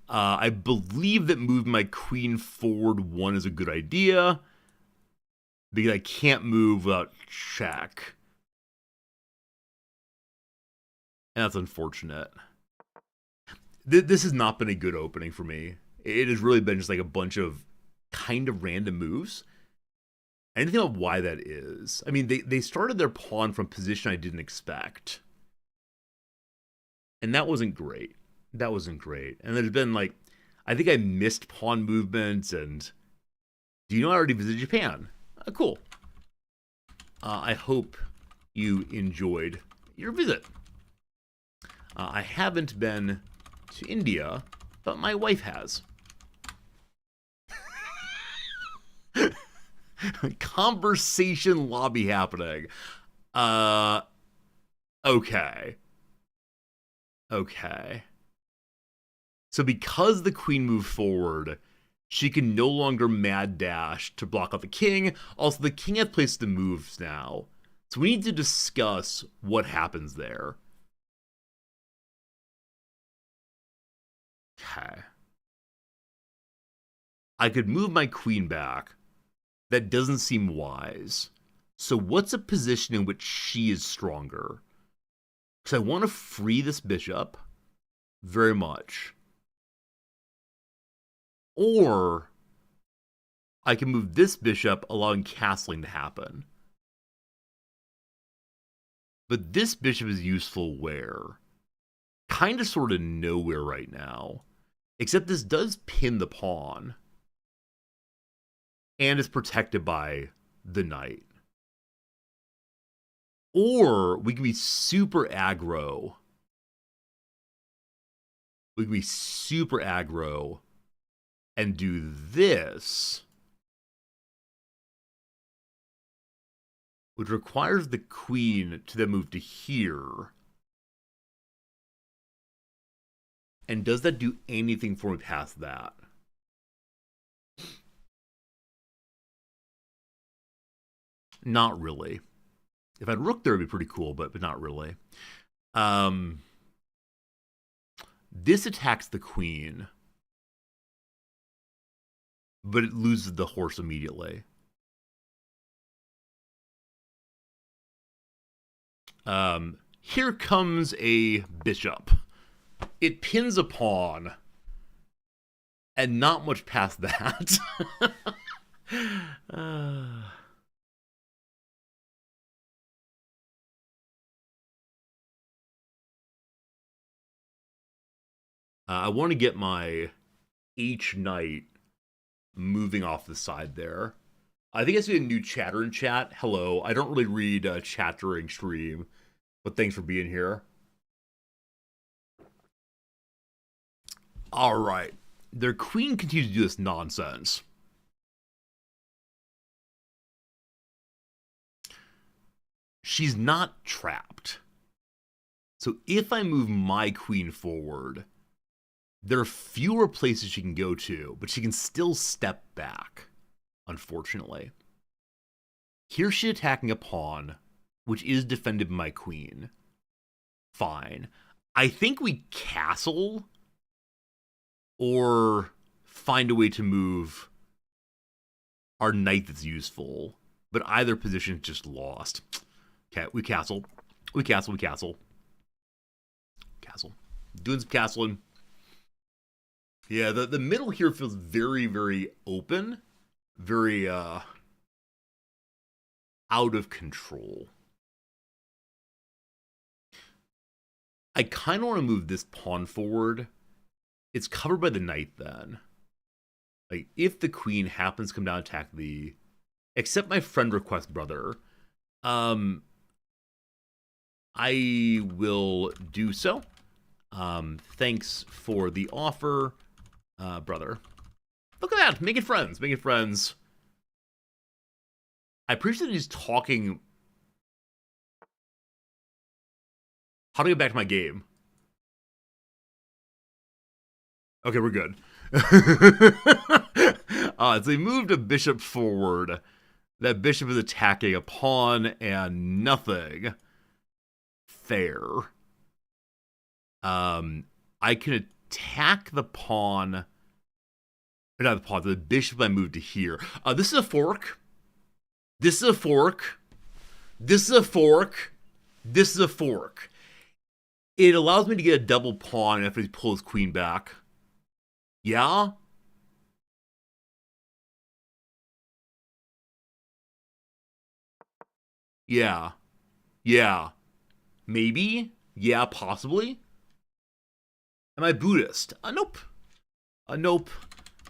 I believe that moving my queen forward one is a good idea because I can't move without check. And that's unfortunate. This has not been a good opening for me. It has really been just like a bunch of kind of random moves. Anything about why that is? I mean, they started their pawn from a position I didn't expect. And that wasn't great. That wasn't great. And there's been like, I think I missed pawn movements. And do you know I already visited Japan? Cool. I hope you enjoyed your visit. I haven't been to India, but my wife has. Conversation lobby happening. Okay. Okay. So because the queen moved forward, she can no longer mad dash to block out the king. Also, the king has placed the moves now. So we need to discuss what happens there. Okay. I could move my queen back. That doesn't seem wise. So what's a position in which she is stronger? Because I want to free this bishop very much. Or I can move this bishop, allowing castling to happen. But this bishop is useful where? Kind of sort of nowhere right now. Except this does pin the pawn. And is protected by the knight. Or we can be super aggro. We can be super aggro and do this, which requires the queen to then move to here. And does that do anything for me past that? Not really. If I'd rook there, it'd be pretty cool, but not really. This attacks the queen, but it loses the horse immediately. Here comes a bishop. It pins a pawn, and not much past that. I want to get my H knight moving off the side there. I think I see a new chatter in chat. Hello. I don't really read chat during stream, but thanks for being here. All right. Their queen continues to do this nonsense. She's not trapped. So if I move my queen forward, there are fewer places she can go to, but she can still step back, unfortunately. Here she's attacking a pawn, which is defended by my queen. Fine. I think we castle or find a way to move our knight that's useful, but either position is just lost. Okay, we castle. We castle, we castle. Castle. Doing some castling. Yeah, the middle here feels very, very open. Very, out of control. I kind of want to move this pawn forward. It's covered by the knight then. Like, if the queen happens to come down and attack the... Except my friend request brother. I will do so. Thanks for the offer, brother. Look at that, making friends, making friends. I appreciate that he's talking. How do I get back to my game? Okay, we're good. So he moved a bishop forward. That bishop is attacking a pawn and nothing. Fair. I can attack the pawn. Not the pawn, the bishop I moved to here. This is a fork. This is a fork. This is a fork. This is a fork. It allows me to get a double pawn after he pulls his queen back. Yeah? Yeah. Yeah. Maybe? Yeah, possibly? Am I Buddhist? Nope. Nope.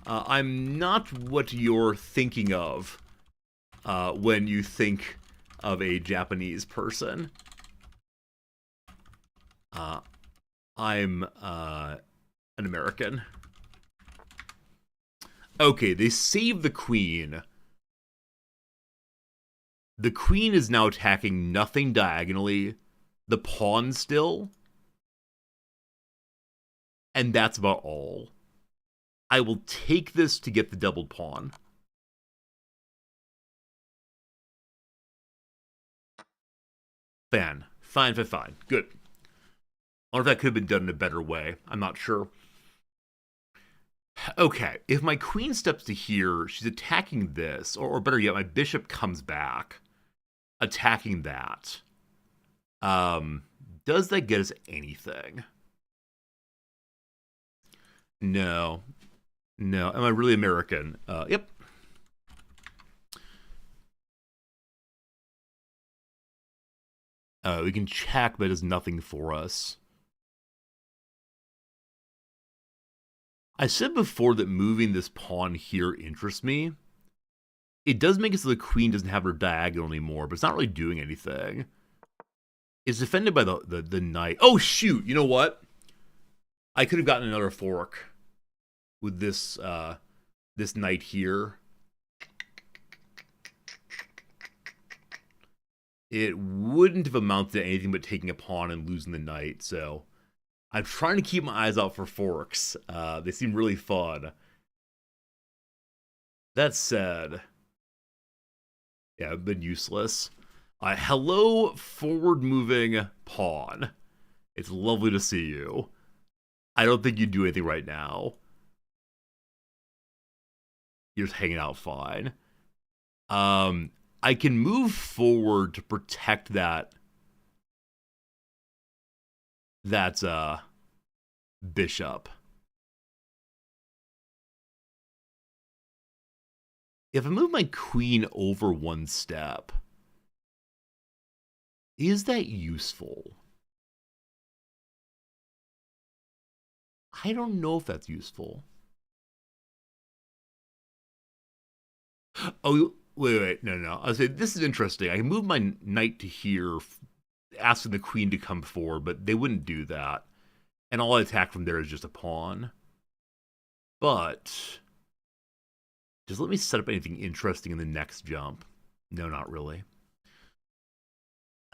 I'm not what you're thinking of when you think of a Japanese person. I'm an American. Okay, they saved the queen. The queen is now attacking nothing diagonally. The pawn still. And that's about all. I will take this to get the doubled pawn. Fine. Fine. Good. I wonder if that could have been done in a better way. I'm not sure. Okay, if my queen steps to here, she's attacking this. Or better yet, my bishop comes back. Attacking that. Does that get us anything? No. No. Am I really American? Yep. We can check, but it does nothing for us. I said before that moving this pawn here interests me. It does make it so the queen doesn't have her diagonal anymore, but it's not really doing anything. It's defended by the knight. Oh, shoot! You know what? I could have gotten another fork with this this knight here. It wouldn't have amounted to anything but taking a pawn and losing the knight, so I'm trying to keep my eyes out for forks. They seem really fun. That said, yeah, I've been useless. Hello, forward-moving pawn. It's lovely to see you. I don't think you'd do anything right now. You're just hanging out fine. I can move forward to protect that bishop. If I move my queen over one step, is that useful? I don't know if that's useful. Oh, wait. No. I was saying, this is interesting. I can move my knight to here, asking the queen to come forward, but they wouldn't do that. And all I attack from there is just a pawn. But does it let me set up anything interesting in the next jump? No, not really.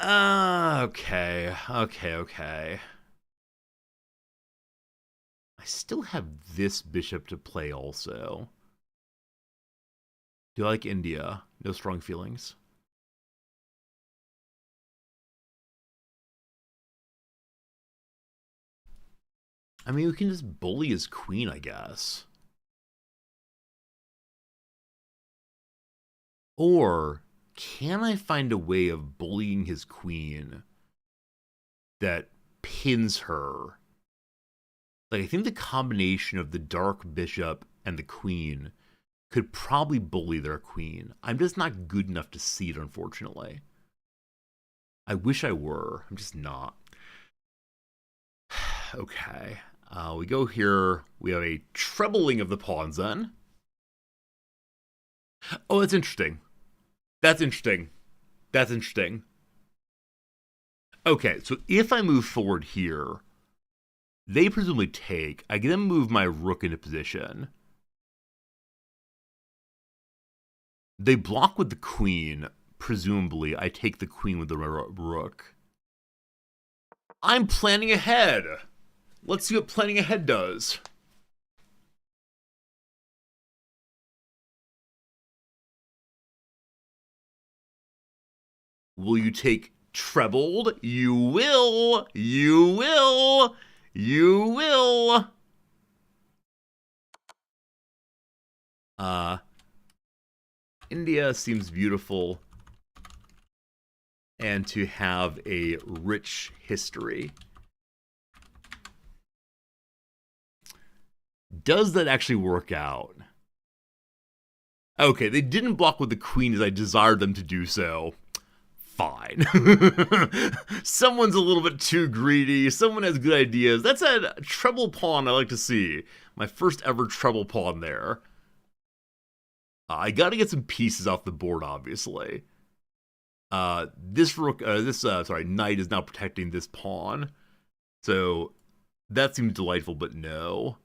Okay. I still have this bishop to play also. Do I like India? No strong feelings. I mean, we can just bully his queen, I guess. Or can I find a way of bullying his queen that pins her? Like, I think the combination of the dark bishop and the queen could probably bully their queen. I'm just not good enough to see it, unfortunately. I wish I were. I'm just not. Okay. We go here. We have a trebling of the pawns then. Oh, that's interesting. That's interesting. Okay, so if I move forward here, they presumably take. I can then move my rook into position. They block with the queen. Presumably, I take the queen with the rook. I'm planning ahead. Let's see what planning ahead does. Will you take trebled? You will. You will. You will. India seems beautiful and to have a rich history. Does that actually work out? Okay, they didn't block with the queen as I desired them to do so. Fine. Someone's a little bit too greedy. Someone has good ideas. That's a treble pawn I like to see. My first ever treble pawn there. I gotta get some pieces off the board, obviously. This rook, knight is now protecting this pawn. So that seems delightful, but no.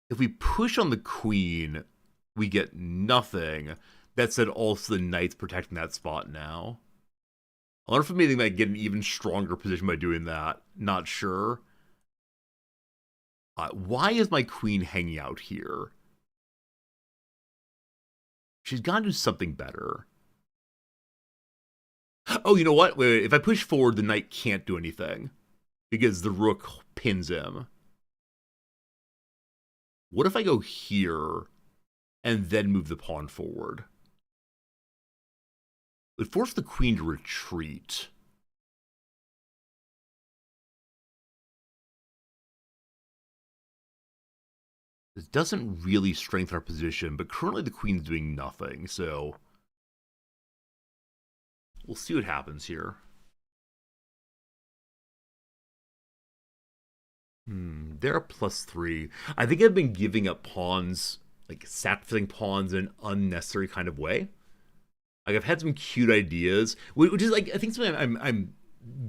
If we push on the queen, we get nothing. That said, also the knight's protecting that spot now. I wonder if maybe they might get an even stronger position by doing that. Not sure. Why is my queen hanging out here? She's got to do something better. Oh, you know what? Wait. If I push forward, the knight can't do anything because the rook pins him. What if I go here and then move the pawn forward? It would force the queen to retreat. This doesn't really strengthen our position, but currently the queen's doing nothing, so we'll see what happens here. They're a +3. I think I've been giving up pawns, like sacrificing pawns in an unnecessary kind of way. Like I've had some cute ideas, which is like I think something I'm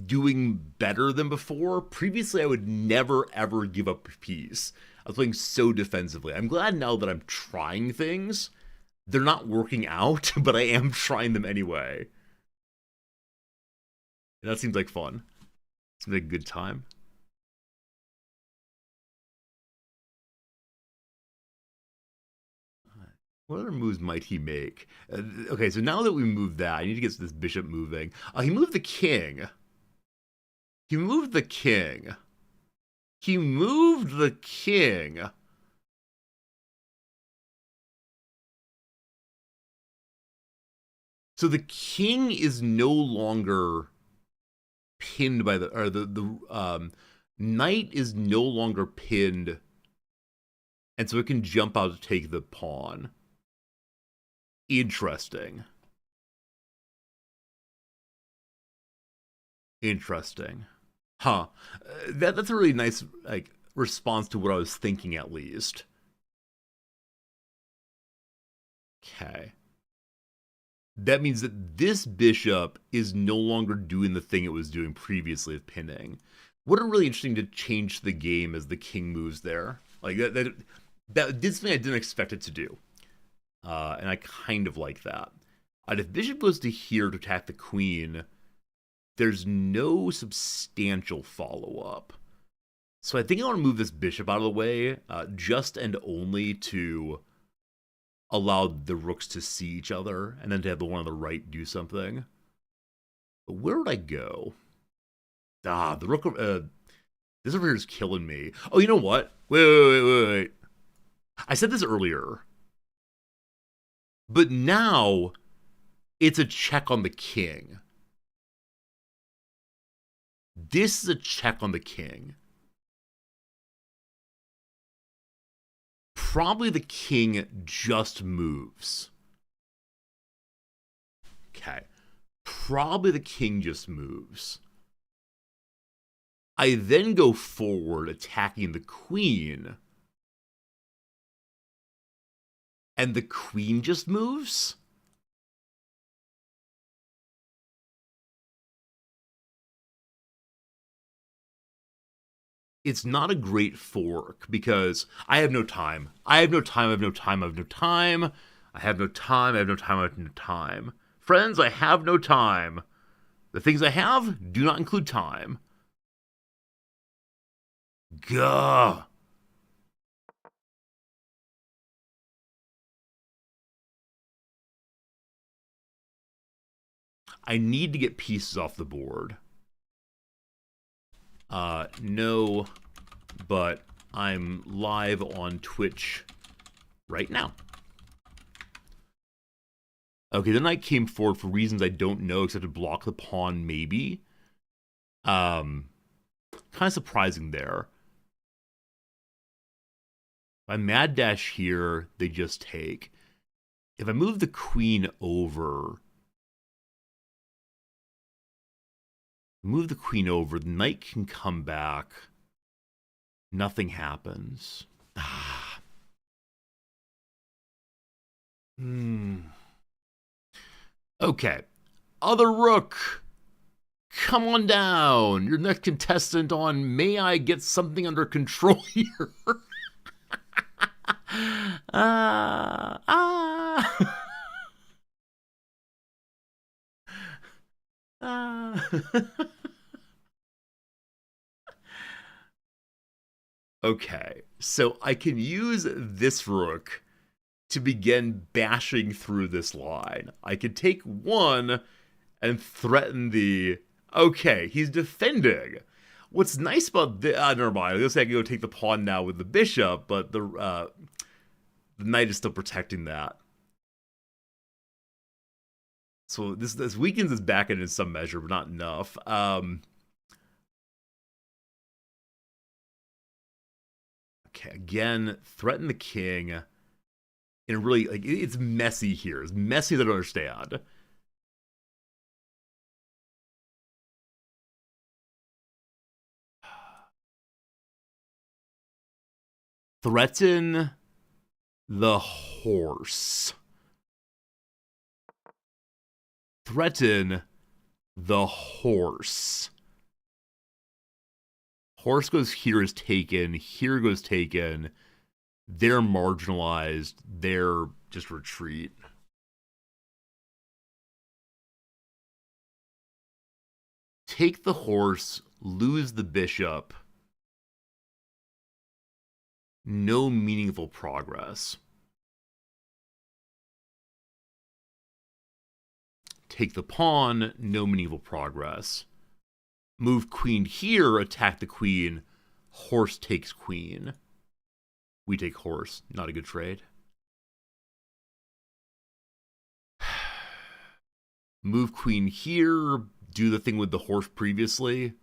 doing better than before. Previously, I would never ever give up a piece. I was playing so defensively. I'm glad now that I'm trying things. They're not working out, but I am trying them anyway. And that seems like fun. Seems like a good time. What other moves might he make? Okay, so now that we moved that, I need to get this bishop moving. He moved the king. He moved the king. He moved the king. So the king is no longer pinned by the knight is no longer pinned, and so it can jump out to take the pawn. Interesting. Interesting. Huh. That's a really nice like response to what I was thinking, at least. Okay. That means that this bishop is no longer doing the thing it was doing previously of pinning. What a really interesting to change the game as the king moves there. Like that did something I didn't expect it to do. And I kind of like that. If bishop goes to here to attack the queen, there's no substantial follow-up. So I think I want to move this bishop out of the way, just and only to allow the rooks to see each other, and then to have the one on the right do something. But where would I go? The rook... this over here is killing me. Oh, you know what? Wait. I said this earlier. But now, it's a check on the king. This is a check on the king. Probably the king just moves. Okay. Probably the king just moves. I then go forward attacking the queen. And the queen just moves? it's not a great fork because I have no time. I have no time. I have no time. I have no time. I have no time. I have no time. I have no time. Friends, I have no time. The things I have do not include time. Gah. I need to get pieces off the board. No, but I'm live on Twitch right now. Okay, the knight came forward for reasons I don't know, except to block the pawn, maybe. Kind of surprising there. If I mad dash here, they just take. If I move the queen over, the knight can come back. Nothing happens. Okay. Other rook. Come on down. Your next contestant on May I Get Something Under Control here. Okay, so I can use this rook to begin bashing through this line. I could take one and threaten the... Okay, he's defending. What's nice about this... never mind. I guess I can go take the pawn now with the bishop, but the knight is still protecting that. So this weakens his back end in some measure, but not enough. Okay, again, threaten the king. And really, like, it's messy here. It's messy that I don't understand. Threaten the horse. Threaten the horse. Horse goes here is taken. Here goes taken. They're marginalized. They're just retreat. Take the horse. Lose the bishop. No meaningful progress. Take the pawn. No meaningful progress. Move queen here. Attack the queen. Horse takes queen. We take horse. Not a good trade. Move queen here. Do the thing with the horse previously.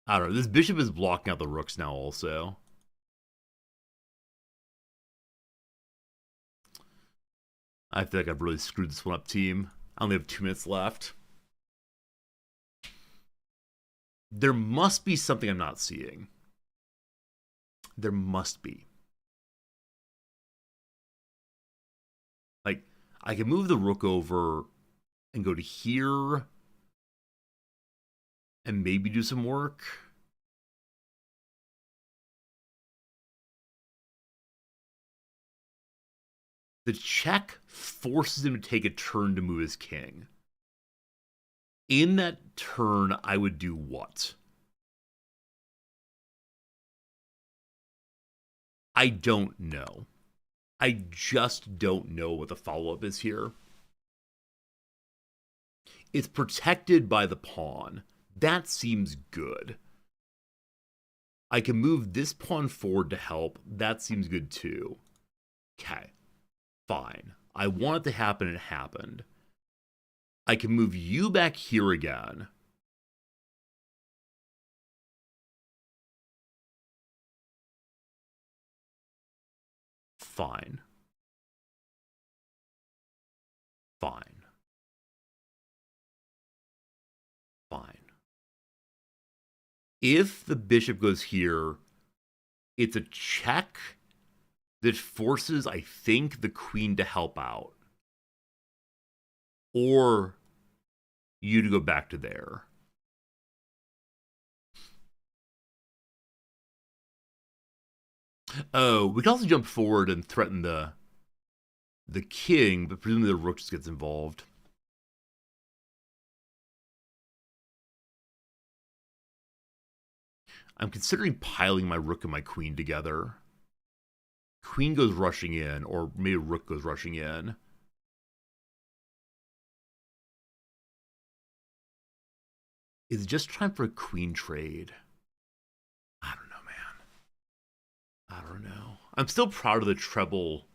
I don't know. This bishop is blocking out the rooks now also. I feel like I've really screwed this one up, team. I only have 2 minutes left. There must be something I'm not seeing. There must be. Like, I can move the rook over and go to here and maybe do some work. The check forces him to take a turn to move his king. In that turn, I would do what? I don't know. I just don't know what the follow-up is here. It's protected by the pawn. That seems good. I can move this pawn forward to help. That seems good too. Okay. Fine. I want it to happen, and it happened. I can move you back here again. Fine. Fine. Fine. If the bishop goes here, it's a check that forces, I think, the queen to help out. Or you to go back to there. Oh, we can also jump forward and threaten the king, but presumably the rook just gets involved. I'm considering piling my rook and my queen together. Queen goes rushing in, or maybe rook goes rushing in. Is it just time for a queen trade? I don't know, man. I don't know. I'm still proud of the treble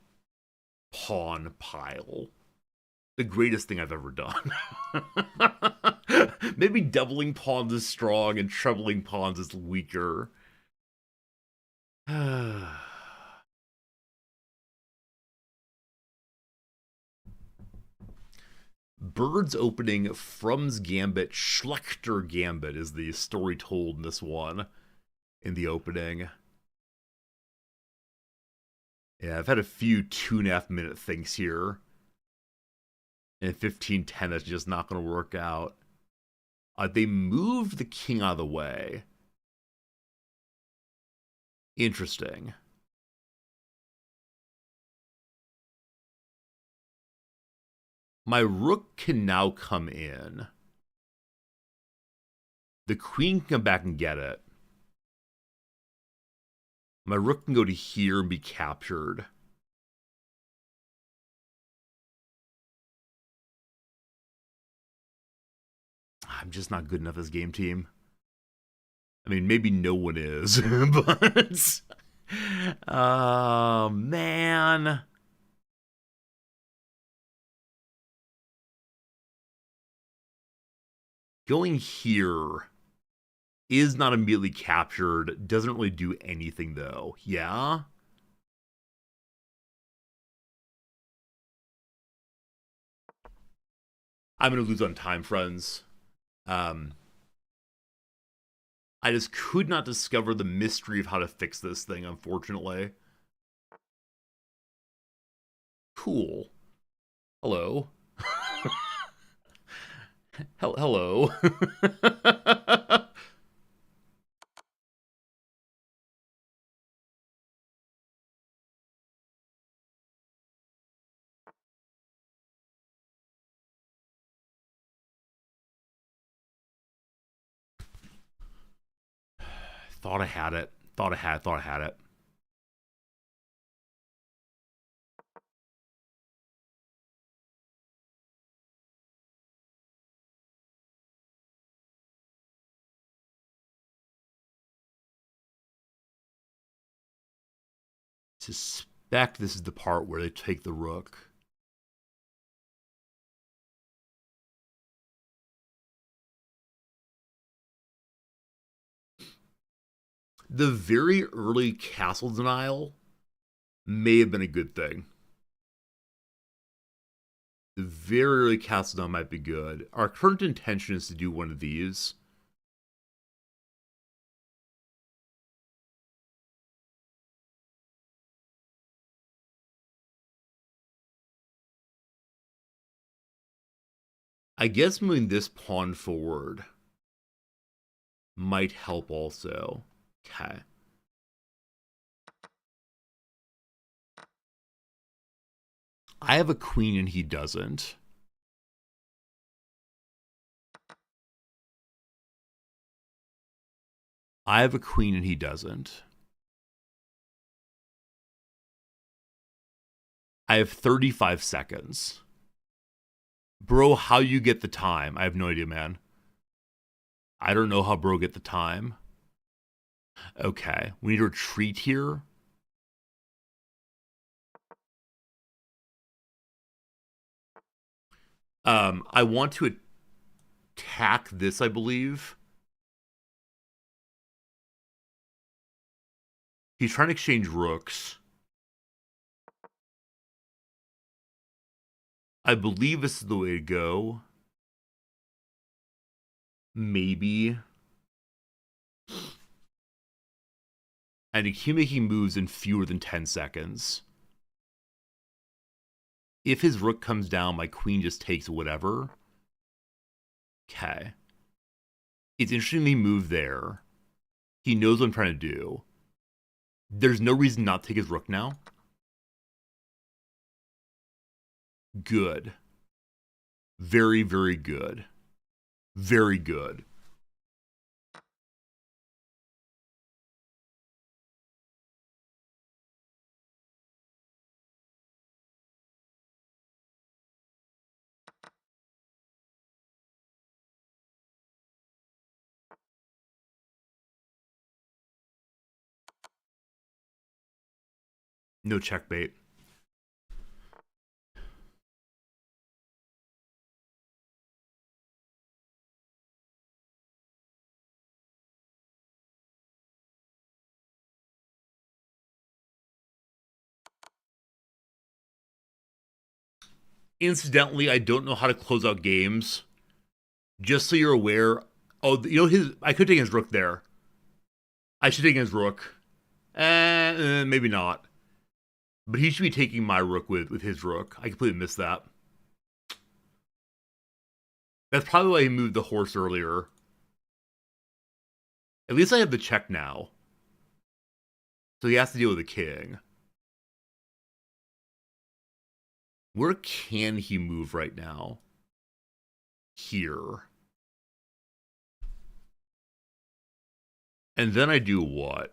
pawn pile. The greatest thing I've ever done. Maybe doubling pawns is strong and trebling pawns is weaker. Birds opening Frum's Gambit, Schlechter Gambit is the story told in this one, in the opening. Yeah, I've had a few 2.5 minute things here. And 15-10, that's just not going to work out. They moved the king out of the way. Interesting. My rook can now come in. The queen can come back and get it. My rook can go to here and be captured. I'm just not good enough as game team. I mean, maybe no one is, but... Oh, man. Going here is not immediately captured. Doesn't really do anything, though. Yeah? I'm going to lose on time, friends. I just could not discover the mystery of how to fix this thing, unfortunately. Cool. Hello. Hello. Thought I had it. Thought I had it. Suspect this is the part where they take the rook. The very early castle denial may have been a good thing. The very early castle denial might be good. Our current intention is to do one of these. I guess moving this pawn forward might help also. Okay. I have a queen and he doesn't. I have a queen and he doesn't. I have 35 seconds. Bro, how you get the time? I have no idea, man. I don't know how bro get the time. Okay, we need to retreat here. I want to attack this, I believe. He's trying to exchange rooks. I believe this is the way to go. Maybe. And he keep making moves in fewer than 10 seconds. If his rook comes down, my queen just takes whatever. Okay. It's interesting he moved there. He knows what I'm trying to do. There's no reason not to take his rook now. Good. Very, very good. Very good. No checkmate. Incidentally, I don't know how to close out games. Just so you're aware. Oh, you know, I could take his rook there. I should take his rook. Maybe not. But he should be taking my rook with his rook. I completely missed that. That's probably why he moved the horse earlier. At least I have the check now. So he has to deal with the king. Where can he move right now? Here. And then I do what?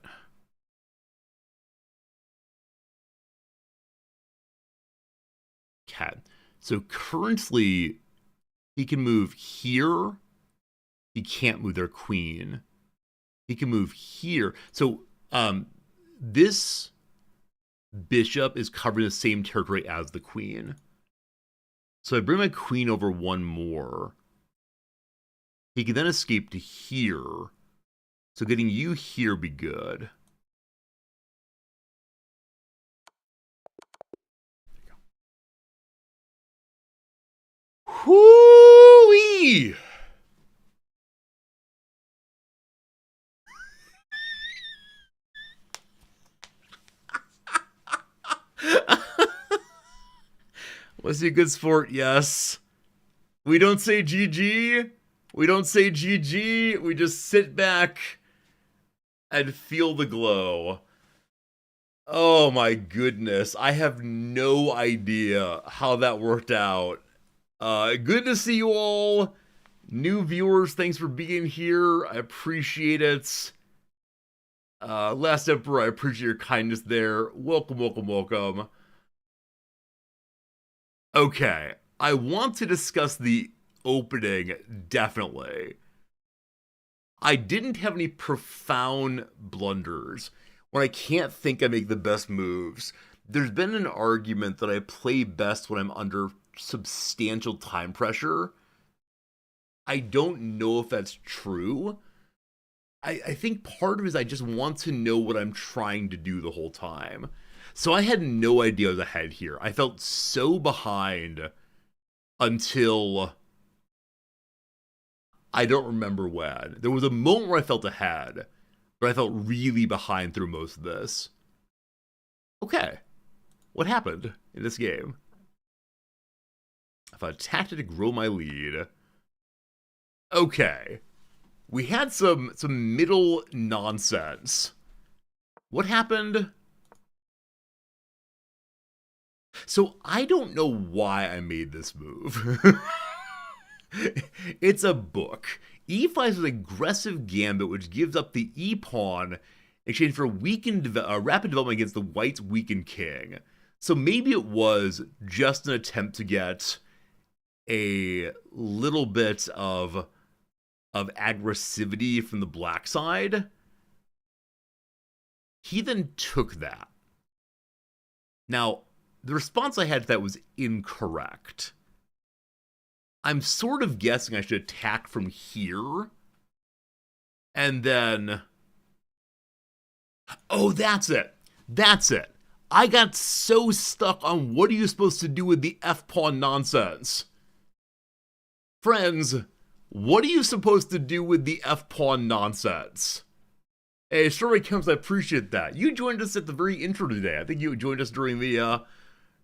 Cat. So currently, he can move here. He can't move their queen. He can move here. So this bishop is covering the same territory as the queen. So I bring my queen over one more. He can then escape to here. So getting you here be good. Whoo-wee! Was he a good sport? Yes. We don't say GG. We don't say GG. We just sit back and feel the glow. Oh my goodness. I have no idea how that worked out. Good to see you all. New viewers, thanks for being here. I appreciate it. Last Emperor, I appreciate your kindness there. Welcome, welcome, welcome. Okay, I want to discuss the opening, definitely. I didn't have any profound blunders. When I can't think I make the best moves, there's been an argument that I play best when I'm under substantial time pressure. I don't know if that's true. I think part of it is I just want to know what I'm trying to do the whole time. So I had no idea I was ahead here. I felt so behind until I don't remember when. There was a moment where I felt ahead, but I felt really behind through most of this. Okay, what happened in this game? I've attacked it to grow my lead. Okay, we had some middle nonsense. What happened? So I don't know why I made this move. It's a book. E5 is an aggressive gambit which gives up the e-pawn in exchange for rapid development against the white's weakened king. So maybe it was just an attempt to get a little bit of aggressivity from the black side. He then took that. Now, the response I had to that was incorrect. I'm sort of guessing I should attack from here. And then... Oh, that's it. That's it. I got so stuck on what are you supposed to do with the F-pawn nonsense. Friends, what are you supposed to do with the F-pawn nonsense? Hey, Strawberry Comes, I appreciate that. You joined us at the very intro today. I think you joined us during the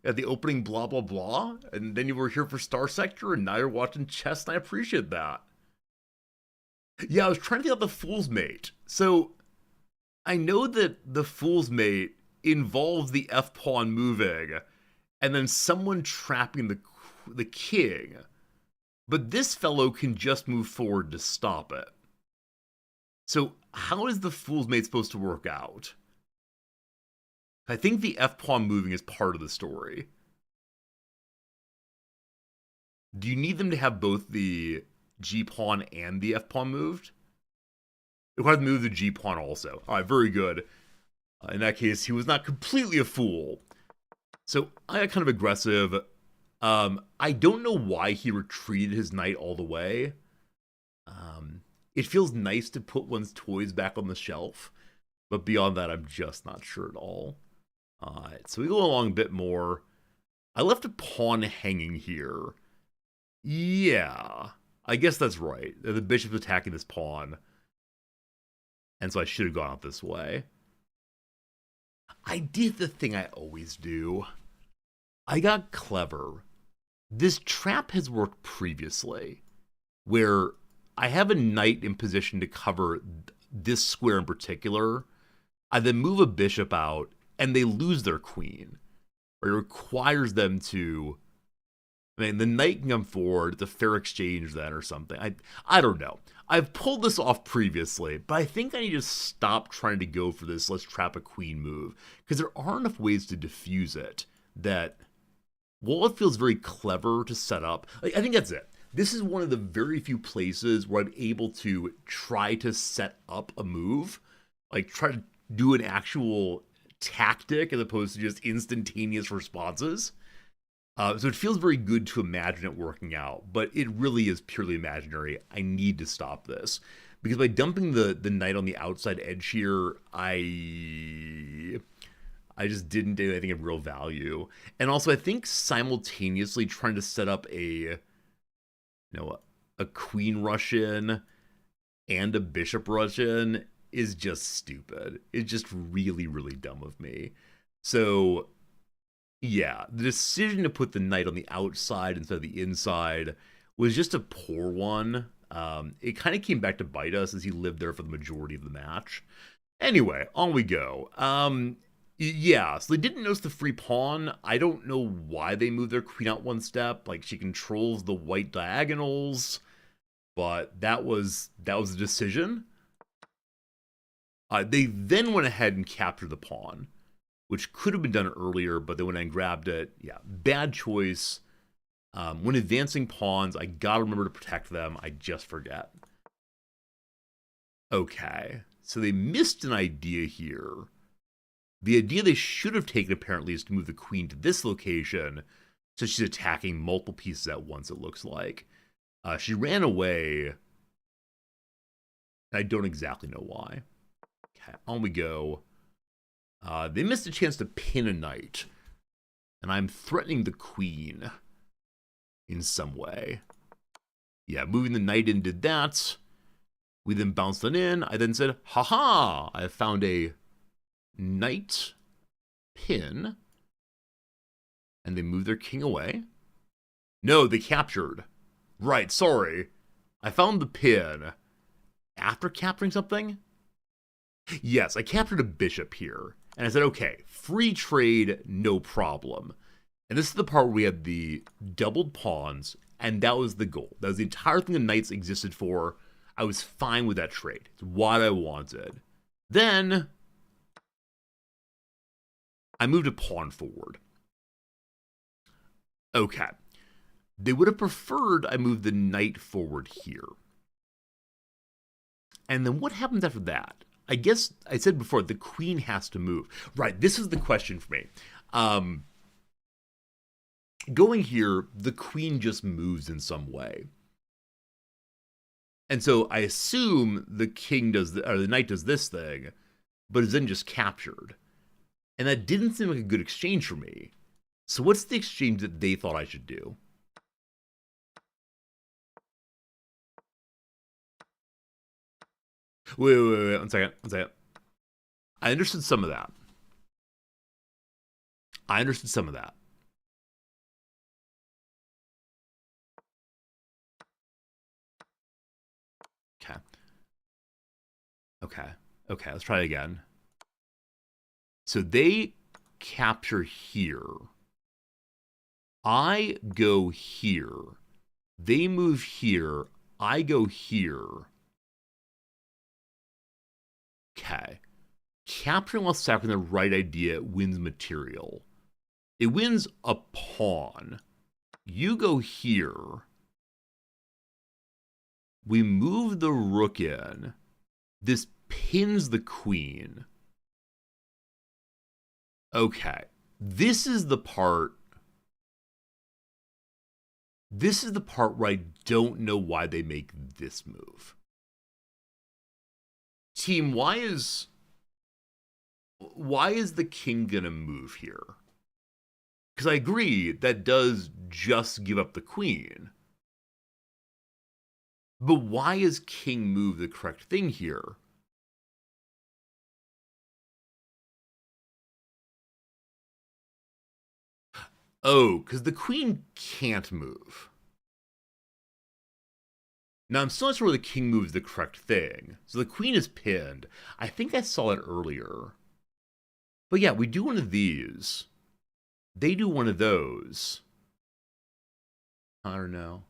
at the opening blah blah blah, and then you were here for Star Sector, and now you're watching chess, and I appreciate that. Yeah, I was trying to get out the Fool's Mate. So I know that the Fool's Mate involves the F pawn moving, and then someone trapping the king. But this fellow can just move forward to stop it. So how is the Fool's Mate supposed to work out? I think the F pawn moving is part of the story. Do you need them to have both the G pawn and the F pawn moved? It requires to move the G pawn also. All right, very good. In that case, he was not completely a fool. So I got kind of aggressive. I don't know why he retreated his knight all the way. It feels nice to put one's toys back on the shelf, but beyond that, I'm just not sure at all. Alright, so we go along a bit more. I left a pawn hanging here. Yeah, I guess that's right. The bishop's attacking this pawn. And so I should have gone out this way. I did the thing I always do. I got clever. This trap has worked previously, where I have a knight in position to cover this square in particular. I then move a bishop out, and they lose their queen. Or it requires them to... I mean, the knight can come forward, it's a fair exchange then or something. I don't know. I've pulled this off previously, but I think I need to stop trying to go for this let's trap a queen move, because there are enough ways to diffuse it that, while it feels very clever to set up, I think that's it. This is one of the very few places where I'm able to try to set up a move, like try to do an actual tactic as opposed to just instantaneous responses. So it feels very good to imagine it working out, but it really is purely imaginary. I need to stop this. Because by dumping the knight on the outside edge here, I just didn't do anything of real value. And also, I think simultaneously trying to set up a queen rush in and a bishop rush in is just stupid. It's just really, really dumb of me. So... yeah, the decision to put the knight on the outside instead of the inside was just a poor one. It kind of came back to bite us as he lived there for the majority of the match. Anyway, on we go. Yeah, so they didn't notice the free pawn. I don't know why they moved their queen out one step. Like, she controls the white diagonals, but that was the decision. They then went ahead and captured the pawn, which could have been done earlier, but they went and grabbed it. Yeah, bad choice. When advancing pawns, I gotta remember to protect them. I just forget. Okay, so they missed an idea here. The idea they should have taken, apparently, is to move the queen to this location, so she's attacking multiple pieces at once, it looks like. She ran away. I don't exactly know why. Okay, on we go. They missed a chance to pin a knight, and I'm threatening the queen in some way. Yeah, moving the knight in did that. We then bounced it in. I then said, haha, I have found a knight pin. And they moved their king away. No, they captured. Right, sorry. I found the pin after capturing something. Yes, I captured a bishop here. And I said, okay, free trade, no problem. And this is the part where we had the doubled pawns, and that was the goal. That was the entire thing the knights existed for. I was fine with that trade. It's what I wanted. Then, I moved a pawn forward. Okay. They would have preferred I moved the knight forward here. And then what happens after that? I guess I said before, the queen has to move. Right, this is the question for me. Going here, the queen just moves in some way. And so I assume the king does, or the knight does this thing, but is then just captured. And that didn't seem like a good exchange for me. So what's the exchange that they thought I should do? Wait, one second. I understood some of that. Okay, let's try it again. So they capture here. I go here. They move here. I go here. Okay. Capturing while sacrificing the right idea wins material. It wins a pawn. You go here. We move the rook in. This pins the queen. Okay. This is the part where I don't know why they make this move. Team, why is the king gonna move here? Because I agree, that does just give up the queen. But why is king move the correct thing here? Oh, because the queen can't move. Now, I'm still not sure where the king moves the correct thing. So the queen is pinned. I think I saw it earlier. But yeah, we do one of these. They do one of those. I don't know.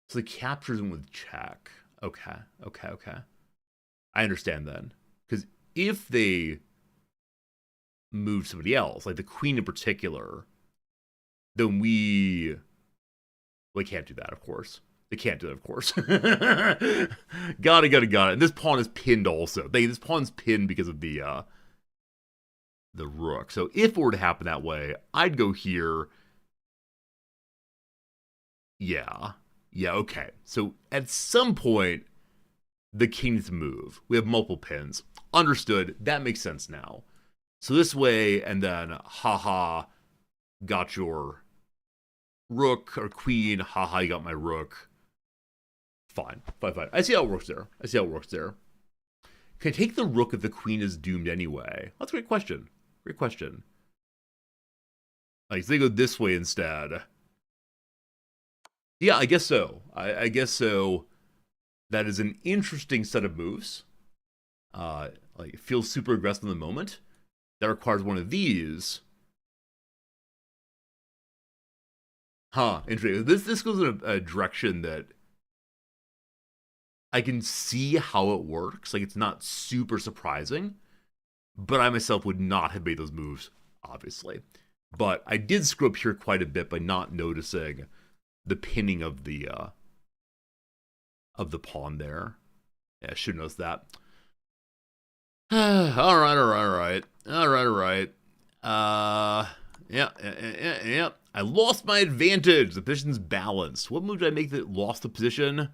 So the captures them with check. Okay. I understand then. Because if they move somebody else, like the queen in particular, then we can't do that, of course. They can't do it, of course. Got it. And this pawn is pinned also. This pawn's pinned because of the rook. So if it were to happen that way, I'd go here. Yeah, okay. So at some point, the king needs to move. We have multiple pins. Understood. That makes sense now. So this way, and then, haha, got your rook or queen. Haha, you got my rook. Fine. I see how it works there. Can I take the rook if the queen is doomed anyway? That's a great question. Like, so they go this way instead. Yeah, I guess so. I guess so. That is an interesting set of moves. Like, it feels super aggressive in the moment. That requires one of these. Interesting. This goes in a direction that I can see how it works. Like, it's not super surprising. But I myself would not have made those moves, obviously. But I did screw up here quite a bit by not noticing the pinning of the pawn there. Yeah, I should notice that. All right. Yeah. I lost my advantage. The position's balanced. What move did I make that lost the position?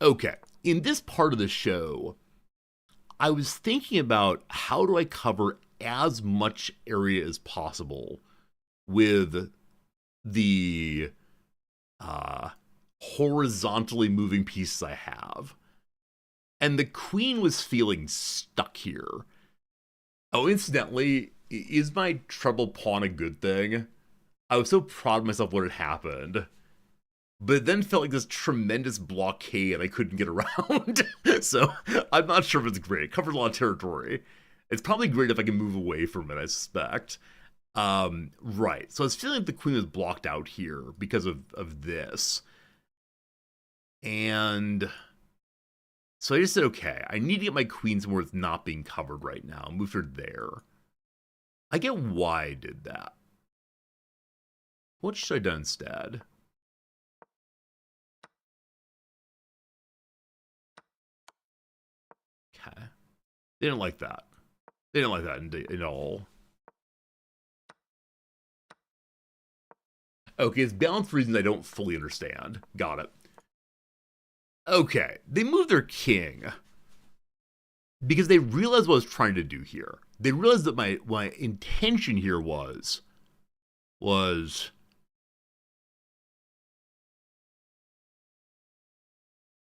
Okay. In this part of the show, I was thinking about how do I cover as much area as possible with the horizontally moving pieces I have. And the queen was feeling stuck here. Oh, incidentally, is my treble pawn a good thing? I was so proud of myself when it happened. But it then felt like this tremendous blockade I couldn't get around. So I'm not sure if it's great. It covers a lot of territory. It's probably great if I can move away from it, I suspect. Right. So I was feeling like the queen was blocked out here because of this. And so I just said, okay, I need to get my queen somewhere that's not being covered right now. Move her there. I get why I did that. What should I have done instead? Okay. They didn't like that. They didn't like that in all. Okay, it's balanced for reasons I don't fully understand. Got it. Okay, they moved their king because they realized what I was trying to do here. They realized that my intention here was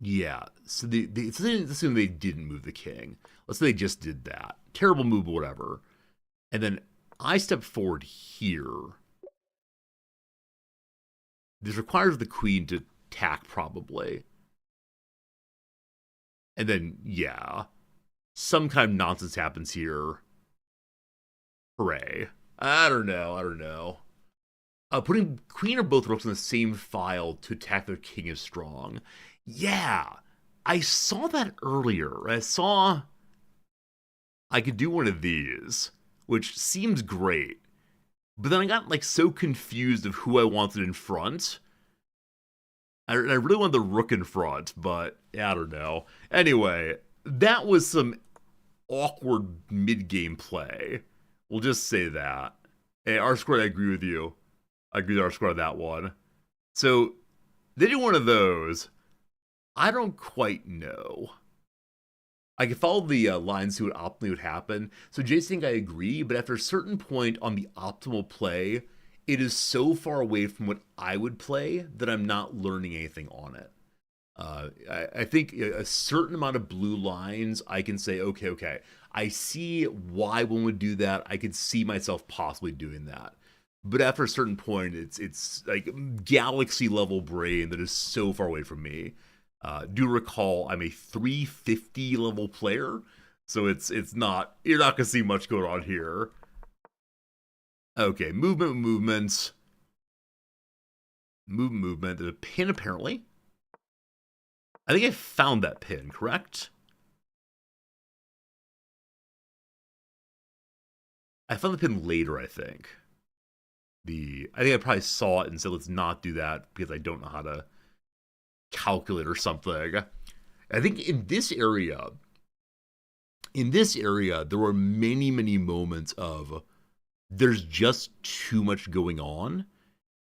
yeah. So let's assume they didn't move the king. Let's say they just did that. Terrible move, whatever. And then I step forward here. This requires the queen to tack, probably. And then, yeah. some kind of nonsense happens here. Hooray. I don't know. Putting queen or both rooks on the same file to attack their king is strong. Yeah, I saw that earlier. I saw I could do one of these, which seems great. But then I got like so confused of who I wanted in front. I really wanted the rook in front, but yeah, I don't know. Anyway, that was some awkward mid-game play. We'll just say that. Hey, R-squared, I agree with you. I agree with R-squared on that one. So, they did one of those. I don't quite know. I can follow the lines, see what optimally would happen. So Jason, I agree, but after a certain point on the optimal play, it is so far away from what I would play that I'm not learning anything on it. I think a certain amount of blue lines, I can say, okay, I see why one would do that. I could see myself possibly doing that. But after a certain point, it's like galaxy level brain that is so far away from me. Do recall I'm a 350 level player, so it's not, you're not gonna see much going on here. Okay, movement. There's a pin apparently. I think I found that pin, correct? I found the pin later, I think. I think I probably saw it and said let's not do that because I don't know how to calculate or something. I think in this area, there were many moments of there's just too much going on,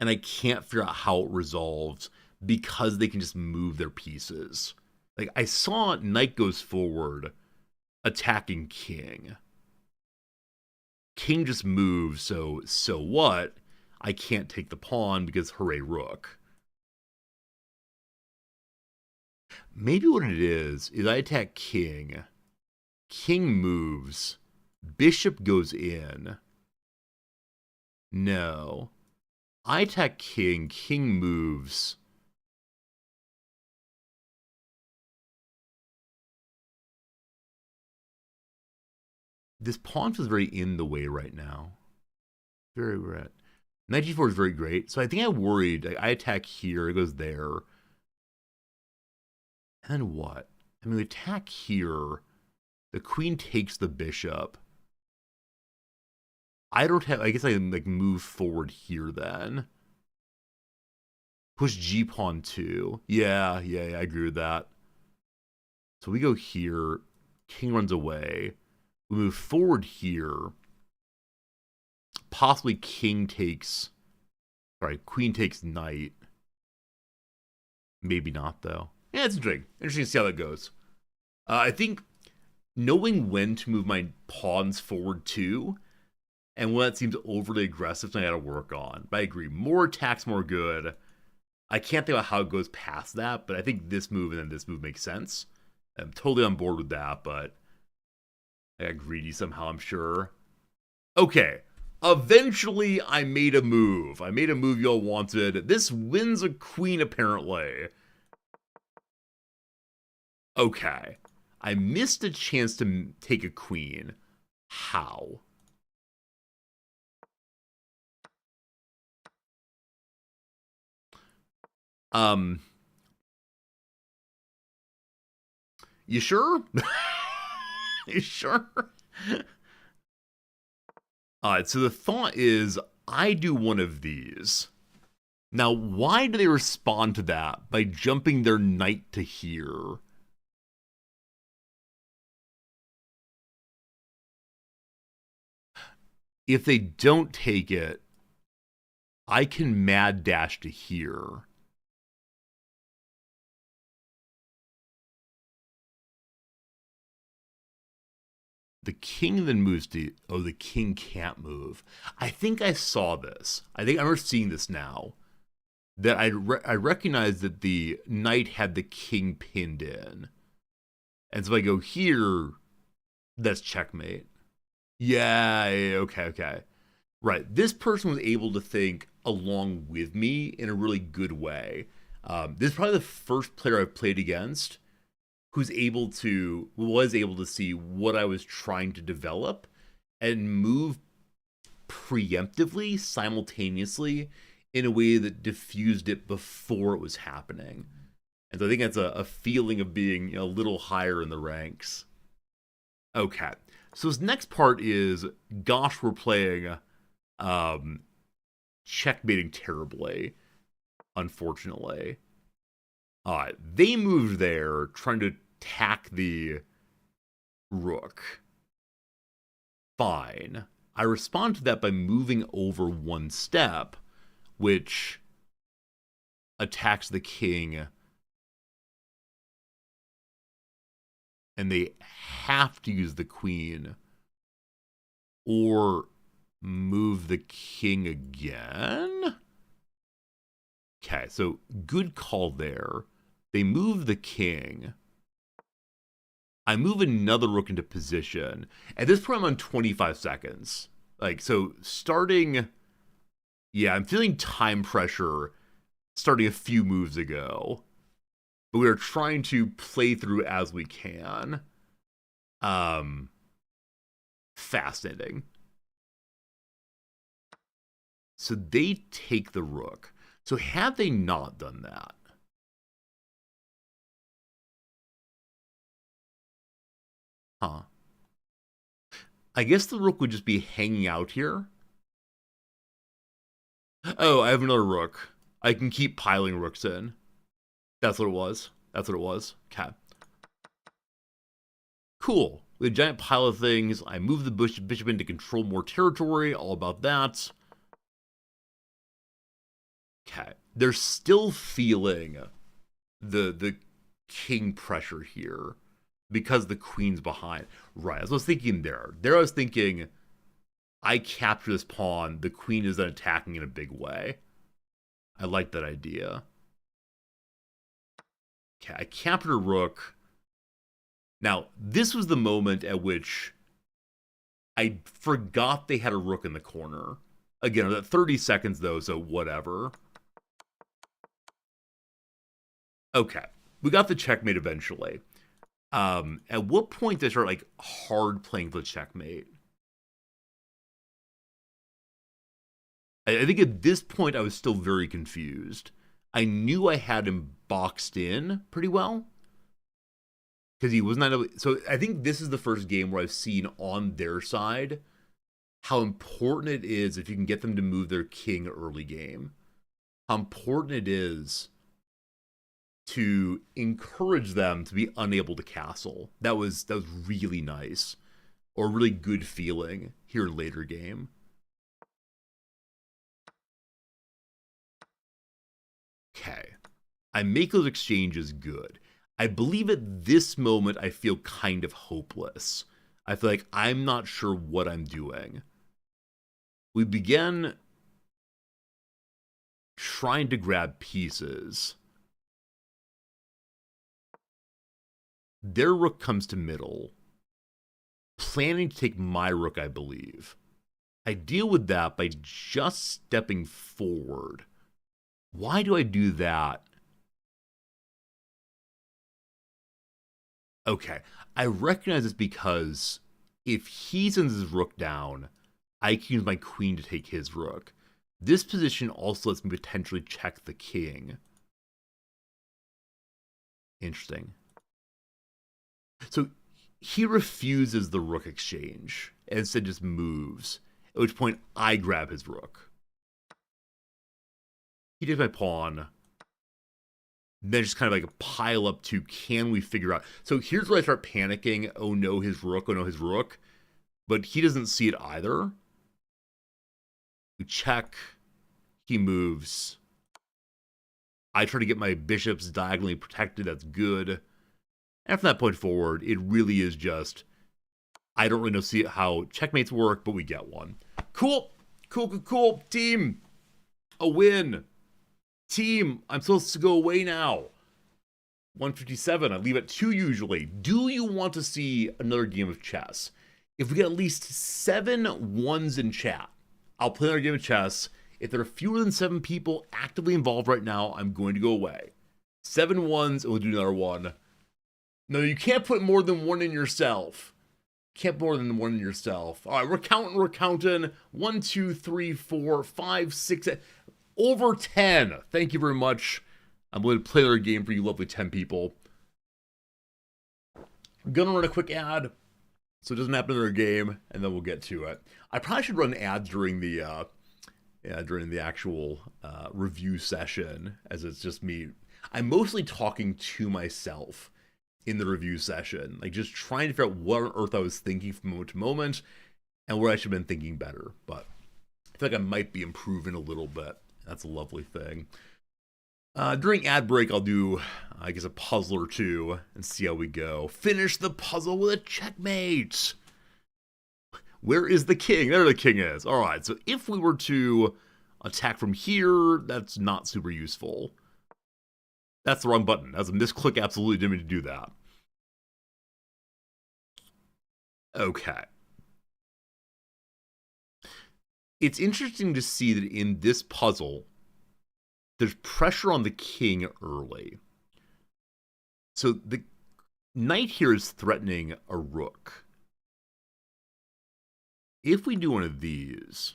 and I can't figure out how it resolves because they can just move their pieces. Like I saw knight goes forward, attacking king. King just moves, so what? I can't take the pawn because hooray rook. Maybe what it is I attack king. King moves. Bishop goes in. No. I attack king. King moves. This pawn is very in the way right now. Very red. Knight g4 is very great. So I think I worried. Like, I attack here. It goes there. And then what? I mean, we attack here. The queen takes the bishop. I don't have... I guess I can like move forward here then. Push g-pawn 2. Yeah, I agree with that. So we go here. King runs away. We move forward here. Possibly king takes... Sorry, queen takes knight. Maybe not, though. Yeah, it's interesting. Interesting to see how that goes. I think knowing when to move my pawns forward too, and when that seems overly aggressive, something I gotta work on. But I agree. More attacks, more good. I can't think about how it goes past that, but I think this move and then this move makes sense. I'm totally on board with that, but I got greedy somehow, I'm sure. Okay. Eventually, I made a move. I made a move y'all wanted. This wins a queen, apparently. Okay. I missed a chance to take a queen. How? You sure? You sure? Alright, so the thought is, I do one of these. Now, why do they respond to that by jumping their knight to here? If they don't take it, I can mad dash to here. The king then moves to... Oh, the king can't move. I think I saw this. I think I remember seeing this now. That I recognize that the knight had the king pinned in. And so if I go here, that's checkmate. Yeah, okay. Right. This person was able to think along with me in a really good way. This is probably the first player I've played against was able to see what I was trying to develop and move preemptively, simultaneously, in a way that diffused it before it was happening. And so I think that's a feeling of being a little higher in the ranks. Okay. So this next part is, gosh, we're playing checkmating terribly, unfortunately. They moved there trying to attack the rook. Fine. I respond to that by moving over one step, which attacks the king. And they have to use the queen or move the king again. Okay, so good call there. They move the king. I move another rook into position. At this point, I'm on 25 seconds. Like, so starting... Yeah, I'm feeling time pressure starting a few moves ago. But we are trying to play through as we can. Fascinating. So they take the rook. So had they not done that, I guess the rook would just be hanging out here. Oh, I have another rook. I can keep piling rooks in. That's what it was. That's what it was. Okay. Cool. With a giant pile of things, I move the bishop in to control more territory. All about that. Okay. They're still feeling the king pressure here because the queen's behind. Right. As I was thinking there. There I was thinking, I capture this pawn. The queen is then attacking in a big way. I like that idea. Okay, I captured a rook. Now, this was the moment at which I forgot they had a rook in the corner. Again, that 30 seconds though, so whatever. Okay, we got the checkmate eventually. At what point did I start like hard playing the checkmate? I think at this point I was still very confused. I knew I had him boxed in pretty well because he was not able. So I think this is the first game where I've seen on their side how important it is if you can get them to move their king early game. How important it is to encourage them to be unable to castle. That was really nice, or really good feeling here in later game. Okay. I make those exchanges good. I believe at this moment I feel kind of hopeless. I feel like I'm not sure what I'm doing. We begin trying to grab pieces. Their rook comes to middle, planning to take my rook, I believe. I deal with that by just stepping forward. Why do I do that? Okay, I recognize this because if he sends his rook down, I can use my queen to take his rook. This position also lets me potentially check the king. Interesting. So he refuses the rook exchange and instead just moves, at which point I grab his rook. He takes my pawn. Then just kind of like a pile up to, can we figure out? So here's where I start panicking. Oh no, his rook. Oh no, his rook. But he doesn't see it either. We check. He moves. I try to get my bishops diagonally protected. That's good. And from that point forward, it really is just, I don't really know see how checkmates work, but we get one. Cool. Cool, cool, cool. Team. A win. Team, I'm supposed to go away now. 157, I leave at 2 usually. Do you want to see another game of chess? If we get at least 7 ones in chat, I'll play another game of chess. If there are fewer than 7 people actively involved right now, I'm going to go away. 7 ones, and we'll do another one. No, you can't put more than one in yourself. Can't more than one in yourself. All right, we're counting. 1, 2, 3, 4, 5, 6, over 10. Thank you very much. I'm going to play another game for you lovely 10 people. I'm going to run a quick ad so it doesn't happen in our game, and then we'll get to it. I probably should run ads during the actual review session, as it's just me. I'm mostly talking to myself in the review session, like just trying to figure out what on earth I was thinking from moment to moment, and where I should have been thinking better. But I feel like I might be improving a little bit. That's a lovely thing. During ad break, I'll do, I guess, a puzzle or two and see how we go. Finish the puzzle with a checkmate. Where is the king? There the king is. All right, so if we were to attack from here, that's not super useful. That's the wrong button. That's a misclick. Absolutely didn't mean to do that. Okay. It's interesting to see that in this puzzle, there's pressure on the king early. So the knight here is threatening a rook. If we do one of these,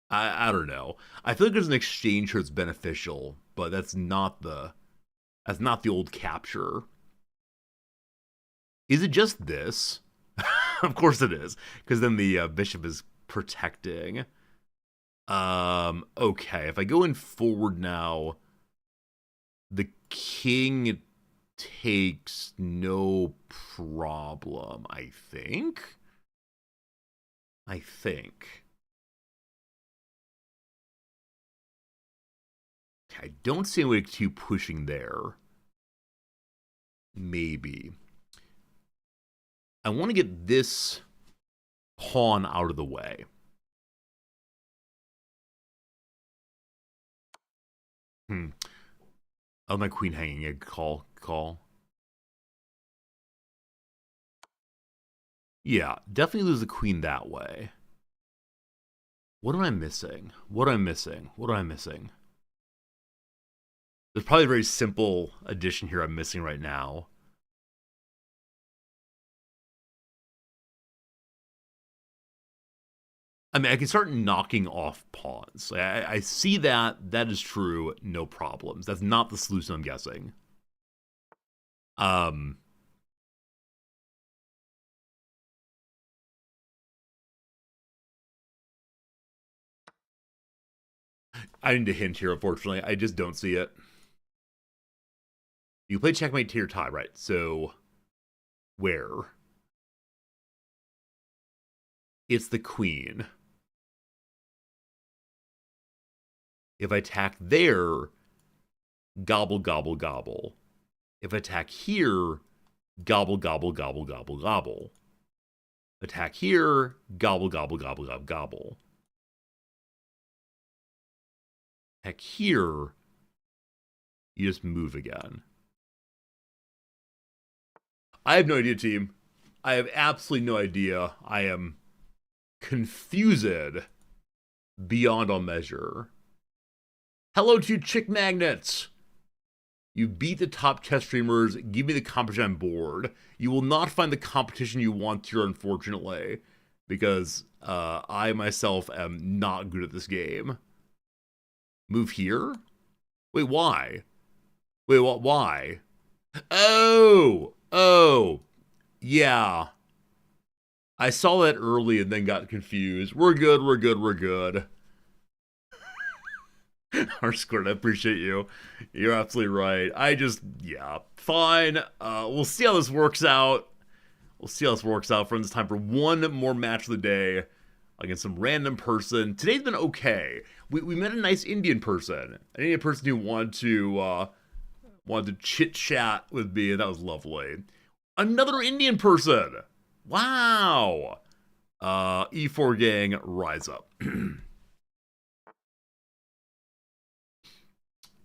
I don't know. I feel like there's an exchange here that's beneficial, but that's not the old capture. Is it just this? Of course it is, because then the bishop is protecting. Okay, if I go in forward now, the king takes no problem, I think. I don't see any way to keep pushing there. Maybe. I want to get this pawn out of the way. Oh, my queen hanging a call. Yeah, definitely lose the queen that way. What am I missing? There's probably a very simple addition here I'm missing right now. I mean, I can start knocking off pawns. I see that. That is true. No problems. That's not the solution, I'm guessing. I need a hint here, unfortunately. I just don't see it. You play checkmate to your tie, right? So, where? It's the queen. If I attack there, gobble, gobble, gobble. If I attack here, gobble, gobble, gobble, gobble, gobble. Attack here, gobble, gobble, gobble, gobble, gobble. Attack here, you just move again. I have no idea, team. I have absolutely no idea. I am confused beyond all measure. Hello to you, chick magnets. You beat the top chess streamers. Give me the competition I'm bored. You will not find the competition you want here, unfortunately, because I myself am not good at this game. Move here? Wait, why? Wait, what? Why? Oh, yeah. I saw that early and then got confused. We're good. R-squared, I appreciate you. You're absolutely right. Yeah, fine. We'll see how this works out. Friends. It's time for one more match of the day against some random person. Today's been okay. We met a nice Indian person. An Indian person who wanted to chit-chat with me, and that was lovely. Another Indian person. Wow. E4 gang, rise up.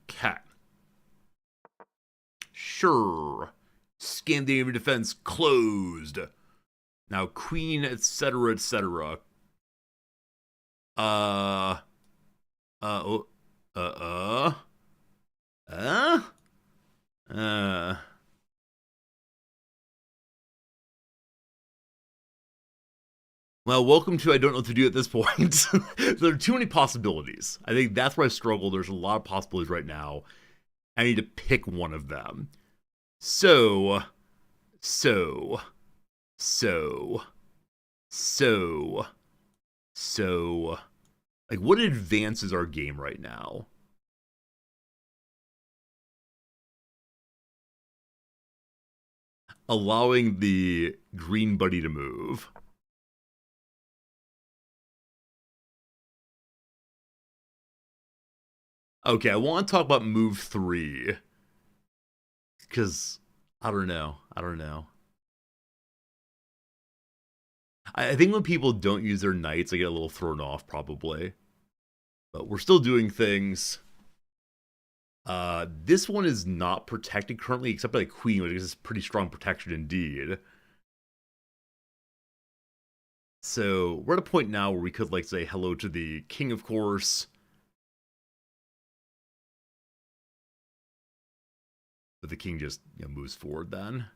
Cat. Sure. Scandinavian defense closed. Now queen, etc., etc. Well, welcome to I don't know what to do at this point. There are too many possibilities. I think that's where I struggle. There's a lot of possibilities right now. I need to pick one of them. So, so, so, so, so. Like, what advances our game right now? Allowing the green buddy to move. Okay, I want to talk about move 3. Because, I don't know. I don't know. I think when people don't use their knights, I get a little thrown off, probably. But we're still doing things. This one is not protected currently, except by the queen, which is pretty strong protection indeed. So we're at a point now where we could like say hello to the king, of course. But the king just moves forward then.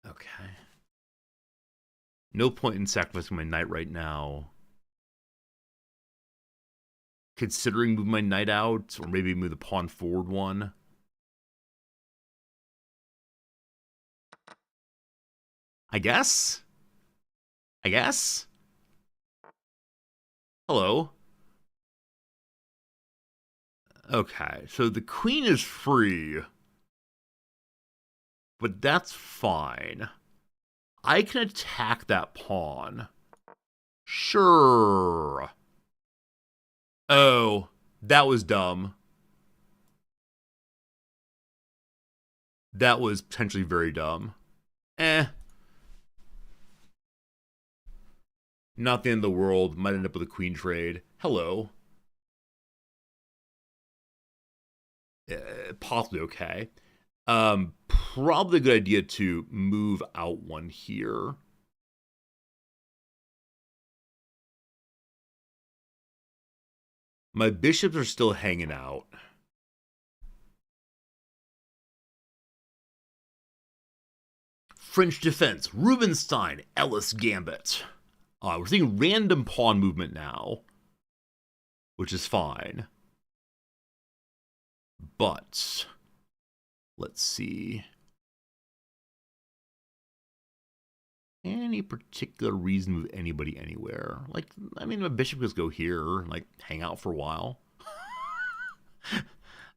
Okay. No point in sacrificing my knight right now. Considering move my knight out, or maybe move the pawn forward one. I guess? I guess? Hello. Okay, so the queen is free. But that's fine. I can attack that pawn. Sure. Oh, that was dumb. That was potentially very dumb. Not the end of the world. Might end up with a queen trade. Hello. Possibly okay. Probably a good idea to move out one here. My bishops are still hanging out. French defense, Rubinstein, Ellis Gambit. We're seeing random pawn movement now, which is fine. But let's see. Any particular reason to move anybody anywhere? Like, I mean, my bishop could go here and like hang out for a while.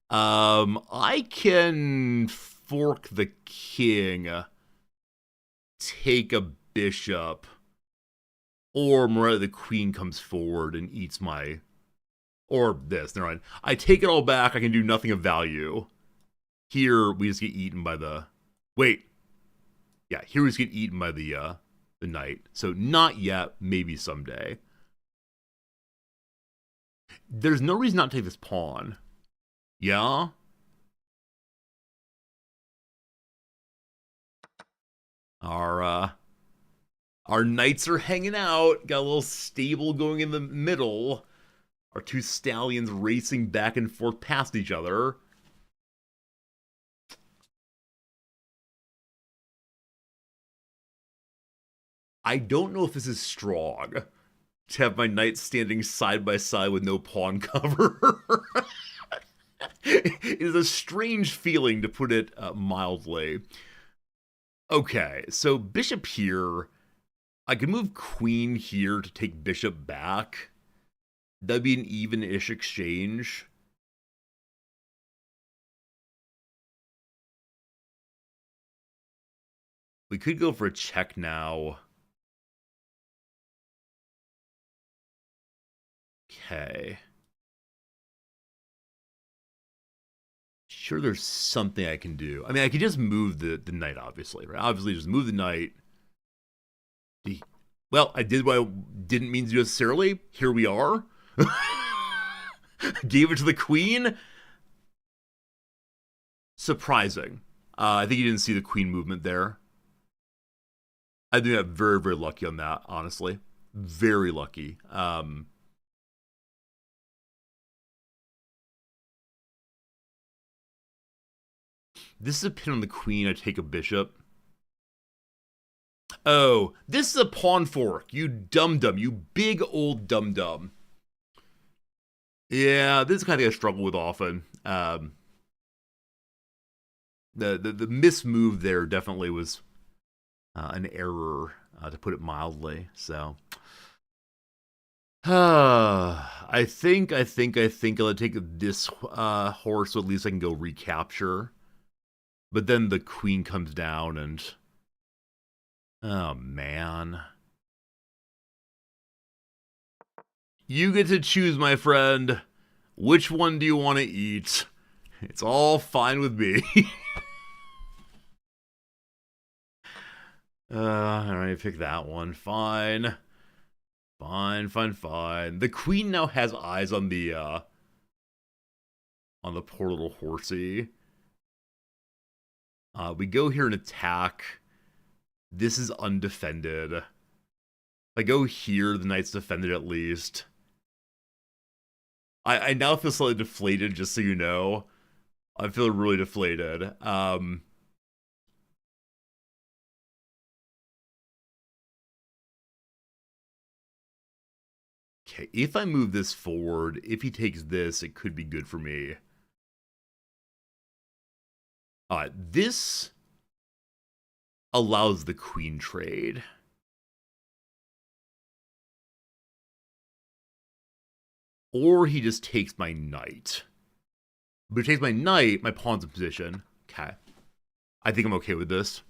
I can fork the king, take a bishop, or Moretta the queen comes forward and eats my, or this. Never mind. I take it all back. I can do nothing of value. Here we just get eaten by the. Wait. Yeah, here we just get eaten by the knight. So not yet. Maybe someday. There's no reason not to take this pawn. Yeah. Our knights are hanging out. Got a little stable going in the middle. Our two stallions racing back and forth past each other. I don't know if this is strong to have my knights standing side by side with no pawn cover. It is a strange feeling, to put it mildly. Okay, so bishop here. I can move queen here to take bishop back. That'd be an even-ish exchange. We could go for a check now. Okay. Sure, there's something I can do. I mean, I could just move the knight, obviously, right? Obviously, just move the knight. Well, I did what I didn't mean to necessarily. Here we are. Gave it to the queen. Surprising. I think you didn't see the queen movement there. I think I'm very, very lucky on that, honestly. Very lucky. This is a pin on the queen. I take a bishop. Oh, this is a pawn fork, you dum-dum, you big old dum-dum. Yeah, this is kind of thing I struggle with often. The mismove there definitely was an error, to put it mildly. So, I think I'll take this horse, so at least I can go recapture. But then the queen comes down, and oh man, you get to choose, my friend. Which one do you want to eat? It's all fine with me. Alright, pick that one. Fine. Fine. The queen now has eyes on the poor little horsey. We go here and attack. This is undefended. If I go here, the knight's defended at least. I now feel slightly deflated, just so you know. I feel really deflated. Okay, if I move this forward, if he takes this, it could be good for me. This allows the queen trade. Or he just takes my knight. But if he takes my knight, my pawn's in position. Okay. I think I'm okay with this.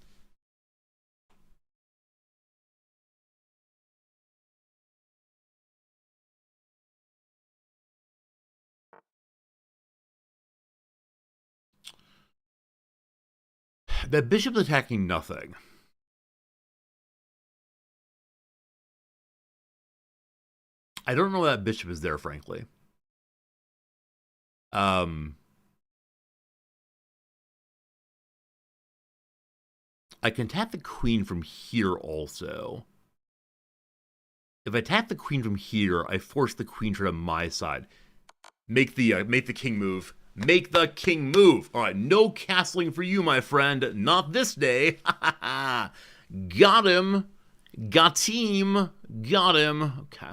That bishop's attacking nothing. I don't know why that bishop is there, frankly. I can tap the queen from here also. If I tap the queen from here, I force the queen to my side. Make the king move. Make the king move. All right, no castling for you, my friend. Not this day. Got him. Got him. Got him. Okay.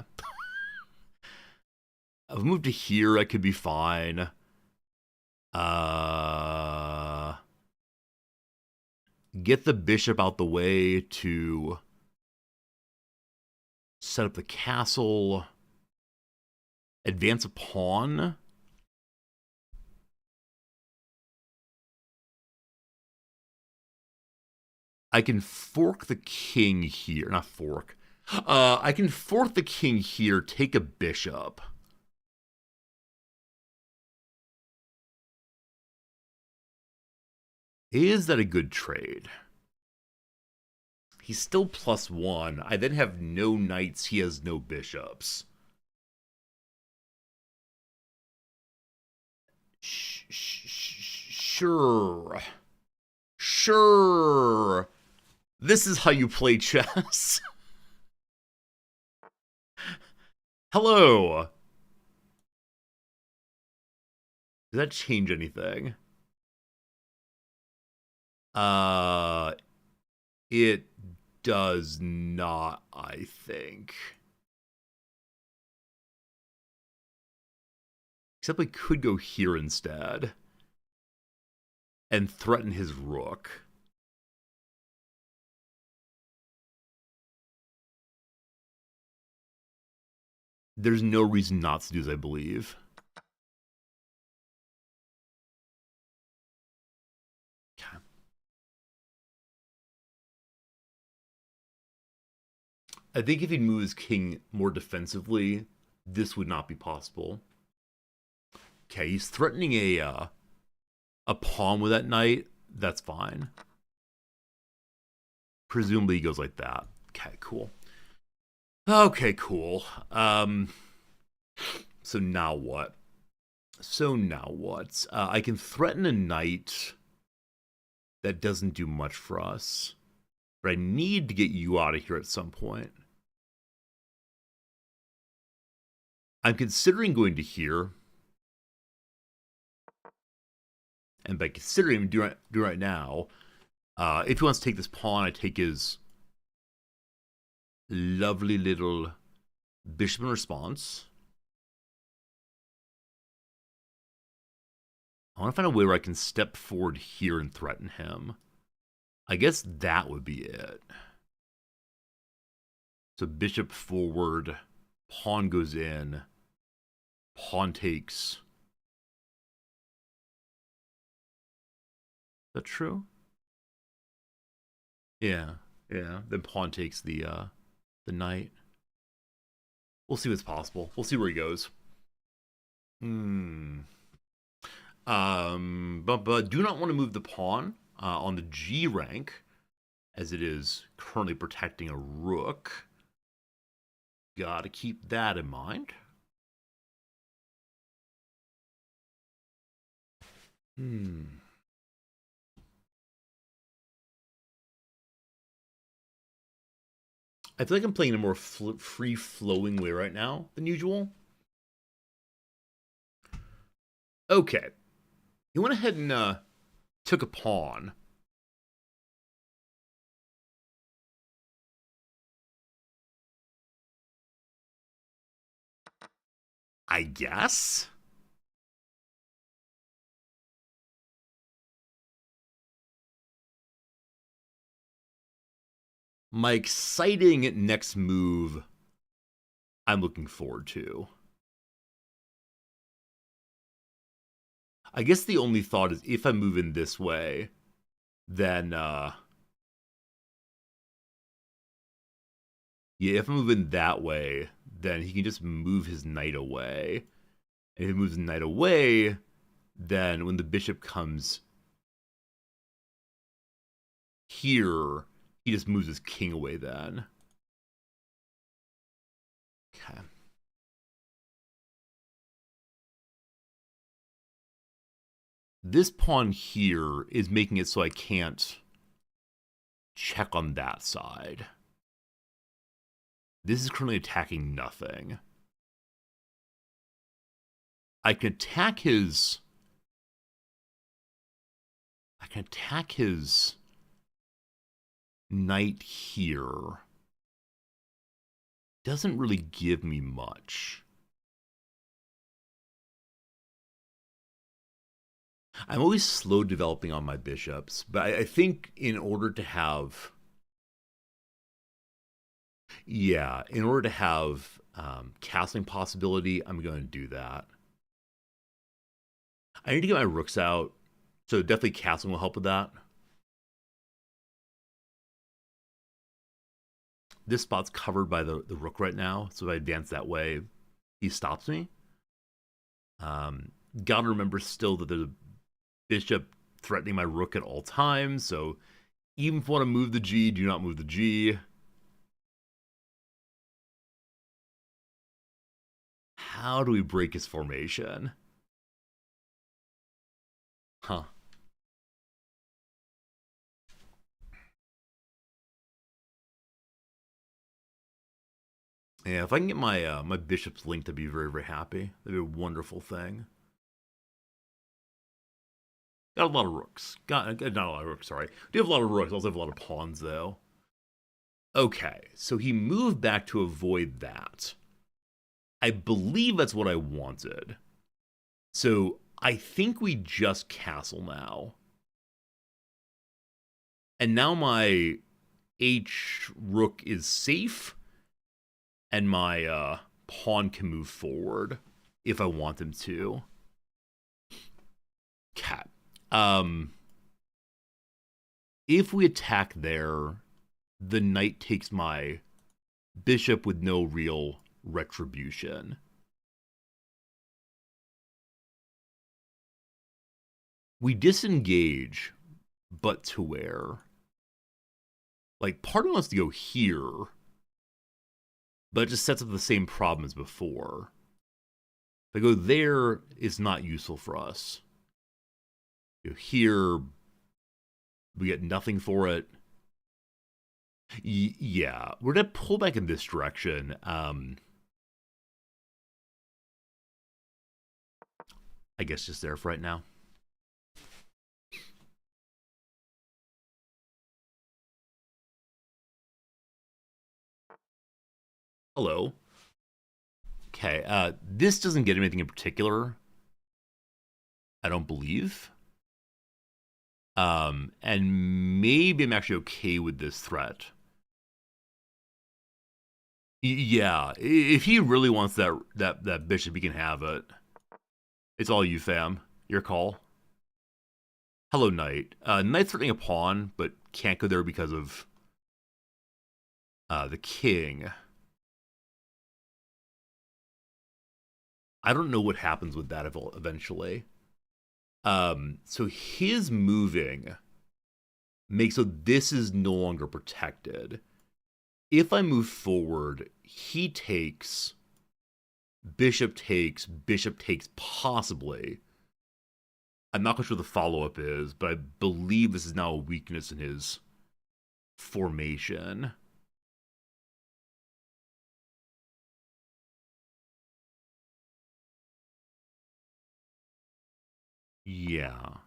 If I move to here, I could be fine. Get the bishop out the way to set up the castle. Advance a pawn. I can fork the king here. Not fork. I can fork the king here, take a bishop. Is that a good trade? He's still +1. I then have no knights. He has no bishops. Sure. Sure. This is how you play chess. Hello. Does that change anything? It does not, I think. Except we could go here instead. And threaten his rook. There's no reason not to do this, I believe. Okay. I think if he moves king more defensively, this would not be possible. Okay, he's threatening a pawn with that knight. That's fine. Presumably he goes like that. Okay, cool. Okay, cool. So now what? I can threaten a knight. That doesn't do much for us. But I need to get you out of here at some point. I'm considering going to here. And by considering do right now, if he wants to take this pawn, I take his Lovely little bishop in response. I want to find a way where I can step forward here and threaten him. I guess that would be it. So bishop forward, pawn goes in, pawn takes. Is that true? Yeah, yeah. Then pawn takes the knight. We'll see what's possible. We'll see where he goes. But do not want to move the pawn on the G rank, as it is currently protecting a rook. Gotta keep that in mind. I feel like I'm playing in a more free-flowing way right now than usual. Okay. He went ahead and took a pawn. I guess? My exciting next move I'm looking forward to. I guess the only thought is if I move in this way, then yeah, if I move in that way, then he can just move his knight away. And if he moves the knight away, then when the bishop comes here, he just moves his king away then. Okay. This pawn here is making it so I can't check on that side. This is currently attacking nothing. I can attack his knight here. Doesn't really give me much. I'm always slow developing on my bishops, but I think in order to have, yeah, in order to have castling possibility, I'm going to do that. I need to get my rooks out, so definitely castling will help with that. This spot's covered by the rook right now, so if I advance that way, he stops me. Gotta remember still that there's a bishop threatening my rook at all times, so even if I want to move the G, do not move the G. How do we break his formation? Huh. Yeah, if I can get my my bishops linked, I'd be very, very happy. That'd be a wonderful thing. Got a lot of rooks. Not a lot of rooks, sorry. Do have a lot of rooks. Also have a lot of pawns, though. Okay, so he moved back to avoid that. I believe that's what I wanted. So I think we just castle now. And now my H rook is safe. And my pawn can move forward if I want him to. Cat. If we attack there, the knight takes my bishop with no real retribution. We disengage, but to where? Like, part of us wants to go here, but it just sets up the same problem as before. If I go there, it's not useful for us. You know, here, we get nothing for it. Yeah, we're gonna pull back in this direction. I guess just there for right now. Hello. Okay, this doesn't get anything in particular, I don't believe. And maybe I'm actually okay with this threat. Yeah, if he really wants that bishop, he can have it. It's all you, fam. Your call. Hello, knight. Knight's threatening a pawn, but can't go there because of the king. I don't know what happens with that eventually. So his moving makes so this is no longer protected. If I move forward, he takes, bishop takes possibly. I'm not quite sure what the follow-up is, but I believe this is now a weakness in his formation. Yeah.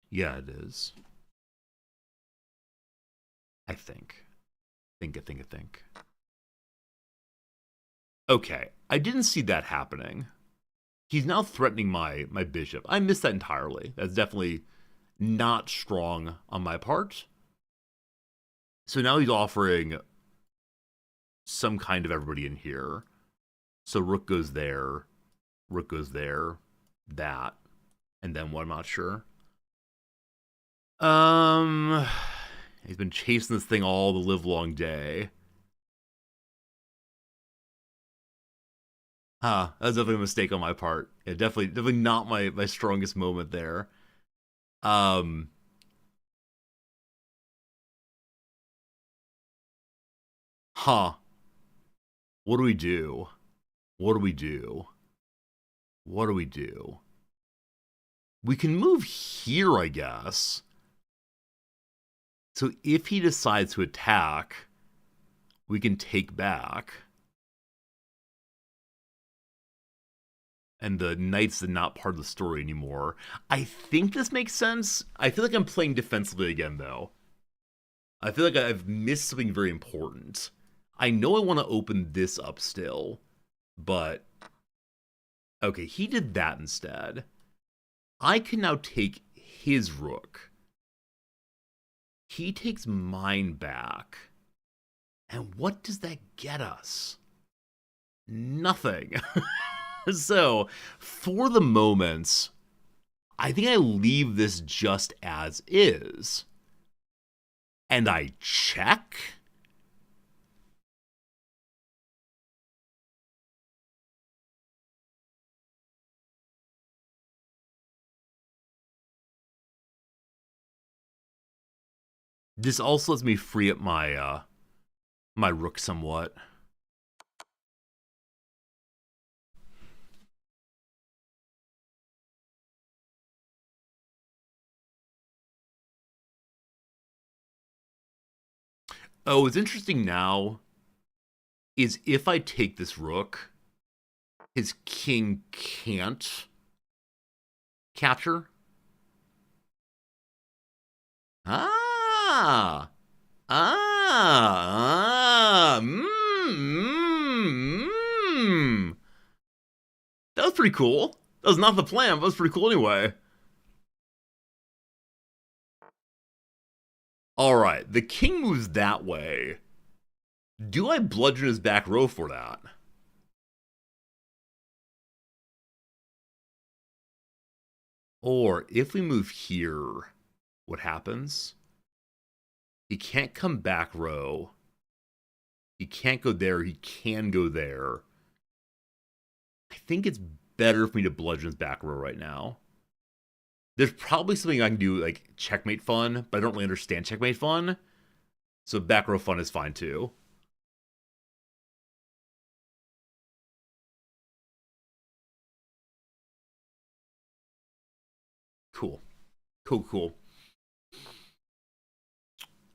Yeah, it is. I think. I think. Okay, I didn't see that happening. He's now threatening my bishop. I missed that entirely. That's definitely not strong on my part. So now he's offering some kind of everybody in here. So rook goes there, that, and then what? I'm not sure. He's been chasing this thing all the live long day. That's definitely a mistake on my part. Yeah, definitely not my strongest moment there. Um, huh. What do we do? What do we do? What do we do? We can move here, I guess. So if he decides to attack, we can take back. And the knight's not part of the story anymore. I think this makes sense. I feel like I'm playing defensively again, though. I feel like I've missed something very important. I know I want to open this up still, but okay, he did that instead. I can now take his rook. He takes mine back. And what does that get us? Nothing. So, for the moment, I think I leave this just as is. And I check? This also lets me free up my rook somewhat. Oh, what's interesting now is if I take this rook, his king can't capture. Ah! That was pretty cool. That was not the plan, but it was pretty cool anyway. Alright, the king moves that way. Do I bludgeon his back row for that? Or if we move here, what happens? He can't come back row. He can't go there. He can go there. I think it's better for me to bludgeon his back row right now. There's probably something I can do, like checkmate fun, but I don't really understand checkmate fun. So back row fun is fine too. Cool. Cool.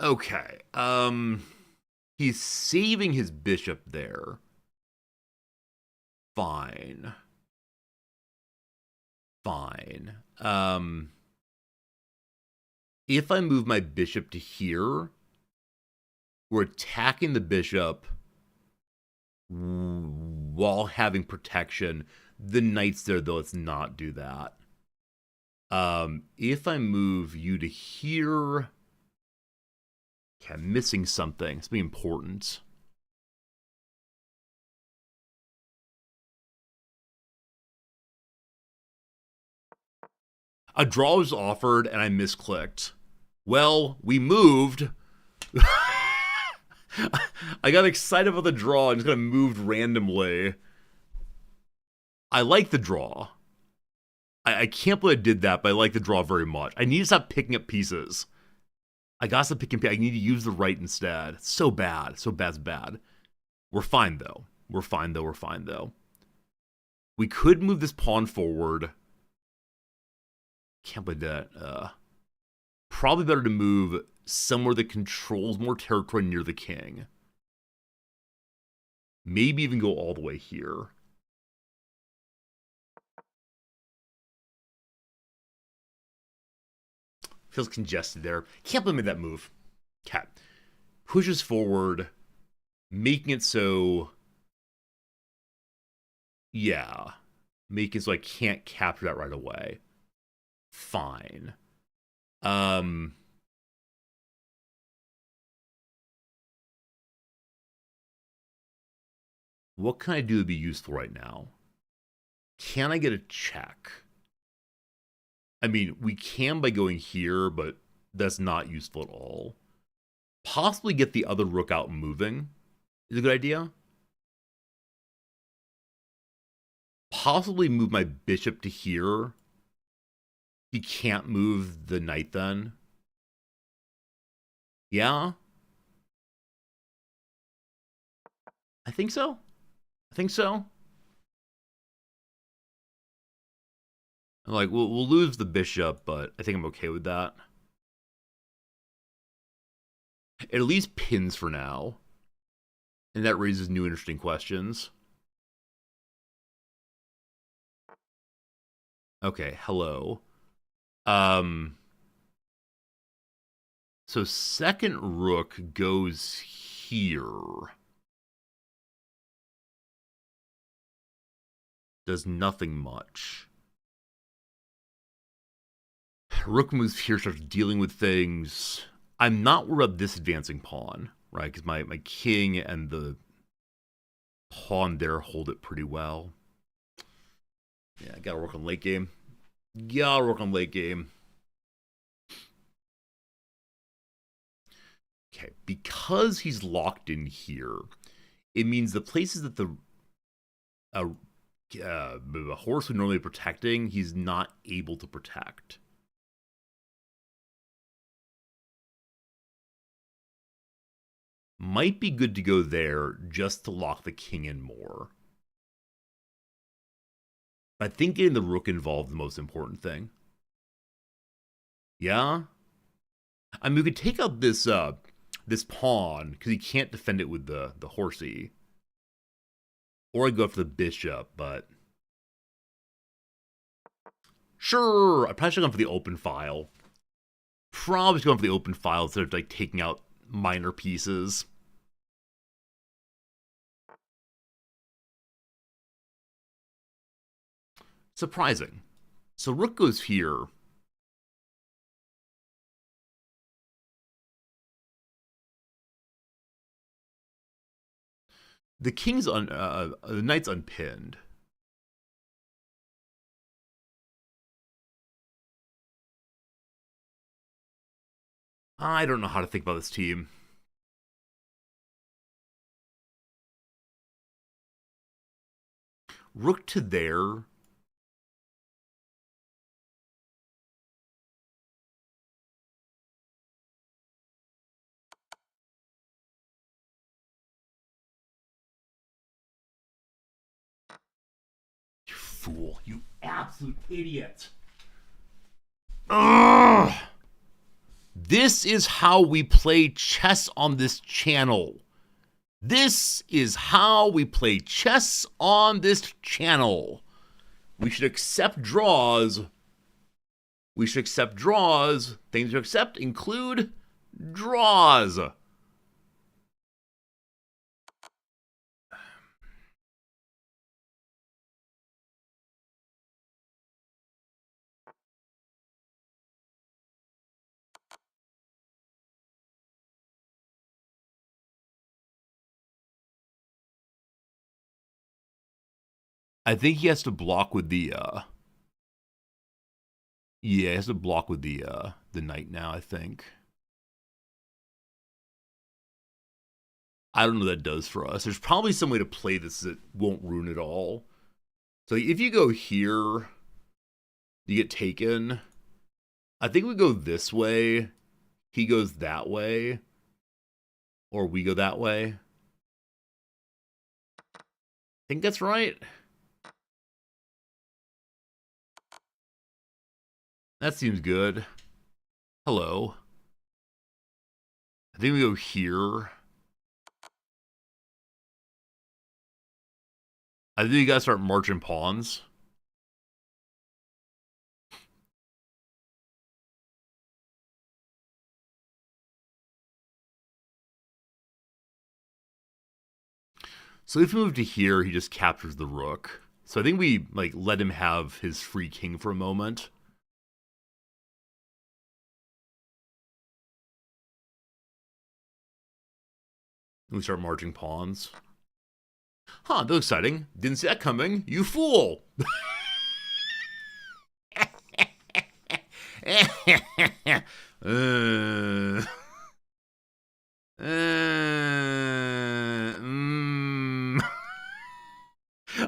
Okay. He's saving his bishop there. Fine. If I move my bishop to here, we're attacking the bishop while having protection. The knight's there, though. Let's not do that. If I move you to here, okay, I'm missing something. It's be important. A draw was offered and I misclicked. Well, we moved. I got excited about the draw and just kind of moved randomly. I like the draw. I can't believe I did that, but I like the draw very much. I need to stop picking up pieces. I gotta stop picking. I need to use the right instead. It's so bad. So bad's bad. We're fine, though. We're fine, though. We could move this pawn forward. Can't believe that. Probably better to move somewhere that controls more territory near the king. Maybe even go all the way here. Feels congested there. Can't believe I made that move. Cat pushes forward, making it so. Yeah. Make it so I can't capture that right away. Fine. What can I do to be useful right now? Can I get a check? I mean, we can by going here, but that's not useful at all. Possibly get the other rook out and moving is a good idea. Possibly move my bishop to here. He can't move the knight then. Yeah? I think so. Like, we'll lose the bishop, but I think I'm okay with that. It at least pins for now. And that raises new interesting questions. Okay, hello. So second rook goes here. Does nothing much. Rook moves here, starts dealing with things. I'm not worried about this advancing pawn, right? Because my king and the pawn there hold it pretty well. Yeah, gotta work on late game. Okay, because he's locked in here, it means the places that the horse would normally be protecting, he's not able to protect. Might be good to go there just to lock the king in more. I think getting the rook involved is the most important thing. Yeah? I mean, we could take out this this pawn, because he can't defend it with the horsey. Or I go after the bishop, but... Sure, I probably should have gone for the open file. Probably should have gone for the open file instead of like taking out minor pieces. Surprising. So rook goes here. The the knight's unpinned. I don't know how to think about this team. Rook to there. You fool. You absolute idiot. Ugh! This is how we play chess on this channel. This is how we play chess on this channel. We should accept draws. Things to accept include draws. I think he has to block with the yeah, he has to block with the knight now, I think. I don't know what that does for us. There's probably some way to play this that won't ruin it all. So if you go here, you get taken. I think we go this way. He goes that way. Or we go that way. I think that's right. That seems good. Hello. I think we go here. I think you gotta start marching pawns. So if we move to here, he just captures the rook. So I think we like let him have his free king for a moment. We start marching pawns. Huh, that's exciting. Didn't see that coming. You fool!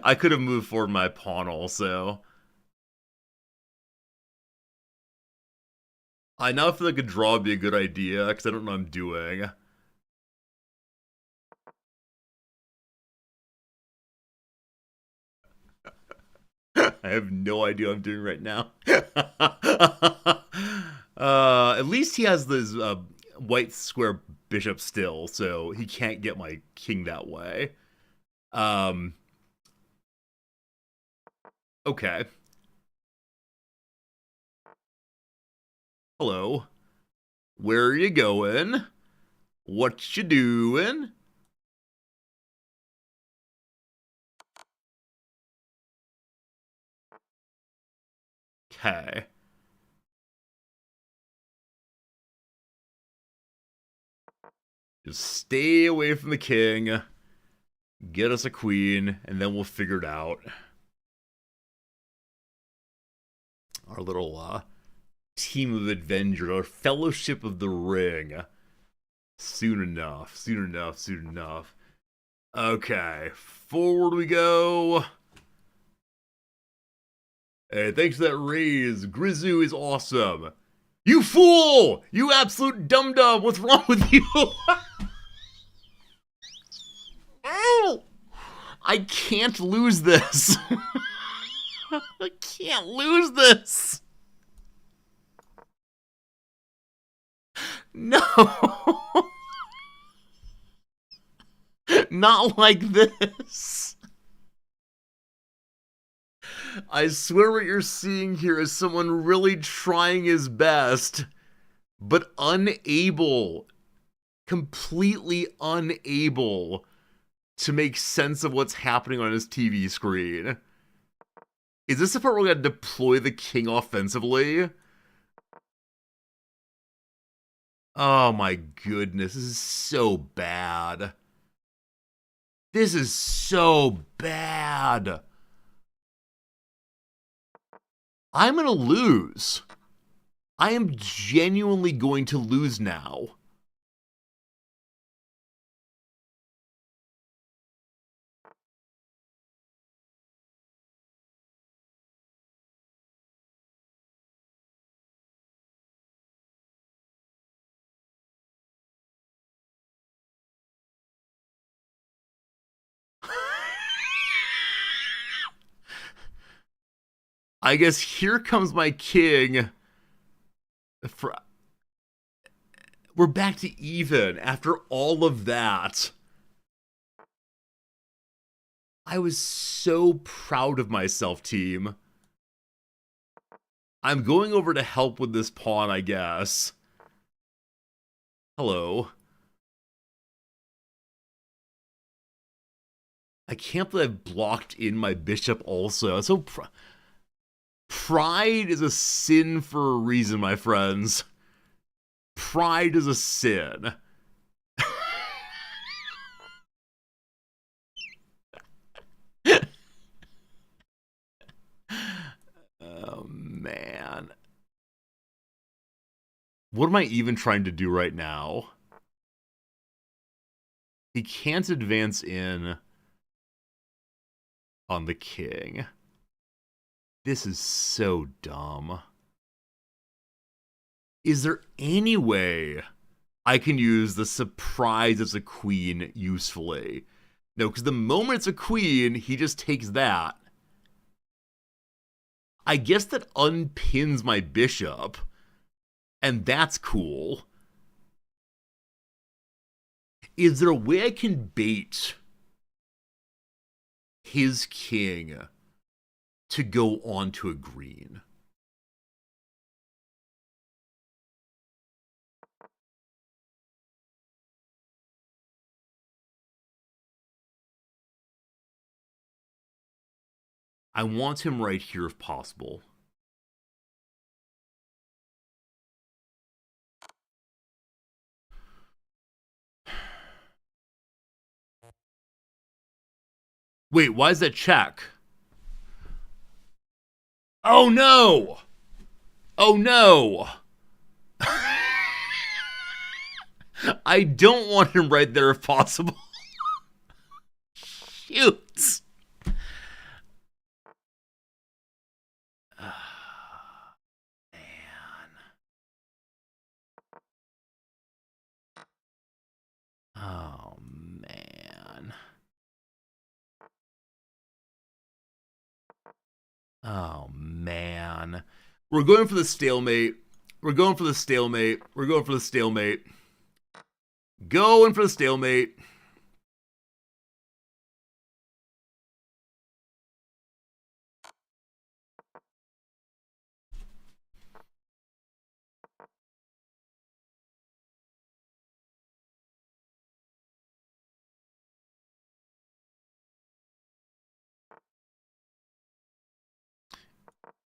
I could have moved forward my pawn also. I now feel like a draw would be a good idea, because I don't know what I'm doing. I have no idea what I'm doing right now. At least he has this white square bishop still, so he can't get my king that way. Okay. Hello. Where are you going? What you doing? Okay. Just stay away from the king. Get us a queen, and then we'll figure it out. Our little team of adventurers, our fellowship of the ring. Soon enough, soon enough, soon enough. Okay, forward we go. Hey, thanks for that raise. Grizzu is awesome. You fool! You absolute dum-dum! What's wrong with you? Ow! I can't lose this. I can't lose this. No. Not like this. I swear what you're seeing here is someone really trying his best, but unable, completely unable to make sense of what's happening on his TV screen. Is this the part where we're going to deploy the king offensively? Oh my goodness, this is so bad. This is so bad. I'm going to lose. I am genuinely going to lose now. I guess here comes my king. We're back to even after all of that. I was so proud of myself, team. I'm going over to help with this pawn, I guess. Hello. I can't believe I've blocked in my bishop also. So pride is a sin for a reason, my friends. Pride is a sin. What am I even trying to do right now? He can't advance in on the king. This is so dumb. Is there any way I can use the surprise as a queen usefully? No, because the moment it's a queen, he just takes that. I guess that unpins my bishop, and that's cool. Is there a way I can bait his king to go onto a green? I want him right here if possible. Wait, why is that check? Oh no! Oh no! I don't want him right there if possible. Shoot! Oh, man. Oh, man. We're going for the stalemate. We're going for the stalemate. We're going for the stalemate. Going for the stalemate.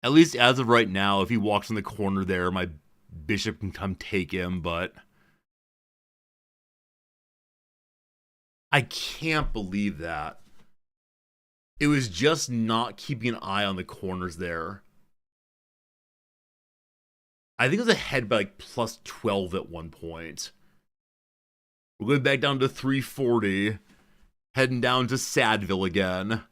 At least as of right now, if he walks in the corner there, my bishop can come take him, but I can't believe that. It was just not keeping an eye on the corners there. I think it was ahead by like plus 12 at one point. We're going back down to 340. Heading down to Sadville again.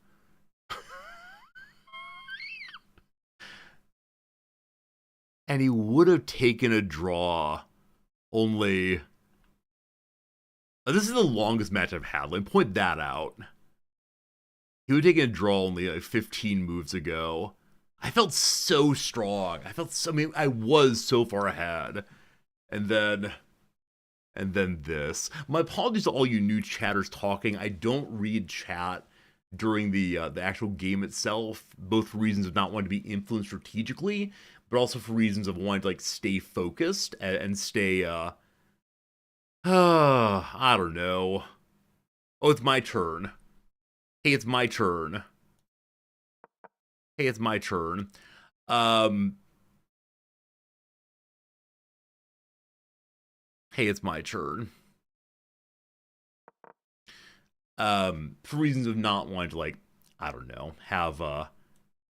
And he would have taken a draw. Only... This is the longest match I've had. Let me point that out. He would have taken a draw only like 15 moves ago. I felt so strong. I was so far ahead. And then this. My apologies to all you new chatters talking. I don't read chat during the actual game itself, both for reasons of not wanting to be influenced strategically, but also for reasons of wanting to like stay focused and stay I don't know. Oh, it's my turn. Hey, it's my turn. Hey, it's my turn. Hey, it's my turn. For reasons of not wanting to, like, I don't know, have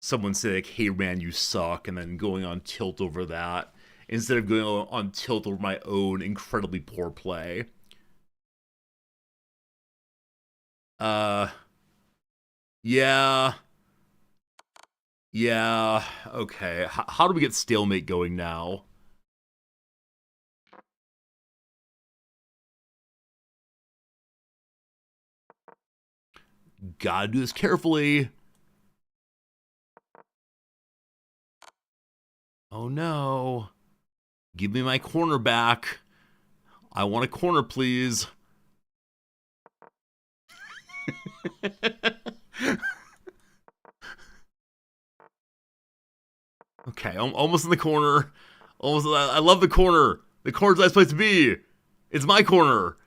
someone say like, "Hey, man, you suck," and then going on tilt over that instead of going on tilt over my own incredibly poor play. Yeah. Yeah, okay. How do we get stalemate going now? Gotta do this carefully. Oh no. Give me my corner back. I want a corner, please. Okay, I'm almost in the corner. Almost. I love the corner. The corner's a nice place to be. It's my corner.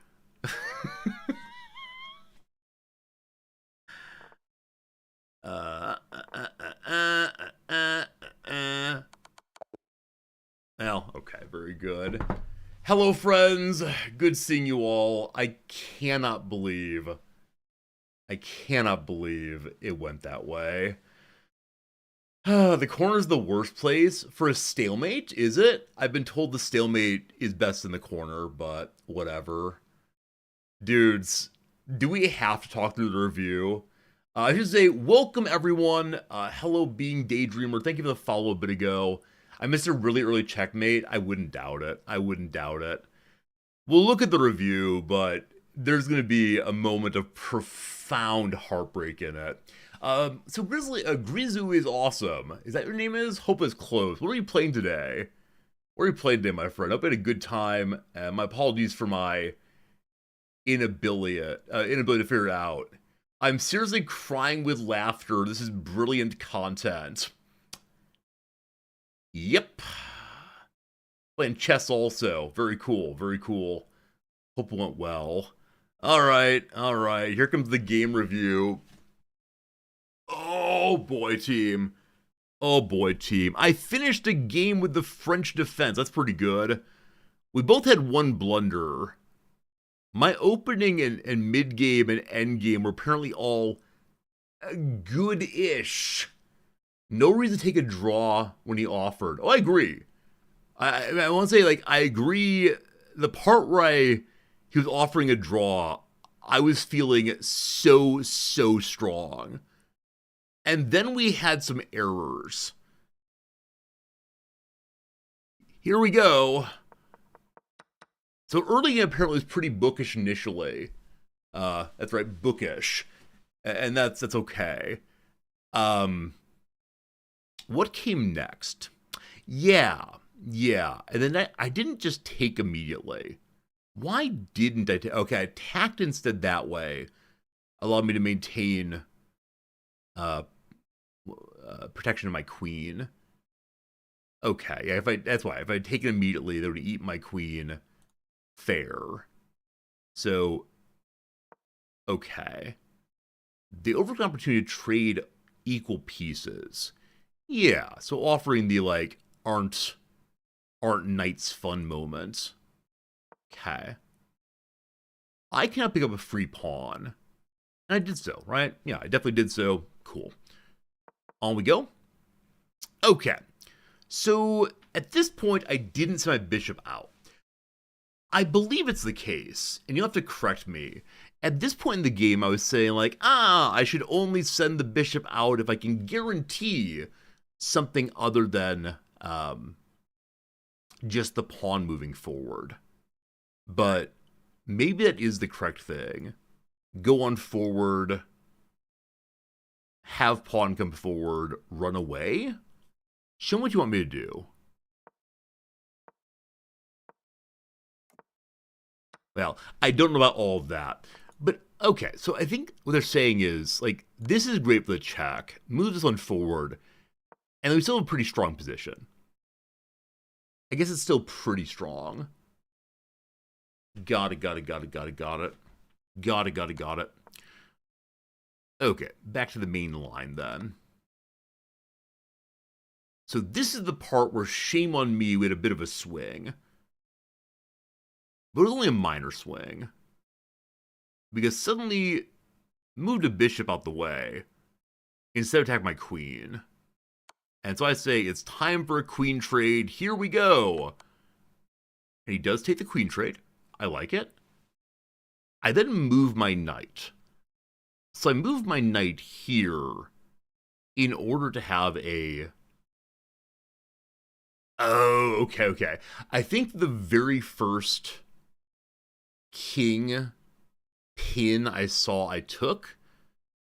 Well, okay, very good. Hello, friends. Good seeing you all. I cannot believe it went that way. The corner's the worst place for a stalemate, is it? I've been told the stalemate is best in the corner, but whatever. Dudes, do we have to talk through the review? I should say, welcome everyone. Hello, being Daydreamer. Thank you for the follow a bit ago. I missed a really early checkmate. I wouldn't doubt it. I wouldn't doubt it. We'll look at the review, but there's going to be a moment of profound heartbreak in it. So Grizzly, Grizu is awesome. Is that your name is? Hope is close. What are you playing today? What are you playing today, my friend? I hope you had a good time. My apologies for my inability to figure it out. I'm seriously crying with laughter. This is brilliant content. Yep. Playing chess also. Very cool. Very cool. Hope it went well. All right. Here comes the game review. Oh boy, team. I finished a game with the French defense. That's pretty good. We both had one blunder. My opening and mid-game and end-game were apparently all good-ish. No reason to take a draw when he offered. Oh, I agree. I want to say, like, I agree. The part where he was offering a draw, I was feeling so strong. And then we had some errors. Here we go. So early apparently was pretty bookish initially. That's right, bookish. And that's okay. What came next? Yeah. And then I didn't just take immediately. Why didn't I take? Okay, I attacked instead that way. Allowed me to maintain protection of my queen. Okay, yeah, that's why. If I'd taken immediately, they would eat my queen. Fair. So, okay. They overlooked an opportunity to trade equal pieces. Yeah, so offering the, like, aren't knights fun moment. Okay. I cannot pick up a free pawn. And I did so, right? Yeah, I definitely did so. Cool. On we go. Okay. So, at this point, I didn't send my bishop out. I believe it's the case, and you'll have to correct me. At this point in the game, I was saying, like, I should only send the bishop out if I can guarantee something other than just the pawn moving forward. But maybe that is the correct thing. Go on forward, have pawn come forward, run away? Show me what you want me to do. Well, I don't know about all of that. But, okay, so I think what they're saying is, like, this is great for the check. Move this one forward. And we still have a pretty strong position. I guess it's still pretty strong. Got it. Okay, back to the main line then. So this is the part where, shame on me, we had a bit of a swing. But it was only a minor swing. Because suddenly, moved a bishop out the way instead of attack my queen. And so I say, it's time for a queen trade. Here we go. And he does take the queen trade. I like it. I then move my knight. So I move my knight here in order to have a... Oh, okay. I think the very first king pin I saw I took,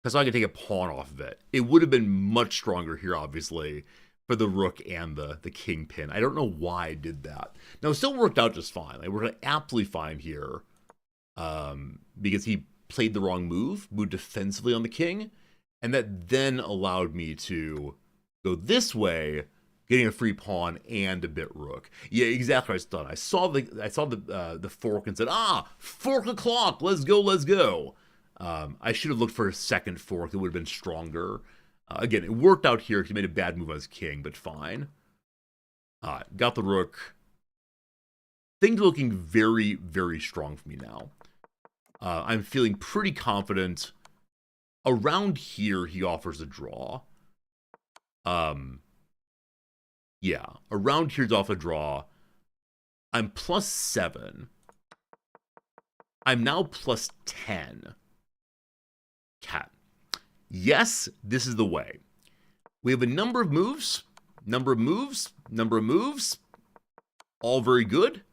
because I could take a pawn off of it. It would have been much stronger here, obviously, for the rook and the king pin. I don't know why I did that. Now, it still worked out just fine. Like, we're absolutely fine here, because he played the wrong move, moved defensively on the king, and that then allowed me to go this way, getting a free pawn and a bit rook. Yeah, exactly what I done. I saw the fork and said, 4 o'clock, let's go. I should have looked for a second fork that would have been stronger. Again, it worked out here because he made a bad move on his king, but fine. Got the rook. Things are looking very strong for me now. I'm feeling pretty confident. Around here, he offers a draw. Um, yeah, around here's off a draw. I'm +7. I'm now +10. Cat. Yes, this is the way. We have a number of moves, number of moves, number of moves. All very good.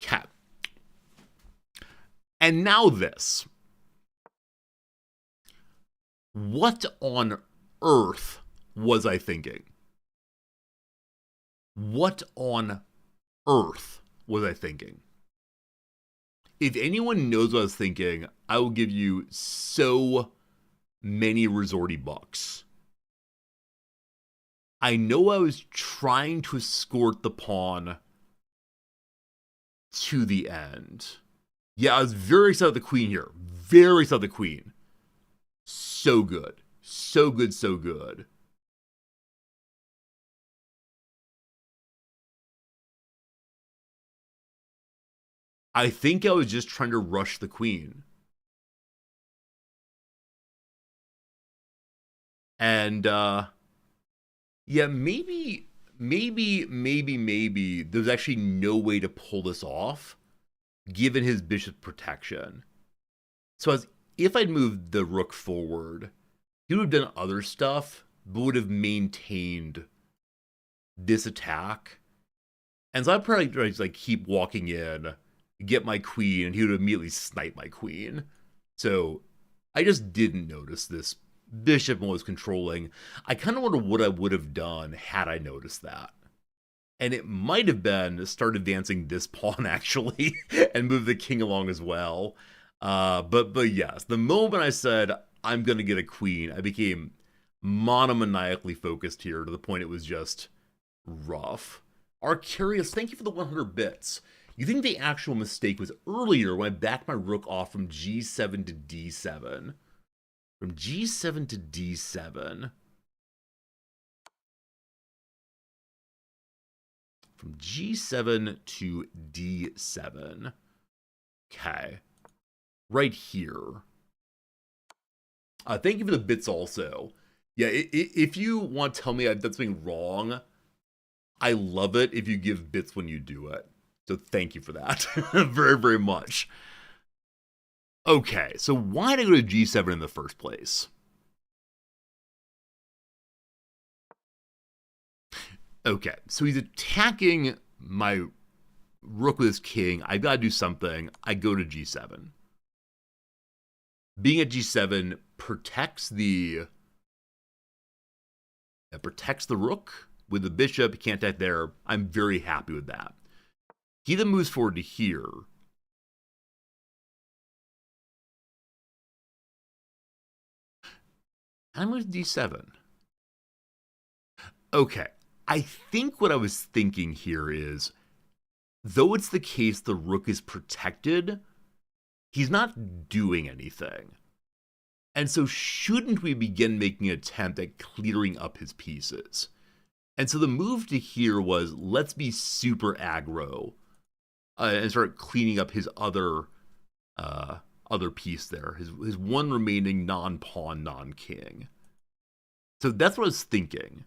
Cat. And now this. What on earth was I thinking? What on earth was I thinking? If anyone knows what I was thinking, I will give you so many resorty bucks. I know I was trying to escort the pawn to the end. Yeah, I was very excited with the queen here. Very excited with the queen. So good. So good, so good. I think I was just trying to rush the queen. And, yeah, maybe there's actually no way to pull this off, given his bishop protection. So if I'd moved the rook forward, he would have done other stuff, but would have maintained this attack. And so I'd probably just like keep walking in, get my queen, and he would immediately snipe my queen. So I just didn't notice this bishop was controlling. I kind of wonder what I would have done had I noticed that. And it might have been start advancing this pawn actually and move the king along as well. But yes, the moment I said I'm gonna get a queen, I became monomaniacally focused here to the point it was just rough. Arcurious, thank you for the 100 bits. You think the actual mistake was earlier when I backed my rook off from g7 to d7? From g7 to d7. From g7 to d7. Okay. Right here. Thank you for the bits also. Yeah, if you want to tell me I've done something wrong, I love it if you give bits when you do it. So thank you for that very, very much. Okay, so why did I go to g7 in the first place? Okay, so he's attacking my rook with his king. I gotta do something. I go to g7. Being at g7 protects the rook with the bishop. He can't attack there. I'm very happy with that. He then moves forward to here. I moves d7. Okay, I think what I was thinking here is, though it's the case the rook is protected, he's not doing anything. And so shouldn't we begin making an attempt at clearing up his pieces? And so the move to here was, let's be super aggro and start cleaning up his other piece there, his one remaining non-pawn, non-king. So that's what I was thinking.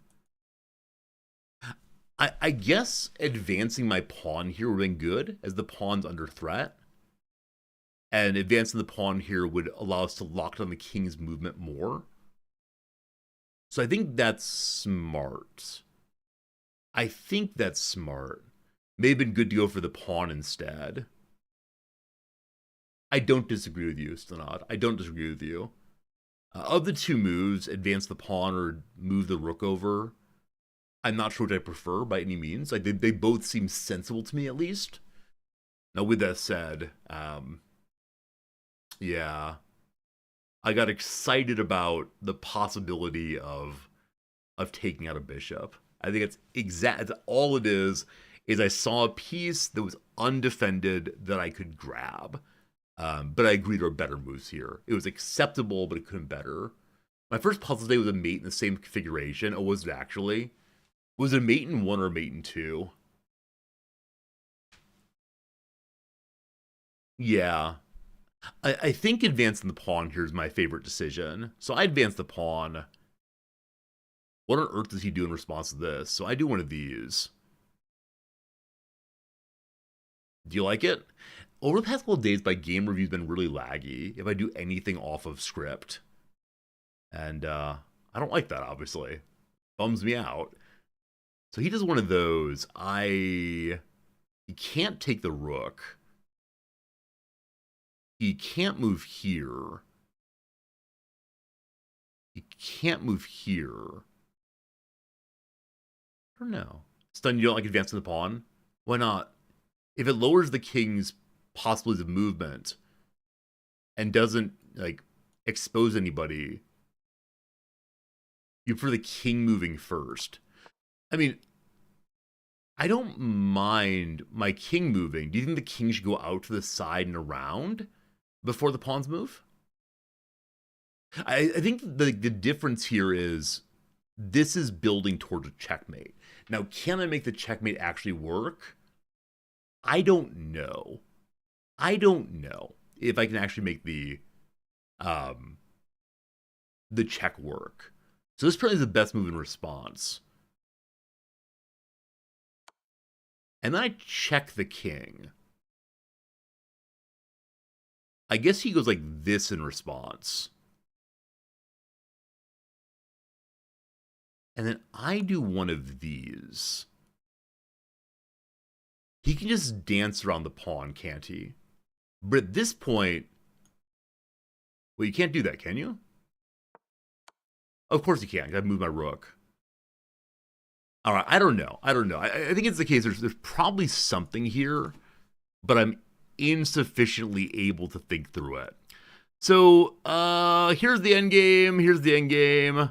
I guess advancing my pawn here would have been good, as the pawn's under threat. And advancing the pawn here would allow us to lock down the king's movement more. So I think that's smart. I think that's smart. May have been good to go for the pawn instead. I don't disagree with you, Stanad. I don't disagree with you. Of the two moves, advance the pawn or move the rook over, I'm not sure what I prefer by any means. Like they both seem sensible to me, at least. Now, with that said, yeah, I got excited about the possibility of taking out a bishop. I think it's all it is I saw a piece that was undefended that I could grab. But I agree there are better moves here. It was acceptable, but it couldn't better. My first puzzle today was a mate in the same configuration. Oh, was it actually? Was it a mate in 1 or a mate in 2? Yeah. I think advancing the pawn here is my favorite decision. So I advance the pawn. What on earth does he do in response to this? So I do one of these. Do you like it? Over the past couple of days, my game review's been really laggy if I do anything off of script. And I don't like that, obviously. Bums me out. So he does one of those. He can't take the rook. He can't move here. He can't move here. I don't know. Stun, you don't like advancing the pawn? Why not? If it lowers the king's possibilities of movement and doesn't, like, expose anybody, you prefer the king moving first. I mean, I don't mind my king moving. Do you think the king should go out to the side and around before the pawns move? I think the difference here is this is building towards a checkmate. Now, can I make the checkmate actually work? I don't know. I don't know if I can actually make the check work. So this probably is the best move in response. And then I check the king. I guess he goes like this in response. And then I do one of these. He can just dance around the pawn, can't he? But at this point, well, you can't do that, can you? Of course you can. I gotta move my rook. All right, I don't know. I think it's the case. There's probably something here, but I'm insufficiently able to think through it. So here's the end game. Here's the end game.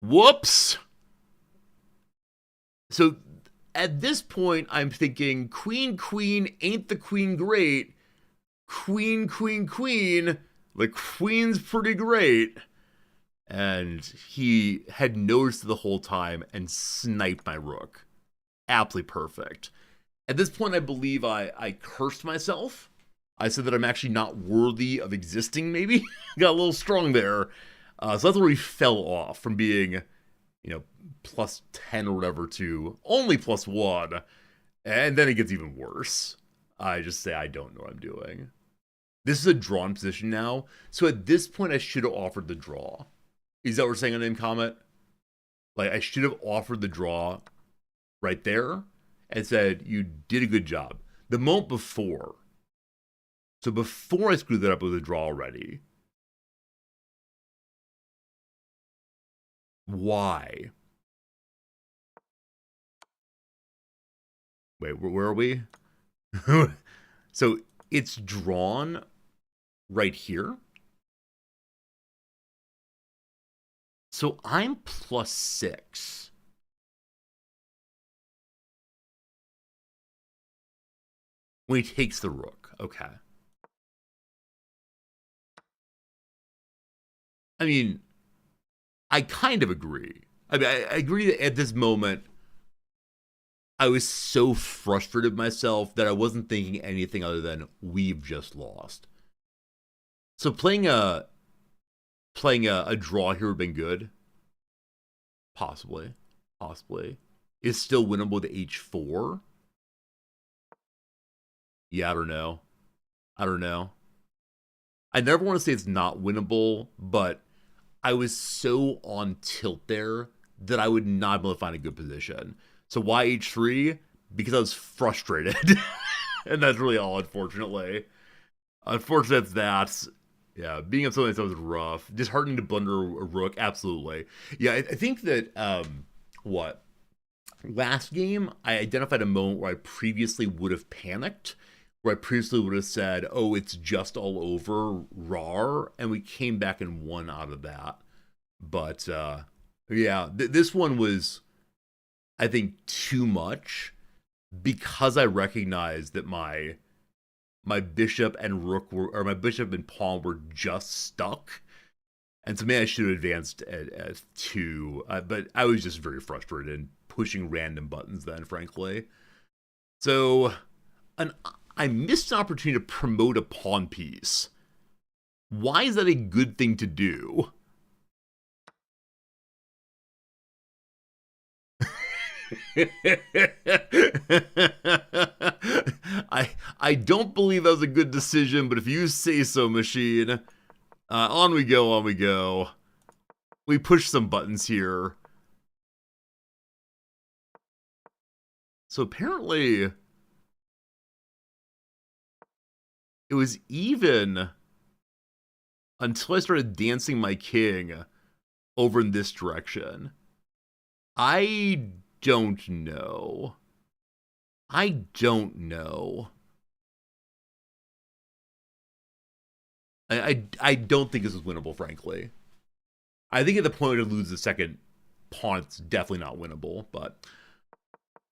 Whoops. So at this point, I'm thinking queen, queen, ain't the queen great? Queen, queen, queen. The queen's pretty great. And he had noticed the whole time and sniped my rook. Absolutely perfect. At this point, I believe I cursed myself. I said that I'm actually not worthy of existing, maybe. Got a little strong there. So that's where he fell off from being, plus 10 or whatever to only plus 1. And then it gets even worse. I just say I don't know what I'm doing. This is a drawn position now. So at this point, I should have offered the draw. Is that what we're saying on name comment? Like, I should have offered the draw right there and said, you did a good job. The moment before. So before I screwed that up with a draw already. Why? Wait, where are we? So it's drawn right here. So I'm plus 6. When he takes the rook. Okay. I mean, I kind of agree. I mean, I agree that at this moment, I was so frustrated with myself that I wasn't thinking anything other than we've just lost. So playing a draw here would have been good. Possibly. Is still winnable with h4. Yeah, I don't know. I never want to say it's not winnable, but I was so on tilt there that I would not be able to find a good position. So why h3? Because I was frustrated. And that's really all, unfortunately. Unfortunately, that's yeah, being up something that was rough. Disheartening to blunder a rook, absolutely. Yeah, I think that, last game, I identified a moment where I previously would have panicked, where I previously would have said, oh, it's just all over, rar, and we came back and won out of that. But, yeah, this one was, I think, too much, because I recognized that my bishop and rook or my bishop and pawn were just stuck. And so maybe I should have advanced at 2. But I was just very frustrated and pushing random buttons then, frankly. So I missed an opportunity to promote a pawn piece. Why is that a good thing to do? I don't believe that was a good decision, but if you say so, machine. On we go, on we go. We push some buttons here. So apparently, it was even until I started dancing my king over in this direction. I don't know. I don't know. I don't think this is winnable, frankly. I think at the point to lose the second pawn, it's definitely not winnable, but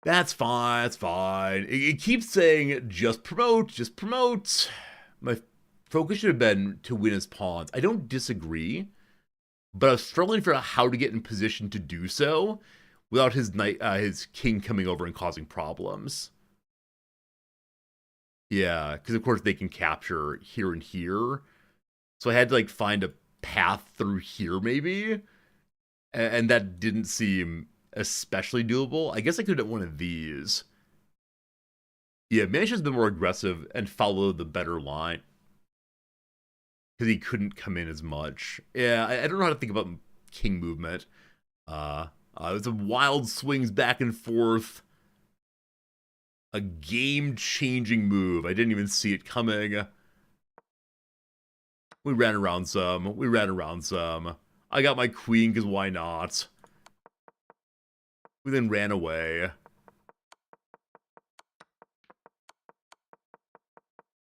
that's fine, that's fine. It keeps saying, just promote, just promote. My focus should have been to win his pawns. I don't disagree, but I was struggling to figure out how to get in position to do so without his knight, his king coming over and causing problems. Yeah, because of course they can capture here and here. So I had to like find a path through here maybe, and that didn't seem especially doable. I guess I could have done one of these. Yeah, Manch has been more aggressive and followed the better line because he couldn't come in as much. Yeah, I don't know how to think about king movement. It's a wild swings back and forth. A game-changing move. I didn't even see it coming. We ran around some. We ran around some. I got my queen, because why not? We then ran away.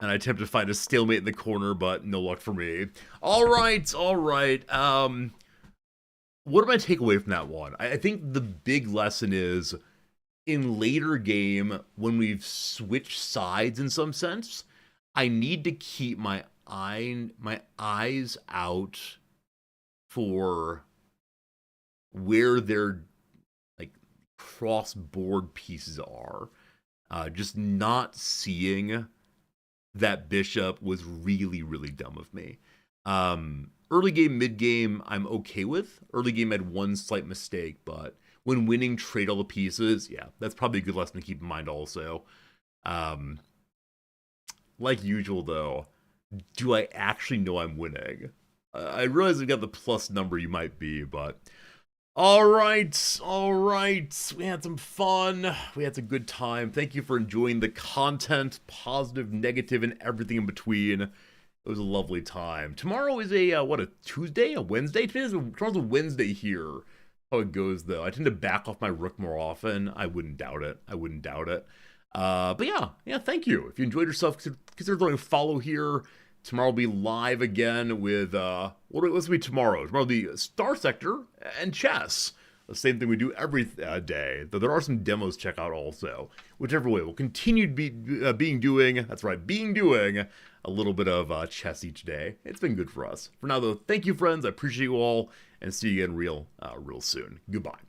And I attempted to find a stalemate in the corner, but no luck for me. Alright, alright. What do I take away from that one? I think the big lesson is, in later game, when we've switched sides in some sense, I need to keep my eyes out for where their like cross-board pieces are. Just not seeing that bishop was really, really dumb of me. Early game, mid game, I'm okay with. Early game had one slight mistake, but when winning, trade all the pieces. Yeah, that's probably a good lesson to keep in mind also. Like usual, though, do I actually know I'm winning? I realize I've got the plus number you might be, but... Alright, alright. We had some fun. We had some good time. Thank you for enjoying the content, positive, negative, and everything in between. It was a lovely time. Tomorrow is a, a Tuesday? A Wednesday? Tomorrow's a Wednesday here. How it goes, though. I tend to back off my rook more often. I wouldn't doubt it. I wouldn't doubt it. But yeah, thank you. If you enjoyed yourself, consider throwing a follow here. Tomorrow will be live again with, what's be tomorrow? Tomorrow will be Star Sector and chess. The same thing we do every day, though there are some demos to check out also. Whichever way, we'll continue to be doing a little bit of chess each day. It's been good for us. For now, though, thank you, friends. I appreciate you all, and see you again real soon. Goodbye.